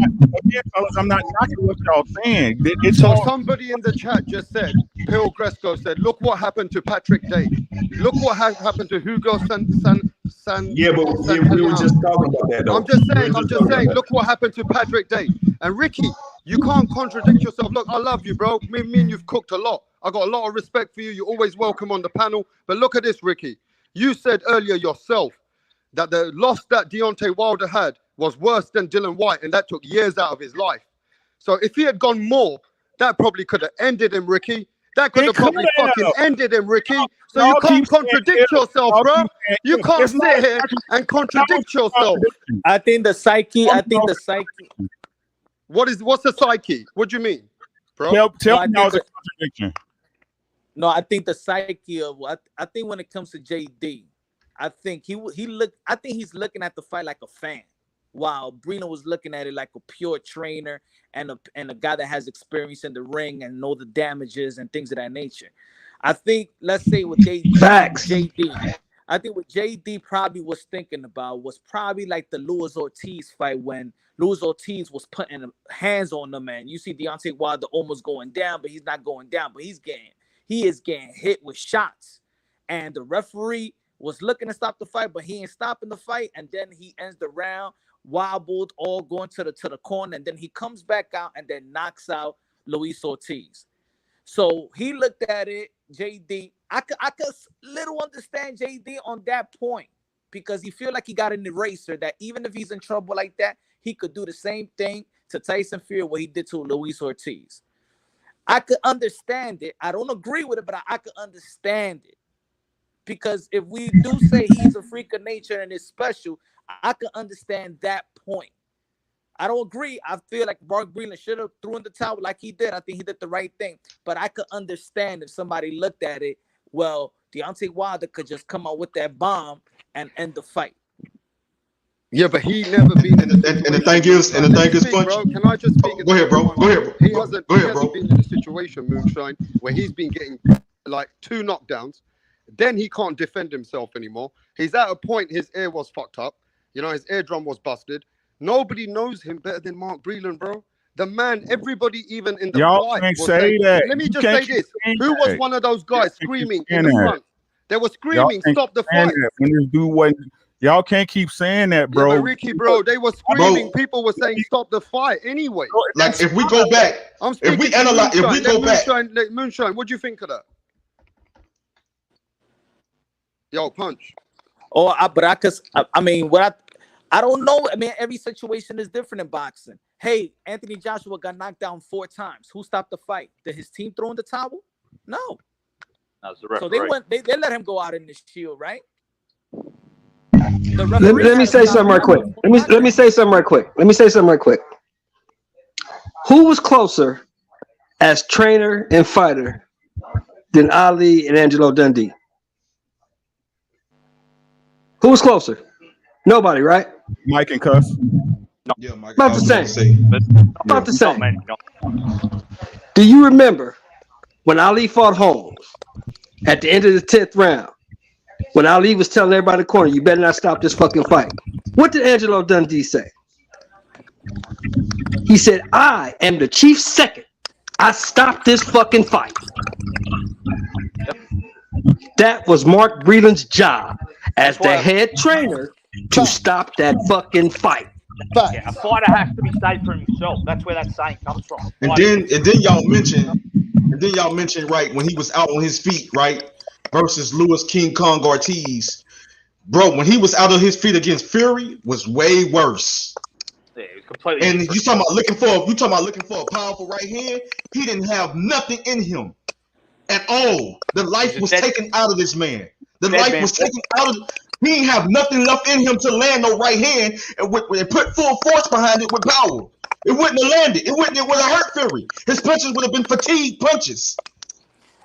not knocking what y'all saying.
So somebody in the chat just said, Phil Gresco said, look what happened to Patrick Day. Look what happened to Hugo San.
Yeah, but we were just talking about that, though.
I'm just saying, look what happened to Patrick Day. And Ricky, you can't contradict yourself. Look, I love you, bro. Me and you've cooked a lot. I got a lot of respect for you. You're always welcome on the panel. But look at this, Ricky. You said earlier yourself that the loss that Deontay Wilder had was worse than Dylan White, and that took years out of his life. So if he had gone more, that probably could have ended him, Ricky. That could have probably fucking ended him, Ricky. So you can't contradict yourself, bro. You can't sit here and contradict yourself.
I think the psyche.
What's the psyche? What do you mean, bro?
Tell me how it's a contradiction.
No, I think the psyche of I think when it comes to JD, I think he's looking at the fight like a fan, while Breeland was looking at it like a pure trainer and a guy that has experience in the ring and know the damages and things of that nature. I think, let's say with JD, I think what JD probably was thinking about was probably like the Luis Ortiz fight, when Luis Ortiz was putting hands on the man. You see Deontay Wilder almost going down, but he's not going down, but he is getting hit with shots. And the referee was looking to stop the fight, but he ain't stopping the fight. And then he ends the round, wobbled, all going to the corner, and then he comes back out and then knocks out Luis Ortiz. So he looked at it, JD. I could little understand JD on that point, because he feel like he got an eraser that even if he's in trouble like that, he could do the same thing to Tyson Fury what he did to Luis Ortiz. I could understand it. I don't agree with it, but I could understand it. Because if we do say he's a freak of nature and is special, I can understand that point. I don't agree. I feel like Mark Breeland should have thrown the towel like he did. I think he did the right thing. But I could understand if somebody looked at it, well, Deontay Wilder could just come out with that bomb and end the fight.
Yeah, but he never been in a situation.
And the thing is, Punch.
Bro, can I just speak?
Go ahead, bro.
He hasn't been in a situation, Moonshine, where he's been getting like 2 knockdowns. Then he can't defend himself anymore. He's at a point, his ear was fucked up. His eardrum was busted. Nobody knows him better than Mark Breeland, bro. The man, everybody even in the fight
can't
was
say
saying,
that.
let me just say this. Who was one of those guys screaming in the front? They were screaming, stop the fight.
When this dude wasn't, y'all can't keep saying that, bro.
Yeah, but Ricky, bro, they were screaming. People were saying, stop the fight anyway.
Like, if we go back, if we analyze, if we go back.
Moonshine, what do you think of that? Yo, Punch.
Oh, I don't know. I mean, every situation is different in boxing. Hey, Anthony Joshua got knocked down 4 times. Who stopped the fight? Did his team throw in the towel? No.
That was the referee.
So they let him go out in the shield, right? The
Let,
referee
let me
had to
say
stop
something right
it
quick.
before
Let me
contact.
say something right quick. Let me say something right quick. Who was closer as trainer and fighter than Ali and Angelo Dundee? Who was closer? Nobody, right?
Mike and Cuss.
Yeah, Mike.
About
I
the
was about to
same.
say.
But
About the
not
same.
many. Not.
Do you remember when Ali fought Holmes at the end of the 10th round? When Ali was telling everybody in the corner, you better not stop this fucking fight. What did Angelo Dundee say? He said, I am the chief second. I stopped this fucking fight. That was Mark Breeland's job as
That's
the
why.
head trainer to stop that fucking fight.
Yeah, a fighter has to be safe for himself. That's where that saying comes from. A
And
fighter
then
gets.
and then y'all mentioned right when he was out on his feet, right, versus Lewis King Kong Ortiz. Bro, when he was out on his feet against Fury, was way worse.
Yeah, it was completely
And
different.
you talking about looking for a powerful right hand? He didn't have nothing in him at all. The life was taken out of this man. The
dead
life
man.
was taken out of. He didn't have nothing left in him to land no right hand and put full force behind it with power. It wouldn't have landed. It would have hurt Fury. His punches would have been fatigue punches.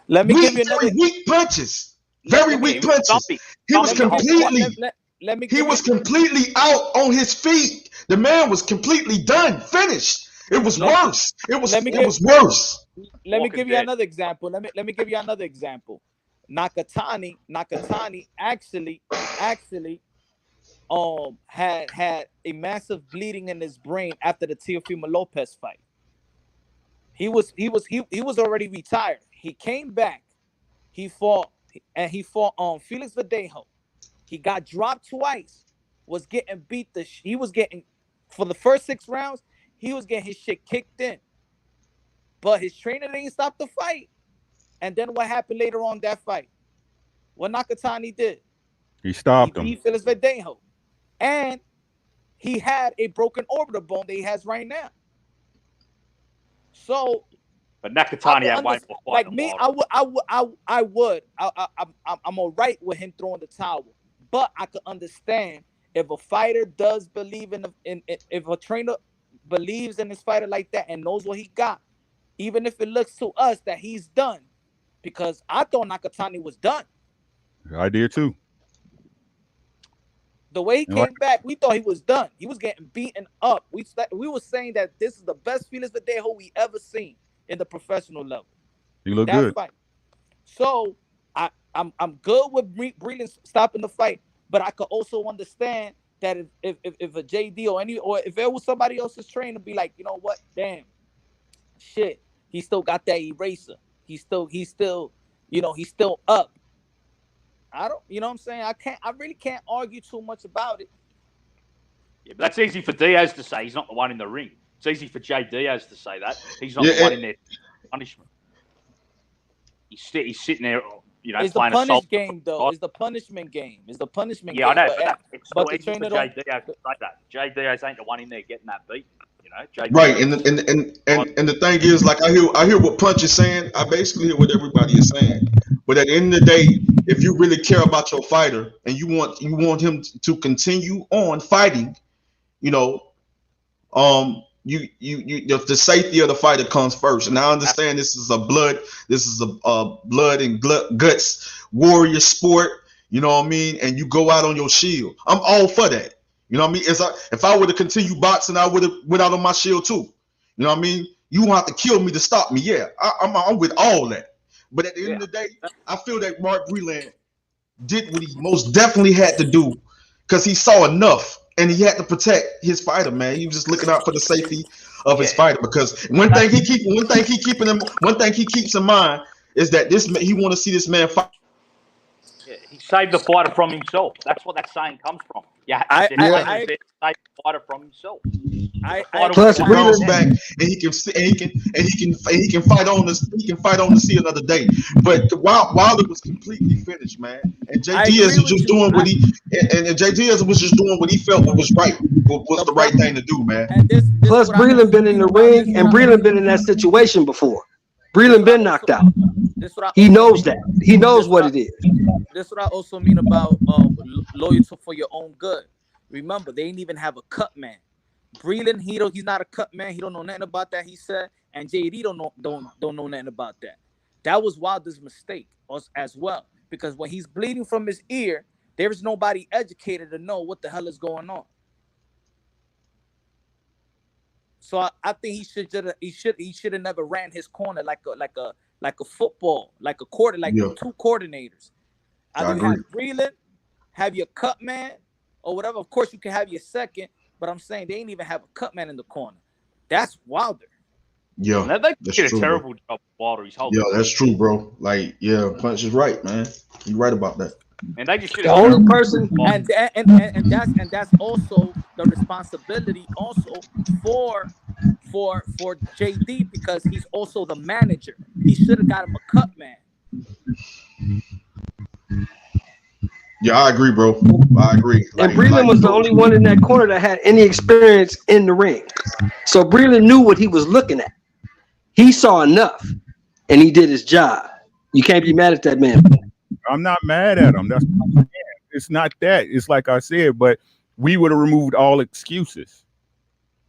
Let me give you
Very
another.
weak punches. Very
Let me
weak punches. He was
let me give
completely.
let me
He
give you.
was completely out on his feet. The man was completely done, finished. It was
Let,
worse. It was
let me
it
give.
was worse.
Let me
Walking
give you
dead.
another example. Let me give you another example. Nakatani actually had a massive bleeding in his brain after the Teofimo Lopez fight. He was already retired. He came back. He fought Felix Verdejo. He got dropped twice. Was getting beat. He was getting for the first 6 rounds. He was getting his shit kicked in. But his trainer didn't stop the fight. And then what happened later on that fight? What Nakatani did?
He stopped
He
him.
beat Felix Verdejo. And he had a broken orbital bone that he has right now. So,
But Nakatani had way more fight
like
than
me,
Wilder.
I'm all right with him throwing the towel, but I could understand if a fighter does believe if a trainer believes in his fighter like that and knows what he got, even if it looks to us that he's done, because I thought Nakatani was done.
I did too.
The way he
And like,
came back, we thought he was done. He was getting beaten up. We were saying that this is the best Felix Verdejo we ever seen in the professional level.
he looked
That
good.
fight. So I'm good with Breeland stopping the fight, but I could also understand that if a JD or if it was somebody else's trainer, be like, you know what, damn, shit, he still got that eraser. He's still, he's still up. I don't, you know what I'm saying? I really can't argue too much about it.
Yeah, but that's easy for Diaz to say. He's not the one in the ring. It's easy for Jay Diaz to say that. He's not the one in there punishment. He's sitting there,
It's the
playing a
punish
soul
game, though. It's the punishment game. It's the punishment
Yeah, I
game.
know, but it's still
the
easy for
trainer
Jay
don't.
Diaz to say that. Jay Diaz ain't the one in there getting that beat. Jay
Right,
Diaz
and the thing is, like I hear what Punch is saying. I basically hear what everybody is saying. But at the end of the day, if you really care about your fighter and you want him to continue on fighting, the safety of the fighter comes first. And I understand this is a blood and guts warrior sport. You know what I mean? And you go out on your shield. I'm all for that. You know what I mean? If I were to continue boxing, I would have went out on my shield too. You know what I mean? You won't have to kill me to stop me. Yeah, I'm with all that. But at the end of the day, I feel that Mark Breeland did what he most definitely had to do because he saw enough and he had to protect his fighter, man. He was just looking out for the safety of his fighter because one thing he keeps in mind is that he want to see this man fight.
Yeah, he saved the fighter from himself. That's what that saying comes from. Yeah,
I
save the fighter from himself.
Plus,
He bounce back and he can fight on to see another day. But Wilder was completely finished, man. And Jay Diaz was just doing what Jay Diaz was just doing what he felt was right, was the right thing to do, man.
Plus, Breeland been in the ring and Breeland been in that situation before. Breeland been knocked out. He knows that. He knows what it is.
That's what I also mean about loyalty for your own good. Remember, they didn't even have a cut man. Breeland, he's not a cut man. He don't know nothing about that. He said, and JD don't know nothing about that. That was Wilder's mistake as well, because when he's bleeding from his ear, there is nobody educated to know what the hell is going on. So I think he should have never ran his corner like a football, like a quarter, like two coordinators. Either you have Breeland, have your cut man, or whatever. Of course, you can have your second, but I'm saying they ain't even have a cut man in the corner. That's Wilder.
Yeah,
They
that's
did a
true,
terrible
bro.
job with Wilder. His whole
Yeah, that's true, bro. Like, yeah, Punch is right, man. You're right about that.
and they just did
The only person,
and that's also the responsibility also for JD, because he's also the manager. He should have got him a cut man.
Yeah, I agree, bro. I agree.
and Breeland was the only one in that corner that had any experience in the ring. So Breeland knew what he was looking at. He saw enough, and he did his job. You can't be mad at that man.
I'm not mad at him. That's what I'm saying. It's not that. It's like I said, but we would have removed all excuses,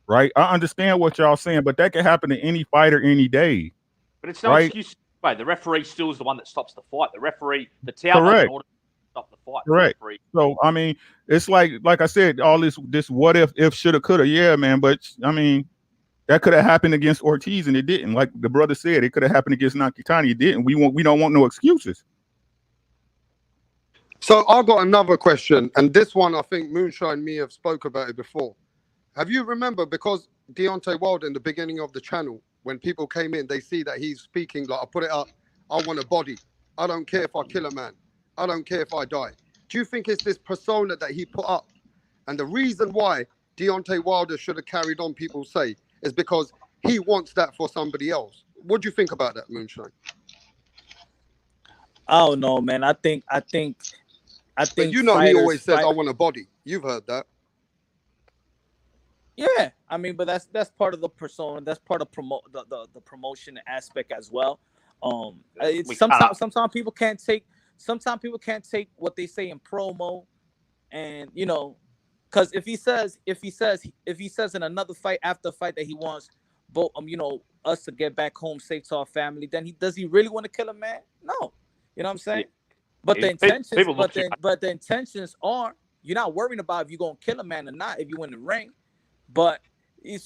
right? I understand what y'all saying, but that could happen to any fighter any day.
But it's no
right?
excuse. Wait, the referee still is the one that stops the fight. The referee, the towel
Correct.
doesn't order to stop the fight.
Correct.
The referee.
So I mean, it's like I said, all this what if, shoulda, coulda, yeah, man. But I mean, that could have happened against Ortiz and it didn't. Like the brother said, it could have happened against Nakatani. It didn't. We don't want no excuses.
So I got another question, and this one I think Moonshine and me have spoke about it before. Have you remember, because Deontay Wilder in the beginning of the channel, when people came in, they see that he's speaking like, I put it up, I want a body. I don't care if I kill a man. I don't care if I die. Do you think it's this persona that he put up? And the reason why Deontay Wilder should have carried on, people say, is because he wants that for somebody else. What do you think about that, Moonshine?
I don't know, man. I think
But you know he always says, I want a body. You've heard that.
Yeah, I mean, but that's part of the persona. That's part of the promotion aspect as well. Sometimes people can't take what they say in promo, and you know, because if he says in another fight, after a fight, that he wants both us to get back home safe to our family, then does he really want to kill a man? No, you know what I'm saying. But the intentions are, you're not worrying about if you're gonna kill a man or not if you in the ring. But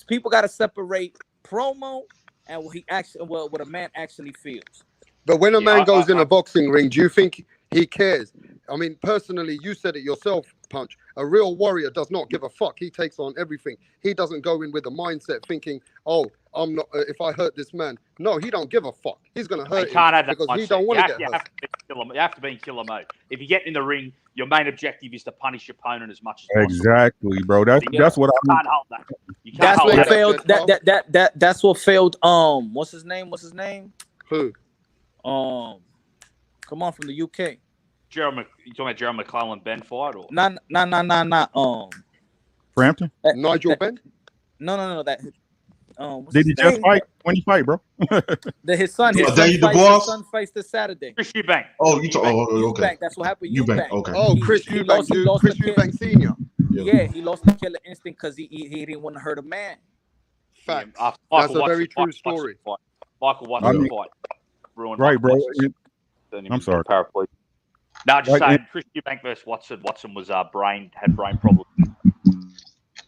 people got to separate promo and what a man actually feels.
But when a man goes in a boxing ring, do you think he cares? I mean, personally, you said it yourself, Punch. A real warrior does not give a fuck. He takes on everything. He doesn't go in with a mindset thinking, "Oh, I'm not. If I hurt this man, no, he don't give a fuck. He's gonna hurt him because he don't want to get hurt."
You have to be in killer mode. If you get in the ring, your main objective is to punish your opponent as much as possible.
Exactly, bro. That's what
I can't hold that. You can't
That's
hold
what
that.
failed. That's what failed. What's his name?
Who?
Come on, from the UK.
You talking about Jeremy McClellan Ben fight or
Nah.
Frampton?
Nigel Ben?
No. That.
Did he just fight? When he fight, bro?
His son fights this Saturday.
Chris Eubank.
Oh, you talk. Oh, okay.
Eubank. That's what happened.
Eubank. Okay.
Oh, Chris Eubank. Chris Eubank Senior.
Yeah, he lost the killer instinct because he didn't want to hurt a man.
Facts. That's a very true story.
Michael Watson fight. Ruined.
Right, bro. I'm sorry.
Paraplegic. No, just saying. Chris Eubank versus Watson. Watson was had brain problems.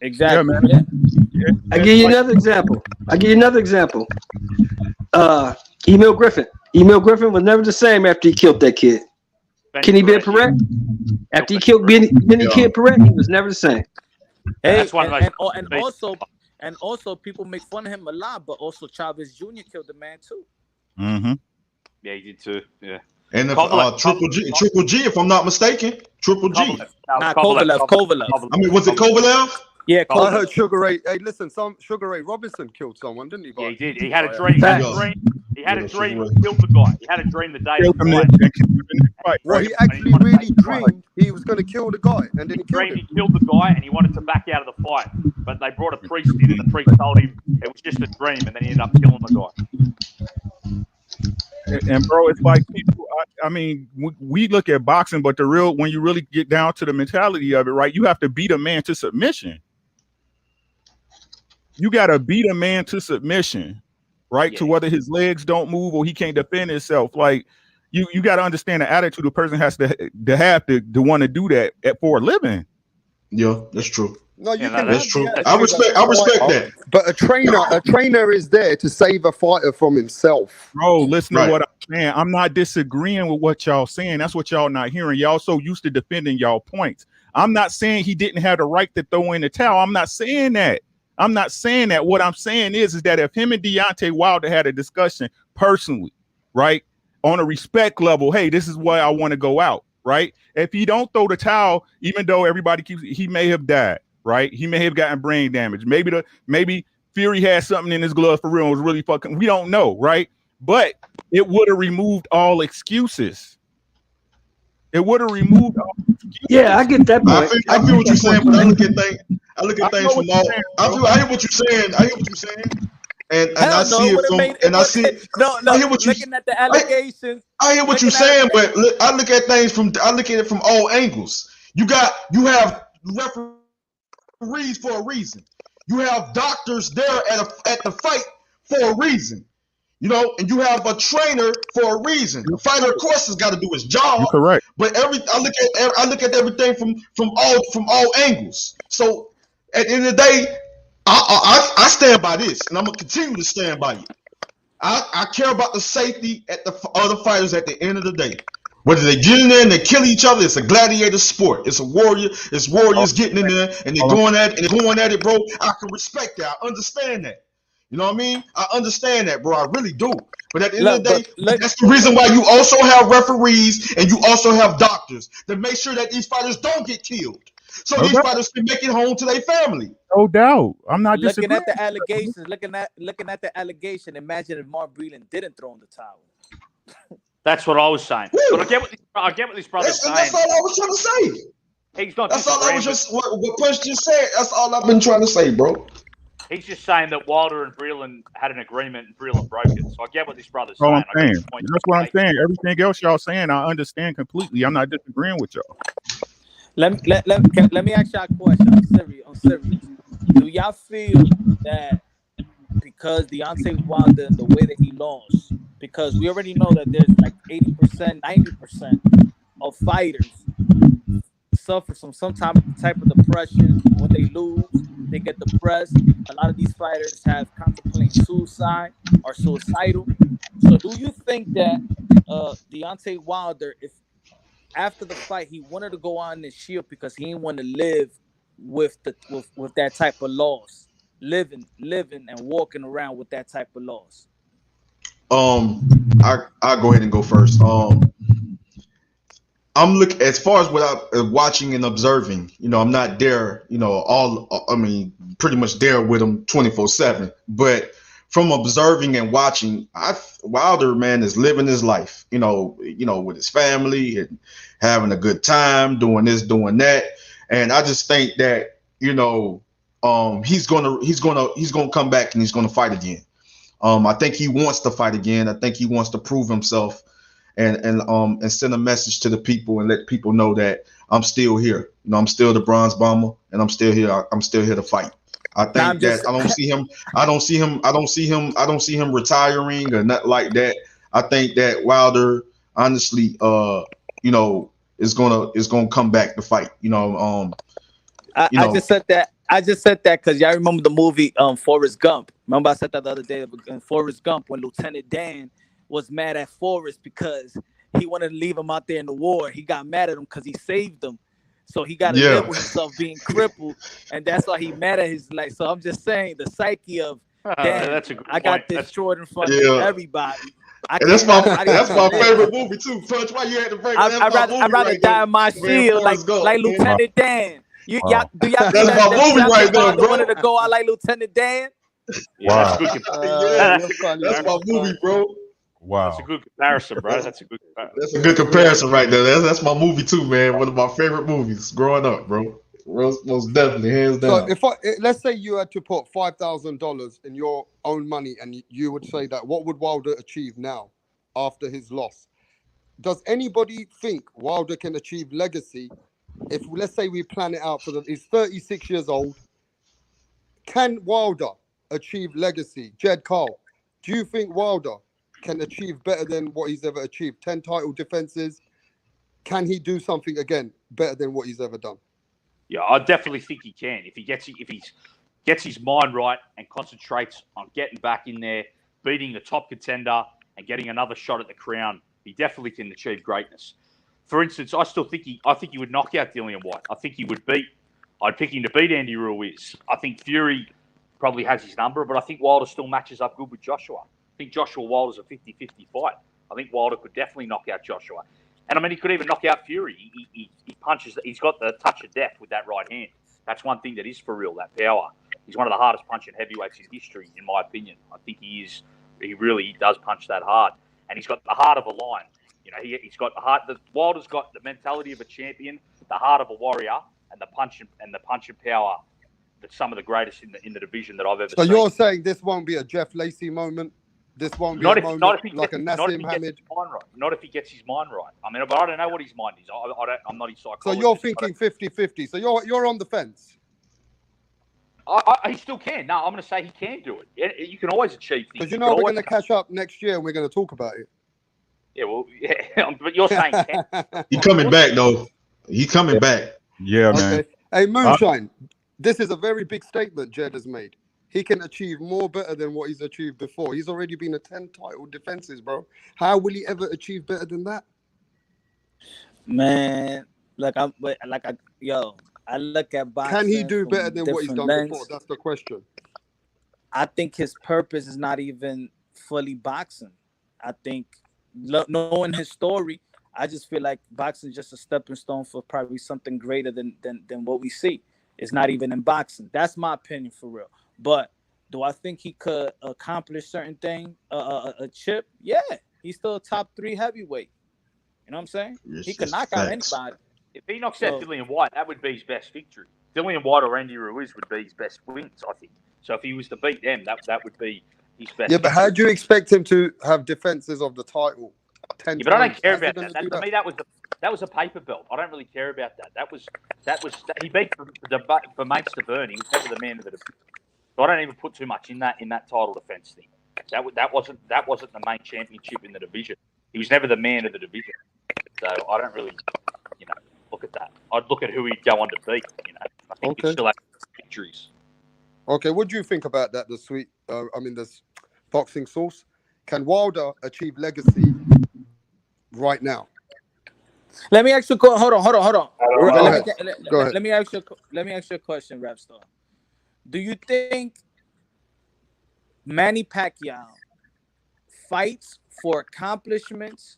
Exactly.
Yeah, man.
Yeah. I give you another example. Emil Griffin. Emil Griffin was never the same after he killed that kid. Kenny Ben Perret. After he killed Benny Kid Perret, he was never the same.
Hey, and also people make fun of him a lot, but also Chavez Jr. killed the man too.
Mm-hmm.
Yeah, he did too. Yeah.
And Triple G, if I'm not mistaken, Triple G.
Kovalev.
I mean, was it Kovalev?
Yeah,
I heard Sugar Ray. Hey, listen, Sugar Ray Robinson killed someone, didn't he?
Yeah, he did. He had a dream. He had a dream. He killed the guy. He had a dream the day.
Well, he actually really dreamed he was going to kill the guy, and then he killed him.
He killed the guy, and he wanted to back out of the fight, but they brought a priest in, and the priest told him it was just a dream, and then he ended up killing the guy.
And bro, it's like people. I mean, we look at boxing, but when you really get down to the mentality of it, right? You have to beat a man to submission. You got to beat a man to submission, right?
Yeah.
To whether his legs don't move or he can't defend himself. Like you got to understand the attitude the person has to have to want to do that for a living.
Yeah, that's true.
No, you can.
That's true. I respect that.
But a trainer is there to save a fighter from himself.
Bro, listen to what I'm saying. I'm not disagreeing with what y'all saying. That's what y'all not hearing. Y'all so used to defending y'all points. I'm not saying he didn't have the right to throw in the towel. I'm not saying that. What I'm saying is that if him and Deontay Wilder had a discussion personally, right, on a respect level, hey, this is why I want to go out, right? If he don't throw the towel, even though everybody he may have died, right? He may have gotten brain damage. Maybe Fury had something in his glove for real and was really fucking. We don't know, right? But it would have removed all excuses. It would have removed all excuses.
Yeah, I get that point.
I feel what you're saying, but I look at things from all. I hear what you're saying. And I see it from. And I see. I hear what you.
Looking at the allegations.
I hear what you're saying, but I look at things from. I look at it from all angles. You have referees for a reason. You have doctors there at the fight for a reason. You know, and you have a trainer for a reason. The fighter, of course, has got to do his job.
You're correct.
But I look at everything from all angles. So at the end of the day, I stand by this, and I'm gonna continue to stand by it. I care about the safety at the other fighters at the end of the day. Whether they get in there and they kill each other, it's a gladiator sport. It's a warrior. It's warriors getting in there and they're going at it, bro. I can respect that. I understand that. You know what I mean? I understand that, bro. I really do. But at the end of the day, that's the reason why you also have referees and you also have doctors to make sure that these fighters don't get killed. So these fighters can make it home to their family.
No doubt. I'm not
looking at the allegations. Looking at the allegation. Imagine if Mark Breeland didn't throw in the towel.
That's what I was saying. But I get what this brother's saying.
That's all I was trying to say.
He's not.
That's all I was just what Punch just said. That's all I've been trying to say, bro.
He's just saying that Wilder and Breeland had an agreement and Breeland broke it. So I get what this brother's
saying.
That's
what I'm saying. Everything else y'all saying, I understand completely. I'm not disagreeing with y'all.
Let me ask y'all a question. I'm serious. Do y'all feel that because Deontay Wilder and the way that he lost, because we already know that there's like 80%, 90% of fighters suffer from some type of depression. When they lose, they get depressed. A lot of these fighters have contemplating suicide or suicidal. So do you think that Deontay Wilder, if after the fight he wanted to go on this shield because he didn't want to live with that type of loss, living and walking around with that type of loss?
I'll go ahead and go first. I'm looking as far as what I'm watching and observing. You know, I'm not there. You know, pretty much there with him 24/7. But from observing and watching, Wilder, man, is living his life. You know, with his family and having a good time, doing this, doing that. And I just think that he's gonna come back and he's gonna fight again. I think he wants to fight again. I think he wants to prove himself. And send a message to the people and let people know that I'm still here. You know, I'm still the Bronze Bomber, and I'm still here. I'm still here to fight. I think I don't see him retiring or nothing like that. I think that Wilder, honestly, is gonna come back to fight.
I just said that because y'all remember the movie Forrest Gump. Remember I said that the other day in Forrest Gump when Lieutenant Dan was mad at Forrest because he wanted to leave him out there in the war. He got mad at him because he saved him. So he got to live with himself being crippled. And that's why he mad at his life. So I'm just saying the psyche of, damn, I got destroyed in front of everybody.
That's my favorite movie too. Punch, why you had to break that?
I'd rather die in my shield like Lieutenant Dan. Do y'all think
that's my movie right there, bro?
Wanted to go out like Lieutenant Dan?
Wow.
That's my movie, bro.
Wow,
that's a good comparison, bro. That's a
good comparison right there. That's my movie too, man. One of my favorite movies growing up, bro. Most definitely, hands down.
So let's say you had to put $5,000 in your own money, and you would say that, what would Wilder achieve now after his loss. Does anybody think Wilder can achieve legacy? If let's say we plan it out he's 36 years old. Can Wilder achieve legacy? Jed Carl, do you think Wilder can achieve better than what he's ever achieved? 10 title defenses. Can he do something again better than what he's ever done?
Yeah, I definitely think he can. If he gets his mind right and concentrates on getting back in there, beating the top contender and getting another shot at the crown, he definitely can achieve greatness. For instance, I think he would knock out Dillian White. I'd pick him to beat Andy Ruiz. I think Fury probably has his number, but I think Wilder still matches up good with Joshua. I think Joshua Wilder's a 50-50 fight. I think Wilder could definitely knock out Joshua. And I mean, he could even knock out Fury. He punches. He's got the touch of death with that right hand. That's one thing that is for real, that power. He's one of the hardest punching heavyweights in history, in my opinion. I think he is. He really does punch that hard. And he's got the heart of a lion. You know, he's got the heart. Wilder's got the mentality of a champion, the heart of a warrior, and the punch and power that's some of the greatest in the division that I've ever seen.
So you're saying this won't be a Jeff Lacey moment? This won't be a moment like a Nassim Hamid?
Not if he gets his mind right. I mean, but I don't know what his mind is. I'm not his psychologist.
So you're thinking 50-50. So you're on the fence.
He still can. No, I'm going to say he can do it. You can always achieve things.
Because we're going to catch up next year and we're going to talk about it.
Yeah, well, yeah, but you're saying
he coming back though. He coming back.
Yeah, man.
Hey, Moonshine, this is a very big statement Jed has made. He can achieve more better than what he's achieved before. He's already been a 10 title defenses, bro. How will he ever achieve better than that?
Man, I look at boxing.
Can he do better than what he's done before? That's the question.
I think his purpose is not even fully boxing. I think knowing his story, I just feel like boxing is just a stepping stone for probably something greater than what we see. It's not even in boxing. That's my opinion for real. But do I think he could accomplish certain things? A chip? Yeah. He's still a top 3 heavyweight. You know what I'm saying? He could knock out anybody.
If he knocks out Dillian White, that would be his best victory. Dillian White or Andy Ruiz would be his best wins, I think. So if he was to beat them, that would be his best.
Yeah, but how do you expect him to have defenses of the title 10
times? But I don't care
How's
about that. To me, that was a paper belt. I don't really care about that. That was he beat for Mates to Burn. He was never the man of the division. So I don't even put too much in that title defense thing. That wasn't the main championship in the division. He was never the man of the division. So I don't really, look at that. I'd look at who he'd go on to beat. I think he'd still have victories.
Okay, what do you think about that? This boxing source. Can Wilder achieve legacy right now?
Let me ask you. Hold on.
Go ahead.
Let me ask you a question, Wrapstar. Do you think Manny Pacquiao fights for accomplishments,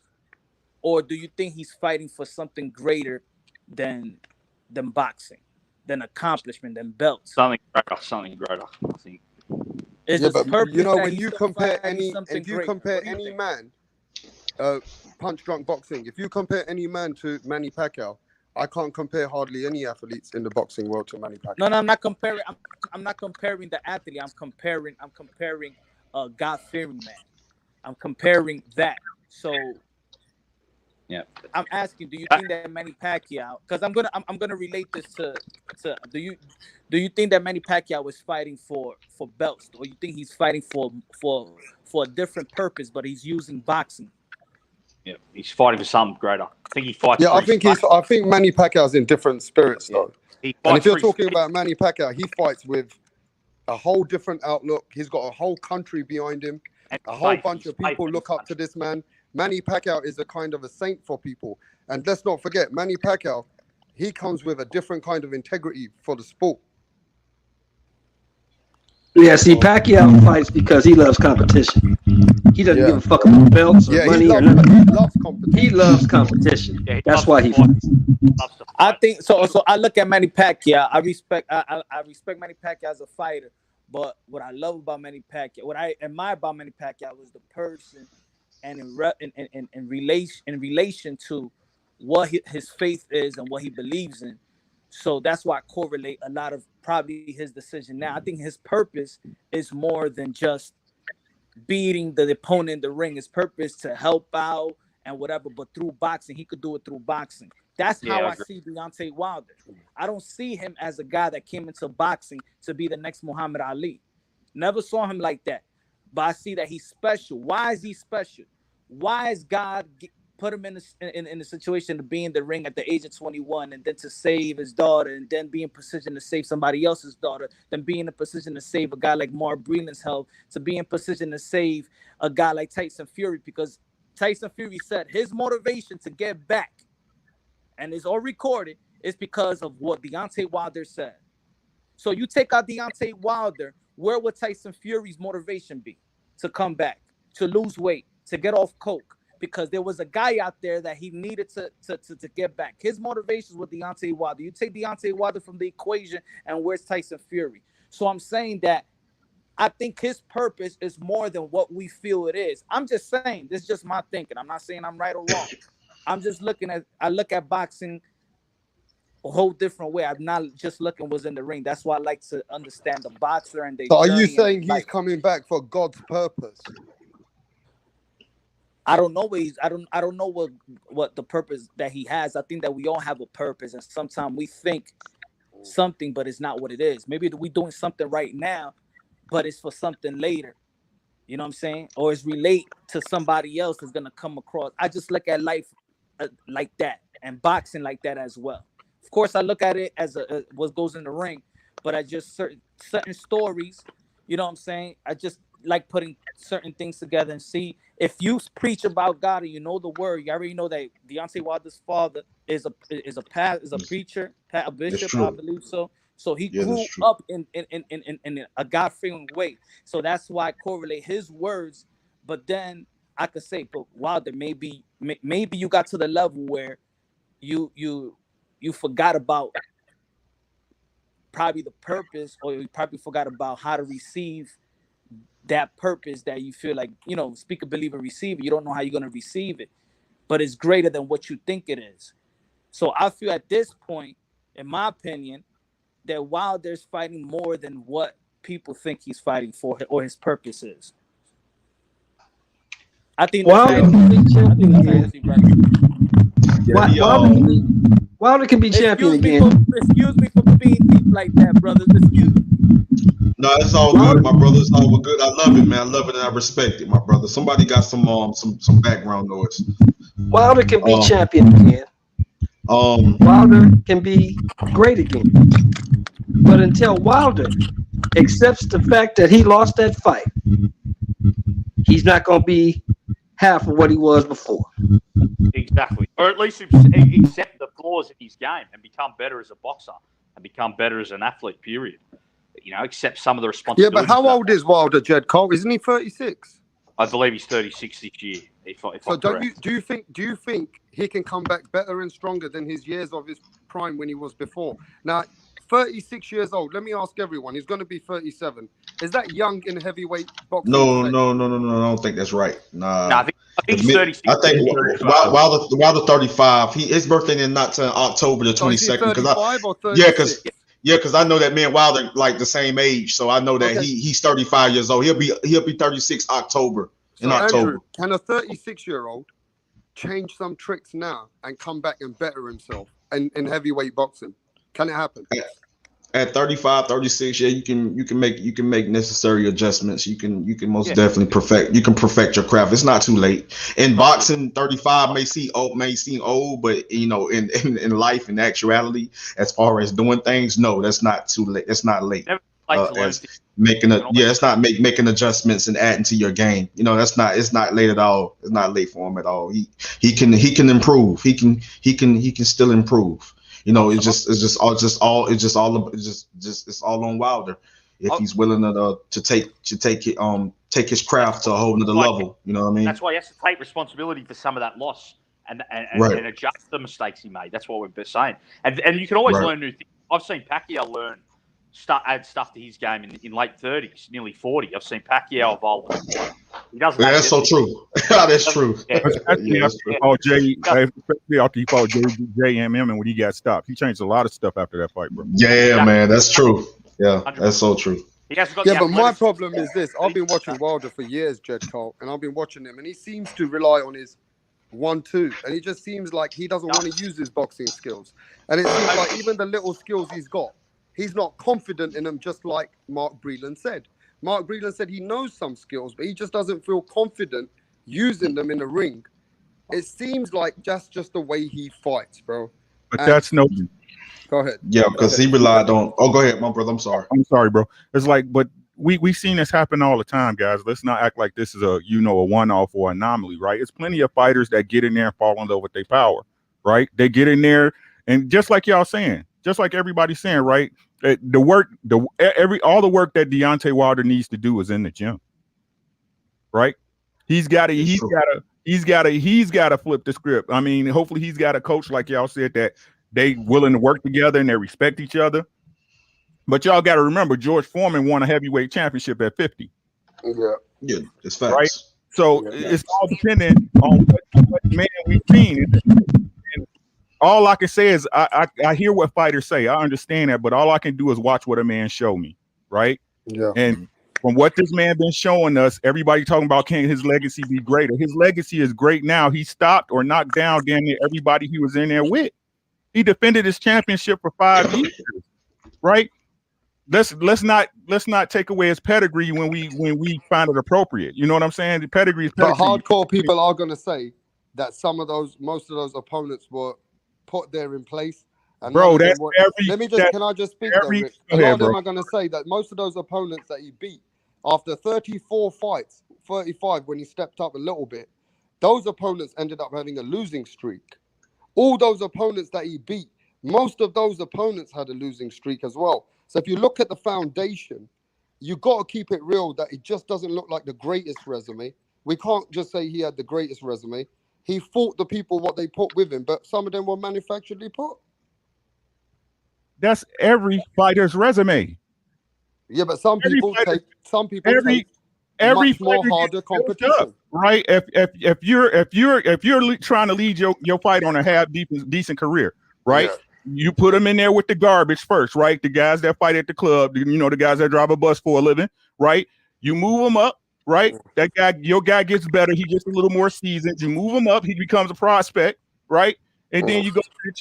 or do you think he's fighting for something greater than boxing, than accomplishment, than belts?
Something greater. I think.
When you compare any man, punch drunk boxing. If you compare any man to Manny Pacquiao, I can't compare hardly any athletes in the boxing world to Manny Pacquiao.
No, I'm not comparing. I'm not comparing the athlete. I'm comparing a God-fearing man. I'm comparing that. So,
yeah,
I'm asking, do you think that Manny Pacquiao? Because I'm gonna relate this to do you think that Manny Pacquiao is fighting for belts, or you think he's fighting for a different purpose, but he's using boxing?
Yeah, he's fighting for something greater. I think he fights.
Yeah, I think Manny Pacquiao's in different spirits though. And if you're talking about Manny Pacquiao, he fights with a whole different outlook. He's got a whole country behind him. A whole bunch of people look up to this man. Manny Pacquiao is a kind of a saint for people. And let's not forget, Manny Pacquiao, he comes with a different kind of integrity for the sport.
Yeah, see, Pacquiao fights because he loves competition. He doesn't give a fuck about belts or money or nothing. He loves competition. That's why he fights.
I think so. So I look at Manny Pacquiao. I respect Manny Pacquiao as a fighter. But what I love about Manny Pacquiao, what I admire about Manny Pacquiao was the person, and in relation to what his faith is and what he believes in. So that's why I correlate a lot of probably his decision now. I think his purpose is more than just beating the opponent in the ring. His purpose to help out and whatever, but through boxing, he could do it through boxing. That's how I see Deontay Wilder. I don't see him as a guy that came into boxing to be the next Muhammad Ali. Never saw him like that. But I see that he's special. Why is he special? Why is God put him in a situation to be in the ring at the age of 21 and then to save his daughter and then be in position to save somebody else's daughter, then be in a position to save a guy like Mark Breeland's health, to be in position to save a guy like Tyson Fury? Because Tyson Fury said his motivation to get back, and it's all recorded, is because of what Deontay Wilder said. So you take out Deontay Wilder, where would Tyson Fury's motivation be? To come back, to lose weight, to get off coke, because there was a guy out there that he needed to get back. His motivations with Deontay Wilder. You take Deontay Wilder from the equation, and where's Tyson Fury? So I'm saying that I think his purpose is more than what we feel it is. I'm just saying, this is just my thinking. I'm not saying I'm right or wrong. I'm just I look at boxing a whole different way. I'm not just looking what's in the ring. That's why I like to understand the boxer and the.
So are you saying he's coming back for God's purpose?
I don't know what I don't know what the purpose that he has. I think that we all have a purpose, and sometimes we think something, but it's not what it is. Maybe we're doing something right now, but it's for something later. You know what I'm saying? Or it's relate to somebody else that's gonna come across. I just look at life like that, and boxing like that as well. Of course, I look at it as what goes in the ring, but I just certain stories. You know what I'm saying? I just like putting certain things together and see if you preach about God and you know the word. You already know that Deontay Wilder's father is a preacher, a bishop, I believe so. So he grew up in a God-fearing way. So that's why I correlate his words. But then I could say, but Wilder, maybe you got to the level where you forgot about probably the purpose, or you probably forgot about how to receive that purpose that you feel like, speak a believer, receive it. You don't know how you're going to receive it, but it's greater than what you think it is. So I feel at this point, in my opinion, that Wilder's fighting more than what people think he's fighting for or his purpose is. I think
Wilder can be champion again.
Excuse me for being deep like that, brothers. Excuse me.
No, it's all good, my brother. It's all good. I love it, man. I love it and I respect it, my brother. Somebody got some background noise.
Wilder can be champion again. Wilder can be great again. But until Wilder accepts the fact that he lost that fight, he's not going to be half of what he was before.
Exactly. Or at least accept the flaws in his game and become better as a boxer and become better as an athlete, period. Accept some of the responsibility.
Yeah, but how old is Wilder, Jed Cole? Isn't he 36?
I believe he's 36 this year.
So do you think he can come back better and stronger than his years of his prime when he was before? Now, 36 years old. Let me ask everyone. He's going to be 37. Is that young in heavyweight boxing?
No. I don't think that's right. Nah.
I think he's 36.
I think Wilder 35. His birthday is not till October the 22nd. Because I know that me and Wilder like the same age, so I know that he's 35 years old. He'll be 36 October.
Andrew, can a 36-year-old change some tricks now and come back and better himself in heavyweight boxing? Can it happen?
At 35, 36, yeah, you can make necessary adjustments. You can most definitely perfect your craft. It's not too late. In boxing, 35 may seem old, but in life, in actuality, as far as doing things, no, that's not too late. It's not late. It's not making adjustments and adding to your game. It's not late at all. It's not late for him at all. He can improve. He can still improve. It's all on Wilder if he's willing to take his craft to a whole nother level. You know what I mean?
That's why he has to take responsibility for some of that loss and adjust the mistakes he made. That's what we're saying. And you can always learn new things. I've seen Pacquiao add stuff to his game in late 30s, nearly 40. I've seen Pacquiao evolve. He doesn't.
That's so true. That's true.
Especially after he fought JMM and when he got stopped, he changed a lot of stuff after that fight, bro.
Yeah, man, that's true. Yeah, that's so true.
He hasn't got
Yeah,
the
but my
athleticism.
problem is this. I've been watching Wilder for years, Jed Cole, and I've been watching him, and he seems to rely on his 1-2, and it just seems like he doesn't want to use his boxing skills. And it seems like even the little skills he's got, he's not confident in them, just like Mark Breeland said. Mark Breeland said he knows some skills, but he just doesn't feel confident using them in the ring. It seems like that's just the way he fights, bro.
But
And
that's no.
go ahead.
Yeah, because he relied on. Oh, go ahead, my brother. I'm sorry.
I'm sorry, bro. It's like, but we seen this happen all the time, guys. Let's not act like this is a one-off or anomaly, right? It's plenty of fighters that get in there and fall in love with their power, right? They get in there, and just like y'all saying, just like everybody's saying, right? All the work that Deontay Wilder needs to do is in the gym, right? He's got to flip the script. I mean, hopefully he's got a coach, like y'all said, that they willing to work together and they respect each other. But y'all got to remember, George Foreman won a heavyweight championship at 50.
Yeah, it's facts.
Right? So it's all dependent on what man we've seen. And all I can say is I hear what fighters say. I understand that, but all I can do is watch what a man show me, right?
Yeah.
And from what this man been showing us, everybody talking about can his legacy be greater? His legacy is great now. He stopped or knocked down damn near everybody he was in there with. He defended his championship for 5 years, right? Let's not take away his pedigree when we find it appropriate. You know what I'm saying? The pedigree is pedigree.
But hardcore people are going to say that most of those opponents were put there in place. And
bro, that's
can I just speak there, Rick? A lot of them are going to say that most of those opponents that he beat after 34 fights, 35 when he stepped up a little bit, those opponents ended up having a losing streak. All those opponents that he beat, most of those opponents had a losing streak as well. So if you look at the foundation, you got to keep it real that it just doesn't look like the greatest resume. We can't just say he had the greatest resume. He fought the people what they put with him, but some of them were manufacturedly put.
That's every fighter's resume.
Yeah, but some people take
every
much more harder competition.
Up, right? If you're trying to lead your fight on a decent career, right? Yeah. You put them in there with the garbage first, right? The guys that fight at the club, the guys that drive a bus for a living, right? You move them up, right? Your guy gets better. He gets a little more seasoned. You move him up. He becomes a prospect, right? And then you go.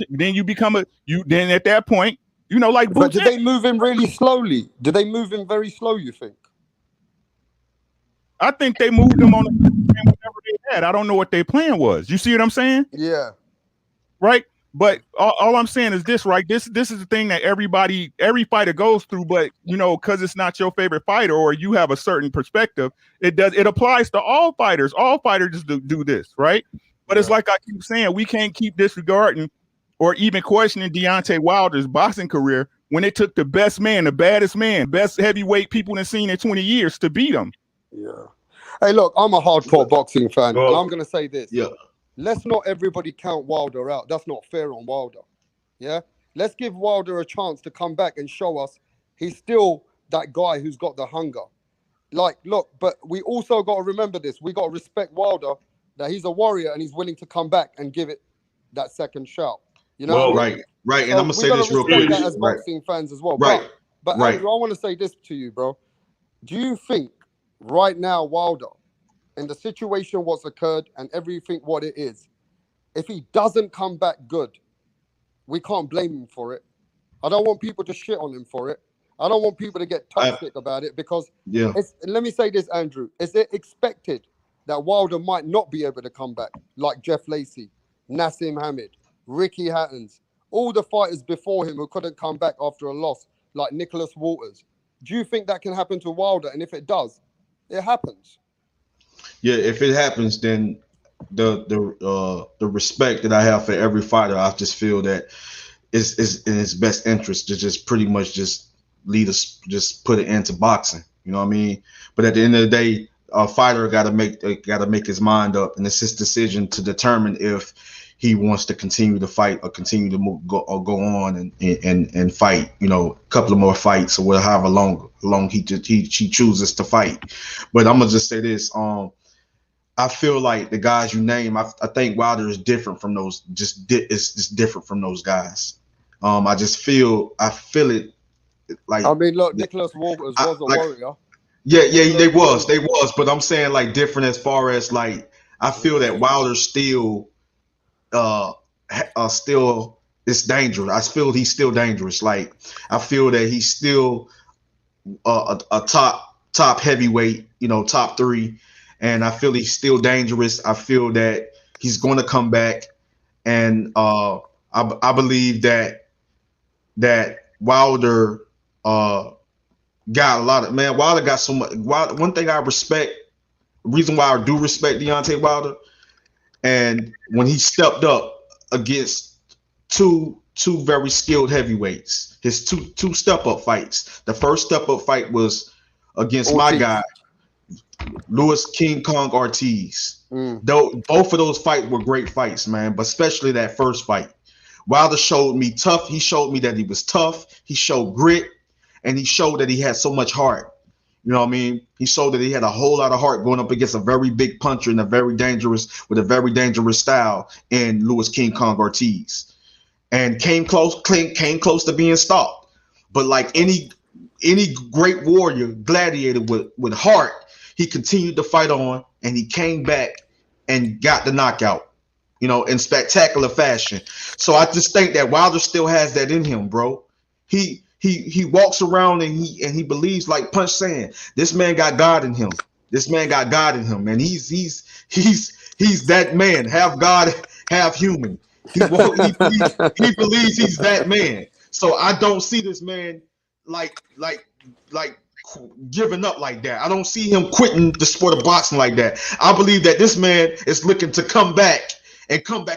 Then you become then at that point, like.
But did they move him really slowly? Did they move him very slow? You think?
I think they moved him on whatever they had. I don't know what their plan was. You see what I'm saying?
Yeah.
Right. But all I'm saying is this, right? This is the thing that every fighter goes through, but because it's not your favorite fighter or you have a certain perspective, it applies to all fighters. All fighters do this, right? But it's like I keep saying, we can't keep disregarding or even questioning Deontay Wilder's boxing career when it took the best man, the baddest man, best heavyweight people in seen in 20 years to beat him.
Yeah. Hey, look, I'm a hardcore boxing fan, and I'm gonna say this.
Yeah.
Let's not everybody count Wilder out. That's not fair on Wilder. Yeah? Let's give Wilder a chance to come back and show us he's still that guy who's got the hunger. Like, look, but we also got to remember this. We got to respect Wilder, that he's a warrior and he's willing to come back and give it that second shout. You know what I mean?
Right. And I'm going to say this real quick.
That as boxing fans as well.
Right.
But Andrew, I want to say this to you, bro. Do you think right now Wilder, in the situation what's occurred and everything what it is, if he doesn't come back good, we can't blame him for it. I don't want people to shit on him for it. I don't want people to get toxic about it because let me say this, Andrew. Is it expected that Wilder might not be able to come back like Jeff Lacey, Nassim Hamid, Ricky Hattons, all the fighters before him who couldn't come back after a loss like Nicholas Walters? Do you think that can happen to Wilder? And if it does, it happens.
Yeah, if it happens, then the respect that I have for every fighter, I just feel that it's in his best interest to just pretty much just just put it into boxing. You know what I mean? But at the end of the day, a fighter got to make his mind up, and it's his decision to determine if he wants to continue to fight or continue to go on and fight. A couple of more fights or however long he chooses to fight. But I'm gonna just say this. I feel like the guys you name, I think Wilder is different from those. It's just different from those guys. I feel it like
I mean, look, Nicholas Walters
I,
was a
like
warrior.
yeah, they was, but I'm saying like different as far as like I feel that Wilder still still is dangerous. I feel he's still dangerous. Like I feel that he's still a top heavyweight, top three, and I feel he's still dangerous. I feel that he's going to come back, and I believe that Wilder got a lot of Wilder got so much. One thing I respect, reason why I do respect Deontay Wilder, and when he stepped up against two very skilled heavyweights, his two step up fights. The first step up fight was against my guy, Louis King Kong Ortiz. Though both of those fights were great fights, man, but especially that first fight. Wilder showed me tough. He showed me that he was tough. He showed grit, and he showed that he had so much heart. You know what I mean? He showed that he had a whole lot of heart going up against a very big puncher and with a very dangerous style in Louis King Kong Ortiz, and came close to being stopped. But like any great warrior, gladiator with heart, he continued to fight on, and he came back and got the knockout, in spectacular fashion. So I just think that Wilder still has that in him, bro. He walks around and he believes, like Punch saying, this man got God in him. This man got God in him, and he's that man, half God, half human. He believes he's that man. So I don't see this man like giving up like that. I don't see him quitting the sport of boxing like that. I believe that this man is looking to come back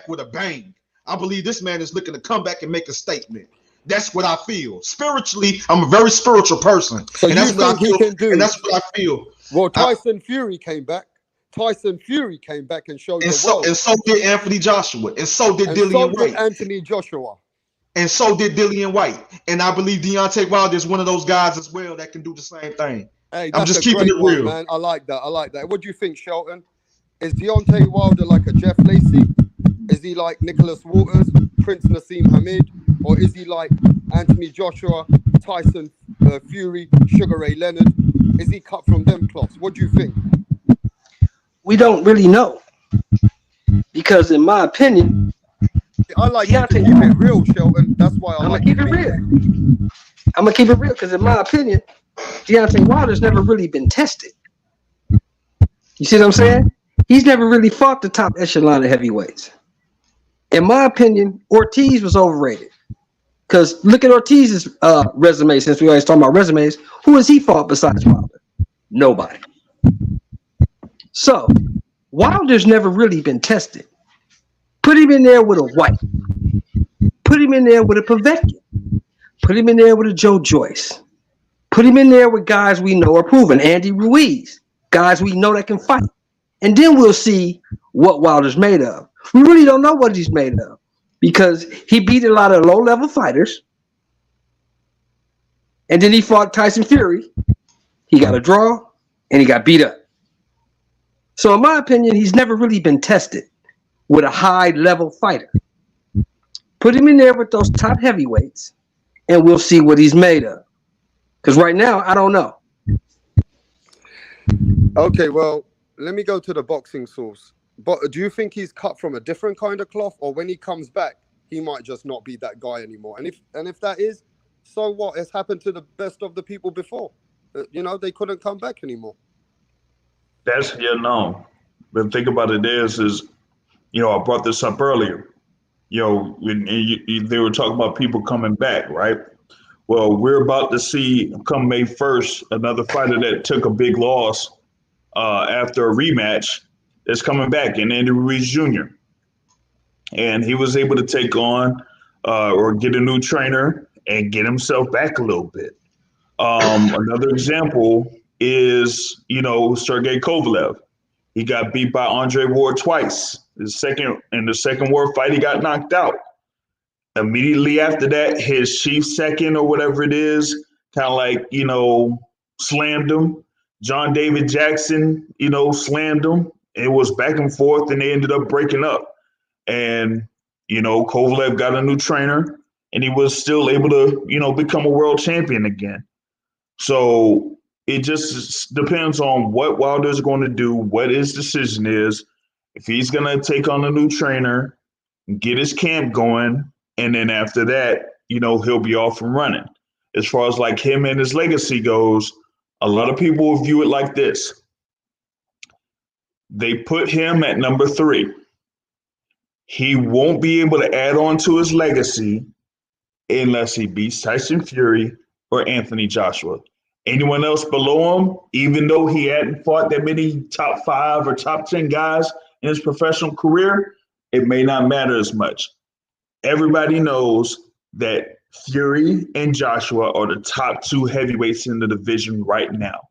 with a bang. I believe this man is looking to come back and make a statement. That's what I feel. Spiritually, I'm a very spiritual person.
So
and
you
that's what I
think
feel.
he can do?
And that's what I feel.
Well, Tyson Fury came back. Tyson Fury came back and showed the world.
And so did Anthony Joshua. And so did Dillian White.
Anthony Joshua.
And so did Dillian White. And I believe Deontay Wilder is one of those guys as well that can do the same thing.
Hey,
I'm just keeping it real,
man. I like that. What do you think, Shelton? Is Deontay Wilder like a Jeff Lacey? Is he like Nicholas Walters, Prince Nassim Hamid, or is he like Anthony Joshua, Tyson Fury, Sugar Ray Leonard? Is he cut from them cloths? What do you think?
We don't really know, because in my opinion,
I like to keep it real, Shelton. That's why
I'm gonna keep it real. I'm gonna keep it real because in my opinion, Deontay Wilder's never really been tested. You see what I'm saying? He's never really fought the top echelon of heavyweights. In my opinion, Ortiz was overrated. Because look at Ortiz's resume, since we always talking about resumes. Who has he fought besides Wilder? Nobody. So, Wilder's never really been tested. Put him in there with a White. Put him in there with a Povetkin. Put him in there with a Joe Joyce. Put him in there with guys we know are proven. Andy Ruiz. Guys we know that can fight. And then we'll see what Wilder's made of. We really don't know what he's made of, because he beat a lot of low-level fighters. And then he fought Tyson Fury. He got a draw, and he got beat up. So in my opinion, he's never really been tested with a high-level fighter. Put him in there with those top heavyweights, and we'll see what he's made of. Because right now, I don't know.
Okay, well, let me go to the boxing source. But do you think he's cut from a different kind of cloth, or when he comes back, he might just not be that guy anymore? And if that is, so what? It's happened to the best of the people before. They couldn't come back anymore.
That's no. But think about it is I brought this up earlier. When they were talking about people coming back, right? Well, we're about to see come May 1st another fighter that took a big loss after a rematch is coming back, in Andy Ruiz Jr. And he was able to take on or get a new trainer and get himself back a little bit. Another example is, Sergey Kovalev. He got beat by Andre Ward twice. In the second Ward fight, he got knocked out. Immediately after that, his chief second or whatever it is, kind of like, slammed him. John David Jackson, slammed him. It was back and forth, and they ended up breaking up. And, Kovalev got a new trainer, and he was still able to, become a world champion again. So it just depends on what Wilder's going to do, what his decision is. If he's going to take on a new trainer, get his camp going, and then after that, he'll be off and running. As far as like him and his legacy goes, a lot of people will view it like this. They put him at number 3. He won't be able to add on to his legacy unless he beats Tyson Fury or Anthony Joshua. Anyone else below him, even though he hadn't fought that many top 5 or top 10 guys in his professional career, it may not matter as much. Everybody knows that Fury and Joshua are the top 2 heavyweights in the division right now.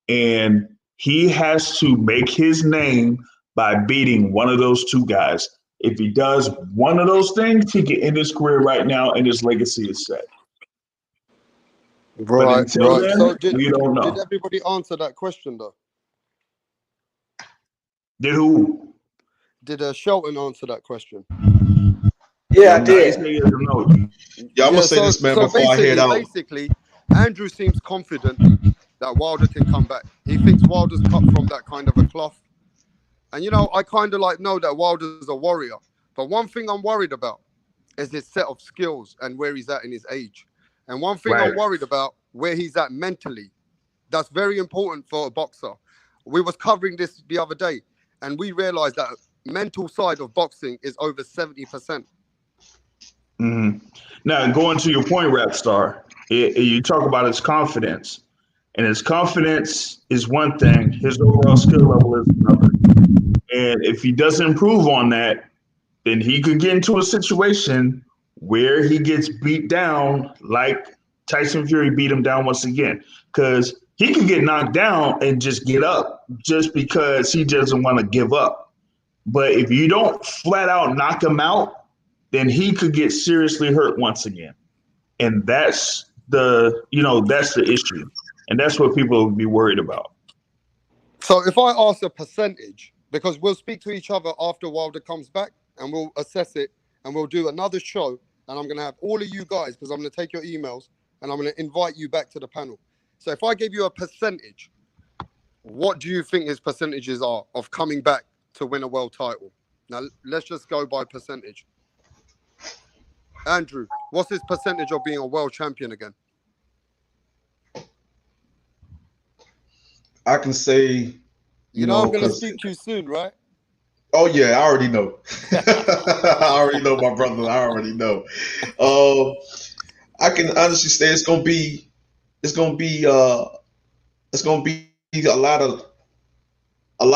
And he has to make his name by beating one of those 2 guys. If he does one of those things, he can end his career right now and his legacy is set. But until then,
So
we don't know.
did everybody answer that question though?
Did who?
Did Shelton answer that question?
Yeah, I did.
Yeah, I'm gonna say this, man, before I head out.
Basically, Andrew seems confident that Wilder can come back. He thinks Wilder's cut from that kind of a cloth. And I kind of know that Wilder's a warrior. But one thing I'm worried about is his set of skills and where he's at in his age. And one thing I'm worried about, where he's at mentally. That's very important for a boxer. We was covering this the other day, and we realized that mental side of boxing is over 70%.
Mm-hmm. Now, going to your point, Wrapstar, you talk about his confidence. And his confidence is one thing. His overall skill level is another. And if he doesn't improve on that, then he could get into a situation where he gets beat down like Tyson Fury beat him down once again. Because he can get knocked down and just get up just because he doesn't want to give up. But if you don't flat out knock him out, then he could get seriously hurt once again. And that's the issue. And that's what people will be worried about.
So if I ask a percentage, because we'll speak to each other after Wilder comes back and we'll assess it and we'll do another show, and I'm going to have all of you guys, because I'm going to take your emails and I'm going to invite you back to the panel. So if I give you a percentage, what do you think his percentages are of coming back to win a world title? Now, let's just go by percentage. Andrew, what's his percentage of being a world champion again?
I can say,
I'm going to speak to you soon, right?
Oh yeah, I already know. I already know, my brother. I already know. I can honestly say it's gonna be a lot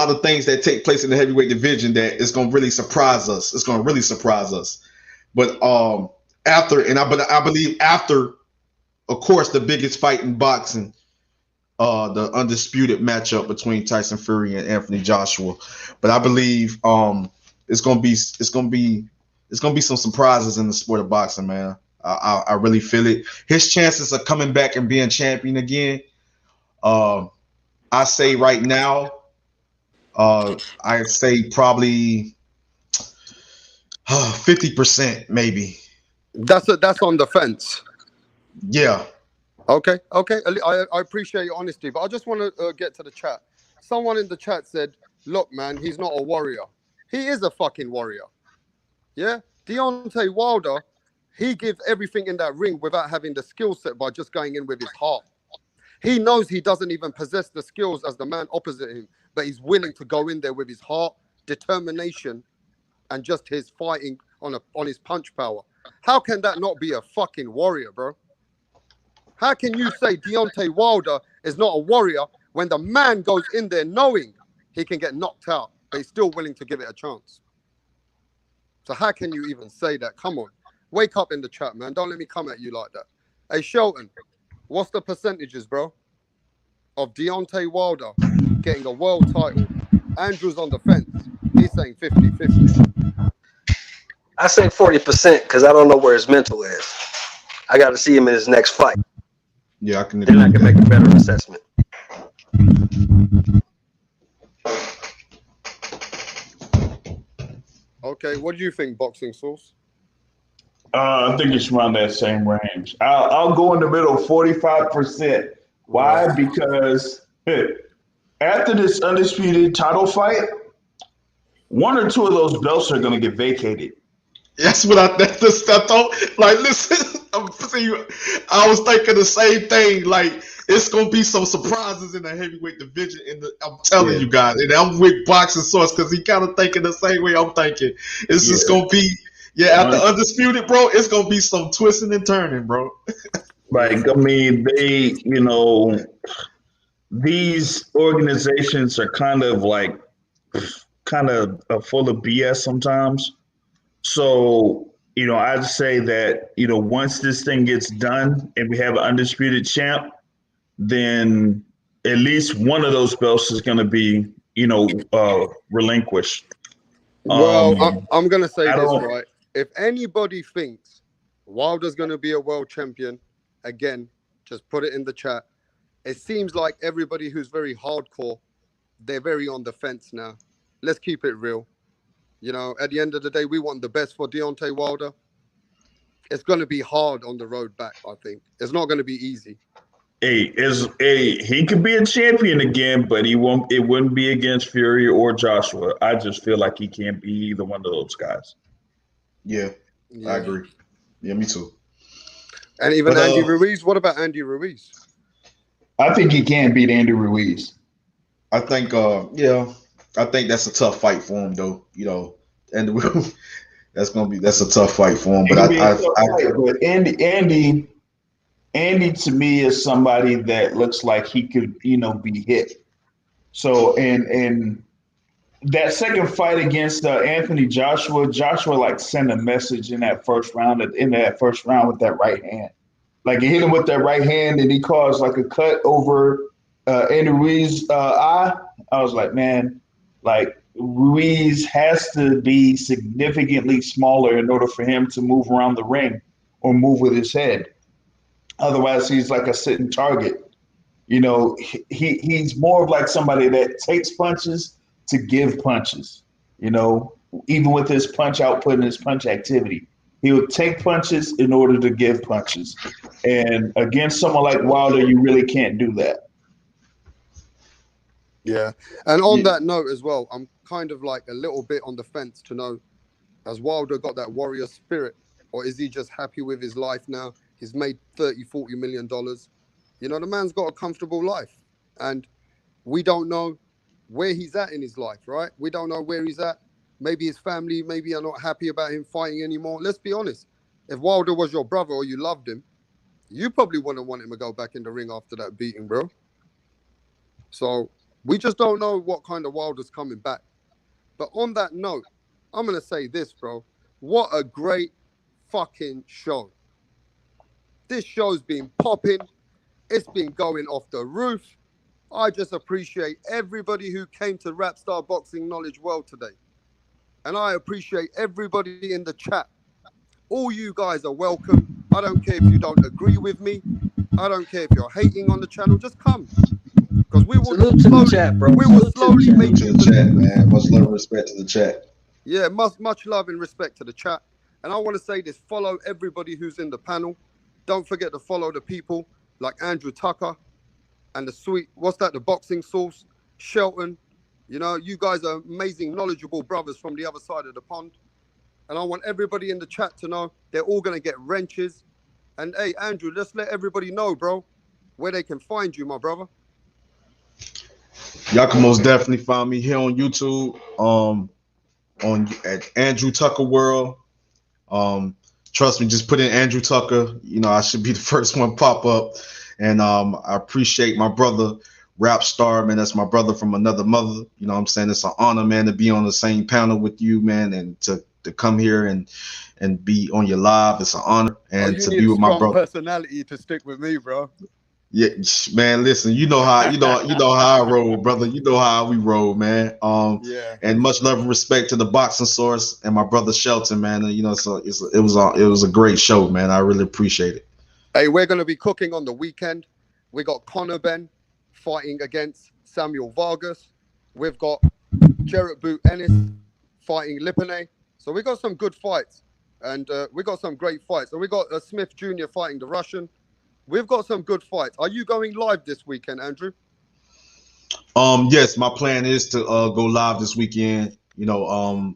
of things that take place in the heavyweight division that is gonna really surprise us. It's gonna really surprise us. But I believe after, of course, the biggest fight in boxing, the undisputed matchup between Tyson Fury and Anthony Joshua. But I believe it's gonna be some surprises in the sport of boxing, man. I really feel it. His chances of coming back and being champion again, I say right now, I say probably 50%, maybe.
That's on the fence.
Yeah.
Okay. I appreciate your honesty, but I just want to get to the chat. Someone in the chat said, look, man, he's not a warrior. He is a fucking warrior. Yeah? Deontay Wilder, he gives everything in that ring without having the skill set by just going in with his heart. He knows he doesn't even possess the skills as the man opposite him, but he's willing to go in there with his heart, determination, and just his fighting on his punch power. How can that not be a fucking warrior, bro? How can you say Deontay Wilder is not a warrior when the man goes in there knowing he can get knocked out, but he's still willing to give it a chance? So how can you even say that? Come on. Wake up in the chat, man. Don't let me come at you like that. Hey, Shelton, what's the percentages, bro, of Deontay Wilder getting a world title? Andrew's on the fence. He's saying 50-50.
I say 40% because I don't know where his mental is. I got to see him in his next fight.
Yeah, I can.
Then I can make a better assessment.
Okay, what do you think, Boxing Source?
I think it's around that same range. I'll go in the middle, 45%. Why?
Right.
Because after this undisputed title fight, one or two of those belts are going to get vacated.
That's what I thought. Like, listen, I was thinking the same thing. Like, it's gonna be some surprises in the heavyweight division. I'm telling
Yeah,
you guys, and I'm with Boxing Source because he kind of thinking the same way I'm thinking. It's just
yeah.
gonna be, after undisputed, bro. It's gonna be some twisting and turning, bro.
Like, I mean, these organizations are kind of full of BS sometimes. So, I'd say that, once this thing gets done and we have an undisputed champ, then at least one of those belts is going to be, relinquished.
Well,
Um,
I'm gonna say
I
this,
don't,
right? If anybody thinks Wilder's gonna be a world champion, again, just put it in the chat. It seems like everybody who's very hardcore, they're very on the fence now. Let's keep it real. At the end of the day, we want the best for Deontay Wilder. It's going to be hard on the road back, I think. It's not going to be easy.
he could be a champion again, but it wouldn't be against Fury or Joshua. I just feel like he can't be either one of those guys.
Yeah, I agree. Yeah, me too.
And even Andy Ruiz. What about Andy Ruiz?
I think he can beat Andy Ruiz.
I think, I think that's a tough fight for him, though. And that's a tough fight for him. But
But Andy to me is somebody that looks like he could, be hit. So and that second fight against Anthony Joshua like sent a message in that first round with that right hand. Like he hit him with that right hand and he caused like a cut over Andy Ruiz's eye. I was like, man, like Ruiz has to be significantly smaller in order for him to move around the ring or move with his head. Otherwise, he's like a sitting target. He's more of like somebody that takes punches to give punches. Even with his punch output and his punch activity, he would take punches in order to give punches. And against someone like Wilder, you really can't do that.
Yeah. And on that note as well, I'm kind of like a little bit on the fence to know, has Wilder got that warrior spirit, or is he just happy with his life now? He's made $30-40 million. The man's got a comfortable life. And we don't know where he's at in his life, right? We don't know where he's at. Maybe his family, maybe are not happy about him fighting anymore. Let's be honest. If Wilder was your brother or you loved him, you probably wouldn't want him to go back in the ring after that beating, bro. So we just don't know what kind of Wilder's coming back. But on that note, I'm going to say this, bro. What a great fucking show. This show's been popping. It's been going off the roof. I just appreciate everybody who came to Wrapstar Boxing Knowledge World today. And I appreciate everybody in the chat. All you guys are welcome. I don't care if you don't agree with me. I don't care if you're hating on the channel. Just come. Because we will slowly make
to the chat, man. Much love and respect to the chat.
Yeah, much love and respect to the chat. And I want to say this, follow everybody who's in the panel. Don't forget to follow the people like Andrew Tucker and the Boxing Source, Shelton. You guys are amazing, knowledgeable brothers from the other side of the pond. And I want everybody in the chat to know they're all going to get wrenches. And hey, Andrew, just let everybody know, bro, where they can find you, my brother.
Y'all can most definitely find me here on YouTube, at Andrew Tucker World. Trust me, just put in Andrew Tucker. I should be the first one pop up. And I appreciate my brother Wrapstar, man. That's my brother from another mother. What I'm saying? It's an honor, man, to be on the same panel with you, man, and to come here and be on your live. It's an honor. And to be with my brother.
Personality to stick with me, bro.
Yeah, man. Listen, you know how I roll, brother. You know how we roll, man. And much love and respect to the Boxing Source and my brother Shelton, man. So it was a great show, man. I really appreciate it.
Hey, we're gonna be cooking on the weekend. We got Conor Ben fighting against Samuel Vargas. We've got Jarrett Boot Ennis fighting Lipinay. So we got some good fights. And we got some great fights. And we got Smith Jr. fighting the Russian. We've got some good fights. Are you going live this weekend, Andrew?
Yes, my plan is to go live this weekend. You know,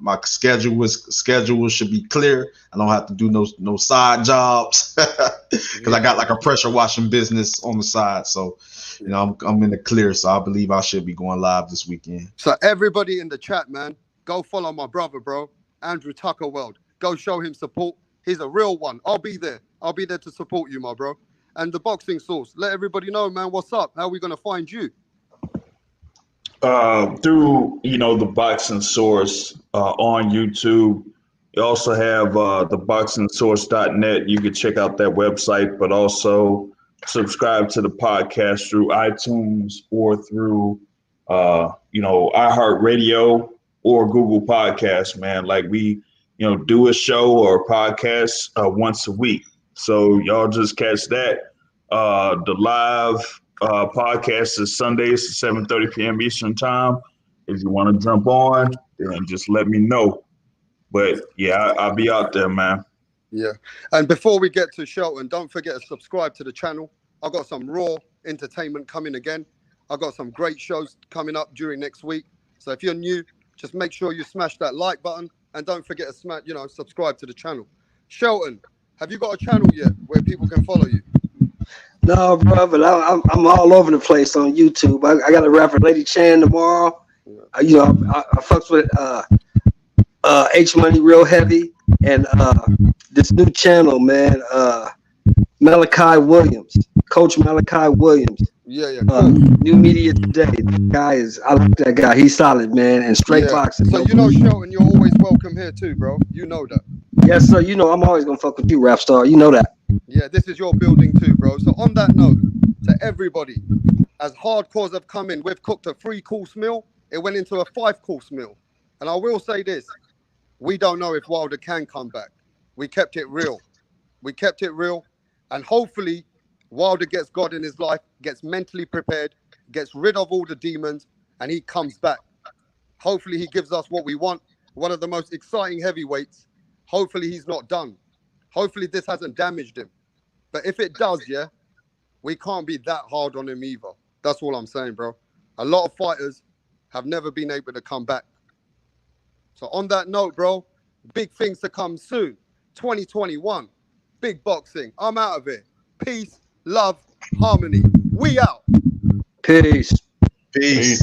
my schedule should be clear. I don't have to do no side jobs because I got like a pressure washing business on the side. So, you know, I'm in the clear. So I believe I should be going live this weekend.
So everybody in the chat, man, go follow my brother, bro, Andrew Tucker World. Go show him support. He's a real one. I'll be there. I'll be there to support you, my bro. And the Boxing Source. Let everybody know, man. What's up? How are we gonna find you?
Through the Boxing Source on YouTube. You also have the boxingsource.net. You can check out that website, but also subscribe to the podcast through iTunes or through iHeartRadio or Google Podcasts, man. Like we do a show or a podcast once a week. So y'all just catch that. The live podcast is Sundays at 7:30 p.m. Eastern time. If you want to jump on, then just let me know. But yeah, I'll be out there, man.
Yeah. And before we get to Shelton, don't forget to subscribe to the channel. I got some raw entertainment coming again. I got some great shows coming up during next week. So if you're new, just make sure you smash that like button and don't forget to subscribe to the channel. Shelton, have you got a channel yet where people can follow you?
No, bro, but I'm all over the place on YouTube. I got a rapper Lady Chan tomorrow. I fucks with H Money real heavy and this new channel, man. Malachi Williams, Coach Malachi Williams.
Yeah.
New Media Today. I like that guy. He's solid, man, and straight boxing.
So Shelton, you're always welcome here too, bro. You know that.
Yes, sir. I'm always gonna fuck with you, Wrapstar. You know that.
Yeah, this is your building too, bro. So on that note, to everybody, as hardcores have come in, we've cooked a 3-course meal. It went into a 5-course meal. And I will say this, we don't know if Wilder can come back. We kept it real. And hopefully Wilder gets God in his life, gets mentally prepared, gets rid of all the demons, and he comes back. Hopefully he gives us what we want, one of the most exciting heavyweights. Hopefully he's not done. Hopefully this hasn't damaged him. But if it does, we can't be that hard on him either. That's all I'm saying, bro. A lot of fighters have never been able to come back. So on that note, bro, big things to come soon. 2021, big boxing. I'm out of here. Peace, love, harmony. We out.
Peace.
Peace.